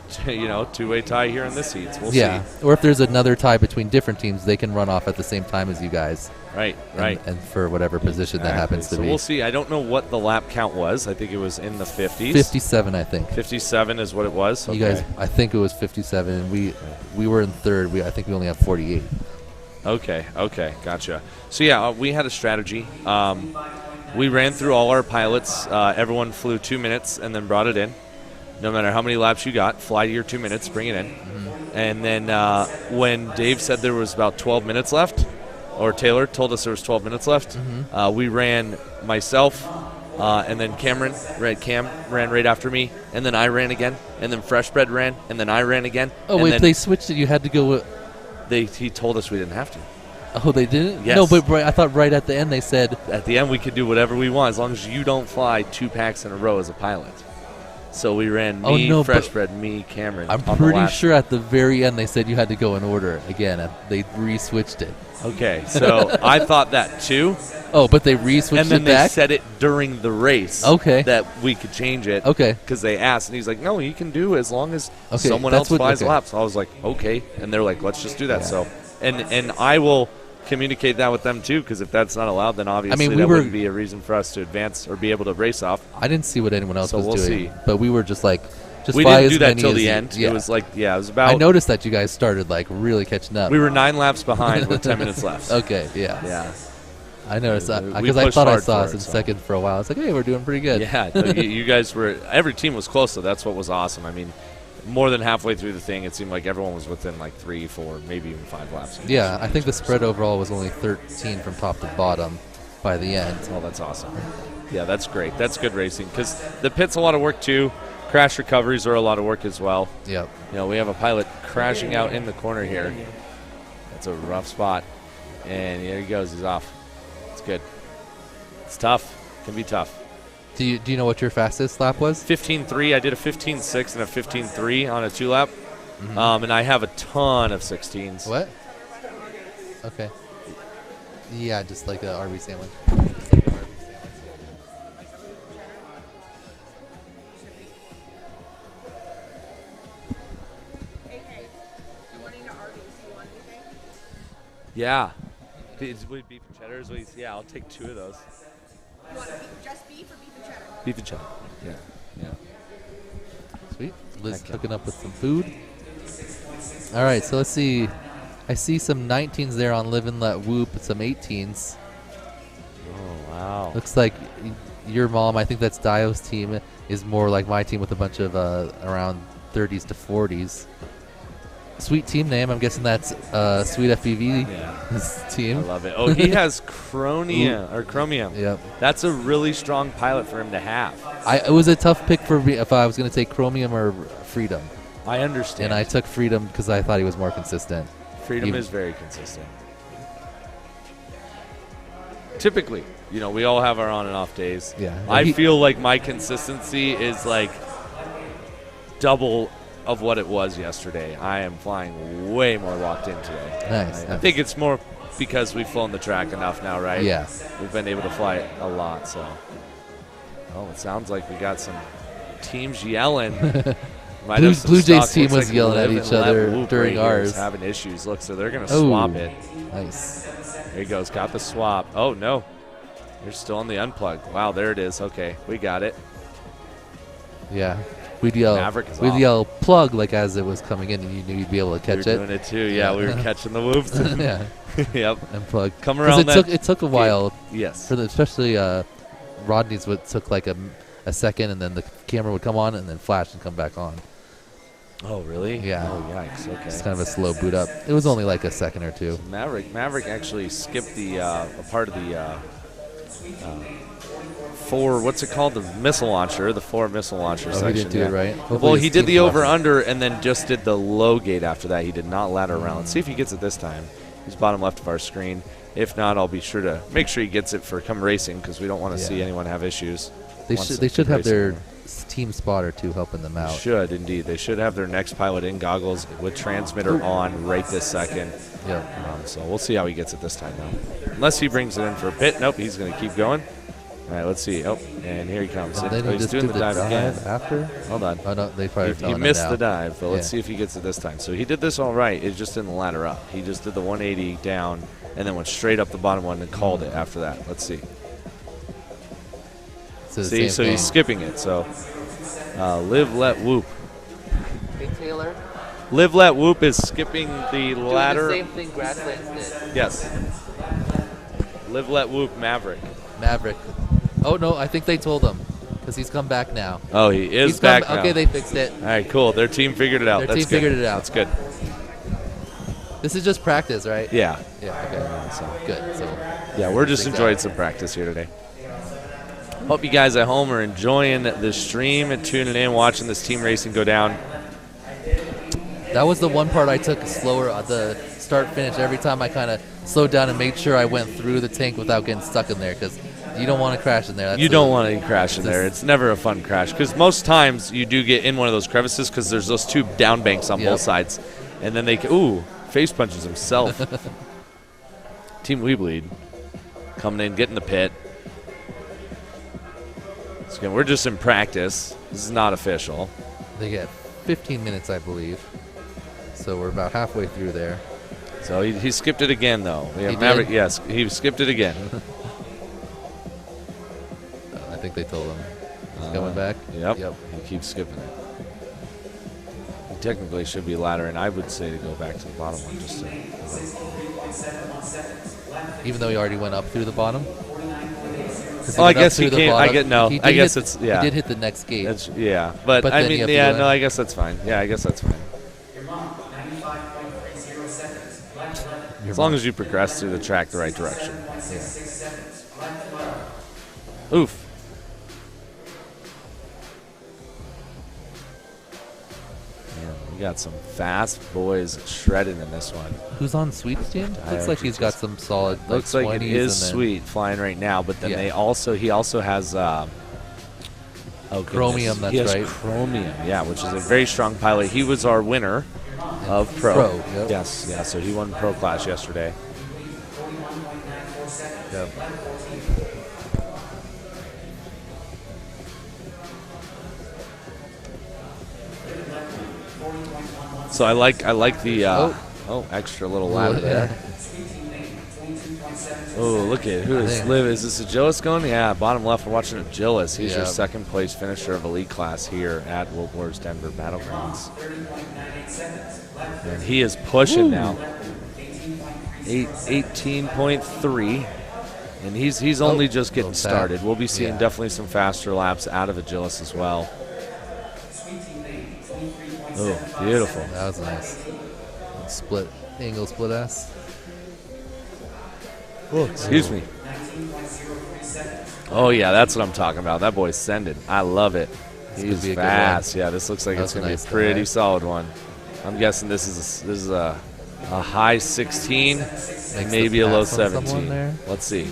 [SPEAKER 18] two-way tie here in this heats. We'll
[SPEAKER 12] Yeah,
[SPEAKER 18] see.
[SPEAKER 12] or if there's another tie between different teams, they can run off at the same time as you guys.
[SPEAKER 18] Right,
[SPEAKER 12] And-
[SPEAKER 18] right.
[SPEAKER 12] And for whatever position that happens to
[SPEAKER 18] so
[SPEAKER 12] be.
[SPEAKER 18] we'll see. I don't know what the lap count was. I think it was in the 50s.
[SPEAKER 12] 57, I think.
[SPEAKER 18] 57 is what it was.
[SPEAKER 12] You guys,
[SPEAKER 18] Okay.
[SPEAKER 12] I think it was 57, and we were in third. I think we only have 48.
[SPEAKER 18] Okay, gotcha. So yeah, we had a strategy. We ran through all our pilots. Everyone flew 2 minutes and then brought it in. No matter how many laps you got, fly your 2 minutes, bring it in.
[SPEAKER 12] Mm-hmm.
[SPEAKER 18] And then when Dave said there was about 12 minutes left, or Taylor told us there was 12 minutes left,
[SPEAKER 12] Mm-hmm.
[SPEAKER 18] we ran myself, and then Cam ran right after me, and then I ran again, and then Freshbread ran, and then I ran again.
[SPEAKER 12] Oh,
[SPEAKER 18] and
[SPEAKER 12] wait,
[SPEAKER 18] then
[SPEAKER 12] they switched it. You had to go.
[SPEAKER 18] He told us we didn't have to.
[SPEAKER 12] Oh, they didn't?
[SPEAKER 18] Yes.
[SPEAKER 12] No, but I thought right at the end they said.
[SPEAKER 18] At the end, we could do whatever we want as long as you don't fly 2 packs in a row as a pilot. So we ran me, Freshbread, me, Cameron.
[SPEAKER 12] I'm
[SPEAKER 18] on the
[SPEAKER 12] pretty
[SPEAKER 18] last-
[SPEAKER 12] sure at the very end they said you had to go in order again. They re-switched it.
[SPEAKER 18] Okay, so I thought that too.
[SPEAKER 12] Oh, but they re-switched
[SPEAKER 18] and then
[SPEAKER 12] it back?
[SPEAKER 18] they said it during the race.
[SPEAKER 12] Okay.
[SPEAKER 18] That we could change it.
[SPEAKER 12] Okay.
[SPEAKER 18] Because they asked, and he's like, "No, you can do as long as
[SPEAKER 12] Okay,
[SPEAKER 18] someone
[SPEAKER 12] that's
[SPEAKER 18] else
[SPEAKER 12] what-
[SPEAKER 18] flies
[SPEAKER 12] okay.
[SPEAKER 18] laps." I was like, "Okay," and they're like, "Let's just do that."
[SPEAKER 12] Yeah.
[SPEAKER 18] So, and I will communicate that with them too, because if that's not allowed, then obviously
[SPEAKER 12] we
[SPEAKER 18] that
[SPEAKER 12] were-
[SPEAKER 18] wouldn't be a reason for us to advance or be able to race off.
[SPEAKER 12] I didn't see what anyone else
[SPEAKER 18] So
[SPEAKER 12] was
[SPEAKER 18] we'll
[SPEAKER 12] doing,
[SPEAKER 18] see.
[SPEAKER 12] but we were just like, just
[SPEAKER 18] We
[SPEAKER 12] fly
[SPEAKER 18] didn't
[SPEAKER 12] as
[SPEAKER 18] do that
[SPEAKER 12] many
[SPEAKER 18] till
[SPEAKER 12] as
[SPEAKER 18] the
[SPEAKER 12] you-
[SPEAKER 18] end.
[SPEAKER 12] Yeah.
[SPEAKER 18] It was like, yeah, it was about.
[SPEAKER 12] I noticed that you guys started like really catching up.
[SPEAKER 18] We were 9 laps behind with 10 minutes left.
[SPEAKER 12] Okay, yeah,
[SPEAKER 18] Yeah.
[SPEAKER 12] I noticed that
[SPEAKER 18] We
[SPEAKER 12] because I
[SPEAKER 18] pushed
[SPEAKER 12] thought I
[SPEAKER 18] hard
[SPEAKER 12] saw
[SPEAKER 18] for
[SPEAKER 12] us
[SPEAKER 18] it,
[SPEAKER 12] in
[SPEAKER 18] so.
[SPEAKER 12] second for a while. I was like, hey, we're doing pretty good.
[SPEAKER 18] Yeah, no, you guys were. Every team was close, so that's what was awesome. I mean, more than halfway through the thing, it seemed like everyone was within like 3, 4, maybe even 5 laps.
[SPEAKER 12] Yeah, I think the spread overall was only 13 from top to bottom by the end.
[SPEAKER 18] Oh, that's awesome. Yeah, that's great. That's good racing because the pit's a lot of work too. Crash recoveries are a lot of work as well.
[SPEAKER 12] Yep.
[SPEAKER 18] You know, we have a pilot crashing out in the corner here. That's a rough spot. And there he goes. He's off. It's good. It's tough. Can be tough.
[SPEAKER 12] Do you know what your fastest lap was?
[SPEAKER 18] 15.3. I did a 15.6 and a 15.3 on a 2-lap. And I have a ton of 16s.
[SPEAKER 12] What? Okay. Yeah, just like a RB sandwich.
[SPEAKER 18] Yeah. Would beef and cheddar? Yeah, I'll take 2 of those.
[SPEAKER 16] You want just beef or beef and cheddar?
[SPEAKER 18] Beef and cheddar. Yeah.
[SPEAKER 12] Sweet. Liz
[SPEAKER 18] Heck yeah.
[SPEAKER 12] hooking up with some food. All right, so let's see. I see some 19s there on Live and Let Whoop, some 18s.
[SPEAKER 18] Oh, wow.
[SPEAKER 12] Looks like your mom, I think that's Dio's team, is more like my team with a bunch of around 30s to 40s. Sweet team name. I'm guessing that's Sweet FPV's team.
[SPEAKER 18] I love it. Oh, he has Chromium.
[SPEAKER 12] Yep.
[SPEAKER 18] That's a really strong pilot for him to have.
[SPEAKER 12] It was a tough pick for me if I was going to take Chromium or Freedom.
[SPEAKER 18] I understand.
[SPEAKER 12] And I took Freedom because I thought he was more consistent.
[SPEAKER 18] Freedom is very consistent. Typically, we all have our on and off days.
[SPEAKER 12] Yeah.
[SPEAKER 18] I feel like my consistency is like double of what it was yesterday. I am flying way more locked in today.
[SPEAKER 12] Nice.
[SPEAKER 18] I think it's more because we've flown the track enough now, right?
[SPEAKER 12] Yeah.
[SPEAKER 18] We've been able to fly it a lot, so. Oh, it sounds like we got some teams yelling.
[SPEAKER 12] Blue Jays team was yelling at each other during ours.
[SPEAKER 18] Having issues. Look, so they're going to swap it.
[SPEAKER 12] Nice.
[SPEAKER 18] There he goes. Got the swap. Oh, no. You're still on the unplug. Wow, there it is. Okay, we got it.
[SPEAKER 12] Yeah. We'd yell plug like as it was coming in, and you knew you'd be able to catch
[SPEAKER 18] we
[SPEAKER 12] it.
[SPEAKER 18] Doing it too. Yeah, we were catching the whoops.
[SPEAKER 12] Yeah.
[SPEAKER 18] Yep.
[SPEAKER 12] And plug.
[SPEAKER 18] Come around.
[SPEAKER 12] It took a while.
[SPEAKER 18] Yes.
[SPEAKER 12] For especially Rodney's took like a second, and then the camera would come on and then flash and come back on.
[SPEAKER 18] Oh, really?
[SPEAKER 12] Yeah.
[SPEAKER 18] Oh, yikes. Okay.
[SPEAKER 12] It's kind of a slow boot up. It was only like a second or two.
[SPEAKER 18] Maverick actually skipped the a part of the what's it called? The missile launcher, the 4 missile launcher section.
[SPEAKER 12] He didn't do it right. Hopefully
[SPEAKER 18] well, he did the over-under and then just did the low gate after that. He did not ladder around. Let's see if he gets it this time. He's bottom left of our screen. If not, I'll be sure to make sure he gets it for come racing because we don't want to see anyone have issues.
[SPEAKER 12] They should have their team spotter too helping them out.
[SPEAKER 18] Should indeed. They should have their next pilot in goggles with transmitter on right this second.
[SPEAKER 12] Yeah.
[SPEAKER 18] So we'll see how he gets it this time though. Unless he brings it in for a pit. Nope, he's going to keep going. All right, let's see. Oh, and here he comes.
[SPEAKER 12] He's
[SPEAKER 18] doing the dive again.
[SPEAKER 12] After?
[SPEAKER 18] Hold on.
[SPEAKER 12] Oh, no, they probably
[SPEAKER 18] he missed the dive, but let's see if he gets it this time. So he did this all right. It just didn't ladder up. He just did the 180 down and then went straight up the bottom one and called it after that. Let's see.
[SPEAKER 12] So
[SPEAKER 18] he's skipping it. So live, let, whoop.
[SPEAKER 12] Hey, Taylor.
[SPEAKER 18] Live, let, whoop is skipping the ladder.
[SPEAKER 12] The same thing Grasslands did.
[SPEAKER 18] Yes. Live, let, whoop, Maverick.
[SPEAKER 12] Oh, no, I think they told him because he's come back now.
[SPEAKER 18] Oh, he is back now.
[SPEAKER 12] Okay, they fixed it.
[SPEAKER 18] All right, cool. Their team figured it out.
[SPEAKER 12] Their team figured it out.
[SPEAKER 18] That's good.
[SPEAKER 12] This is just practice, right?
[SPEAKER 18] Yeah.
[SPEAKER 12] Yeah, okay. So good. So
[SPEAKER 18] yeah, we're just enjoying some practice here today. Hope you guys at home are enjoying the stream and tuning in, watching this team racing go down.
[SPEAKER 12] That was the one part I took slower, the start-finish. Every time I kind of slowed down and made sure I went through the tank without getting stuck in there because you don't want to crash in there.
[SPEAKER 18] You don't want to crash in there. It's never a fun crash because most times you do get in one of those crevices because there's those 2 down banks on both sides. And then face punches himself. Team We Bleed coming in, getting the pit. So again, we're just in practice. This is not official.
[SPEAKER 12] They get 15 minutes, I believe. So we're about halfway through there.
[SPEAKER 18] So he skipped it again, though.
[SPEAKER 12] He
[SPEAKER 18] Maverick,
[SPEAKER 12] did?
[SPEAKER 18] yes, he skipped it again.
[SPEAKER 12] I think they told him. He's coming back?
[SPEAKER 18] Yep. He keeps skipping it. He technically should be laddering. I would say to go back to the bottom one just to.
[SPEAKER 12] Even though he already went up through the bottom?
[SPEAKER 18] Oh, I guess he can't. I guess it's.
[SPEAKER 12] He did hit the next gate.
[SPEAKER 18] Yeah, but I mean, no, I guess that's fine. Yeah, I guess that's fine. As long as you progress through the track the right direction. Yeah. Oof. Man, we got some fast boys shredding in this one.
[SPEAKER 12] Who's on Sweet's team? Looks like he's got some solid.
[SPEAKER 18] Looks like it is Sweet flying right now, but then he also has.
[SPEAKER 12] Chromium, that's
[SPEAKER 18] he has
[SPEAKER 12] right.
[SPEAKER 18] Chromium, yeah, which is a very strong pilot. He was our winner of Pro.
[SPEAKER 12] Yep.
[SPEAKER 18] Yes, yeah, so he won Pro class yesterday.
[SPEAKER 12] Yep.
[SPEAKER 18] So I like the extra little ladder there. Oh, look at who is Liv. Is this Agilis going? Yeah, bottom left, we're watching Agilis. He's your second place finisher of Elite Class here at World Wars Denver Battlegrounds. And he is pushing now. 18.3. And he's only just getting started. We'll be seeing definitely some faster laps out of Agilis as well. Oh, beautiful.
[SPEAKER 12] That was nice. Split angle, split S.
[SPEAKER 18] Oh, excuse me. Oh, yeah, that's what I'm talking about. That boy's sending. I love it. He's
[SPEAKER 12] be a good
[SPEAKER 18] fast.
[SPEAKER 12] one.
[SPEAKER 18] Yeah, this looks like
[SPEAKER 12] That
[SPEAKER 18] it's
[SPEAKER 12] was a
[SPEAKER 18] going to
[SPEAKER 12] nice
[SPEAKER 18] be a pretty
[SPEAKER 12] dive.
[SPEAKER 18] solid one. I'm guessing this is a high 16,
[SPEAKER 12] Makes
[SPEAKER 18] maybe
[SPEAKER 12] the
[SPEAKER 18] a low
[SPEAKER 12] pass on someone
[SPEAKER 18] 17.
[SPEAKER 12] there.
[SPEAKER 18] Let's see.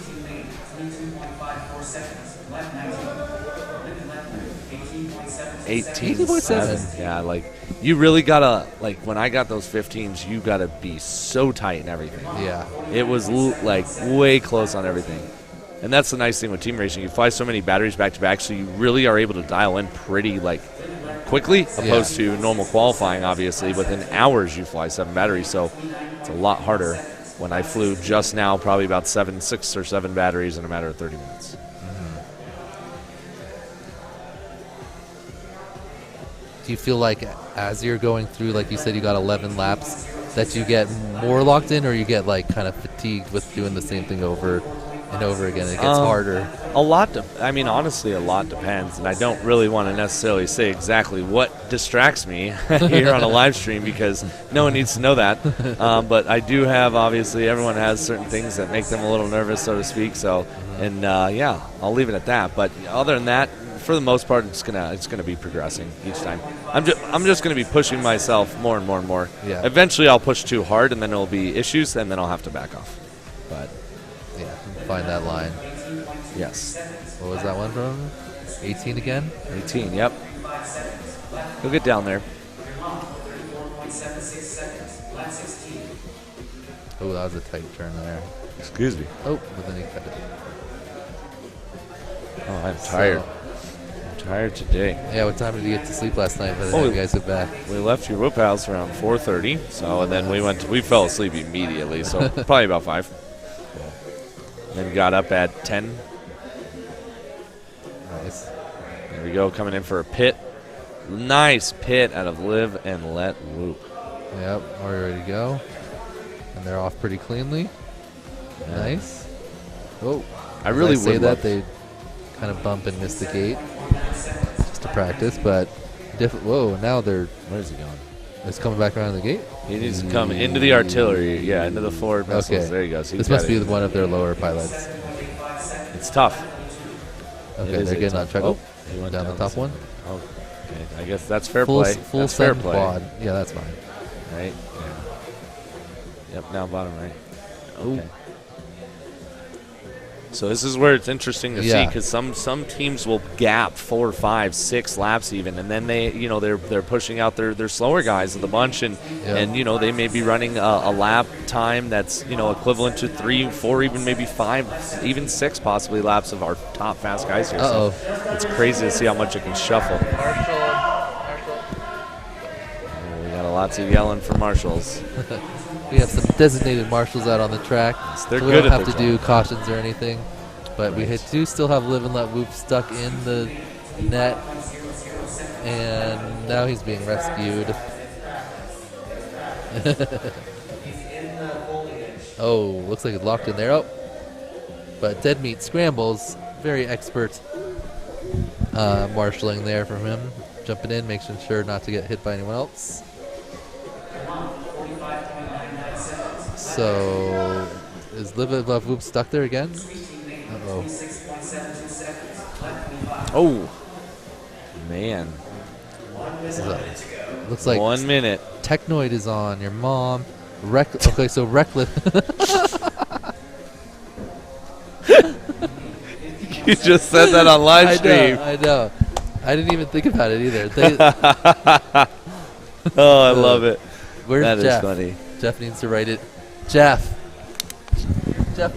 [SPEAKER 18] 18.7. Yeah, like you really gotta when I got those 15s, you gotta be so tight and everything.
[SPEAKER 12] Yeah.
[SPEAKER 18] It was like way close on everything. And that's the nice thing with team racing. You fly so many batteries back to back, so you really are able to dial in pretty quickly, opposed to normal qualifying. Obviously, within hours you fly 7 batteries, so it's a lot harder. When I flew just now, probably about 6 or 7 batteries in a matter of 30 minutes.
[SPEAKER 12] Do you feel like as you're going through, like you said, you got 11 laps, that you get more locked in, or you get kind of fatigued with doing the same thing over and over again? It gets harder.
[SPEAKER 18] A lot. Honestly, a lot depends, and I don't really want to necessarily say exactly what distracts me here on a live stream because no one needs to know that. But I do have, obviously, everyone has certain things that make them a little nervous, so to speak. So, and yeah, I'll leave it at that. But other than that, for the most part, it's gonna be progressing each time. I'm just gonna be pushing myself more and more and more.
[SPEAKER 12] Yeah.
[SPEAKER 18] Eventually, I'll push too hard, and then there'll be issues, and then I'll have to back off. But
[SPEAKER 12] yeah, find that line.
[SPEAKER 18] Yes.
[SPEAKER 12] What was that one from? 18 again?
[SPEAKER 18] 18. Yep. He'll get down there.
[SPEAKER 12] Oh, that was a tight turn there.
[SPEAKER 18] Excuse me.
[SPEAKER 12] Oh, but then he cut it.
[SPEAKER 18] Oh, I'm tired. I'm tired today.
[SPEAKER 12] Yeah, what time did you get to sleep last night? By the time you guys get back.
[SPEAKER 18] We left your whoop house around 4:30. So, and then we fell asleep immediately. So probably about 5. Then got up at 10.
[SPEAKER 12] Nice.
[SPEAKER 18] There we go, coming in for a pit. Nice pit out of Live and Let Whoop.
[SPEAKER 12] Yep, we're ready to go. And they're off pretty cleanly.
[SPEAKER 18] Yeah.
[SPEAKER 12] Nice. Oh,
[SPEAKER 18] I really
[SPEAKER 12] say
[SPEAKER 18] would
[SPEAKER 12] that
[SPEAKER 18] love-
[SPEAKER 12] they kind of bump and miss the gate just to practice, but whoa, now they're.
[SPEAKER 18] Where's he going?
[SPEAKER 12] It's coming back around the gate.
[SPEAKER 18] He needs to come into the artillery. Yeah, into the forward missiles.
[SPEAKER 12] Okay.
[SPEAKER 18] There he goes. He's
[SPEAKER 12] This must
[SPEAKER 18] got it.
[SPEAKER 12] be one of their lower pilots.
[SPEAKER 18] It's tough.
[SPEAKER 12] Okay,
[SPEAKER 18] It is
[SPEAKER 12] they're
[SPEAKER 18] a
[SPEAKER 12] getting on
[SPEAKER 18] tough-
[SPEAKER 12] track.
[SPEAKER 18] oh,
[SPEAKER 12] Oh,
[SPEAKER 18] he went
[SPEAKER 12] down the top
[SPEAKER 18] the
[SPEAKER 12] one.
[SPEAKER 18] Oh, okay. I guess that's fair
[SPEAKER 12] Full
[SPEAKER 18] play.
[SPEAKER 12] full
[SPEAKER 18] That's fair
[SPEAKER 12] send
[SPEAKER 18] play.
[SPEAKER 12] quad. Yeah, that's fine.
[SPEAKER 18] Right. Yeah. Yep. Now bottom right. Okay. So this is where it's interesting to see
[SPEAKER 12] Yeah.
[SPEAKER 18] because some teams will gap 4, 5, 6 laps even, and then they're pushing out their slower guys of the bunch, and they may be running a lap time that's equivalent to 3, 4, even maybe 5, even 6 possibly laps of our top fast guys here.
[SPEAKER 12] Uh-oh.
[SPEAKER 18] So it's crazy to see how much it can shuffle. We got lots of yelling for marshals.
[SPEAKER 12] We have some designated marshals out on the track.
[SPEAKER 18] they're
[SPEAKER 12] so we
[SPEAKER 18] good
[SPEAKER 12] don't
[SPEAKER 18] at
[SPEAKER 12] have to
[SPEAKER 18] their
[SPEAKER 12] do cautions or anything. But we do still have Live and Let Whoop stuck in the net. And now he's being rescued. Oh, looks like it's locked in there. Oh. But Dead Meat Scrambles, very expert marshalling there from him. Jumping in, making sure not to get hit by anyone else. So, is Live and Let Whoop stuck there again? Uh-oh.
[SPEAKER 18] Oh, man.
[SPEAKER 12] Looks like
[SPEAKER 18] 1 minute.
[SPEAKER 12] Technoid is on. Your mom. Okay, so Reckless.
[SPEAKER 18] You just said that on live stream.
[SPEAKER 12] I know. I didn't even think about it either.
[SPEAKER 18] Oh, I love it.
[SPEAKER 12] Where's
[SPEAKER 18] That is
[SPEAKER 12] Jeff?
[SPEAKER 18] funny.
[SPEAKER 12] Jeff needs to write it. Jeff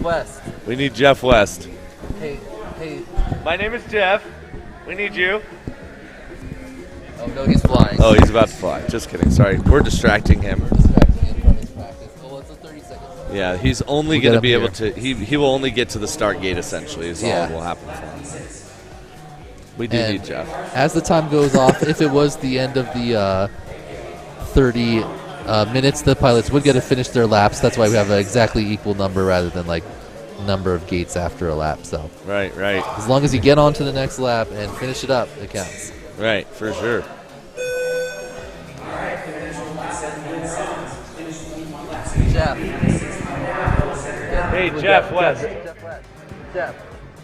[SPEAKER 12] West.
[SPEAKER 18] We need Jeff West.
[SPEAKER 12] Hey.
[SPEAKER 18] My name is Jeff. We need you.
[SPEAKER 12] Oh, no, he's flying.
[SPEAKER 18] Oh, he's about to fly. Just kidding. Sorry. We're distracting him.
[SPEAKER 12] From his practice. Oh, it's a 30 seconds.
[SPEAKER 18] Yeah, he's only
[SPEAKER 12] We'll
[SPEAKER 18] going to
[SPEAKER 12] get
[SPEAKER 18] be
[SPEAKER 12] him
[SPEAKER 18] able to. He will only get to the start gate, essentially, is all
[SPEAKER 12] Yeah.
[SPEAKER 18] that will happen for him. We do
[SPEAKER 12] And
[SPEAKER 18] need Jeff.
[SPEAKER 12] As the time goes off, if it was the end of the 30 minutes, the pilots would get to finish their laps. That's why we have an exactly equal number rather than number of gates after a lap. So
[SPEAKER 18] Right.
[SPEAKER 12] as long as you get on to the next lap and finish it up, it counts.
[SPEAKER 18] Right, for sure.
[SPEAKER 12] Jeff.
[SPEAKER 18] Hey, Jeff West.
[SPEAKER 12] Jeff.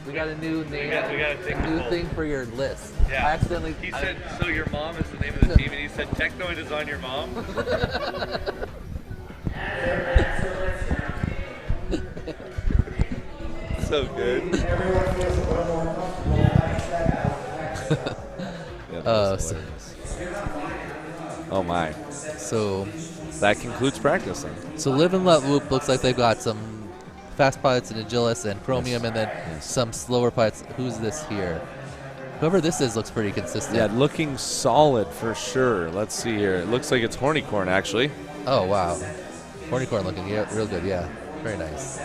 [SPEAKER 12] We got a new name.
[SPEAKER 18] We got a thing
[SPEAKER 12] new
[SPEAKER 18] called-
[SPEAKER 12] thing for your list.
[SPEAKER 18] Yeah.
[SPEAKER 12] I accidentally.
[SPEAKER 18] He said, so your mom is the name of the team, and he said Technoid is on your mom. So good. Oh my.
[SPEAKER 12] So
[SPEAKER 18] that concludes practice then.
[SPEAKER 12] So Live and Let Loop looks like they've got some fast pilots in Agilis and Chromium, and then some slower pilots. Who's this here? Whoever this is looks pretty consistent.
[SPEAKER 18] Yeah, looking solid for sure. Let's see here. It looks like it's Hornycorn actually.
[SPEAKER 12] Oh wow, Hornycorn looking real good. Yeah, very nice.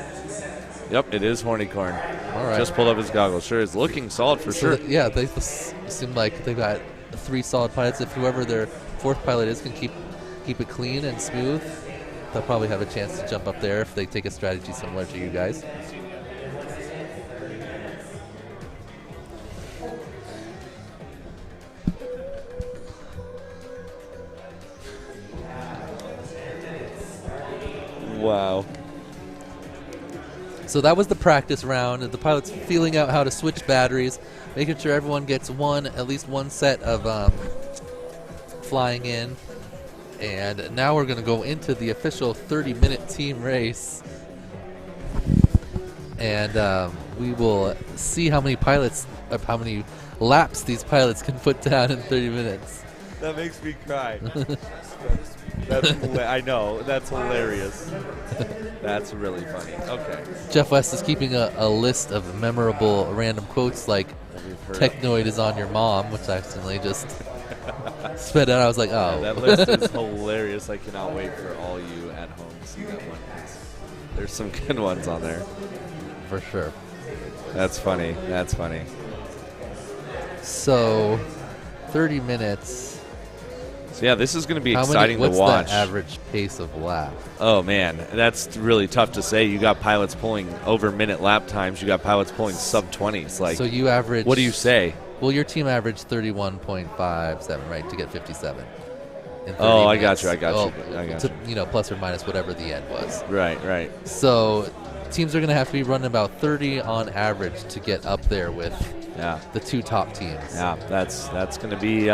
[SPEAKER 18] Yep, it is Hornycorn.
[SPEAKER 12] All right.
[SPEAKER 18] Just pulled up his goggles. Sure, it's looking solid for sure.
[SPEAKER 12] Yeah, they seem like they've got 3 solid pilots. If whoever their 4th pilot is can keep it clean and smooth, they'll probably have a chance to jump up there if they take a strategy similar to you guys.
[SPEAKER 18] Wow.
[SPEAKER 12] So that was the practice round. The pilots feeling out how to switch batteries, making sure everyone gets at least one set of flying in. And now we're going to go into the official 30-minute team race. And we will see how many laps these pilots can put down in 30 minutes.
[SPEAKER 18] That makes me cry. I know. That's hilarious. That's really funny. Okay.
[SPEAKER 12] Jeff West is keeping a list of memorable random quotes like "Technoid is on your mom," which I accidentally just spit out. I was like, oh.
[SPEAKER 18] That list is hilarious. I cannot wait for all you at home to see that one. There's some good ones on there.
[SPEAKER 12] For sure.
[SPEAKER 18] That's funny. That's funny.
[SPEAKER 12] So, 30 minutes.
[SPEAKER 18] So yeah, this is going to be exciting to watch.
[SPEAKER 12] What's the average pace of lap?
[SPEAKER 18] Oh man, that's really tough to say. You got pilots pulling over minute lap times. You got pilots pulling sub 20s. Like,
[SPEAKER 12] so you average.
[SPEAKER 18] What do you say?
[SPEAKER 12] Well, your team averaged 31.57, right, to get 57.
[SPEAKER 18] Oh, I got you. I got
[SPEAKER 12] you. Plus or minus whatever the end was.
[SPEAKER 18] Right.
[SPEAKER 12] So teams are going to have to be running about 30 on average to get up there with the 2 top teams.
[SPEAKER 18] Yeah, that's going to be.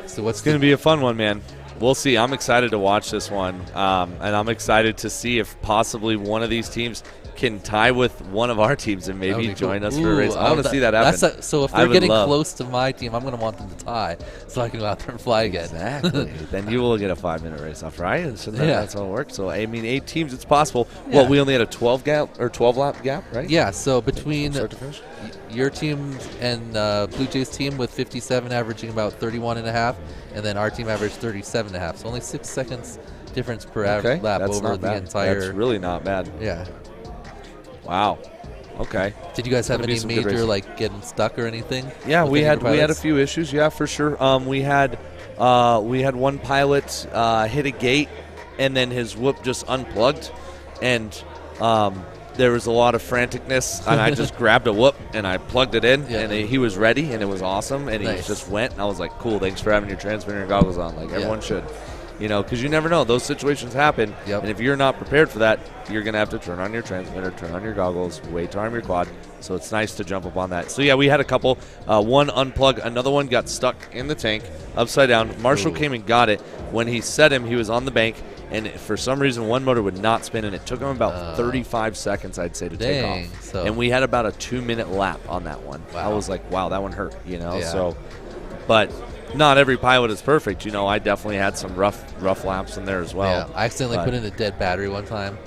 [SPEAKER 12] So what's
[SPEAKER 18] going to be a fun one, man. We'll see. I'm excited to watch this one, and I'm excited to see if possibly one of these teams can tie with one of our teams and maybe join us for a race. I want to see that happen.
[SPEAKER 12] So if they're getting close to my team, I'm going to want them to tie so I can go out there and fly again.
[SPEAKER 18] Exactly. Then you will get a 5-minute race off, right? And so that's how it works. So I mean, 8 teams, it's possible. Yeah. Well, we only had a 12 lap gap, right?
[SPEAKER 12] Yeah. So between your team and Blue Jays team with 57 averaging about 31.5, and then our team averaged 37.5. So only 6 seconds difference per lap over the entire.
[SPEAKER 18] That's really not bad.
[SPEAKER 12] Yeah.
[SPEAKER 18] Wow. Okay.
[SPEAKER 12] Did you guys have any major getting stuck or anything?
[SPEAKER 18] Yeah, we had a few issues. Yeah, for sure. We had one pilot hit a gate, and then his whoop just unplugged, and there was a lot of franticness, and I just grabbed a whoop and I plugged it in, and he was ready, and it was awesome, and he just went, and I was like, cool, thanks for having your transmitter and goggles on, like everyone should. Because you never know. Those situations happen, and if you're not prepared for that, you're going to have to turn on your transmitter, turn on your goggles, wait to arm your quad. So it's nice to jump up on that. So, yeah, we had a couple. One unplugged. Another one got stuck in the tank, upside down. Marshall came and got it. When he set him, he was on the bank, and for some reason one motor would not spin, and it took him about 35 seconds, I'd say, to take off. And we had about a 2-minute lap on that one. Wow. I was like, wow, that one hurt, So, but not every pilot is perfect. I definitely had some rough laps in there as well.
[SPEAKER 12] Yeah, I accidentally put in a dead battery one time,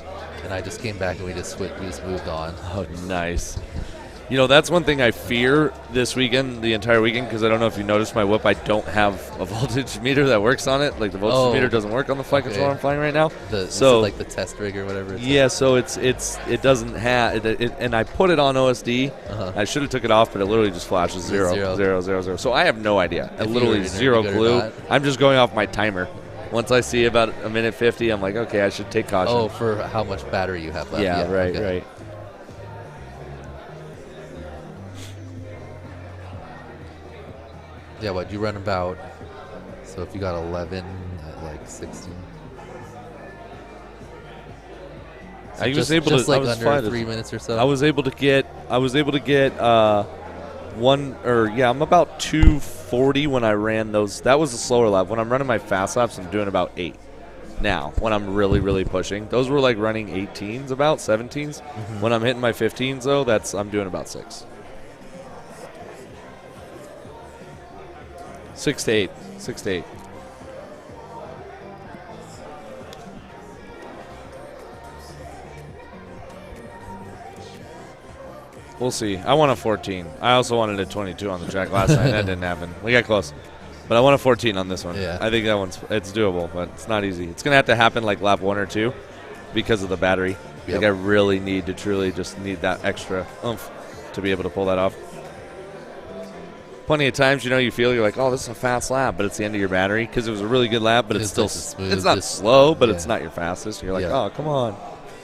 [SPEAKER 12] and I just came back and we just moved on.
[SPEAKER 18] Oh, nice. That's one thing I fear this weekend, the entire weekend, because I don't know if you noticed my whip, I don't have a voltage meter that works on it. Like, the voltage meter doesn't work on the flight controller I'm flying right now.
[SPEAKER 12] So like the test rig or whatever it's
[SPEAKER 18] yeah, so it doesn't have it, and I put it on OSD. I should have took it off, but it literally just flashes 0, 0, 0, 0. So I have no idea. I literally zero clue. I'm just going off my timer. Once I see about a minute 50, I'm like, okay, I should take caution.
[SPEAKER 12] Oh, for how much battery you have left.
[SPEAKER 18] Yeah, right.
[SPEAKER 12] Yeah, what you run about? So if you got 11 at 16. So
[SPEAKER 18] I was
[SPEAKER 12] just,
[SPEAKER 18] able
[SPEAKER 12] just
[SPEAKER 18] to.
[SPEAKER 12] like
[SPEAKER 18] I was
[SPEAKER 12] under
[SPEAKER 18] fine.
[SPEAKER 12] 3 minutes or so.
[SPEAKER 18] I was able to get. I'm about 240 when I ran those. That was a slower lap. When I'm running my fast laps, I'm doing about 8. Now, when I'm really, really pushing, those were like running 18s, about 17s. When I'm hitting my 15s, though, I'm doing about 6. 6 to 8. 6 to 8. We'll see. I want a 14. I also wanted a 22 on the track last night. That didn't happen. We got close. But I want a 14 on this one.
[SPEAKER 12] Yeah.
[SPEAKER 18] I think it's doable, but it's not easy. It's going to have to happen like lap 1 or 2 because of the battery.
[SPEAKER 12] Yep.
[SPEAKER 18] Like I really need to truly just need that extra oomph to be able to pull that off. Plenty of times, you feel you're like, oh, this is a fast lap, but it's the end of your battery because it was a really good lap, but it's still, it's not slow, but it's not your fastest. You're like, oh, come on.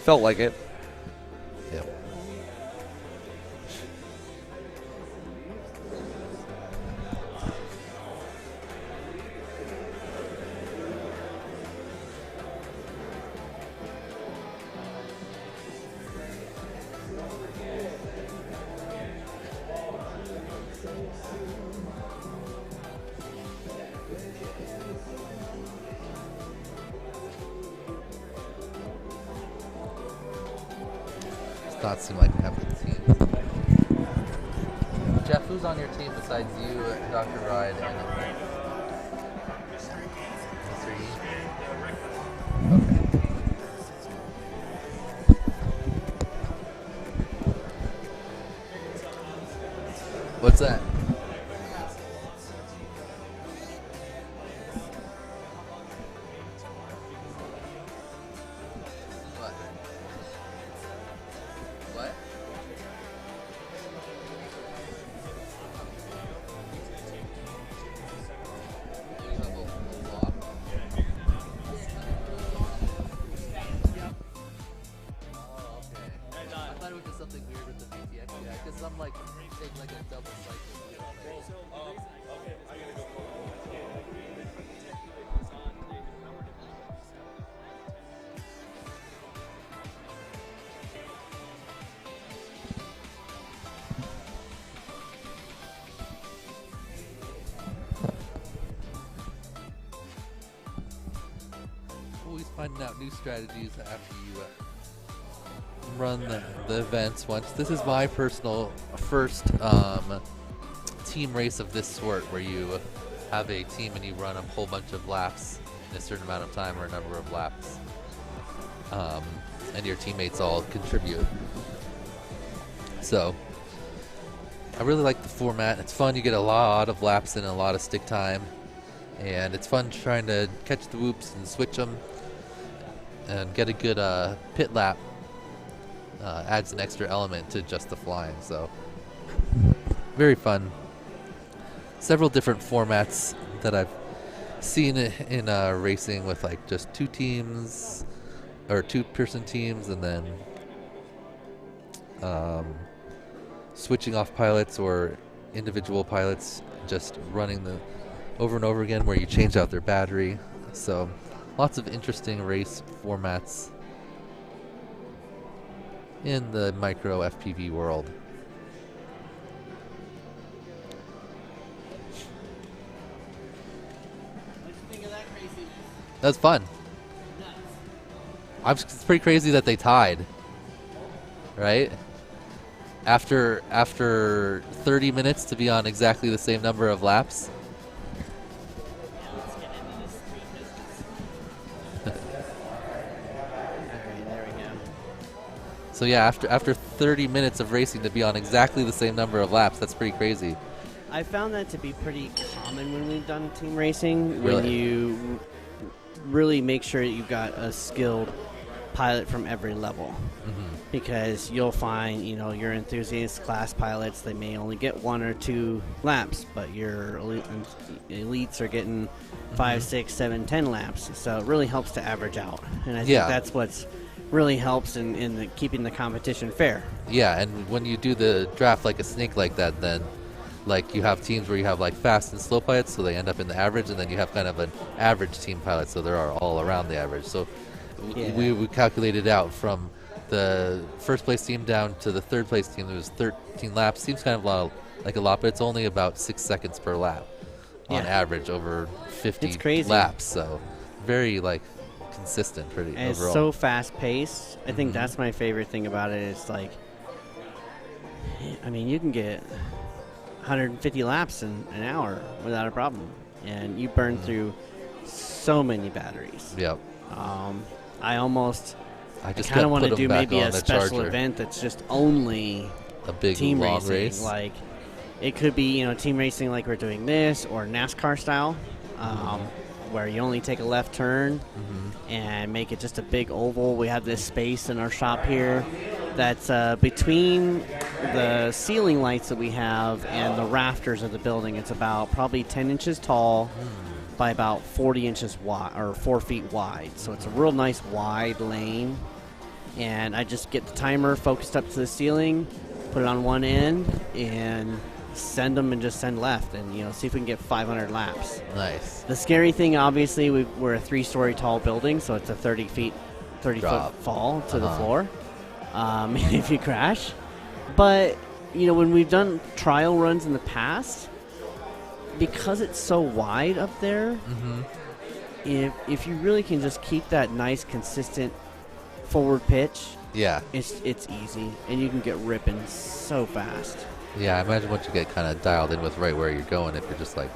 [SPEAKER 18] Felt like it.
[SPEAKER 12] Yep. Not seem like we have good teams. Jeff, who's on your team besides you, Dr. Ride, and Mr. E? Okay. What's that? What? I thought it was just something weird with the VTX, because I'm like, taking like a double cycle. Always finding out new strategies after you run the events once. This is my personal first team race of this sort, where you have a team and you run a whole bunch of laps in a certain amount of time or a number of laps, and your teammates all contribute. So I really like the format. It's fun. You get a lot of laps and a lot of stick time, and it's fun trying to catch the whoops and switch them and get a good pit lap. Adds an extra element to just the flying, so very fun. Several different formats that I've seen in racing with like just 2 teams or 2-person teams, and then switching off pilots or individual pilots just running the over and over again, where you change out their battery. So lots of interesting race formats in the micro FPV world.
[SPEAKER 3] What'd you think of that craziness?
[SPEAKER 12] That's fun. It's pretty crazy that they tied, right? After 30 minutes to be on exactly the same number of laps. So yeah, after 30 minutes of racing to be on exactly the same number of laps, that's pretty crazy.
[SPEAKER 3] I found that to be pretty common when we've done team racing.
[SPEAKER 12] Really?
[SPEAKER 3] When you really make sure you've got a skilled pilot from every level. Because you'll find, your enthusiast class pilots, they may only get 1 or 2 laps, but your elites are getting 5, 6, 7, 10 laps. So it really helps to average out. And I think that's what's really helps in keeping the competition fair.
[SPEAKER 12] Yeah, and when you do the draft like a snake like that, then like you have teams where you have like fast and slow pilots, so they end up in the average, and then you have kind of an average team pilot, so they're all around the average. So we calculated out from the first place team down to the third place team. There was 13 laps. Seems kind of like a lot, but it's only about 6 seconds per lap on average over 50
[SPEAKER 3] It's crazy.
[SPEAKER 12] laps. So very like consistent, pretty
[SPEAKER 3] And
[SPEAKER 12] overall.
[SPEAKER 3] it's so fast paced. I think that's my favorite thing about it. It's like, I mean, you can get 150 laps in an hour without a problem, and you burn through so many batteries.
[SPEAKER 12] Yep.
[SPEAKER 3] I
[SPEAKER 12] just
[SPEAKER 3] kind
[SPEAKER 12] got
[SPEAKER 3] of want
[SPEAKER 12] put
[SPEAKER 3] to
[SPEAKER 12] 'em
[SPEAKER 3] do
[SPEAKER 12] back
[SPEAKER 3] maybe
[SPEAKER 12] on
[SPEAKER 3] a
[SPEAKER 12] the
[SPEAKER 3] special
[SPEAKER 12] charger.
[SPEAKER 3] event that's just only
[SPEAKER 12] a big
[SPEAKER 3] team
[SPEAKER 12] long
[SPEAKER 3] racing.
[SPEAKER 12] race.
[SPEAKER 3] Like it could be, you know, team racing like we're doing this, or NASCAR style, where you only take a left turn and make it just a big oval. We have this space in our shop here that's between the ceiling lights that we have and the rafters of the building. It's about probably 10 inches tall by about 40 inches wide, or 4 feet wide. So it's a real nice wide lane. And I just get the timer focused up to the ceiling, put it on one end, and send them and just send left, and you know, see if we can get 500 laps.
[SPEAKER 12] Nice.
[SPEAKER 3] The scary thing, obviously, we're a 3-story tall building, so it's a 30 foot
[SPEAKER 12] Drop.
[SPEAKER 3] fall to the floor if you crash. But you know, when we've done trial runs in the past, because it's so wide up there, if you really can just keep that nice consistent forward pitch, it's easy, and you can get ripping so fast.
[SPEAKER 12] Yeah, I imagine once you get kind of dialed in with right where you're going, if you're just like,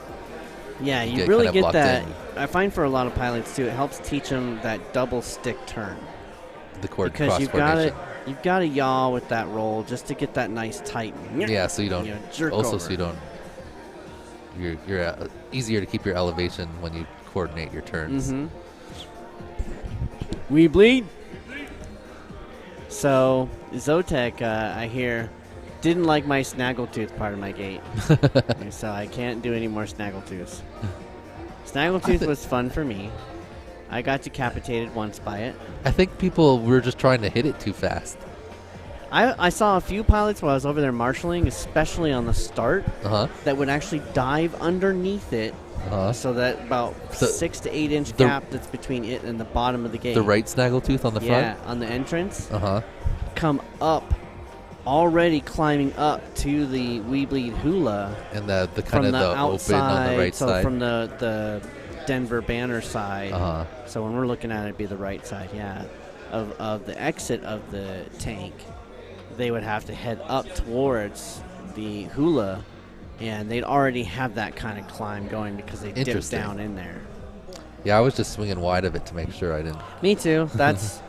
[SPEAKER 3] Yeah, you
[SPEAKER 12] get
[SPEAKER 3] really
[SPEAKER 12] kind of
[SPEAKER 3] get
[SPEAKER 12] locked
[SPEAKER 3] that.
[SPEAKER 12] in.
[SPEAKER 3] I find for a lot of pilots too, it helps teach them that double stick turn.
[SPEAKER 12] The
[SPEAKER 3] Because
[SPEAKER 12] cross
[SPEAKER 3] you've got to yaw with that roll just to get that nice tight.
[SPEAKER 12] Yeah, so you don't.
[SPEAKER 3] Jerk
[SPEAKER 12] also,
[SPEAKER 3] over.
[SPEAKER 12] so you don't. You're easier to keep your elevation when you coordinate your turns.
[SPEAKER 3] We bleed. So Zotek, I hear, didn't like my snaggletooth part of my gate, and so I can't do any more snaggletooths. Snaggletooth was fun for me. I got decapitated once by it.
[SPEAKER 12] I think people were just trying to hit it too fast.
[SPEAKER 3] I saw a few pilots while I was over there marshalling, especially on the start, that would actually dive underneath it, so that about 6 to 8 inch gap that's between it and the bottom of the gate.
[SPEAKER 12] The right snaggletooth on the front?
[SPEAKER 3] Yeah, on the entrance.
[SPEAKER 12] Come
[SPEAKER 3] up, already climbing up to the We Bleed Hula.
[SPEAKER 12] And the kind
[SPEAKER 3] from
[SPEAKER 12] of
[SPEAKER 3] the
[SPEAKER 12] the
[SPEAKER 3] outside,
[SPEAKER 12] open on the right
[SPEAKER 3] so
[SPEAKER 12] side.
[SPEAKER 3] from the Denver banner side.
[SPEAKER 12] Uh-huh.
[SPEAKER 3] So when we're looking at it, it'd be the right side, of the exit of the tank. They would have to head up towards the Hula, and they'd already have that kind of climb going because they dipped
[SPEAKER 12] Interesting.
[SPEAKER 3] down in there.
[SPEAKER 12] Yeah, I was just swinging wide of it to make sure I didn't.
[SPEAKER 3] Me too. That's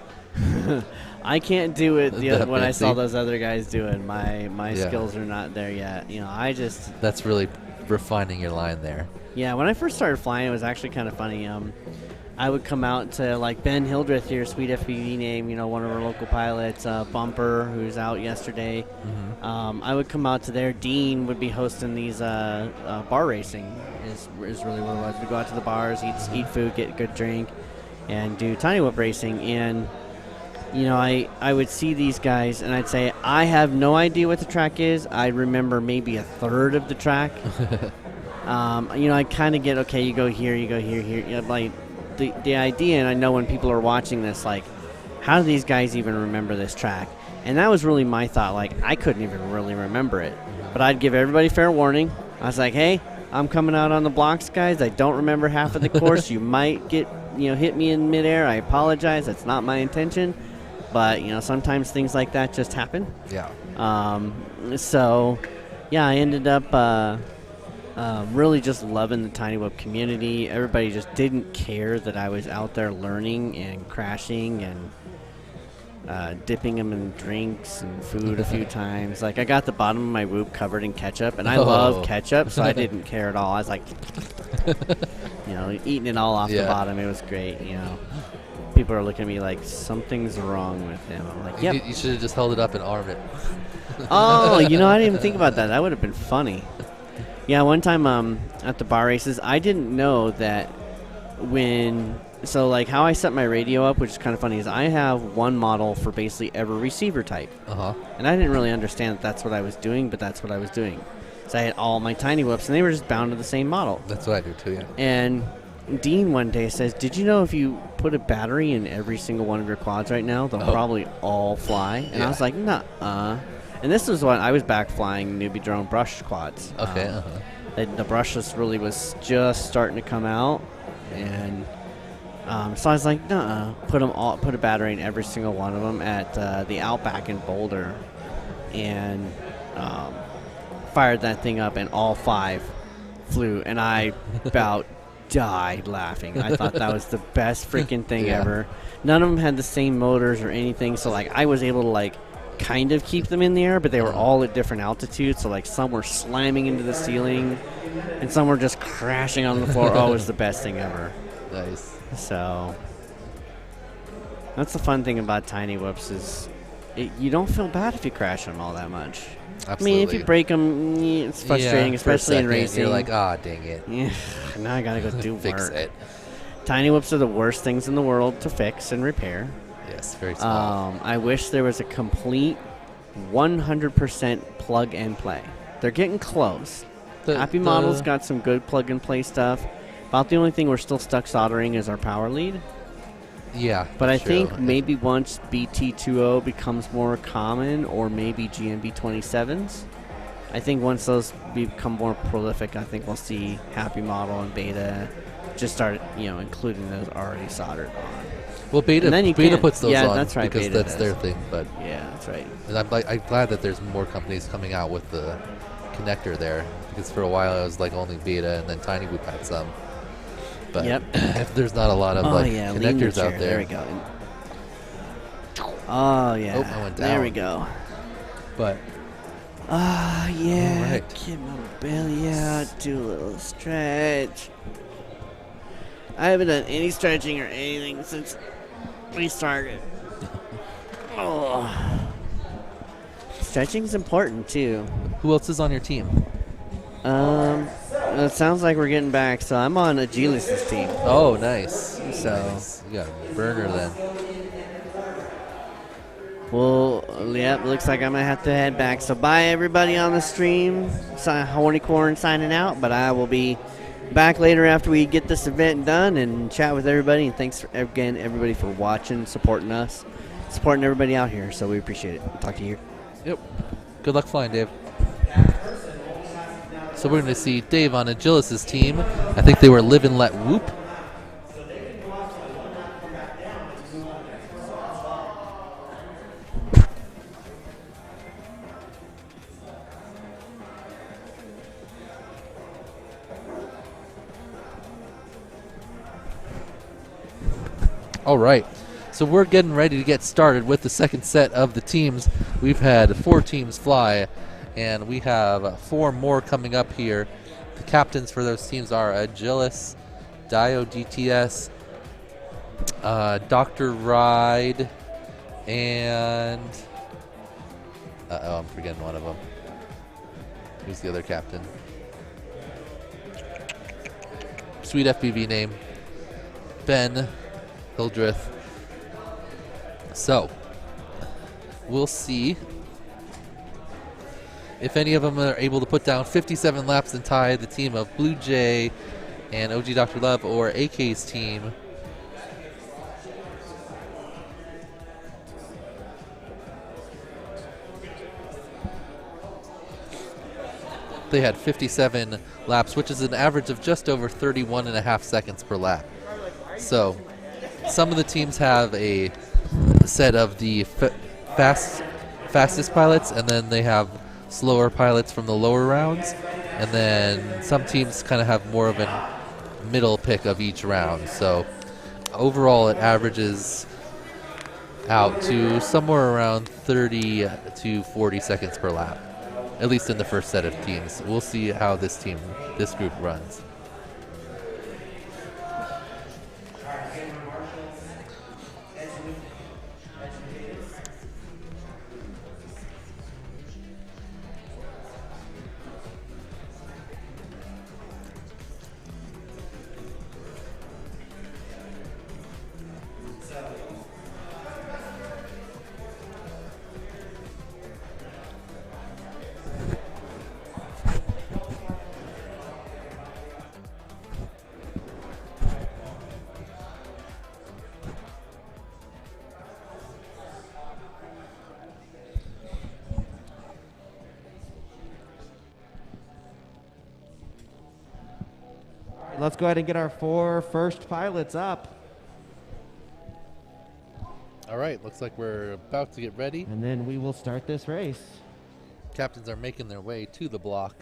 [SPEAKER 3] I can't do it when I saw those other guys do it. My skills are not there yet. You know, I just.
[SPEAKER 12] That's really refining your line there.
[SPEAKER 3] Yeah, when I first started flying, it was actually kind of funny. I would come out to like Ben Hildreth here, sweet FPV name, you know, one of our local pilots, Bumper, who's out yesterday. I would come out to there. Dean would be hosting these bar racing. Is really what it was. We'd go out to the bars, eat food, get a good drink, and do tiny whip racing. And you know, I would see these guys, and I'd say, I have no idea what the track is. I remember maybe a third of the track. You know, I kind of get, okay, you go here, here. You know, like the idea, and I know when people are watching this, like, how do these guys even remember this track? And that was really my thought. Like, I couldn't even really remember it. But I'd give everybody fair warning. I was like, hey, I'm coming out on the blocks, guys. I don't remember half of the course. You might get, you know, hit me in midair. I apologize. That's not my intention. But, you know, sometimes things like that just happen.
[SPEAKER 12] Yeah.
[SPEAKER 3] So, yeah, I ended up really just loving the Tiny Whip community. Everybody just didn't care that I was out there learning and crashing and dipping them in drinks and food a few times. Like, I got the bottom of my whoop covered in ketchup, and I love ketchup, so I didn't care at all. I was like, you know, eating it all off the bottom. It was great, you know. People are looking at me like, something's wrong with him. I'm like, yep.
[SPEAKER 12] You should have just held it up and armed it.
[SPEAKER 3] Oh, you know, I didn't even think about that. That would have been funny. Yeah, one time at the bar races, I didn't know that so like how I set my radio up, which is kind of funny, is I have one model for basically every receiver type. And I didn't really understand that that's what I was doing, but that's what I was doing. So I had all my Tiny Whips, and they were just bound to the same model.
[SPEAKER 12] That's what I do too, yeah.
[SPEAKER 3] And Dean one day says, "Did you know if you put a battery in every single one of your quads right now, they'll probably all fly?" And I was like, "Nuh-uh." And this was when I was back flying newbie drone brush quads.
[SPEAKER 12] Okay.
[SPEAKER 3] The brushless really was just starting to come out, and so I was like, "Nuh-uh." Put a battery in every single one of them at the Outback in Boulder, and fired that thing up, and all 5 flew, and I about died laughing. I thought that was the best freaking thing ever. None of them had the same motors or anything, so like I was able to like kind of keep them in the air, but they were all at different altitudes, so like some were slamming into the ceiling and some were just crashing on the floor. Oh, it was the best thing ever.
[SPEAKER 12] Nice.
[SPEAKER 3] So that's the fun thing about Tiny Whoops is you don't feel bad if you crash them all that much.
[SPEAKER 12] Absolutely.
[SPEAKER 3] I mean, if you break them, it's frustrating, especially in racing.
[SPEAKER 12] You're like, dang it.
[SPEAKER 3] Yeah, now I gotta go do
[SPEAKER 12] Fix
[SPEAKER 3] work.
[SPEAKER 12] it.
[SPEAKER 3] Tiny Whoops are the worst things in the world to fix and repair.
[SPEAKER 12] Yes, very small.
[SPEAKER 3] I wish there was a complete 100% plug and play. They're getting close. Happy Model's got some good plug and play stuff. About the only thing we're still stuck soldering is our power lead.
[SPEAKER 12] Yeah,
[SPEAKER 3] but I
[SPEAKER 12] true.
[SPEAKER 3] think maybe once BT20 becomes more common, or maybe GMB 27s, I think once those become more prolific, I think we'll see Happy Model and Beta just start, including those already soldered on.
[SPEAKER 12] Well, Beta puts those on
[SPEAKER 3] that's right,
[SPEAKER 12] because
[SPEAKER 3] Beta
[SPEAKER 12] that's
[SPEAKER 3] does.
[SPEAKER 12] their thing. But
[SPEAKER 3] yeah, that's right.
[SPEAKER 12] And I'm glad that there's more companies coming out with the connector there, because for a while it was like only Beta, and then Tiny Whoop had some. But if there's not a lot of connectors out there.
[SPEAKER 3] There we go. Oh yeah.
[SPEAKER 12] Oh, I went down.
[SPEAKER 3] There we go.
[SPEAKER 12] But
[SPEAKER 3] yeah.
[SPEAKER 12] All right.
[SPEAKER 3] Get my belly out. Do a little stretch. I haven't done any stretching or anything since we started. Stretching's important too.
[SPEAKER 12] Who else is on your team?
[SPEAKER 3] It sounds like we're getting back, so I'm on Agilis' team.
[SPEAKER 12] Oh, nice.
[SPEAKER 3] So
[SPEAKER 12] nice. You got a burner then.
[SPEAKER 3] Well, yep, looks like I'm going to have to head back. So bye, everybody on the stream. Hornycorn signing out, but I will be back later after we get this event done and chat with everybody. And thanks again, everybody, for watching, supporting us, supporting everybody out here. So we appreciate it. Talk to you.
[SPEAKER 12] Yep. Good luck flying, Dave. So we're going to see Dave on Agilis' team. I think they were Live and Let Whoop. All right. So we're getting ready to get started with the second set of the teams. We've had 4 teams fly, and we have 4 more coming up here. The captains for those teams are Agilis, Dio DTS, Dr. Ride, and I'm forgetting one of them. Who's the other captain? Sweet FPV name. Ben Hildreth. So, we'll see if any of them are able to put down 57 laps and tie the team of Blue Jay and OG Dr. Love, or AK's team. They had 57 laps, which is an average of just over 31.5 seconds per lap. So, some of the teams have a set of the fastest pilots, and then they have slower pilots from the lower rounds, and then some teams kind of have more of a middle pick of each round. So overall it averages out to somewhere around 30 to 40 seconds per lap, at least in the first set of teams. We'll see how this group runs.
[SPEAKER 1] let's go ahead and get our 4 first pilots up.
[SPEAKER 12] All right, looks like we're about to get ready.
[SPEAKER 1] And then we will start this race.
[SPEAKER 12] Captains are making their way to the block.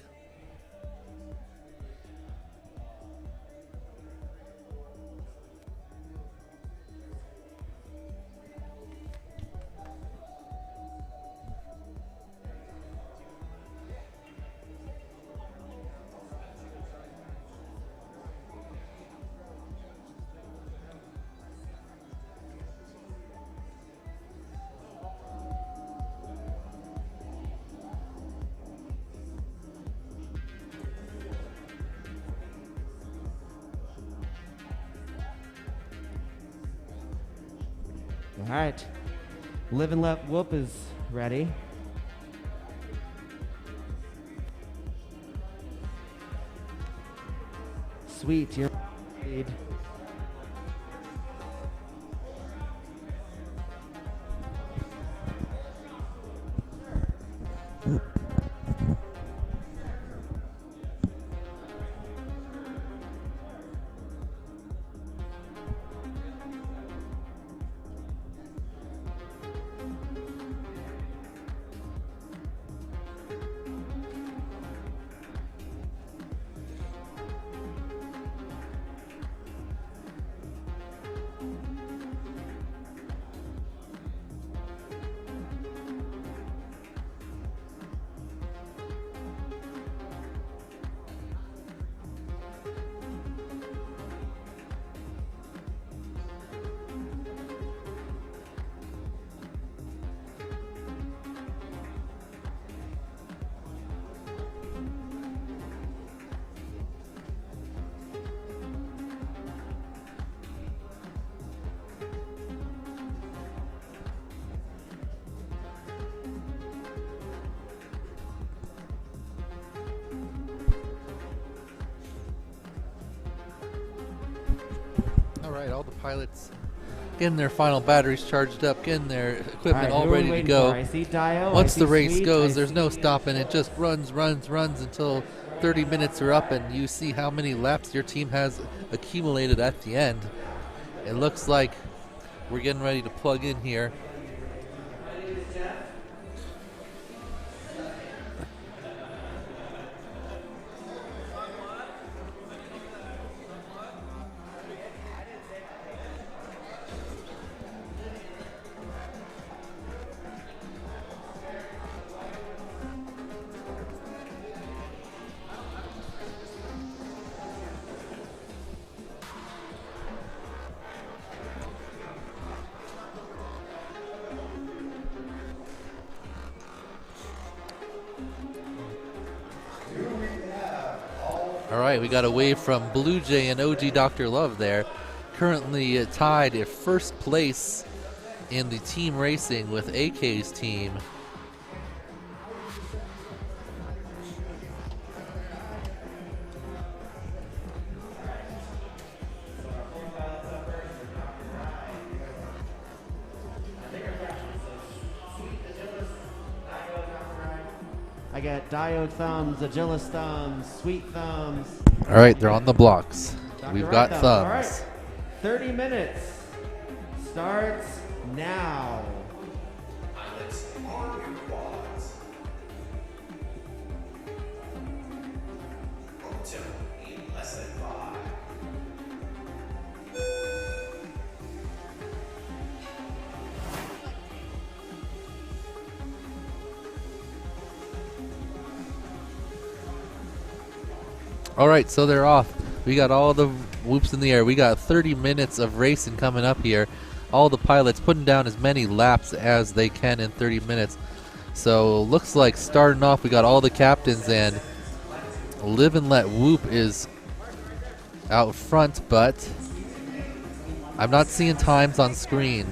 [SPEAKER 1] All right. Live and Let Whoop is ready. Sweet, you're lead.
[SPEAKER 12] All right, all the pilots getting their final batteries charged up, getting their equipment
[SPEAKER 1] All right,
[SPEAKER 12] all
[SPEAKER 1] who are we
[SPEAKER 12] ready to
[SPEAKER 1] waiting
[SPEAKER 12] go.
[SPEAKER 1] for? I see Dio,
[SPEAKER 12] Once
[SPEAKER 1] I
[SPEAKER 12] the
[SPEAKER 1] see
[SPEAKER 12] race
[SPEAKER 1] Sweet,
[SPEAKER 12] goes,
[SPEAKER 1] I
[SPEAKER 12] there's no stopping. It just runs until 30 minutes are up, and you see how many laps your team has accumulated at the end. It looks like we're getting ready to plug in here. All right, we got a wave from Blue Jay and OG Dr. Love there. Currently tied at first place in the team racing with AK's team.
[SPEAKER 1] I got Diode thumbs, Agilis thumbs, Sweet thumbs.
[SPEAKER 12] All right, they're on the blocks.
[SPEAKER 1] Dr.
[SPEAKER 12] We've
[SPEAKER 1] Right
[SPEAKER 12] got
[SPEAKER 1] thumbs.
[SPEAKER 12] thumbs.
[SPEAKER 1] All right, 30 minutes starts now.
[SPEAKER 6] Pilots on your quads. Hotel in less than 5.
[SPEAKER 12] All right, so they're off. We got all the whoops in the air. We got 30 minutes of racing coming up here. All the pilots putting down as many laps as they can in 30 minutes. So looks like starting off, we got all the captains, and Live and Let Whoop is out front, but I'm not seeing times on screen.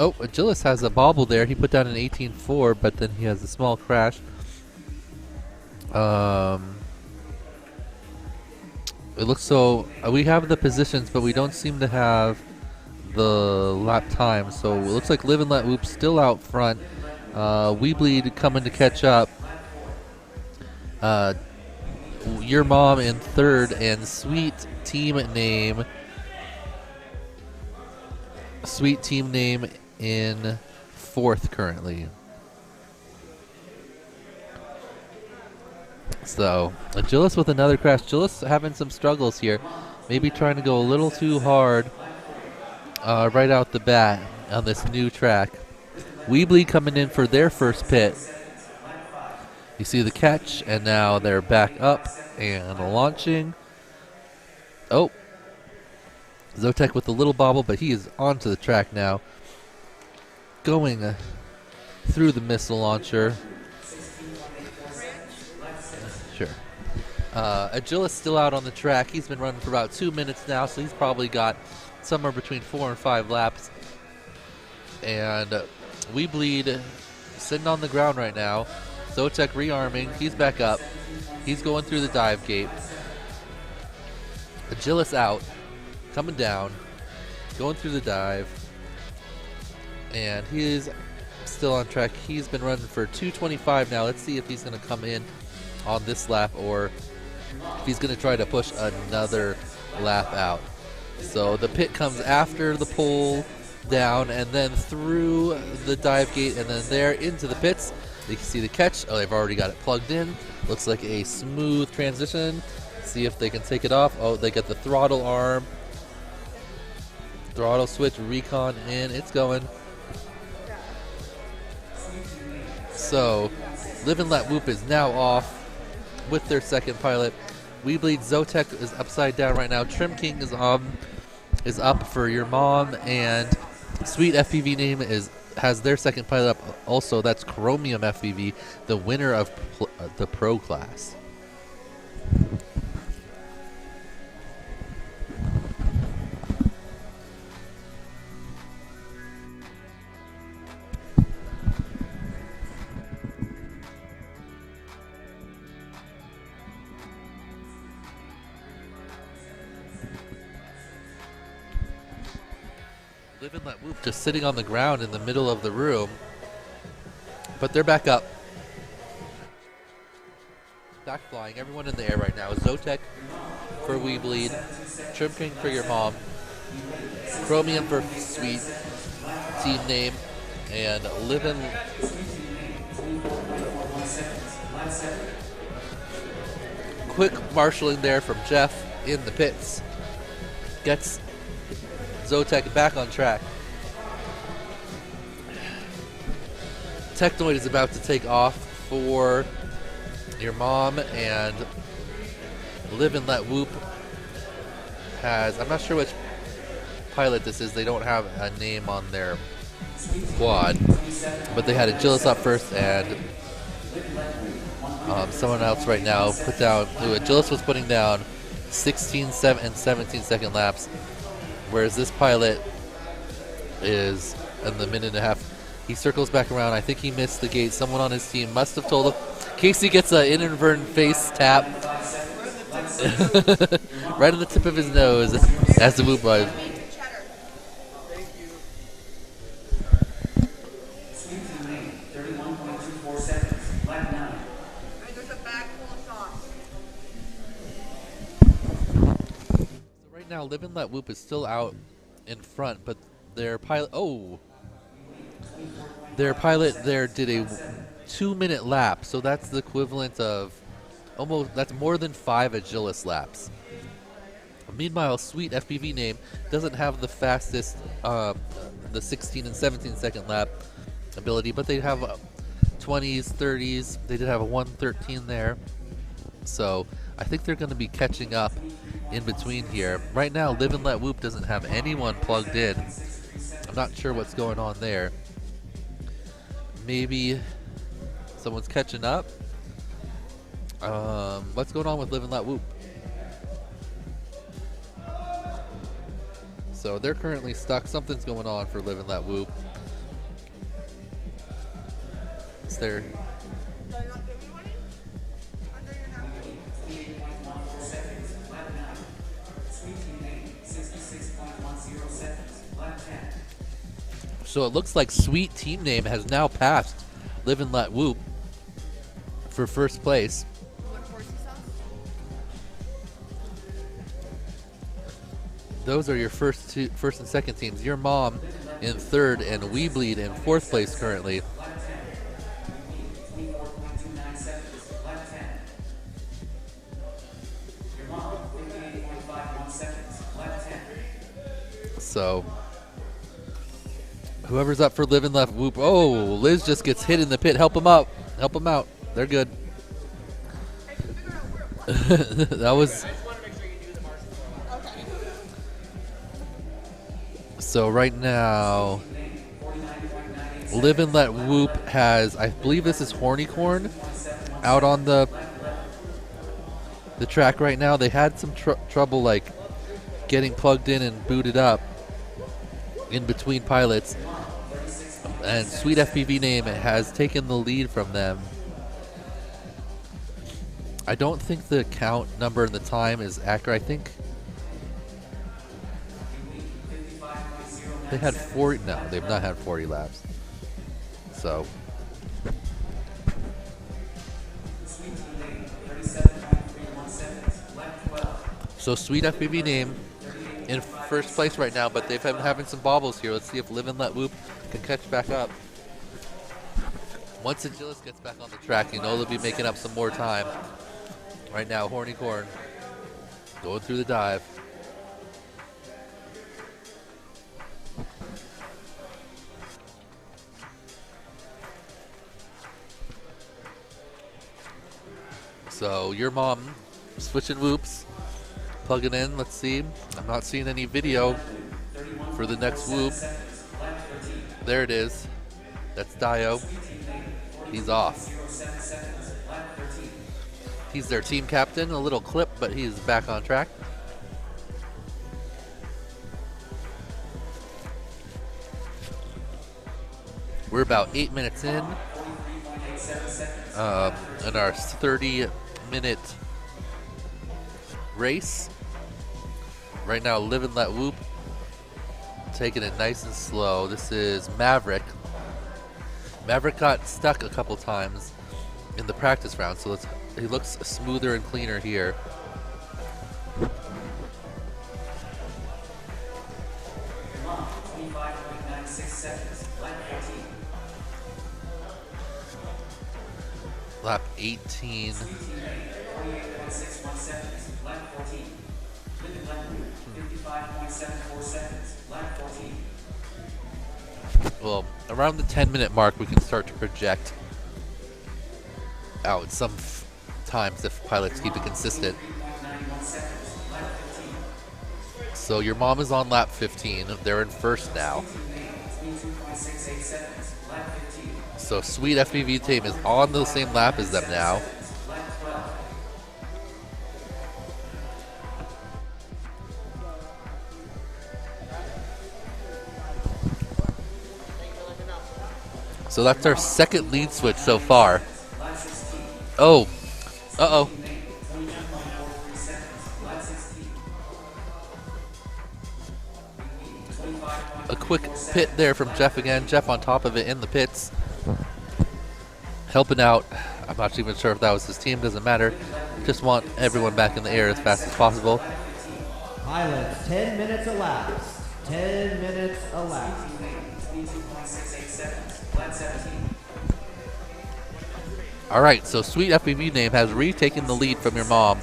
[SPEAKER 12] Oh, Agilis has a bobble there. He put down an 18.4, but then he has a small crash. It looks so. We have the positions, but we don't seem to have the lap time. So it looks like Live and Let Whoop still out front. We Bleed coming to catch up. Your Mom in third, and Sweet Team Name in fourth currently. So, Gillis with another crash. Gillis having some struggles here. Maybe trying to go a little too hard right out the bat on this new track. Weebly coming in for their first pit. You see the catch, and now they're back up and launching. Oh. Zotek with a little bobble, but he is onto the track now. Going through the missile launcher. Sure. Agilis still out on the track. He's been running for about 2 minutes now, so he's probably got somewhere between 4 and 5 laps. And We Bleed sitting on the ground right now. Zotek rearming. He's back up. He's going through the dive gate. Agilis out. Coming down. Going through the dive. And he is still on track. He's been running for 2:25 now. Let's see if he's going to come in on this lap or if he's going to try to push another lap out. So the pit comes after the pull down and then through the dive gate and then there into the pits. You can see the catch. Oh, they've already got it plugged in. Looks like a smooth transition. See if they can take it off. Oh, they get the throttle arm. Throttle switch, recon in. It's going. So, Live and Let Whoop is now off with their second pilot. We Bleed Zotek is upside down right now. Trim King is up for Your Mom, and Sweet FPV Name has their second pilot up also. That's Chromium FPV, the winner of the Pro class. Live and Let Whoop just sitting on the ground in the middle of the room. But they're back up. Back flying. Everyone in the air right now. Zotek for We Bleed. Trim King for Your Mom. Chromium for Sweet Team Name. And Live and... Quick marshalling there from Jeff in the pits. Gets Zotek back on track. Technoid is about to take off for Your Mom, and Live and Let Whoop has, I'm not sure which pilot this is, they don't have a name on their quad, but they had Agilis up first, and someone else right now put down, Agilis was putting down 16 and 17 second laps, whereas this pilot is in the minute and a half. He circles back around. I think he missed the gate. Someone on his team must have told him. Casey gets an inadvertent face tap right on the tip of his nose as the Whoop bud. Right now, Live and Let Whoop is still out in front, but their pilot, their pilot there did a 2-minute lap, so that's the equivalent of that's more than 5 Agilis laps. Meanwhile, Sweet FPV Name doesn't have the fastest, the 16 and 17 second lap ability, but they have 20s, 30s. They did have a 113 there, so I think they're going to be catching up in between here. Right now, Live and Let Whoop doesn't have anyone plugged in. I'm not sure what's going on there. Maybe someone's catching up. What's going on with Live and Let Whoop? So they're currently stuck. Something's going on for Live and Let Whoop. It's their... So it looks like Sweet Team Name has now passed Live and Let Whoop for first place. Those are your first and second teams. Your Mom in third and We Bleed in fourth place currently. So whoever's up for Live and Let Whoop. Oh, Liz just gets hit in the pit. Help him out. Help him out. They're good. That was. So right now, Live and Let Whoop has, I believe this is Hornycorn, out on the track right now. They had some trouble like getting plugged in and booted up in between pilots, and Sweet FPV Name has taken the lead from them. I don't think the count number and the time is accurate. I think they had 40. No, they've not had 40 laps. So Sweet FPV Name in first place right now, but they've been having some bobbles here. Let's see if Live and Let Whoop can catch back up. Once Agilis gets back on the track, you know they'll be making up some more time. Right now, Hornycorn going through the dive. So Your Mom switching whoops, plugging in. Let's see. I'm not seeing any video for the next whoop. There it is. That's Dio. He's off. He's their team captain. A little clip, but he's back on track. We're about 8 minutes in our 30-minute race. Right now, Live and Let Whoop, taking it nice and slow. This is Maverick. Maverick got stuck a couple times in the practice round, so he looks smoother and cleaner here. Lap 18. Well, around the 10-minute mark, we can start to project out some times if pilots keep it consistent. So Your Mom is on lap 15. They're in first now. So Sweet FPV Team is on the same lap as them now. So that's our second lead switch so far. Oh. Uh-oh. A quick pit there from Jeff again. Jeff on top of it in the pits. Helping out. I'm not even sure if that was his team. Doesn't matter. Just want everyone back in the air as fast as possible.
[SPEAKER 15] Pilots, 10 minutes elapsed. 10 minutes elapsed.
[SPEAKER 12] All right, so Sweet FPV Name has retaken the lead from Your Mom.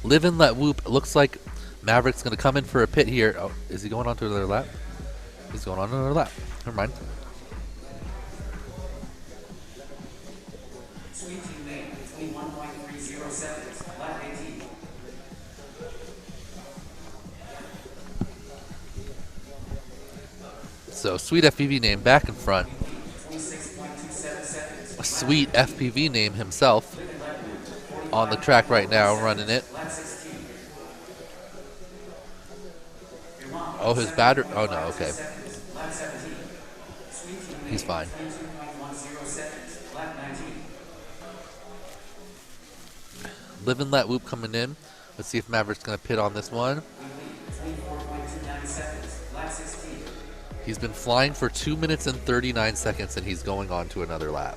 [SPEAKER 12] Live and Let Whoop. Looks like Maverick's going to come in for a pit here. Oh, is he going on to another lap? He's going on to another lap. Never mind. So Sweet FPV Name back in front. Sweet FPV Name himself on the track right now, running it. Oh, his battery. Oh, no, okay. He's fine. Live and Let Whoop coming in. Let's see if Maverick's going to pit on this one. He's been flying for 2 minutes and 39 seconds, and he's going on to another lap.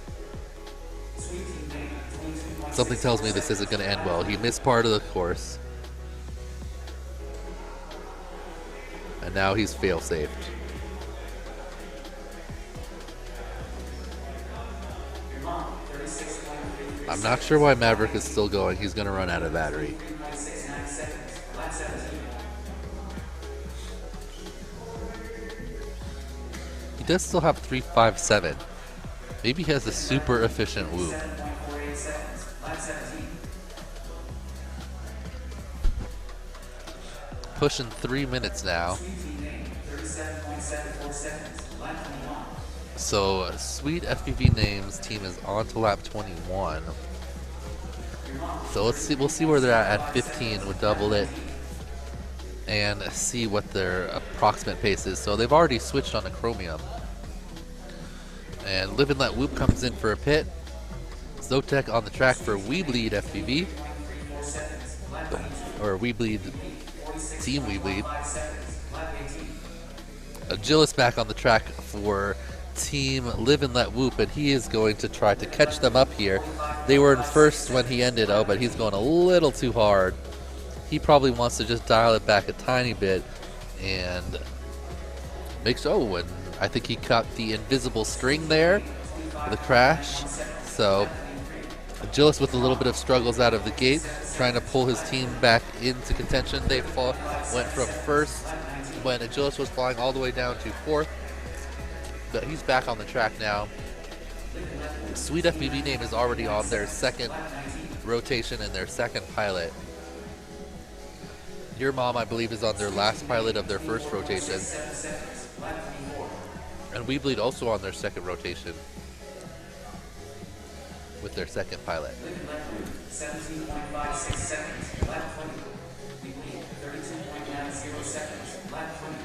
[SPEAKER 12] Something tells me this isn't going to end well. He missed part of the course. And now he's fail-safed. I'm not sure why Maverick is still going. He's going to run out of battery. He does still have 357. Maybe he has a super efficient whoop. Pushing 3 minutes now. So Sweet FPV Names team is on to lap 21. So let's see. We'll see where they're at 15. We'll double it and see what their approximate pace is. So they've already switched on to Chromium. And Live and Let Whoop comes in for a pit. Zotek on the track for We Bleed FPV. Or We Bleed Team We Bleed. Agilis back on the track for Team Live and Let Whoop, and he is going to try to catch them up here. They were in first when he ended, but he's going a little too hard. He probably wants to just dial it back a tiny bit and make sure. Oh, and I think he caught the invisible string there, the crash. So Agilis with a little bit of struggles out of the gate, trying to pull his team back into contention. They went from first when Agilis was flying all the way down to fourth. But he's back on the track now. Sweet FPV Name is already on their second rotation and their second pilot. Your Mom, I believe, is on their last pilot of their first rotation. And We Bleed also on their second rotation with their second pilot.
[SPEAKER 13] 17.56 seconds, lap 20. We Bleed 32.90 seconds, lap 20.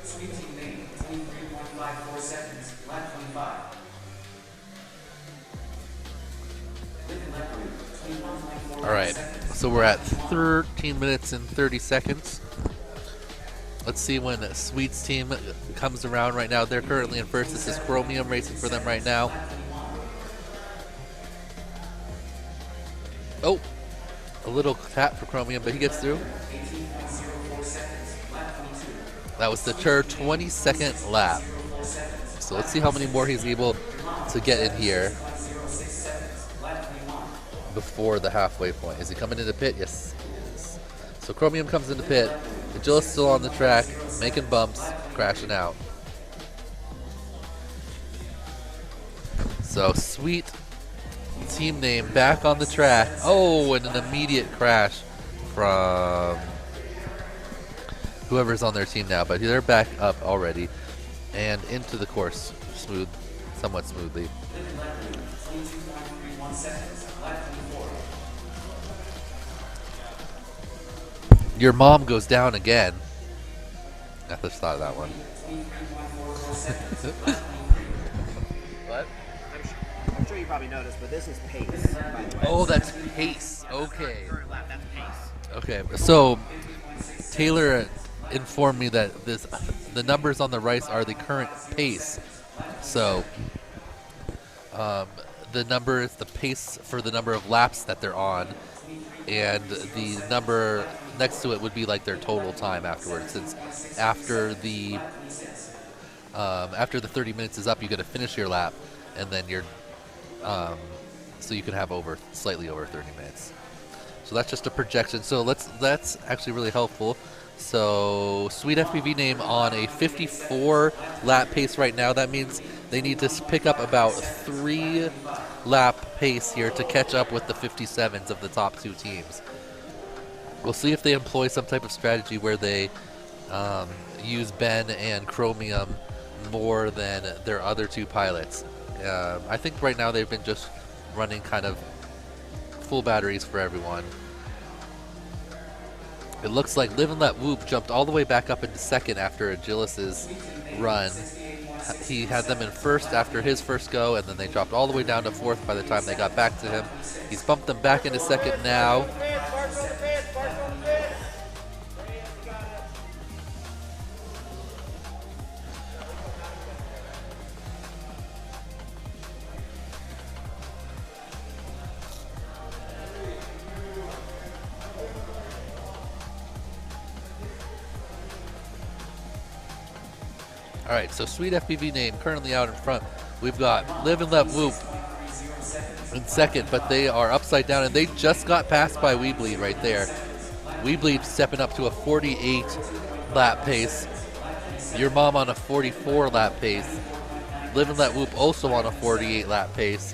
[SPEAKER 13] Sweet Team Name 23.54 seconds, lap 25.
[SPEAKER 12] All right, so we're at 13 minutes and 30 seconds. Let's see when Sweet's team comes around right now. They're currently in first. This is Chromium racing for them right now. Oh, a little tap for Chromium, but he gets through. That was the 22nd lap. So let's see how many more he's able to get in here before the halfway point. Is he coming into pit? Yes. So Chromium comes into pit. Agilis still on the track, making bumps, crashing out. So Sweet Team Name back on the track. Oh, and an immediate crash from whoever's on their team now, but they're back up already and into the course somewhat smoothly. Your Mom goes down again. I just thought of that one. What?
[SPEAKER 19] I'm sure you probably noticed, but this is pace. By the way.
[SPEAKER 12] Oh, that's pace. Okay. Okay, so Taylor informed me that the numbers on the rice are the current pace. So the number is the pace for the number of laps that they're on, and the number next to it would be like their total time afterwards. Since after the 30 minutes is up, you got to finish your lap, and then you're so you can have slightly over 30 minutes. So that's just a projection. So that's actually really helpful. So Sweet FPV Name on a 54 lap pace right now. That means they need to pick up about 3 lap pace here to catch up with the 57s of the top 2 teams. We'll see if they employ some type of strategy where they use Ben and Chromium more than their other 2 pilots. I think right now they've been just running kind of full batteries for everyone. It looks like Live and Let Whoop jumped all the way back up into second after Agilis's run. He had them in first after his first go, and then they dropped all the way down to fourth by the time they got back to him. He's bumped them back into second now. All right, so Sweet FPV name currently out in front. We've got Live and Let Whoop in second, but they are upside down, and they just got passed by Weebleed right there. Weebleed stepping up to a 48 lap pace. Your Mom on a 44 lap pace. Live and Let Whoop also on a 48 lap pace.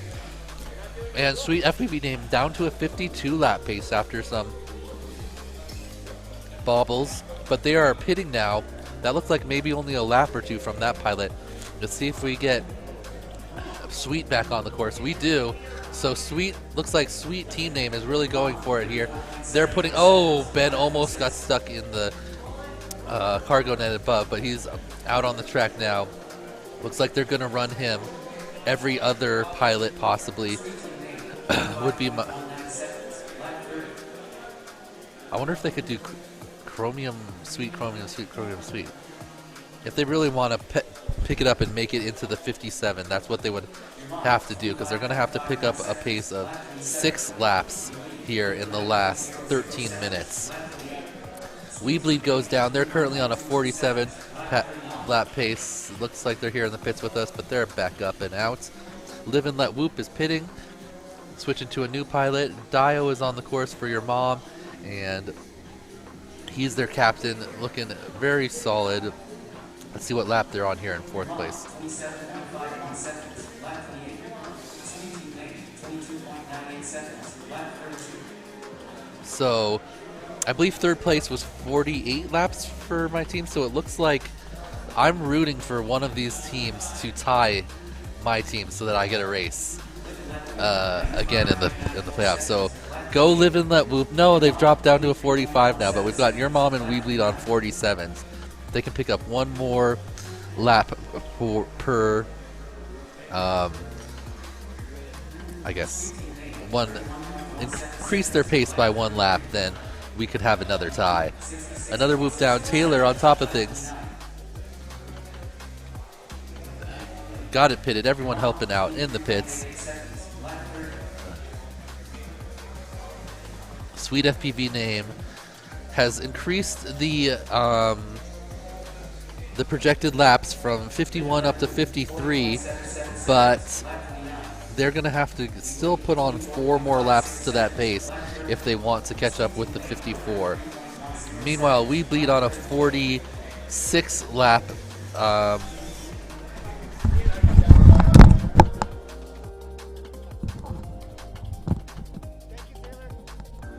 [SPEAKER 12] And Sweet FPV name down to a 52 lap pace after some bobbles. But they are pitting now. That looks like maybe only a lap or two from that pilot. Let's see if we get Sweet back on the course. We do. So Sweet, looks like Sweet team name is really going for it here. They're putting, oh, Ben almost got stuck in the cargo net above, but he's out on the track now. Looks like they're going to run him. Every other pilot possibly would be. I wonder if they could do Chromium Sweet, Chromium Sweet, Chromium Sweet. If they really want to pick it up and make it into the 57, that's what they would have to do, because they're going to have to pick up a pace of 6 laps here in the last 13 minutes. Weebleed goes down. They're currently on a 47 lap pace. Looks like they're here in the pits with us, but they're back up and out. Live and Let Whoop is pitting, switching to a new pilot. Dio is on the course for Your Mom, and he's their captain, looking very solid. Let's see what lap they're on here in 4th place. So I believe 3rd place was 48 laps for my team, so it looks like I'm rooting for one of these teams to tie my team so that I get a race again in the playoffs. So go Live and Let Whoop. No, they've dropped down to a 45 now, but we've got Your Mom and Weebleed on 47s. They can pick up one more lap per I guess increase their pace by 1 lap, then we could have another tie. Another whoop down. Taylor on top of things. Got it pitted. Everyone helping out in the pits. Sweet FPV name has increased the projected laps from 51 up to 53, but they're going to have to still put on 4 more laps to that pace if they want to catch up with the 54. Meanwhile, we bleed on a 46 lap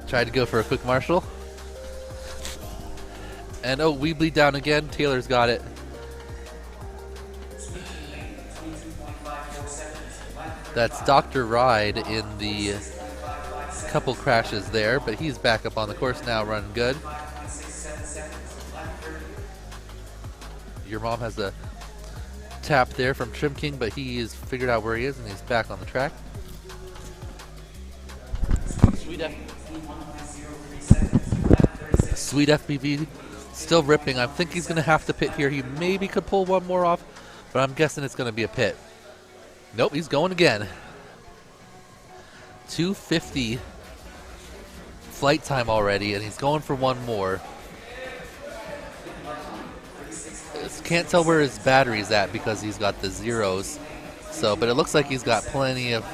[SPEAKER 12] tried to go for a quick marshal. And oh, we bleed down again. Taylor's got it. That's Dr. Ride in the couple crashes there, but he's back up on the course now, running good. Your Mom has a tap there from Trim King, but he has figured out where he is and he's back on the track. Sweet FPV still ripping. I think he's going to have to pit here. He maybe could pull one more off, but I'm guessing it's going to be a pit. Nope, he's going again. 250 flight time already, and he's going for one more. Can't tell where his battery's at because he's got the zeros. So, but it looks like he's got plenty of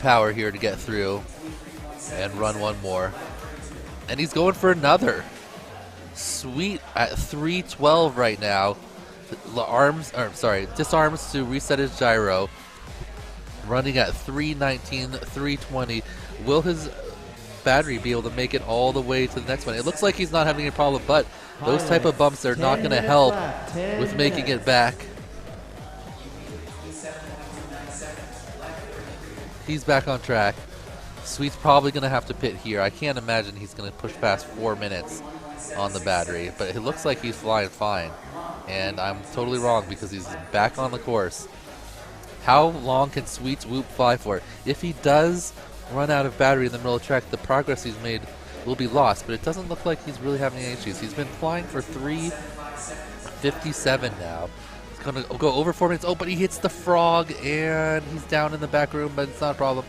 [SPEAKER 12] power here to get through and run one more. And he's going for another. Sweet at 312 right now. Disarms to reset his gyro. Running at 319, 320. Will his battery be able to make it all the way to the next one? It looks like he's not having any problem, but those type of bumps are not going to help with making it back. He's back on track. Sweet's probably going to have to pit here. I can't imagine he's going to push past 4 minutes on the battery, but it looks like he's flying fine. And I'm totally wrong because he's back on the course. How long can Sweet's Whoop fly for? If he does run out of battery in the middle of the track, the progress he's made will be lost, but it doesn't look like he's really having any issues. He's been flying for 3:57 now. He's going to go over 4 minutes. Oh, but he hits the frog, and he's down in the back room, but it's not a problem.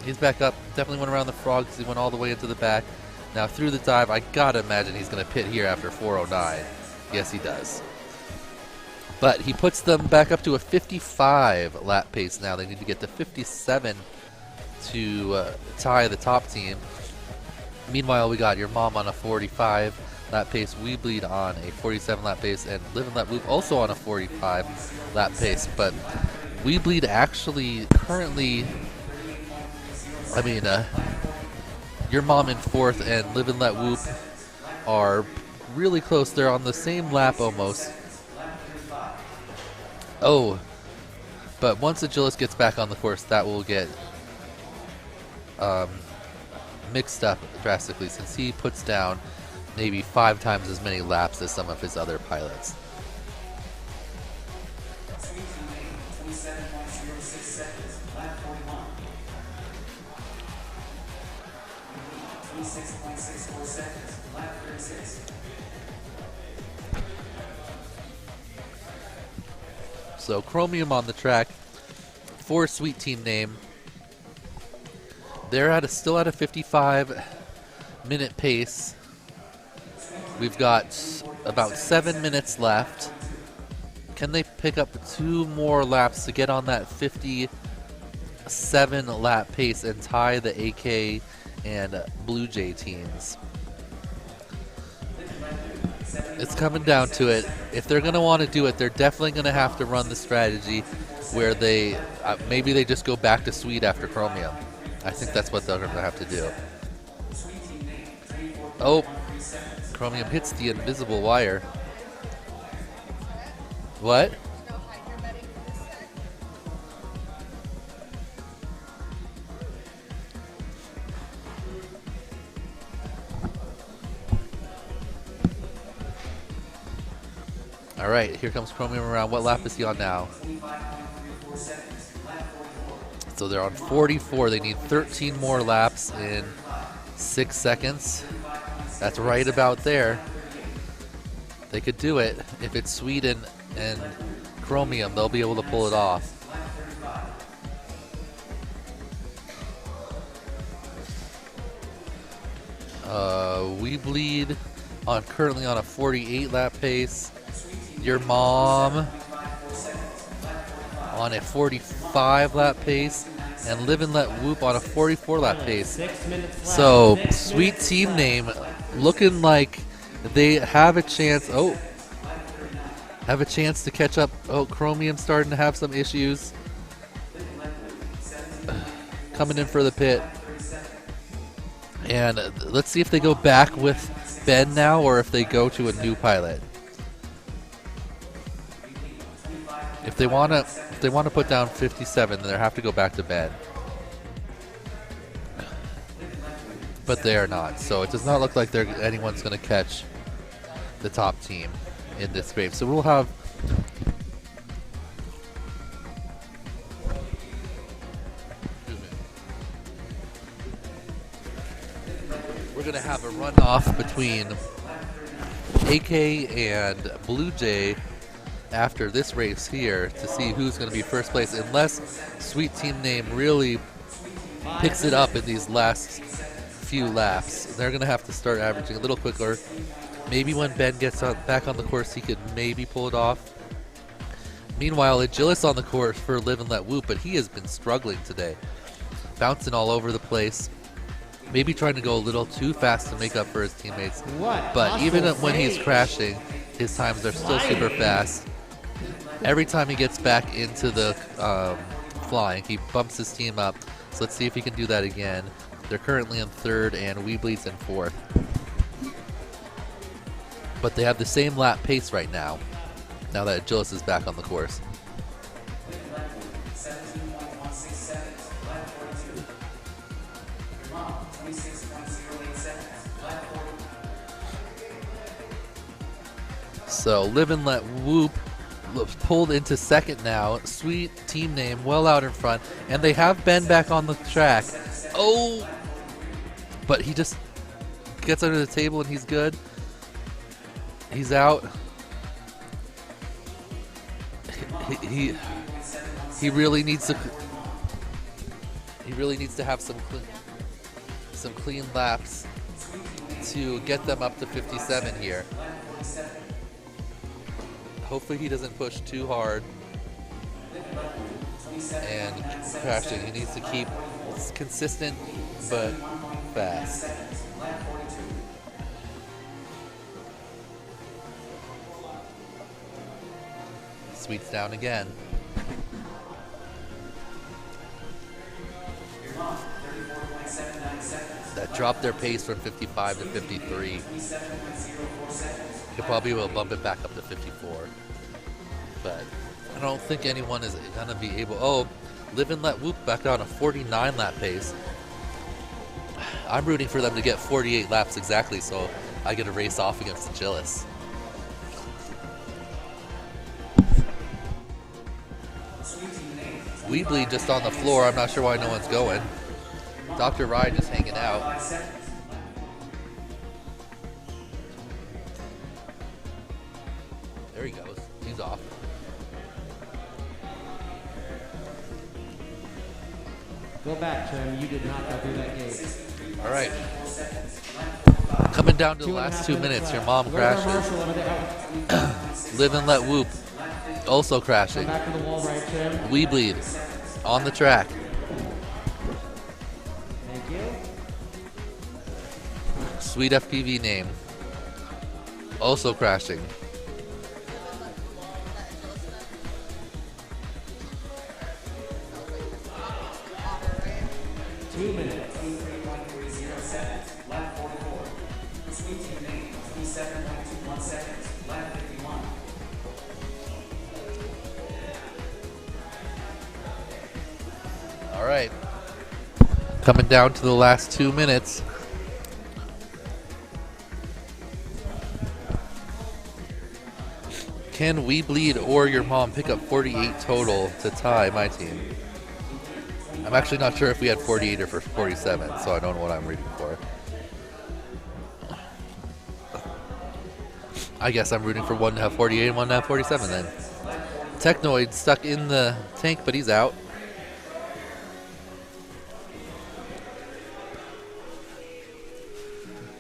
[SPEAKER 12] He's back up. Definitely went around the frog because he went all the way into the back. Now through the dive, I got to imagine he's going to pit here after 4:09. Yes, he does. But he puts them back up to a 55 lap pace now. They need to get to 57 to tie the top team. Meanwhile, we got your mom on a 45 lap pace, We Bleed on a 47 lap pace, and Live and Let Loop also on a 45 lap pace. But We Bleed actually currently, your mom in fourth and Live and Let Whoop are really close. They're on the same lap almost. Oh, but once Agilis gets back on the course, that will get mixed up drastically, since he puts down maybe 5 times as many laps as some of his other pilots. So Chromium on the track for Sweet Team Name. They're still at a 55-minute pace. We've got about 7 minutes left. Can they pick up 2 more laps to get on that 57 lap pace and tie the AK and Blue Jay teams? It's coming down to it. If they're going to want to do it, they're definitely going to have to run the strategy where they maybe they just go back to Sweet after Chromium. I think that's what they're going to have to do. Oh, Chromium hits the invisible wire. What? All right, here comes Chromium around. What lap is he on now? So they're on 44. They need 13 more laps in 6 seconds. That's right about there. They could do it. If it's Sweet and Chromium, they'll be able to pull it off. We Bleed currently on a 48 lap pace. Your mom on a 45 lap pace, and Live and Let Whoop on a 44 lap pace. So Sweet Team Name looking like they have a chance. Have a chance to catch up. Oh, Chromium starting to have some issues. Coming in for the pit. And let's see if they go back with Ben now, or if they go to a new pilot. If they want to put down 57, then they have to go back to Ben. But they are not, so it does not look like anyone's going to catch the top team in this scrape. So we'll have we're going to have a runoff between AK and Blue Jay after this race here to see who's going to be first place, unless Sweet Team Name really picks it up in these last few laps. They're going to have to start averaging a little quicker. Maybe when Ben gets back on the course, he could maybe pull it off. Meanwhile, Agilis on the course for Live and Let Whoop, but he has been struggling today. Bouncing all over the place. Maybe trying to go a little too fast to make up for his teammates. But even when he's crashing, his times are still super fast. Every time he gets back into the flying, he bumps his team up. So let's see if he can do that again. They're currently in third, and We Bleed's in fourth. But they have the same lap pace right now that Agilis is back on the course. So Live and Let Whoop pulled into second now. Sweet Team Name well out in front, and they have Ben back on the track. Oh, but he just gets under the table and he's good. He's out. He really needs to. He really needs to have some clean laps to get them up to 57 here. Hopefully he doesn't push too hard and crashing. He needs to keep consistent but fast. Sweet's down again. That dropped their pace from 55 to 53. Could probably will bump it back up to 54. But I don't think anyone is gonna be able. Oh, Live and Let Whoop back down a 49 lap pace. I'm rooting for them to get 48 laps exactly, so I get a race off against Agilus. Weebly just on the floor. I'm not sure why no one's going. Dr. Rye just hanging out. There he goes. He's off.
[SPEAKER 15] Go back, Trim. You did not go through that gate.
[SPEAKER 12] All right. Coming down to the last 2 minutes. Your mom crashes. Live and Let Whoop also crashing.
[SPEAKER 15] Back to the wall, right, Trim.
[SPEAKER 12] Weebly on the track.
[SPEAKER 15] Thank you.
[SPEAKER 12] Sweet FPV name. Also crashing.
[SPEAKER 15] Two minutes.
[SPEAKER 13] 27.21 seconds. Lap 51.
[SPEAKER 12] All right. Coming down to the last 2 minutes. Can We Bleed or your mom pick up 48 total to tie my team? I'm actually not sure if we had 48 or for 47, so I don't know what I'm rooting for. I guess I'm rooting for one to have 48 and one to have 47 then. Technoid stuck in the tank, but he's out.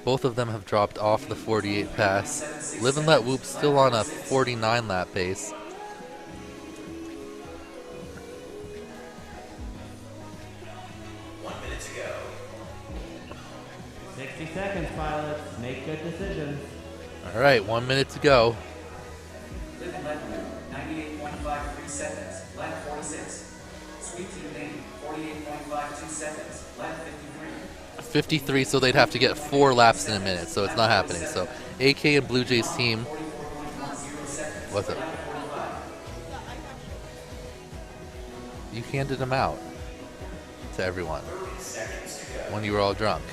[SPEAKER 12] Both of them have dropped off the 48 pass. Live and Let Whoop still on a 49 lap pace.
[SPEAKER 13] One minute to go.
[SPEAKER 15] 60 seconds, pilots. Make good decisions.
[SPEAKER 12] All right, 1 minute to go.
[SPEAKER 13] Live and Let Whoop, 98.53 seconds. Lap 46. Sweet Team Name, 48.52 seconds. Lap 53.
[SPEAKER 12] 53, so they'd have to get 4 laps in a minute, so it's not happening. So AK and Blue Jays team. What's up? You handed them out to everyone when you were all drunk.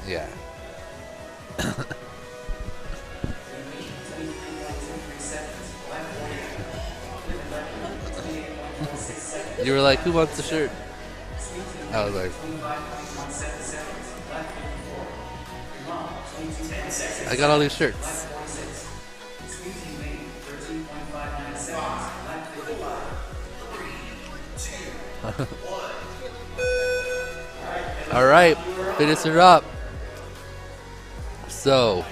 [SPEAKER 12] Yeah. You were like, who wants the shirt? I was like, I got all these shirts. All right, finish her up. So,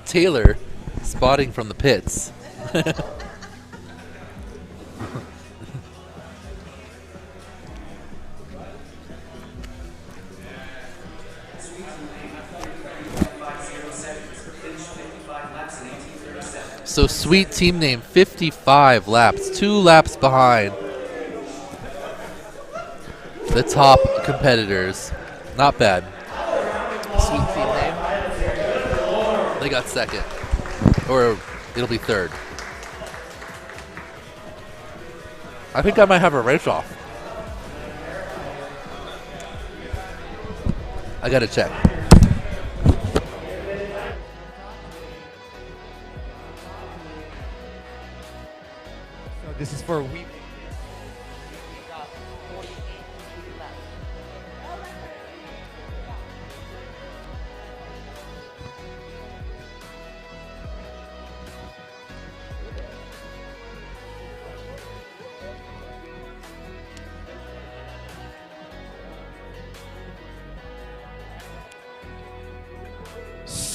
[SPEAKER 12] Taylor spotting from the pits. So Sweet Team Name, 55 laps, 2 laps behind the top competitors. Not bad. Sweet Team Name. They got second, or it'll be third. I think I might have a race off. I gotta check.
[SPEAKER 7] So this is for Weebly.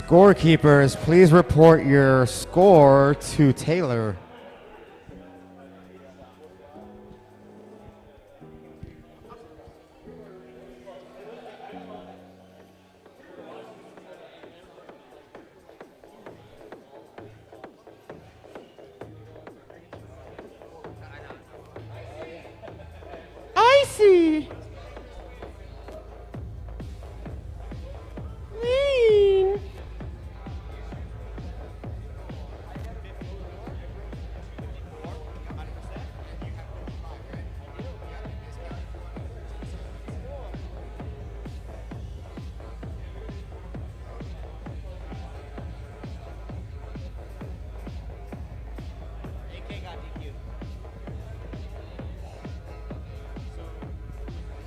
[SPEAKER 7] Scorekeepers, please report your score to Taylor.
[SPEAKER 5] Icy. Mean.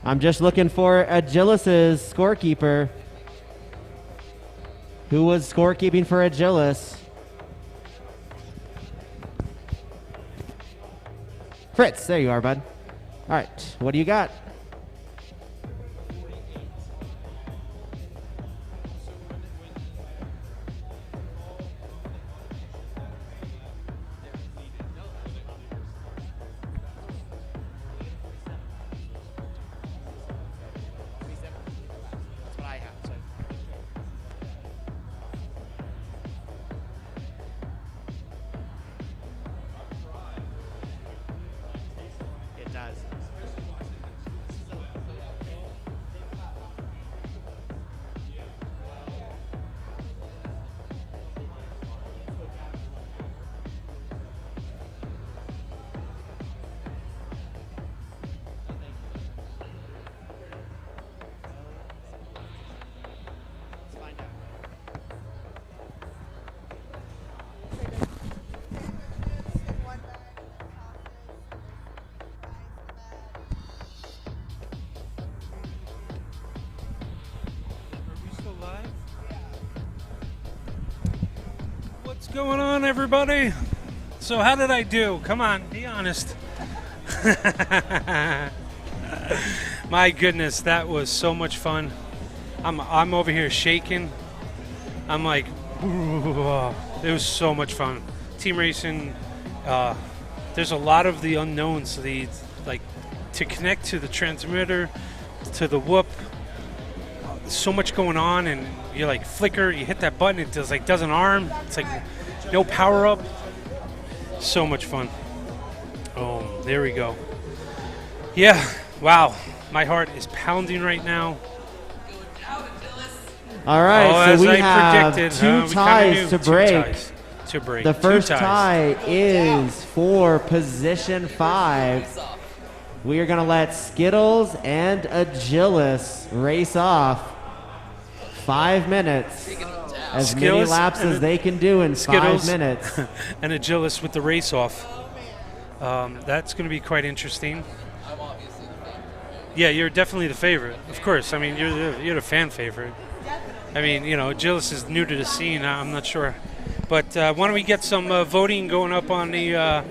[SPEAKER 15] I'm just looking for Agilis's scorekeeper. Who was scorekeeping for Agilis? Fritz, there you are, bud. All right, what do you got?
[SPEAKER 1] It does.
[SPEAKER 9] What's going on, everybody? So how did I do? Come on, be honest. My goodness, that was so much fun. I'm over here shaking. I'm like, it was so much fun. Team racing. There's a lot of the unknowns. To connect to the transmitter, to the whoop. There's so much going on, and you like flicker. You hit that button, it doesn't arm. It's like no power up. So much fun. Oh, there we go. Yeah, wow. My heart is pounding right now.
[SPEAKER 15] All right, so we have two ties to break.
[SPEAKER 9] To break.
[SPEAKER 15] The first
[SPEAKER 9] Two ties.
[SPEAKER 15] tie is for position 5. We are going to let Skittles and Agilis race off 5 minutes. As many
[SPEAKER 9] Skittles
[SPEAKER 15] laps as they can do in 5 minutes.
[SPEAKER 9] And Agilis with the race off. That's going to be quite interesting. Yeah, you're definitely the favorite. Of course. I mean, you're the fan favorite. I mean, Agilis is new to the scene. I'm not sure. But why don't we get some voting going up on the,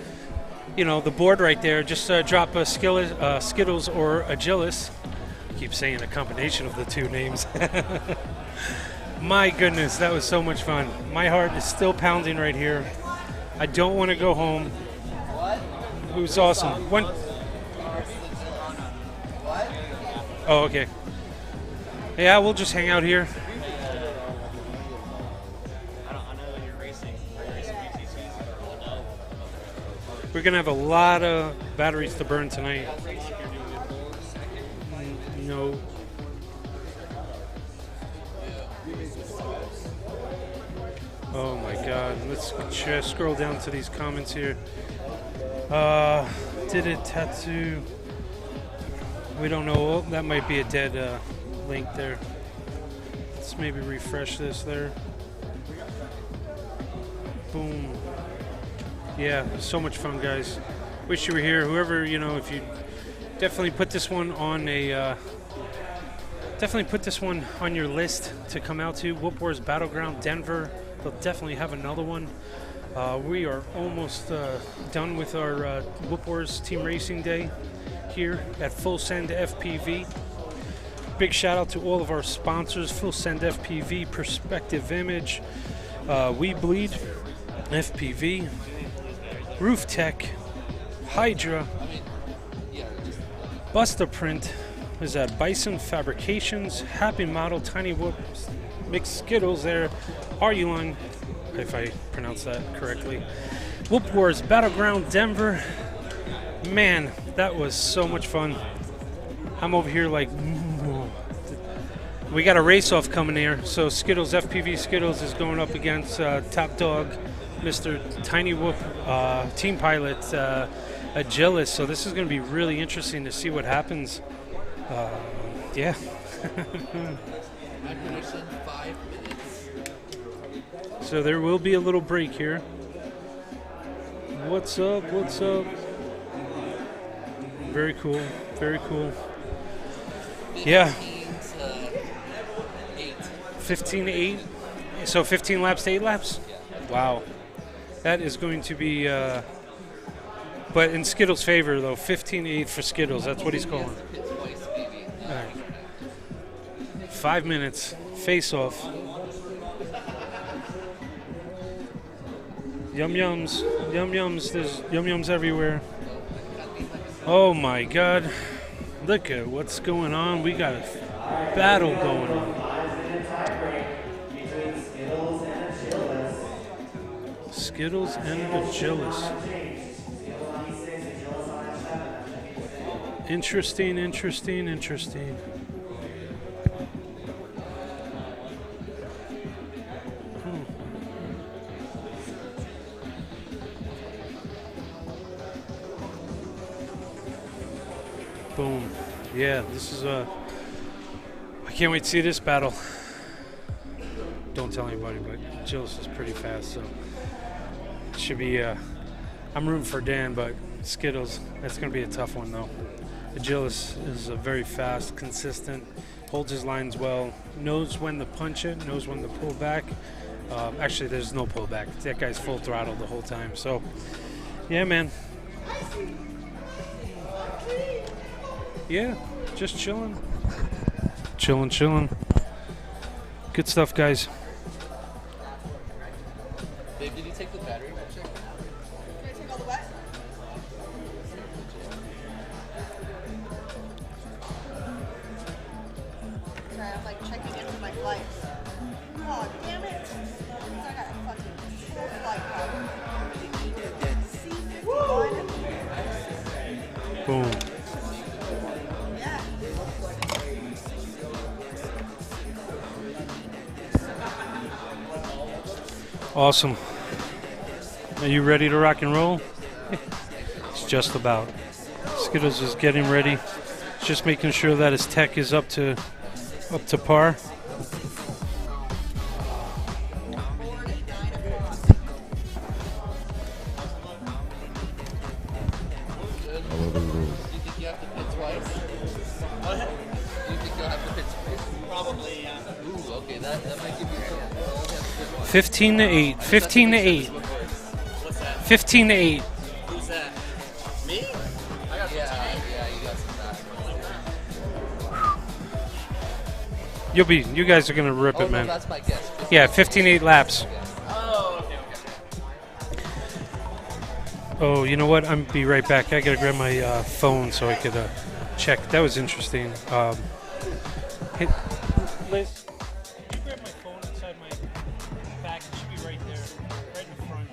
[SPEAKER 9] the board right there. Just drop a Skittles or Agilis. I keep saying a combination of the two names. My goodness, that was so much fun. My heart is still pounding right here. I don't want to go home. It was awesome. Oh, okay. Yeah, we'll just hang out here. We're going to have a lot of batteries to burn tonight. No. Oh my God. Let's just scroll down to these comments here. Did it tattoo? We don't know. Oh, that might be a dead link there. Let's maybe refresh this there. Boom. Yeah, so much fun, guys. Wish you were here. Whoever, if you definitely put this one on your list to come out to Whoop Wars Battleground Denver. They'll definitely have another one. We are almost done with our Whoop Wars Team Racing Day here at Full Send FPV. big shout out to all of our sponsors: Full Send FPV, Perspective Image, We Bleed, FPV, Roof Tech, Hydra, Busta Print, is that Bison Fabrications, Happy Model, Tiny Whoops, Mixed Skittles there, Arulon, if I pronounce that correctly, Whoop Wars, Battleground, Denver. Man, that was so much fun. I'm over here like, we got a race-off coming here. So Skittles, FPV Skittles is going up against Top Dog, Mr. Tiny Whoop, Team Pilot, Agilis. So this is going to be really interesting to see what happens. Yeah. So there will be a little break here. What's up? What's up? Very cool. Very cool. Yeah. 15 to 8. So 15 laps to 8 laps? Wow. That is going to be, but in Skittles' favor, though. 15 to 8 for Skittles. That's what he's calling. All right. 5 minutes. Face off. Yum yums. Yum yums. There's yum yums everywhere. Oh my God. Look at what's going on. We got a battle going on. Skittles and Agilis. Interesting, interesting, interesting. Boom. Yeah, this is I can't wait to see this battle. Don't tell anybody, but Agilis is pretty fast, so it should be I'm rooting for Dan, but Skittles, that's going to be a tough one though. Agilis is very fast, consistent, holds his lines well, knows when to punch it, knows when to pull back. Actually, there's no pullback. That guy's full throttle the whole time. So, yeah, man. Yeah, just chilling. Chilling. Good stuff, guys.
[SPEAKER 12] Babe, did you take the battery check?
[SPEAKER 16] Can I take all the wet? Sorry, I'm like checking into my flights. Oh, damn it. I got a fucking full flight C51.
[SPEAKER 9] Boom. Awesome. Are you ready to rock and roll? It's just about. Skittles is getting ready. Just making sure that his tech is up to par.
[SPEAKER 12] Probably, yeah. Ooh, okay, that might give you
[SPEAKER 9] 15 to 8. 15 to 8.
[SPEAKER 12] What's that?
[SPEAKER 9] 15 to 8.
[SPEAKER 12] Who's that? Me? I got yeah, you got some back.
[SPEAKER 9] You guys are gonna rip it, man.
[SPEAKER 12] No, that's my guess.
[SPEAKER 9] Yeah, 15-8 laps.
[SPEAKER 12] Oh, okay.
[SPEAKER 9] Oh, you know what? I'm be right back. I gotta grab my phone so I could check. That was interesting. Hey, Liz, could you grab my phone inside my bag? It should be right there, right in the front.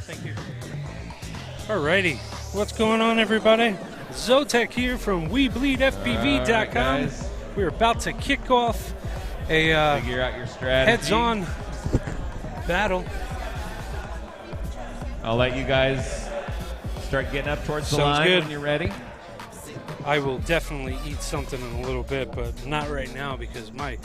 [SPEAKER 9] Thank you. Alrighty, what's going on, everybody? Zotek here from WeBleedFPV.com.
[SPEAKER 20] Right,
[SPEAKER 9] We're about to kick off a
[SPEAKER 20] figure out your strategy.
[SPEAKER 9] heads-on battle.
[SPEAKER 20] I'll let you guys start getting up towards the
[SPEAKER 9] Sounds
[SPEAKER 20] line
[SPEAKER 9] good.
[SPEAKER 20] when you're ready.
[SPEAKER 9] I will definitely eat something in a little bit, but not right now because my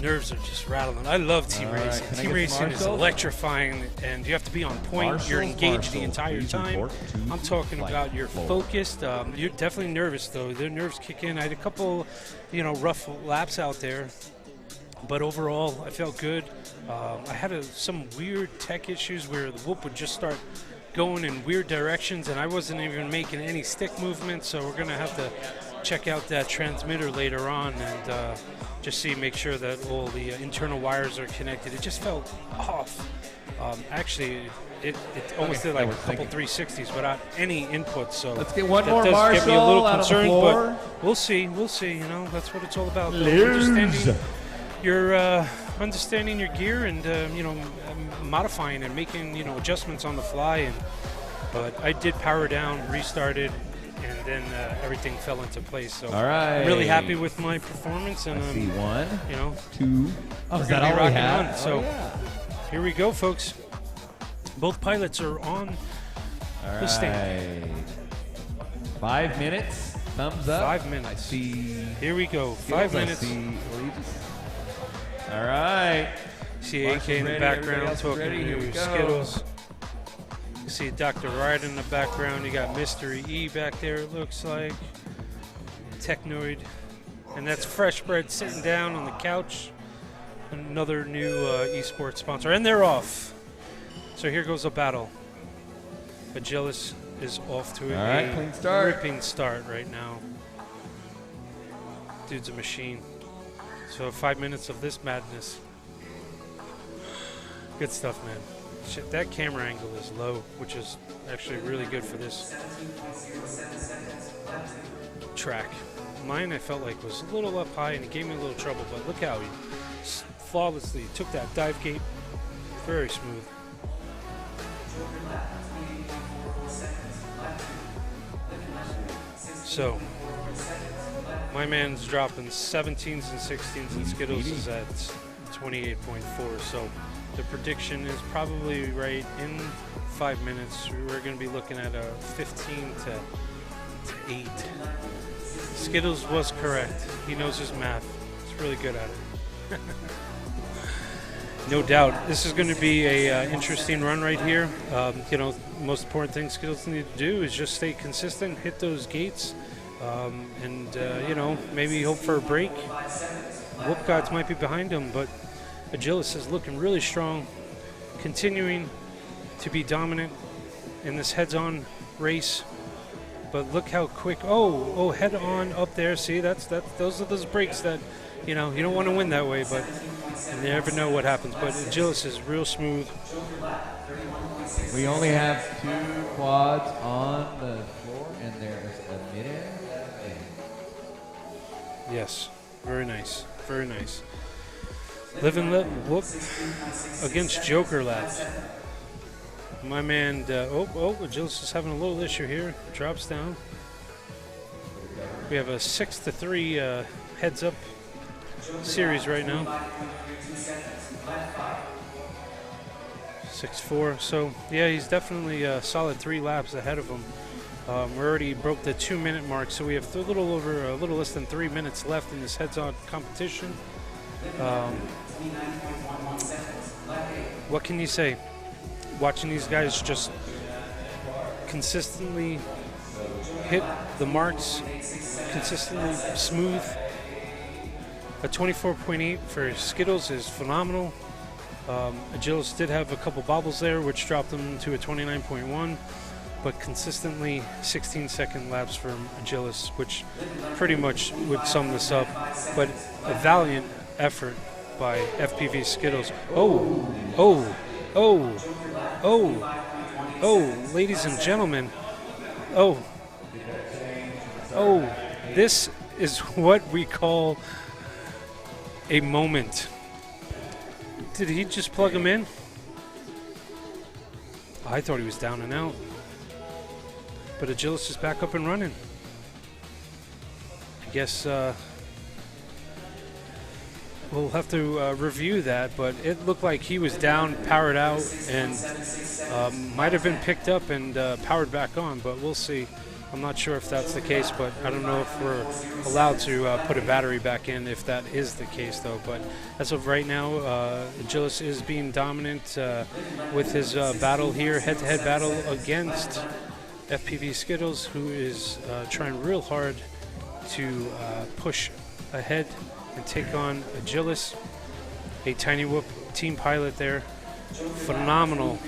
[SPEAKER 9] nerves are just rattling. I love team
[SPEAKER 20] All right,
[SPEAKER 9] racing.
[SPEAKER 20] can I
[SPEAKER 9] Team
[SPEAKER 20] get
[SPEAKER 9] racing
[SPEAKER 20] some
[SPEAKER 9] is
[SPEAKER 20] marshals?
[SPEAKER 9] electrifying, and you have to be on point. You're engaged the entire time. I'm talking about you're focused. You're definitely nervous, though. The nerves kick in. I had a couple, rough laps out there. But overall, I felt good. I had some weird tech issues where the whoop would just start going in weird directions, and I wasn't even making any stick movements, so we're going to have to check out that transmitter later on and just make sure that all the internal wires are connected. It just felt off. Actually, it almost did like a couple 360s without any input. So
[SPEAKER 20] let's get one
[SPEAKER 9] that
[SPEAKER 20] more
[SPEAKER 9] does
[SPEAKER 20] Marshall
[SPEAKER 9] get me a little
[SPEAKER 20] out
[SPEAKER 9] concerned,
[SPEAKER 20] on the floor.
[SPEAKER 9] but we'll see. You know, that's what it's all about. though.
[SPEAKER 20] Lose.
[SPEAKER 9] Understanding your gear and modifying and making adjustments on the fly. But I did power down, restarted, and then everything fell into place. So
[SPEAKER 20] all right.
[SPEAKER 9] I'm really happy with my performance. And
[SPEAKER 20] I see 1, 2. Oh,
[SPEAKER 9] we're
[SPEAKER 20] is that
[SPEAKER 9] gonna be
[SPEAKER 20] all we
[SPEAKER 9] rocking
[SPEAKER 20] have?
[SPEAKER 9] on. So here we go, folks. Both pilots are on
[SPEAKER 20] All
[SPEAKER 9] the stand.
[SPEAKER 20] right. 5 minutes. Thumbs up.
[SPEAKER 9] 5 minutes.
[SPEAKER 20] I see.
[SPEAKER 9] Here we go.
[SPEAKER 20] Skittles,
[SPEAKER 9] 5 minutes.
[SPEAKER 20] I see Regis. All right.
[SPEAKER 9] See
[SPEAKER 20] Marshall's
[SPEAKER 9] AK in the
[SPEAKER 20] ready, everybody
[SPEAKER 9] background
[SPEAKER 20] else is
[SPEAKER 9] talking
[SPEAKER 20] ready. Here we
[SPEAKER 9] to
[SPEAKER 20] go.
[SPEAKER 9] Skittles. You see Dr. Ride in the background. You got Mystery E back there, it looks like. Technoid. And that's Fresh Bread sitting down on the couch. Another new esports sponsor. And they're off. So here goes a battle. Agilis is off to
[SPEAKER 20] All right, clean start.
[SPEAKER 9] ripping start right now. Dude's a machine. So 5 minutes of this madness. Good stuff, man. Shit, that camera angle is low, which is actually really good for this track. Mine, I felt like, was a little up high, and it gave me a little trouble, but look how he flawlessly took that dive gate. Very smooth. So, my man's dropping 17s and 16s, and Skittles is at 28.4. So, the prediction is probably right in 5 minutes. We're going to be looking at a 15 to 8. Skittles was correct. He knows his math. He's really good at it. No doubt. This is going to be a interesting run right here. Most important thing Skittles need to do is just stay consistent, hit those gates, and maybe hope for a break. Whoop Gods might be behind him, but Agilis is looking really strong, continuing to be dominant in this heads-on race. But look how quick! Oh, head-on up there. See, those are those breaks that you don't want to win that way, but you never know what happens. But Agilis is real smooth.
[SPEAKER 20] We only have 2 quads on the floor, and there's a mid-end.
[SPEAKER 9] Yes, very nice, very nice. Live and let whoop against Joker Lab. My man, Agilis is having a little issue here. Drops down. We have a 6-3 heads-up series right now. 6-4. So yeah, he's definitely a solid 3 laps ahead of him. We already broke the 2-minute mark, so we have a little less than 3 minutes left in this heads-on competition. What can you say? Watching these guys just consistently hit the marks, consistently smooth. A 24.8 for Skittles is phenomenal. Agilis did have a couple bobbles there, which dropped him to a 29.1, but consistently 16-second laps from Agilis, which pretty much would sum this up. But a valiant effort by FPV Skittles. Ladies and gentlemen. This is what we call a moment. Did he just plug him in? I thought he was down and out. But Agilis is back up and running. I guess we'll have to review that, but it looked like he was down, powered out, and might have been picked up and powered back on, but we'll see. I'm not sure if that's the case, but I don't know if we're allowed to put a battery back in if that is the case, though. But as of right now, Agilis is being dominant with his battle here, head-to-head battle against FPV Skittles, who is trying real hard to push ahead and take on Agilis. a Tiny Whoop team pilot there. Phenomenal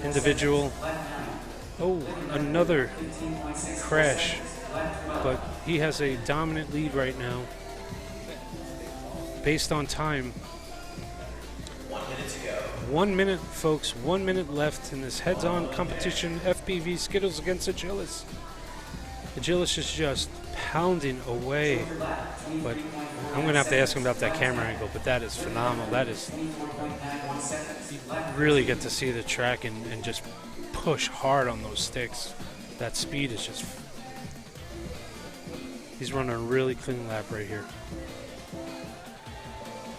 [SPEAKER 9] individual. Oh, another crash. But he has a dominant lead right now. Based on time. 1 minute, folks. 1 minute left in this heads-on competition. FPV Skittles against Agilis. Agilis is just pounding away. But I'm going to have to ask him about that camera angle, but that is phenomenal. That is... You really get to see the track and just push hard on those sticks. That speed is just... He's running a really clean lap right here.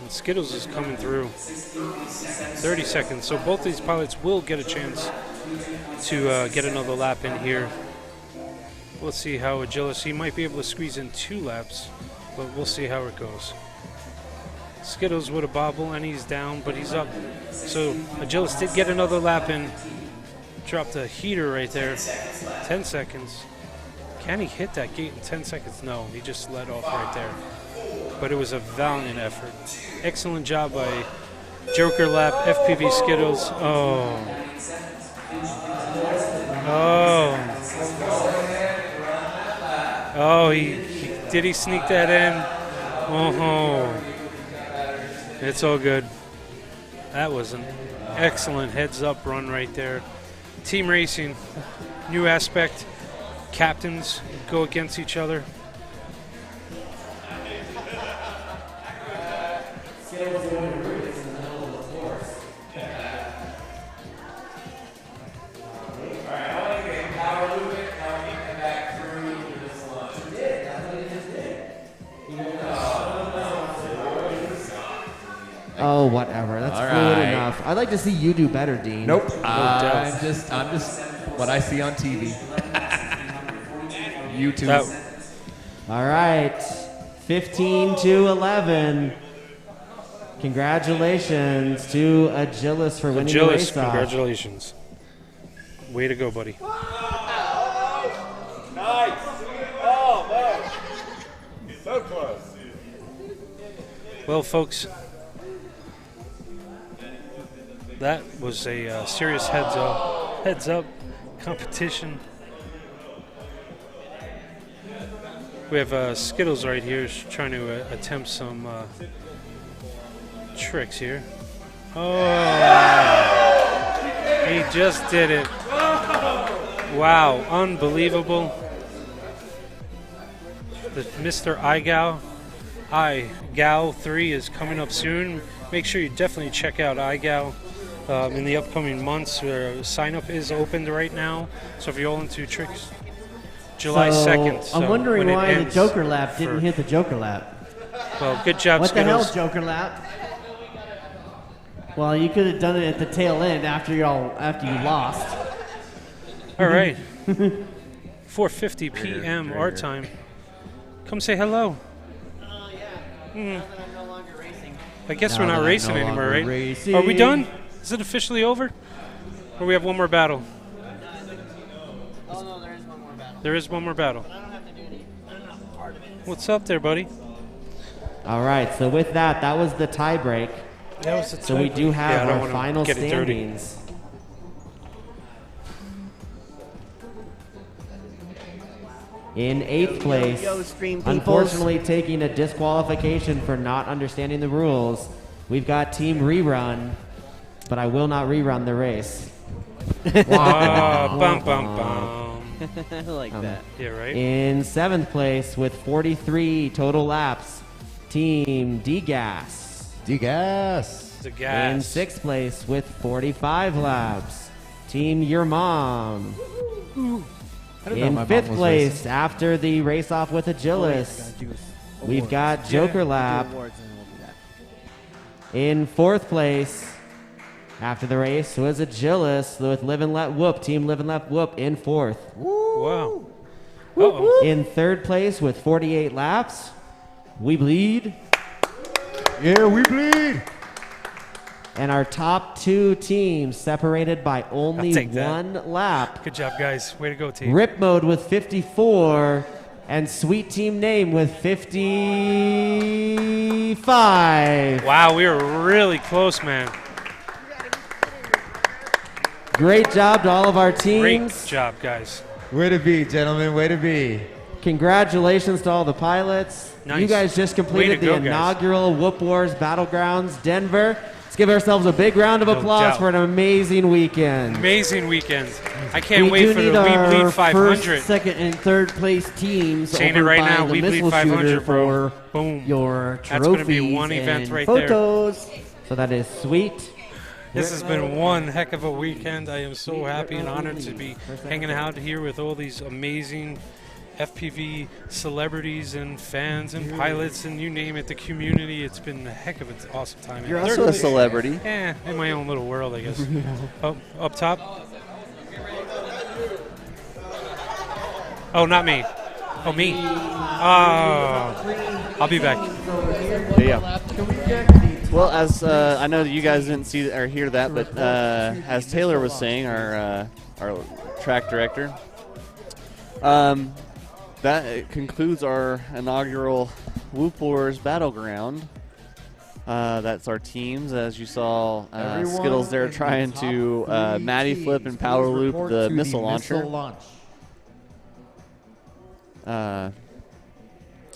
[SPEAKER 9] And Skittles is coming through. 30 seconds. So both these pilots will get a chance to get another lap in here. Let's see how Agilis, he might be able to squeeze in 2 laps, but we'll see how it goes. Skittles with a bobble, and he's down, but he's up. So Agilis did get another lap in. Dropped a heater right there. 10 seconds. Can he hit that gate in 10 seconds? No, he just let off right there. But it was a valiant effort. Excellent job by Joker Lap, FPV Skittles. Oh. Oh. Oh, did he sneak that in? Oh. It's all good. That was an excellent heads-up run right there. Team racing, new aspect. Captains go against each other.
[SPEAKER 15] Oh, whatever. That's fluid enough. I'd like to see you do better, Dean.
[SPEAKER 20] Nope. I'm just what I see on TV. YouTube.
[SPEAKER 15] All right. 15-11. Congratulations to Agilis for winning the race.
[SPEAKER 9] Congratulations. Way to go, buddy.
[SPEAKER 4] Nice. Oh, man. So close.
[SPEAKER 9] Well, folks, that was a serious heads-up competition. We have Skittles right here trying to attempt some tricks here. Oh, he just did it. Wow, unbelievable. The Mr. iGal 3 is coming up soon. Make sure you definitely check out iGal in the upcoming months. Sign-up is opened right now, so if you're all into tricks, July 2nd. So
[SPEAKER 3] I'm wondering why the Joker Lap didn't hit the Joker Lap.
[SPEAKER 9] Well, good job,
[SPEAKER 3] What
[SPEAKER 9] Skittles.
[SPEAKER 3] the hell, Joker Lap? Well, you could have done it at the tail end after you lost.
[SPEAKER 9] All right. 4:50 p.m. our time. Come say hello.
[SPEAKER 3] Oh, yeah. Now that I'm no longer racing.
[SPEAKER 9] I guess we're not racing anymore, right? Are we done? Is it officially over? Or we have one more battle?
[SPEAKER 3] Oh, no, there is one more battle.
[SPEAKER 9] There is one more battle.
[SPEAKER 3] But I don't have to do any. I'm not part of it.
[SPEAKER 9] What's up there, buddy?
[SPEAKER 15] All right, so with that was the tie break.
[SPEAKER 9] That was the
[SPEAKER 15] So we
[SPEAKER 9] tie
[SPEAKER 15] do
[SPEAKER 9] break.
[SPEAKER 15] have
[SPEAKER 9] Yeah, I don't
[SPEAKER 15] our
[SPEAKER 9] wanna
[SPEAKER 15] final
[SPEAKER 9] get it dirty.
[SPEAKER 15] standings. In 8th place,
[SPEAKER 16] Yo, Scream Peoples.
[SPEAKER 15] unfortunately taking a disqualification for not understanding the rules, we've got Team Rerun, but I will not rerun the race.
[SPEAKER 9] Bum, bum, bum.
[SPEAKER 3] I like that.
[SPEAKER 9] Yeah, right?
[SPEAKER 15] In 7th place with 43 total laps, Team D-Gas.
[SPEAKER 20] D-Gas.
[SPEAKER 9] The gas.
[SPEAKER 15] In 6th place with 45 laps, Team Your Mom.
[SPEAKER 20] I didn't know
[SPEAKER 15] In
[SPEAKER 20] my mom
[SPEAKER 15] 5th
[SPEAKER 20] was
[SPEAKER 15] place,
[SPEAKER 20] racing.
[SPEAKER 15] after the race off with Agilis, we've got Joker Lap. In 4th place, after the race, was Agilis with Live and Let Whoop. Team Live and Let Whoop in 4th.
[SPEAKER 9] Wow.
[SPEAKER 15] Uh-oh. In 3rd place with 48 laps, We Bleed.
[SPEAKER 7] Yeah, We Bleed.
[SPEAKER 15] And our top 2 teams separated by only
[SPEAKER 9] take that.
[SPEAKER 15] 1 lap.
[SPEAKER 9] Good job, guys. Way to go, team.
[SPEAKER 15] Rip Mode with 54 and Sweet Team Name with 55.
[SPEAKER 1] 5.
[SPEAKER 9] Wow, we were really close, man.
[SPEAKER 1] Great job to all of our teams.
[SPEAKER 9] Great job, guys.
[SPEAKER 7] Way to be, gentlemen. Way to be.
[SPEAKER 1] Congratulations to all the pilots.
[SPEAKER 9] Nice.
[SPEAKER 1] You guys just
[SPEAKER 9] Way
[SPEAKER 1] completed
[SPEAKER 9] to
[SPEAKER 1] the
[SPEAKER 9] go, guys.
[SPEAKER 1] inaugural Whoop Wars Battlegrounds Denver. Let's give ourselves a big round of
[SPEAKER 9] No
[SPEAKER 1] applause
[SPEAKER 9] doubt.
[SPEAKER 1] for an amazing weekend.
[SPEAKER 9] Amazing weekend. I can't
[SPEAKER 3] we
[SPEAKER 9] wait
[SPEAKER 3] do
[SPEAKER 9] for
[SPEAKER 3] need
[SPEAKER 9] the We
[SPEAKER 3] our
[SPEAKER 9] Bleed 500.
[SPEAKER 3] first, second, and third place teams
[SPEAKER 9] Saying
[SPEAKER 3] over
[SPEAKER 9] it right
[SPEAKER 3] by
[SPEAKER 9] now,
[SPEAKER 3] the
[SPEAKER 9] We Bleed
[SPEAKER 3] missile
[SPEAKER 9] 500,
[SPEAKER 3] shooter
[SPEAKER 9] bro.
[SPEAKER 3] for
[SPEAKER 9] Boom.
[SPEAKER 3] your
[SPEAKER 9] That's
[SPEAKER 3] trophies
[SPEAKER 9] gonna be one event
[SPEAKER 3] and
[SPEAKER 9] right there.
[SPEAKER 3] photos.
[SPEAKER 1] So that is sweet.
[SPEAKER 9] This has been one heck of a weekend. I am so happy and honored to be hanging out here with all these amazing FPV celebrities and fans and pilots and you name it, the community. It's been a heck of an awesome time.
[SPEAKER 8] You're
[SPEAKER 9] And
[SPEAKER 8] also a celebrity.
[SPEAKER 9] Yeah, in my own little world, I guess. Up top. Oh, not me. Oh, me. Oh, I'll be back.
[SPEAKER 8] Yeah. Well, as I know that you guys didn't see or hear that, but as Taylor was saying, our track director, that concludes our inaugural Whoop Wars Battleground. That's our teams. As you saw, Skittles there trying to Matty Flip and Power Loop the missile launcher.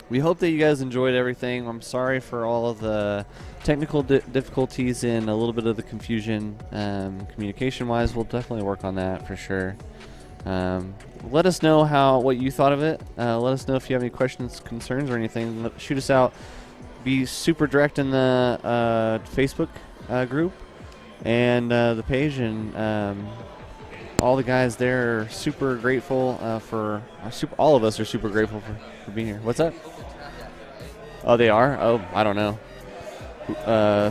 [SPEAKER 8] We hope that you guys enjoyed everything. I'm sorry for all of the technical difficulties and a little bit of the confusion communication-wise. We'll definitely work on that for sure. Let us know what you thought of it. Let us know if you have any questions, concerns, or anything. Shoot us out. Be super direct in the Facebook group and the page, and all the guys there are super grateful all of us are super grateful for being here. What's that? Oh, they are? Oh, I don't know.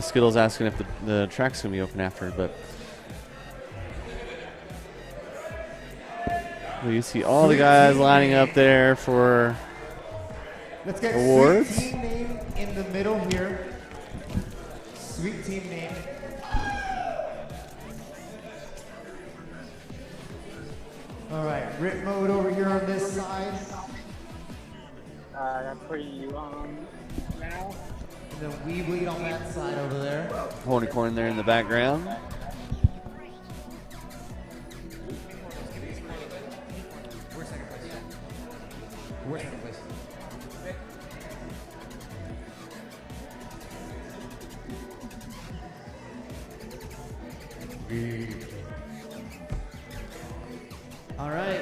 [SPEAKER 8] Skittles asking if the track's going to be open after, but well, you see all the guys lining up there for
[SPEAKER 7] Let's get
[SPEAKER 8] awards.
[SPEAKER 7] sweet team name in the middle here. Sweet team name. All right, rip mode over here on this side.
[SPEAKER 21] That's for you now.
[SPEAKER 7] And then we bleed on that side over there.
[SPEAKER 8] Hornicorn there in the background.
[SPEAKER 7] Where's second place? Where's second place?
[SPEAKER 3] All right.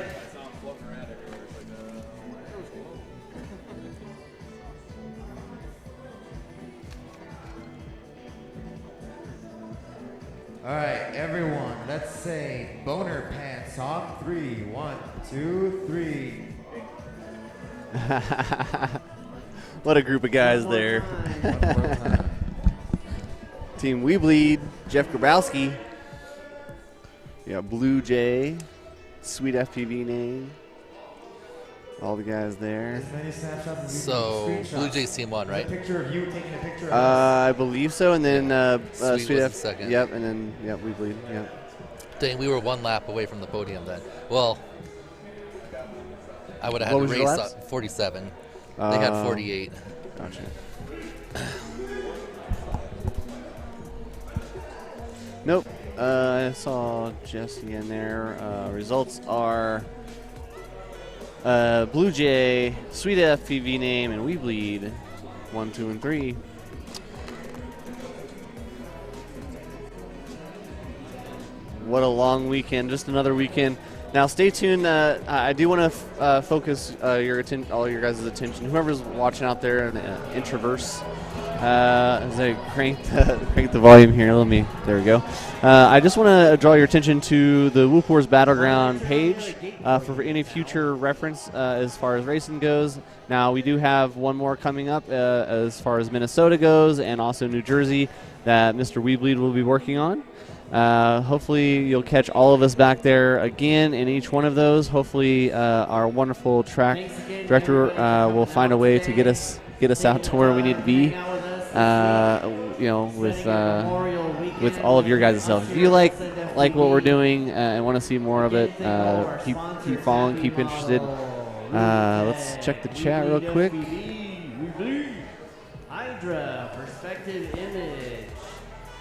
[SPEAKER 7] All right, everyone, let's say boner pants on 3. 1, 2, 3.
[SPEAKER 8] What a group of guys there. Team We Bleed, Jeff Grabowski. Yeah, Blue Jay, Sweet FPV name. All the guys there.
[SPEAKER 12] So Blue Jays team won, right?
[SPEAKER 7] Picture of you taking a picture of
[SPEAKER 8] I believe so, and then
[SPEAKER 12] Sweet was second.
[SPEAKER 8] Yep, and then We Bleed. Yep.
[SPEAKER 12] Dang, we were one lap away from the podium then. Well, I would have had
[SPEAKER 8] What
[SPEAKER 12] to
[SPEAKER 8] was your
[SPEAKER 12] race
[SPEAKER 8] laps?
[SPEAKER 12] 47. They had 48.
[SPEAKER 8] Gotcha. Nope. I saw Jesse in there. Results are Blue Jay, Sweet FPV name, and We Bleed 1, 2, and 3. What a long weekend! Just another weekend. Now, stay tuned. I do want to focus all your guys' attention. Whoever's watching out there in Introverse, as I crank the volume here. There we go. I just want to draw your attention to the Whoop Wars Battleground page for any future reference as far as racing goes. Now, we do have one more coming up as far as Minnesota goes, and also New Jersey that Mr. Weebleed will be working on. Hopefully you'll catch all of us back there again in each one of those. Hopefully our wonderful track director will find a way to get us out to where we need to be. With all of your guys' stuff. If you like what we're doing and want to see more of it, keep following, keep interested. Let's check the chat real quick.
[SPEAKER 3] Hydra, Perspective Image,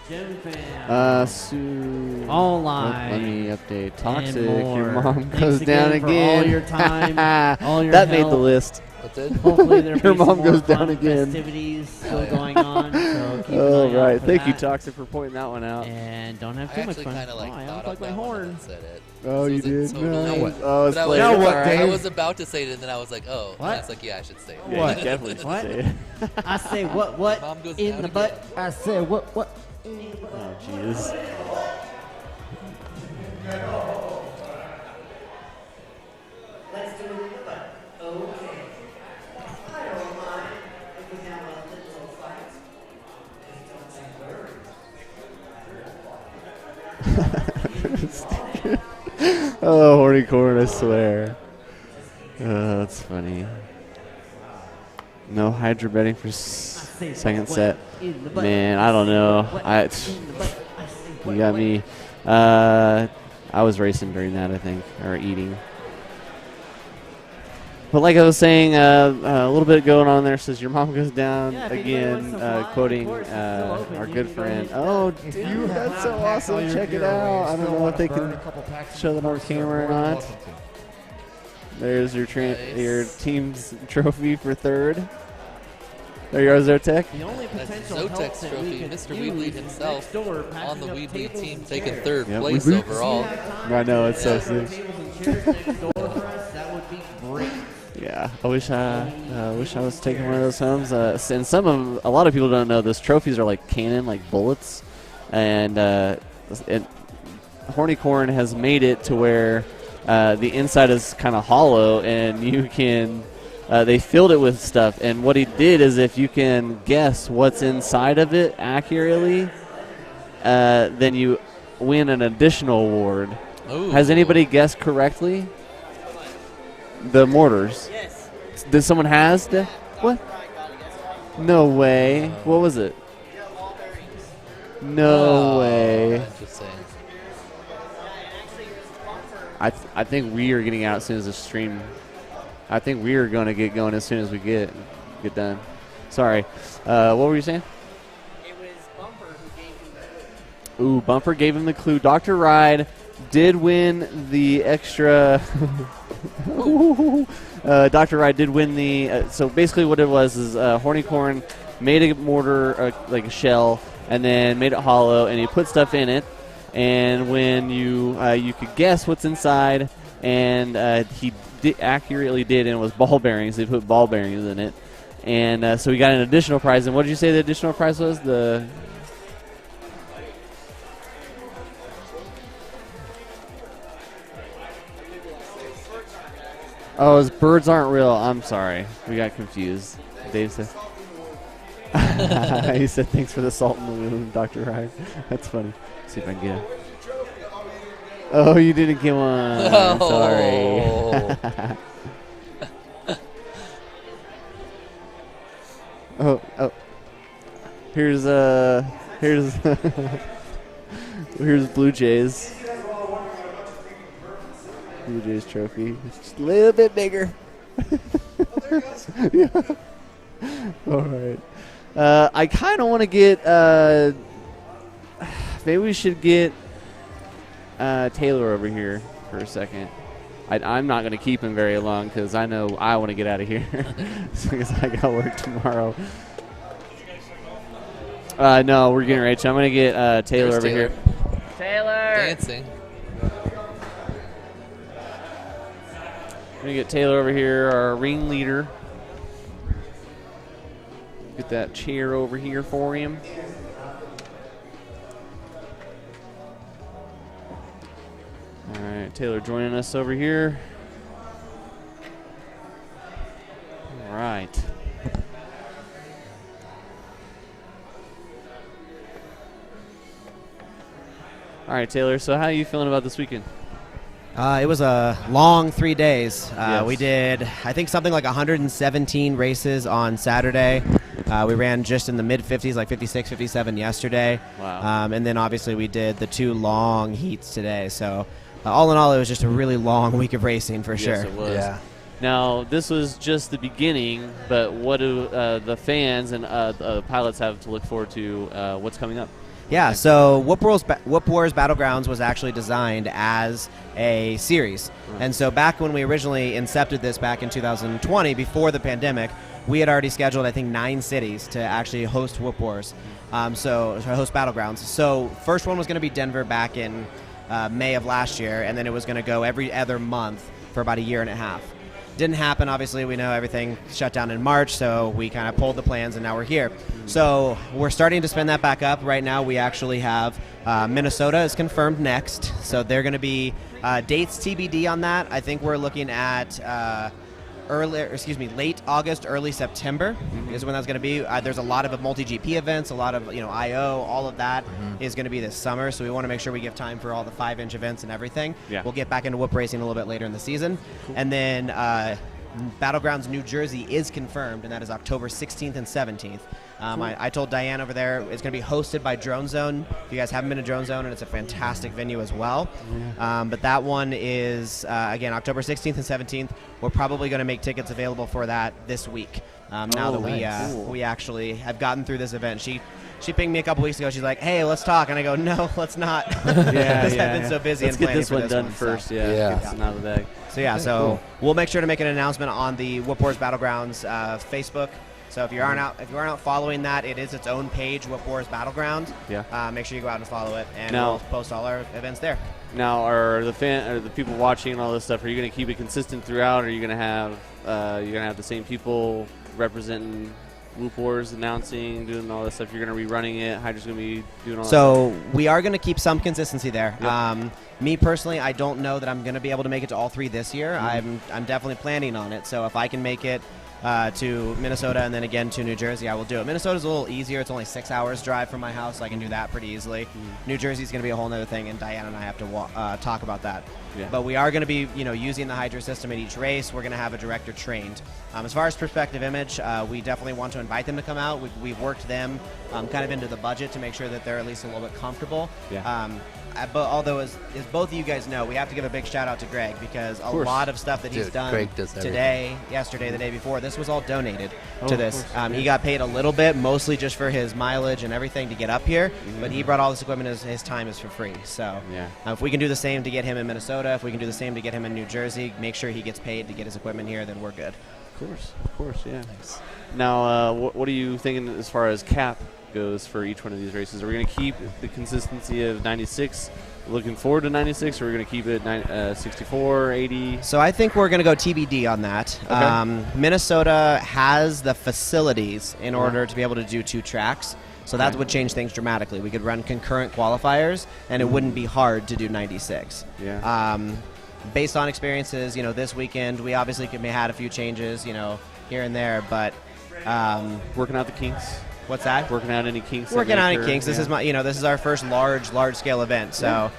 [SPEAKER 3] Gym Fam,
[SPEAKER 8] Online. Let me update. Toxic. Your mom
[SPEAKER 3] Thanks
[SPEAKER 8] goes down
[SPEAKER 3] again for
[SPEAKER 8] again.
[SPEAKER 3] all your time, all your
[SPEAKER 8] that made
[SPEAKER 3] help.
[SPEAKER 8] the list.
[SPEAKER 3] Hopefully there'll
[SPEAKER 8] Your
[SPEAKER 3] be some
[SPEAKER 8] mom
[SPEAKER 3] more
[SPEAKER 8] goes
[SPEAKER 3] fun
[SPEAKER 8] down again.
[SPEAKER 3] festivities still going on. So keep an
[SPEAKER 8] Oh,
[SPEAKER 3] eye out
[SPEAKER 8] right.
[SPEAKER 3] for
[SPEAKER 8] Thank you,
[SPEAKER 3] that.
[SPEAKER 8] Toxic, for pointing that one out.
[SPEAKER 3] And don't have too much fun.
[SPEAKER 12] Kinda, like,
[SPEAKER 3] I
[SPEAKER 12] thought
[SPEAKER 3] unplugged
[SPEAKER 12] on
[SPEAKER 3] my
[SPEAKER 12] that one
[SPEAKER 3] horn.
[SPEAKER 12] and said it.
[SPEAKER 8] Oh,
[SPEAKER 12] So
[SPEAKER 8] you
[SPEAKER 12] is it
[SPEAKER 8] did?
[SPEAKER 12] totally-
[SPEAKER 8] No.
[SPEAKER 12] But
[SPEAKER 8] Oh, it's
[SPEAKER 12] I was,
[SPEAKER 8] played.
[SPEAKER 12] I was about to say it, and then I was like, oh. And I was like, yeah, I should say it.
[SPEAKER 8] Yeah, you definitely should
[SPEAKER 3] What?
[SPEAKER 8] say it.
[SPEAKER 3] I say what
[SPEAKER 12] Mom goes
[SPEAKER 3] in
[SPEAKER 12] down
[SPEAKER 3] the
[SPEAKER 12] again.
[SPEAKER 3] butt.
[SPEAKER 15] I said what?
[SPEAKER 8] Oh, jeez.
[SPEAKER 3] Let's do it in the butt. Okay. I don't mind if we have a little fight. Just don't you worry.
[SPEAKER 8] Oh, horny corn, I swear. That's funny. No Hydra betting for second set. Man, I don't know. You got me. I was racing during that, I think, or eating. But like I was saying, a little bit going on there says your mom goes down again, quoting our good friend. Oh, dude, that's so awesome! Check it out. I don't know if they can show that on camera or not. There's your your team's trophy for third. There you are, Zotek.
[SPEAKER 3] The only
[SPEAKER 12] That's
[SPEAKER 3] potential help
[SPEAKER 12] Zotek's
[SPEAKER 3] that
[SPEAKER 12] trophy.
[SPEAKER 3] we could
[SPEAKER 12] Mr.
[SPEAKER 3] use
[SPEAKER 12] Weebly
[SPEAKER 3] is
[SPEAKER 12] himself
[SPEAKER 3] next door,
[SPEAKER 12] on
[SPEAKER 3] packing
[SPEAKER 12] the
[SPEAKER 3] up
[SPEAKER 12] Weebly
[SPEAKER 3] tables
[SPEAKER 12] team
[SPEAKER 3] and
[SPEAKER 12] taking
[SPEAKER 3] chairs.
[SPEAKER 12] third
[SPEAKER 8] Yep,
[SPEAKER 12] place
[SPEAKER 8] Weebly.
[SPEAKER 12] overall.
[SPEAKER 8] I know, it's so
[SPEAKER 3] Tables
[SPEAKER 8] sick.
[SPEAKER 3] and chairs next door for us, that would be great.
[SPEAKER 8] Yeah, I wish I was taking one of those homes. And a lot of people don't know those trophies are like cannon, like bullets, and Horny Corn has made it to where the inside is kind of hollow, and you can. They filled it with stuff, and what he did is if you can guess what's inside of it accurately, then you win an additional award.
[SPEAKER 12] Ooh.
[SPEAKER 8] Has anybody guessed correctly? The mortars.
[SPEAKER 3] Yes.
[SPEAKER 8] Did someone has? What? No way. What was it? No way.
[SPEAKER 12] Interesting.
[SPEAKER 8] I think we are getting out as soon as the stream. I think we are going to get going as soon as we get done. Sorry. What were you saying?
[SPEAKER 3] It was Bumper who gave me the clue.
[SPEAKER 8] Ooh, Bumper gave him the clue. Dr. Ride did win the extra. Dr. Ride did win the. So basically, what it was is Horny Corn made a mortar, like a shell, and then made it hollow, and he put stuff in it. And when you could guess what's inside, and he accurately did, and it was ball bearings. They put ball bearings in it, and so we got an additional prize. And what did you say the additional prize was? Oh, his birds aren't real. I'm sorry. We got confused. Dave said. He said, thanks for the salt in the wound, Dr. Ryan. That's funny. Let's see if I can get it. Oh, you didn't get one.
[SPEAKER 12] Oh.
[SPEAKER 8] Sorry. Oh. Here's here's Blue Jays. Blue Jays trophy. It's just a little bit bigger. Yeah. All right. I kind of want to get. Maybe we should get Taylor over here for a second. I'm not going to keep him very long because I know I want to get out of here because I got work tomorrow. No, we're getting ready. So I'm going to get Taylor over here.
[SPEAKER 3] Taylor!
[SPEAKER 12] Dancing.
[SPEAKER 8] I'm going to get Taylor over here, our ring leader. Get that chair over here for him. All right, Taylor joining us over here. All right. All right, Taylor, so how are you feeling about this weekend?
[SPEAKER 15] It was a long 3 days.
[SPEAKER 8] Yes.
[SPEAKER 15] We did, I think, something like 117 races on Saturday. We ran just in the mid-50s, like 56, 57 yesterday.
[SPEAKER 8] Wow.
[SPEAKER 15] And then, obviously, we did the 2 long heats today. So, all in all, it was just a really long week of racing for sure.
[SPEAKER 8] Yes, it was.
[SPEAKER 7] Yeah.
[SPEAKER 8] Now, this was just the beginning, but what do the fans and pilots have to look forward to? What's coming up?
[SPEAKER 19] Yeah, so Whoop Wars Battlegrounds was actually designed as a series. And so back when we originally incepted this back in 2020, before the pandemic, we had already scheduled, I think, 9 cities to actually host Whoop Wars, so to host Battlegrounds. So first one was going to be Denver back in May of last year, and then it was going to go every other month for about a year and a half. Didn't happen, obviously. We know everything shut down in March, so we kind of pulled the plans, and now we're here. So we're starting to spin that back up. Right now, we actually have Minnesota is confirmed next, so they're going to be dates TBD on that. I think we're looking at late August, early September is when that's going to be. There's a lot of multi-GP events, a lot of IO, all of that is going to be this summer. So we want to make sure we give time for all the 5-inch events and everything.
[SPEAKER 8] Yeah.
[SPEAKER 19] We'll get back into whoop racing a little bit later in the season, and then Battlegrounds New Jersey is confirmed, and that is October 16th and 17th. I told Diane over there it's going to be hosted by Drone Zone. If you guys haven't been to Drone Zone, and it's a fantastic venue as well. But that one is, again, October 16th and 17th. We're probably going to make tickets available for that this week. Now that we actually have gotten through this event. She pinged me a couple weeks ago. She's like, "Hey, let's talk," and I go, "No, let's not." I've been so busy.
[SPEAKER 8] Let's get this one done first. Get this one out of the bag.
[SPEAKER 19] So we'll make sure to make an announcement on the Whoop Wars Battlegrounds Facebook. So if you aren't out following that, it is its own page, Whoop Wars Battleground. Make sure you go out and follow it, and we'll post all our events there.
[SPEAKER 8] Now, are the people watching and all this stuff? Are you going to keep it consistent throughout? Or are you going to have the same people representing Whoop Wars, announcing, doing all this stuff? You're going to be running it. Hydra's going to be doing all that.
[SPEAKER 19] So we are going to keep some consistency there. Me personally, I don't know that I'm going to be able to make it to all 3 this year. I'm definitely planning on it. So if I can make it to Minnesota and then again to New Jersey, I will do it. Minnesota's a little easier. It's only 6 hours drive from my house, so I can do that pretty easily. New Jersey's going to be a whole other thing, and Diana and I have to talk about that. But we are going to be, using the Hydra system at each race. We're going to have a director trained. As far as Perspective Image, we definitely want to invite them to come out. We've worked them kind of into the budget to make sure that they're at least a little bit comfortable. But although, as both of you guys know, we have to give a big shout out to Greg, because a lot of stuff that he's done today, yesterday, the day before, this was all donated to this. He got paid a little bit, mostly just for his mileage and everything to get up here, but he brought all this equipment. His time is for free. So if we can do the same to get him in Minnesota, if we can do the same to get him in New Jersey, make sure he gets paid to get his equipment here, then we're good.
[SPEAKER 8] Of course, yeah. Nice. Now, what are you thinking as far as cap goes for each one of these races? Are we going to keep the consistency of 96, looking forward to 96, or are we going to keep it 64, 80?
[SPEAKER 19] So I think we're going to go TBD on that. Okay. Minnesota has the facilities in order to be able to do 2 tracks, so that would change things dramatically. We could run concurrent qualifiers, and it wouldn't be hard to do 96. Based on experiences, this weekend, we obviously may have had a few changes, here and there, but
[SPEAKER 8] working out the kinks.
[SPEAKER 19] What's that?
[SPEAKER 8] Working out any kinks.
[SPEAKER 19] Working out any kinks. This is this is our first large scale event. So,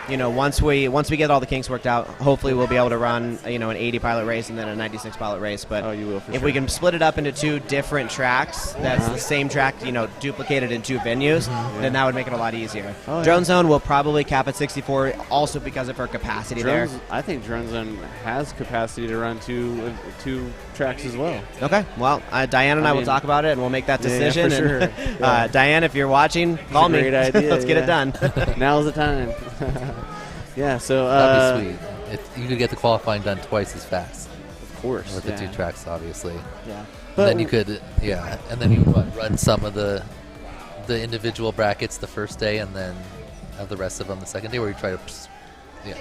[SPEAKER 19] once we get all the kinks worked out, hopefully we'll be able to run an 80 pilot race and then a 96 pilot race. But
[SPEAKER 8] you will for
[SPEAKER 19] if we can split it up into 2 different tracks, that's the same track, duplicated in 2 venues, then that would make it a lot easier. Drone Zone will probably cap at 64, also because of her capacity there.
[SPEAKER 8] I think Drone Zone has capacity to run two tracks as well.
[SPEAKER 19] Okay. Well, Diane and I will talk about it, and we'll make that decision.
[SPEAKER 8] Yeah, for sure.
[SPEAKER 19] Diane, if you're watching, call me.
[SPEAKER 8] Great idea.
[SPEAKER 19] Let's get it done.
[SPEAKER 8] Now's the time. So
[SPEAKER 12] that'd be sweet. You could get the qualifying done twice as fast.
[SPEAKER 8] Of course.
[SPEAKER 12] With the 2 tracks, obviously.
[SPEAKER 8] Yeah.
[SPEAKER 12] And then you could, and then you run some of the individual brackets the first day, and then have the rest of them the second day, where you try to.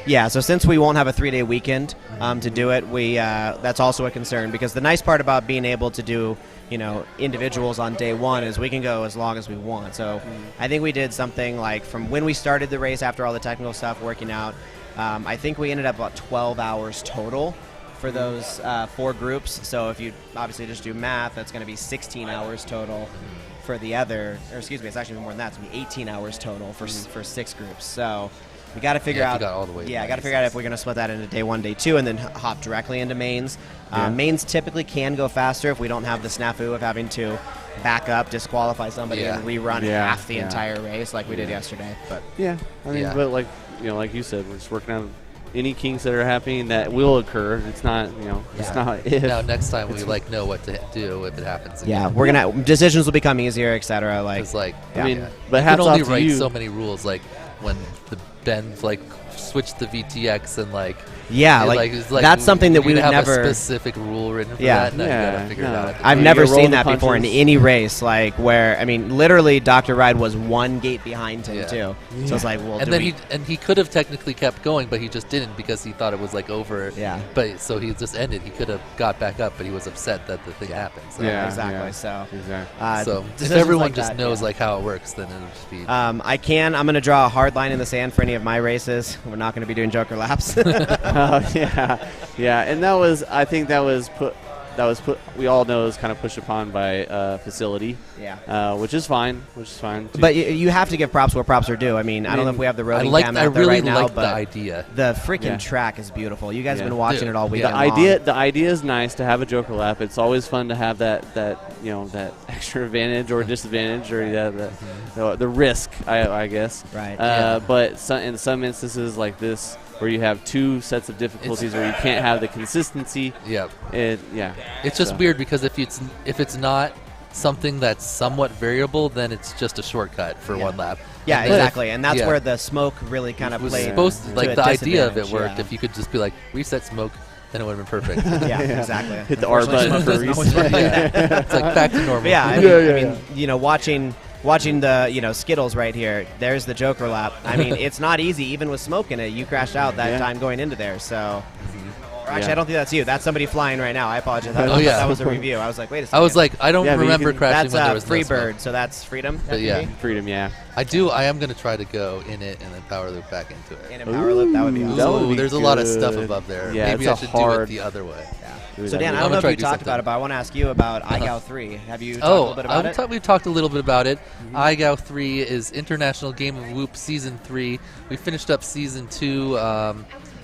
[SPEAKER 19] Yeah, so since we won't have a 3-day weekend to do it, that's also a concern, because the nice part about being able to do individuals on day 1 is we can go as long as we want. So I think we did something like from when we started the race, after all the technical stuff working out, I think we ended up about 12 hours total for those 4 groups. So if you obviously just do math, that's going to be 16 hours total for the other, or excuse me, it's actually more than that. It's going to be 18 hours total for 6 groups. So we got to figure out.
[SPEAKER 12] All the way
[SPEAKER 19] got to figure out if we're going to split that into day 1, day 2, and then hop directly into mains. Mains typically can go faster if we don't have the snafu of having to back up, disqualify somebody, and rerun half the entire race like we did yesterday. But
[SPEAKER 8] but like you said, we're just working out any kinks that are happening that will occur. It's not, it's not if.
[SPEAKER 12] Now next time we know what to do if it happens.
[SPEAKER 19] Yeah,
[SPEAKER 12] again.
[SPEAKER 19] we're gonna decisions will become easier, etc. Like,
[SPEAKER 12] I mean,
[SPEAKER 8] but
[SPEAKER 12] you
[SPEAKER 8] hats
[SPEAKER 12] can only
[SPEAKER 8] off to
[SPEAKER 12] write
[SPEAKER 8] you.
[SPEAKER 12] so many rules. Like when the Ben switched the VTX and
[SPEAKER 19] Yeah,
[SPEAKER 12] it's
[SPEAKER 19] that's something that we
[SPEAKER 12] need
[SPEAKER 19] would
[SPEAKER 12] to have
[SPEAKER 19] never
[SPEAKER 12] a specific rule written for
[SPEAKER 19] Yeah.
[SPEAKER 12] that. No, you gotta figure it out.
[SPEAKER 19] I've never seen that before in any race. Like where, I mean, literally, Dr. Ride was one gate behind him too. So it's like, well,
[SPEAKER 12] and then he could have technically kept going, but he just didn't because he thought it was over.
[SPEAKER 19] Yeah.
[SPEAKER 12] But so he just ended. He could have got back up, but he was upset that the thing happened. So.
[SPEAKER 19] exactly. So
[SPEAKER 12] So if
[SPEAKER 19] decisions
[SPEAKER 12] everyone
[SPEAKER 19] like
[SPEAKER 12] just
[SPEAKER 19] that,
[SPEAKER 12] knows how it works, then it'll just be.
[SPEAKER 19] I'm going to draw a hard line in the sand for any of my races. We're not going to be doing Joker laps.
[SPEAKER 8] Yeah, and I think that was put. We all know is kind of pushed upon by facility.
[SPEAKER 19] Yeah.
[SPEAKER 8] Which is fine.
[SPEAKER 19] But you have to give props where props are due. I mean, I don't know if we have the roading cam out there right now,
[SPEAKER 12] like
[SPEAKER 19] but
[SPEAKER 12] the idea.
[SPEAKER 19] The freaking track is beautiful. You guys have been watching it all weekend.
[SPEAKER 8] The idea is nice to have a Joker lap. It's always fun to have that extra advantage or disadvantage or the risk, I guess.
[SPEAKER 19] Right.
[SPEAKER 8] But in some instances like this, where you have two sets of difficulties where you can't have the consistency.
[SPEAKER 12] It's just weird because if it's not something that's somewhat variable, then it's just a shortcut for one lap.
[SPEAKER 19] Yeah,
[SPEAKER 12] And
[SPEAKER 19] exactly, and that's where the smoke really kind of
[SPEAKER 12] was
[SPEAKER 19] played.
[SPEAKER 12] supposed to,
[SPEAKER 19] to
[SPEAKER 12] the
[SPEAKER 19] a
[SPEAKER 12] idea of it
[SPEAKER 19] disadvantage,
[SPEAKER 12] worked.
[SPEAKER 19] yeah.
[SPEAKER 12] If you could just be like reset smoke, then it would have been perfect.
[SPEAKER 19] Yeah, exactly.
[SPEAKER 8] Hit the R button for reset.
[SPEAKER 12] It's like back to normal.
[SPEAKER 19] But yeah, I mean, watching the Skittles right here. There's the Joker lap. I mean, it's not easy even with smoke in it. You crashed out that time going into there. So, actually, I don't think that's you. That's somebody flying right now. I apologize. That was a review. I was like, wait a second.
[SPEAKER 12] I was like, I don't remember crashing when there was
[SPEAKER 19] Free
[SPEAKER 12] no smoke.
[SPEAKER 19] Bird. So that's Freedom.
[SPEAKER 12] But yeah,
[SPEAKER 8] Freedom. Yeah.
[SPEAKER 12] I am going to try to go in it and then power loop back into it.
[SPEAKER 19] In a power loop, that would be awesome.
[SPEAKER 12] There's a lot of stuff above there.
[SPEAKER 8] Yeah,
[SPEAKER 12] Maybe I should do it the other way.
[SPEAKER 19] So Dan, I don't know if you talked about it, but I want to ask you about IGAO 3. Have you talked a little bit about it?
[SPEAKER 12] We've talked a little bit about it. IGAO 3 is International Game of Whoop Season 3. We finished up Season 2 a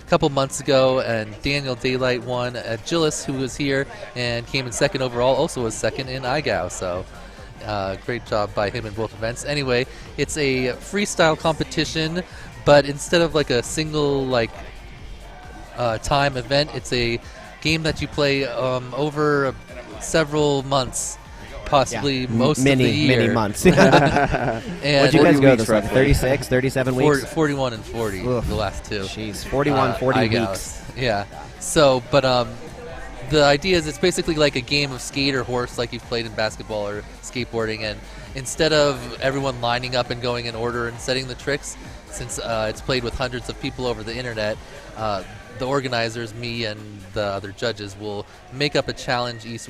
[SPEAKER 12] couple months ago, and Daniel Daylight won. Gillis, who was here and came in second overall, also was second in IGAO. So great job by him in both events. Anyway, it's a freestyle competition, but instead of like a single time event, it's a game that you play over several months, possibly most of the year.
[SPEAKER 19] Many months.
[SPEAKER 12] And
[SPEAKER 19] What'd you guys go this week? 36, 37 weeks?
[SPEAKER 12] 41 and 40, the last two.
[SPEAKER 19] Jeez, 41, 40 weeks.
[SPEAKER 12] Yeah. So, but the idea is it's basically like a game of skate or horse like you've played in basketball or skateboarding, and instead of everyone lining up and going in order and setting the tricks, since it's played with hundreds of people over the internet, the organizers, me and the other judges, will make up a challenge each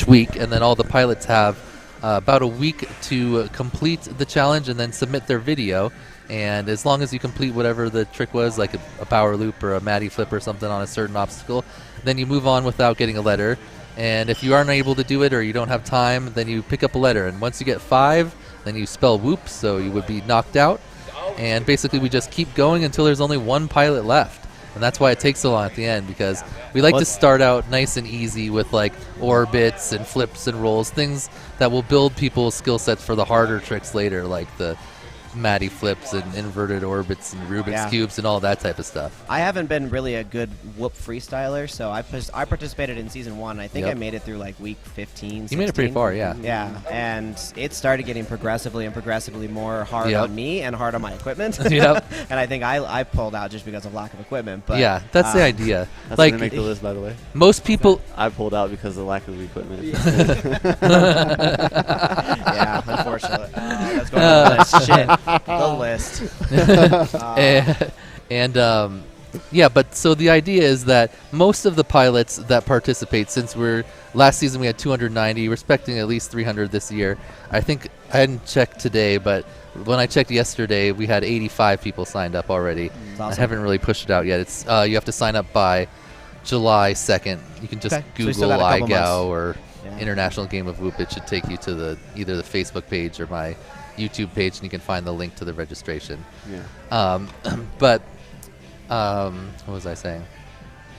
[SPEAKER 12] week, and then all the pilots have about a week to complete the challenge and then submit their video. And as long as you complete whatever the trick was, like a power loop or a Matty flip or something on a certain obstacle, then you move on without getting a letter. And if you aren't able to do it or you don't have time, then you pick up a letter. And once you get 5, then you spell whoop, so you would be knocked out. And basically we just keep going until there's only one pilot left. And that's why it takes so long at the end, because we like to start out nice and easy with like orbits and flips and rolls, things that will build people's skill sets for the harder tricks later, like the Matty flips and inverted orbits and Rubik's cubes and all that type of stuff.
[SPEAKER 19] I haven't been really a good whoop freestyler, so I participated in season 1. I think I made it through like week 15, 16.
[SPEAKER 12] You made it pretty far, yeah.
[SPEAKER 19] Yeah, and it started getting progressively more hard on me and hard on my equipment.
[SPEAKER 12] Yep.
[SPEAKER 19] And I think I pulled out just because of lack of equipment. But
[SPEAKER 12] yeah, that's the idea.
[SPEAKER 8] That's
[SPEAKER 12] like,
[SPEAKER 8] gonna make the list, by the way.
[SPEAKER 12] Most people
[SPEAKER 8] I pulled out because of the lack of equipment.
[SPEAKER 19] Yeah, unfortunately. Let's go on the list. Shit. The list.
[SPEAKER 12] Yeah, but so the idea is that most of the pilots that participate, since last season we had 290, we're expecting at least 300 this year. I think I hadn't checked today, but when I checked yesterday, we had 85 people signed up already.
[SPEAKER 19] Awesome.
[SPEAKER 12] I haven't really pushed it out yet. It's you have to sign up by July 2nd. You can just Google IGAO or International Game of Whoop. It should take you to either the Facebook page or my YouTube page, and you can find the link to the registration.
[SPEAKER 8] Yeah.
[SPEAKER 12] But what was I saying?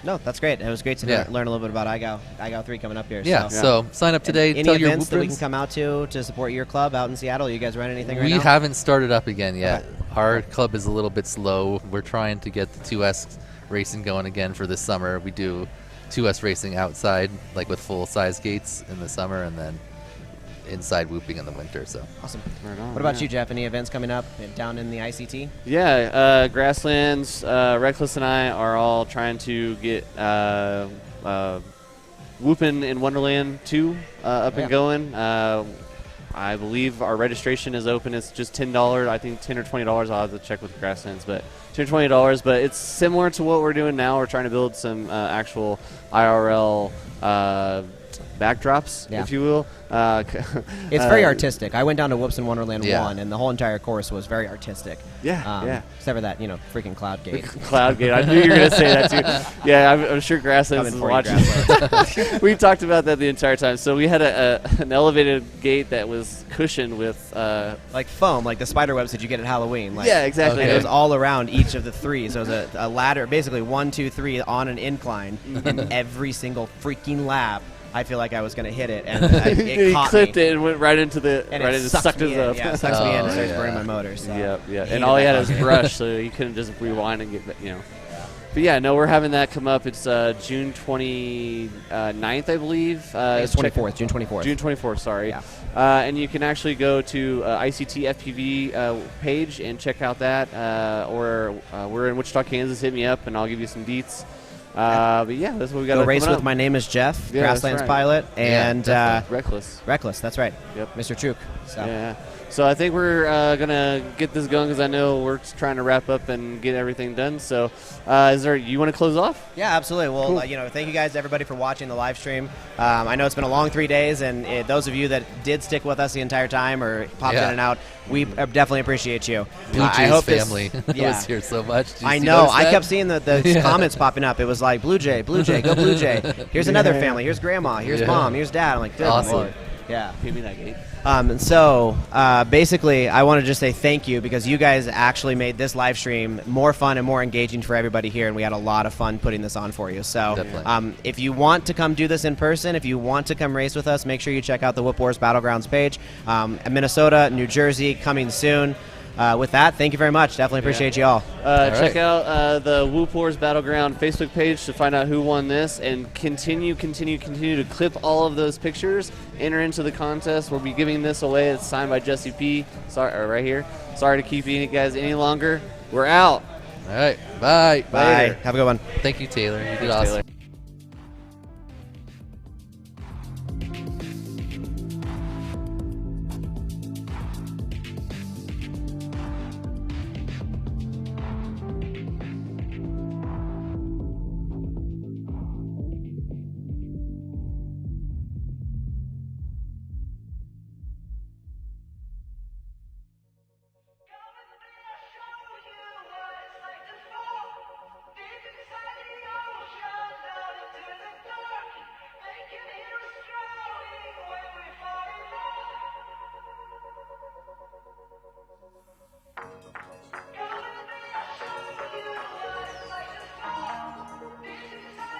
[SPEAKER 19] No, that's great. It was great to learn a little bit about IGAO 3 coming up here.
[SPEAKER 12] Yeah, so sign up today.
[SPEAKER 19] Any
[SPEAKER 12] tell your
[SPEAKER 19] events that we
[SPEAKER 12] Whoopers.
[SPEAKER 19] can come out to support your club out in Seattle? You guys run anything right
[SPEAKER 12] We
[SPEAKER 19] now?
[SPEAKER 12] haven't started up again yet. Okay. Our club is a little bit slow. We're trying to get the 2S racing going again for this summer. We do 2S racing outside, like with full-size gates in the summer, and then inside whooping in the winter. So
[SPEAKER 19] awesome.
[SPEAKER 8] Right on,
[SPEAKER 19] What about
[SPEAKER 8] yeah.
[SPEAKER 19] you, Jeff? Any events coming up down in the ICT?
[SPEAKER 8] Yeah, Grasslands, Reckless and I are all trying to get Whoopin' in Wonderland 2 up and going. I believe our registration is open. It's just $10. I think $10 or $20. I'll have to check with Grasslands, but $10 or $20. But it's similar to what we're doing now. We're trying to build some actual IRL backdrops, if you will.
[SPEAKER 19] It's very artistic. I went down to Whoops in Wonderland 1, and the whole entire course was very artistic.
[SPEAKER 8] Yeah.
[SPEAKER 19] Except for that, freaking Cloud Gate.
[SPEAKER 8] Cloud Gate. I knew you were going to say that too. Yeah, I'm sure Grasslands is watching. We talked about that the entire time. So we had an elevated gate that was cushioned with
[SPEAKER 19] like foam, like the spider webs that you get at Halloween. Like,
[SPEAKER 8] yeah, exactly.
[SPEAKER 19] And it was all around each of the three. So it was a ladder, basically 1, 2, 3 on an incline, and every single freaking lap. I feel like I was going to hit it, and it caught
[SPEAKER 8] clipped
[SPEAKER 19] me.
[SPEAKER 8] it and went right into the
[SPEAKER 19] and
[SPEAKER 8] right
[SPEAKER 19] it
[SPEAKER 8] into
[SPEAKER 19] sucked
[SPEAKER 8] sucked
[SPEAKER 19] me
[SPEAKER 8] us
[SPEAKER 19] in.
[SPEAKER 8] up.
[SPEAKER 19] Yeah, it sucks me in and starts burning my motor. So
[SPEAKER 8] yeah.
[SPEAKER 19] hated
[SPEAKER 8] And all he
[SPEAKER 19] that
[SPEAKER 8] had was
[SPEAKER 19] bug.
[SPEAKER 8] brush, so you couldn't just rewind and get. But yeah, no, we're having that come up. It's June 29th, I believe.
[SPEAKER 19] It's 24th, June 24th.
[SPEAKER 8] June 24th, sorry. Yeah. And you can actually go to ICT FPV page and check out that. Or we're in Wichita, Kansas. Hit me up, and I'll give you some deets. But yeah, that's what we got.
[SPEAKER 19] Go race with My Name is Jeff,
[SPEAKER 8] Yeah,
[SPEAKER 19] Grasslands
[SPEAKER 8] that's right.
[SPEAKER 19] pilot, and
[SPEAKER 8] Reckless.
[SPEAKER 19] Reckless, that's right.
[SPEAKER 8] Yep.
[SPEAKER 19] Mr. Truk. So.
[SPEAKER 8] Yeah. So I think we're gonna get this going because I know we're trying to wrap up and get everything done. So, you want to close off?
[SPEAKER 19] Yeah, absolutely. Well,
[SPEAKER 8] Cool.
[SPEAKER 19] Thank you guys, everybody, for watching the live stream. I know it's been a long 3 days, and those of you that did stick with us the entire time or popped in and out, we definitely appreciate you.
[SPEAKER 12] Blue
[SPEAKER 19] I
[SPEAKER 12] Jays
[SPEAKER 19] hope
[SPEAKER 12] family
[SPEAKER 19] yeah.
[SPEAKER 12] was here so much. Did you
[SPEAKER 19] I
[SPEAKER 12] see
[SPEAKER 19] know.
[SPEAKER 12] notice
[SPEAKER 19] I
[SPEAKER 12] that?
[SPEAKER 19] kept seeing the
[SPEAKER 12] Yeah.
[SPEAKER 19] comments popping up. It was like Blue Jay, go Blue Jay. Here's another
[SPEAKER 8] Yeah.
[SPEAKER 19] family. Here's Grandma. Here's
[SPEAKER 12] Yeah.
[SPEAKER 19] Mom. Here's Dad. I'm like, good
[SPEAKER 12] Awesome.
[SPEAKER 19] Lord. Yeah.
[SPEAKER 8] Give me that gate.
[SPEAKER 19] And so, basically, I want to just say thank you because you guys actually made this live stream more fun and more engaging for everybody here, and we had a lot of fun putting this on for you. So, if you want to come do this in person, if you want to come race with us, make sure you check out the Whoop Wars Battlegrounds page. Minnesota, New Jersey, coming soon. With that, thank you very much. Definitely appreciate you all.
[SPEAKER 8] Check out the Whoop Wars Battleground Facebook page to find out who won this, and continue to clip all of those pictures. Enter into the contest. We'll be giving this away. It's signed by Jesse P. Sorry, right here. Sorry to keep you guys any longer. We're out.
[SPEAKER 12] All right. Bye.
[SPEAKER 19] Bye. Have a good one.
[SPEAKER 12] Thank you, Taylor. You did
[SPEAKER 8] Thanks,
[SPEAKER 12] awesome.
[SPEAKER 8] Taylor.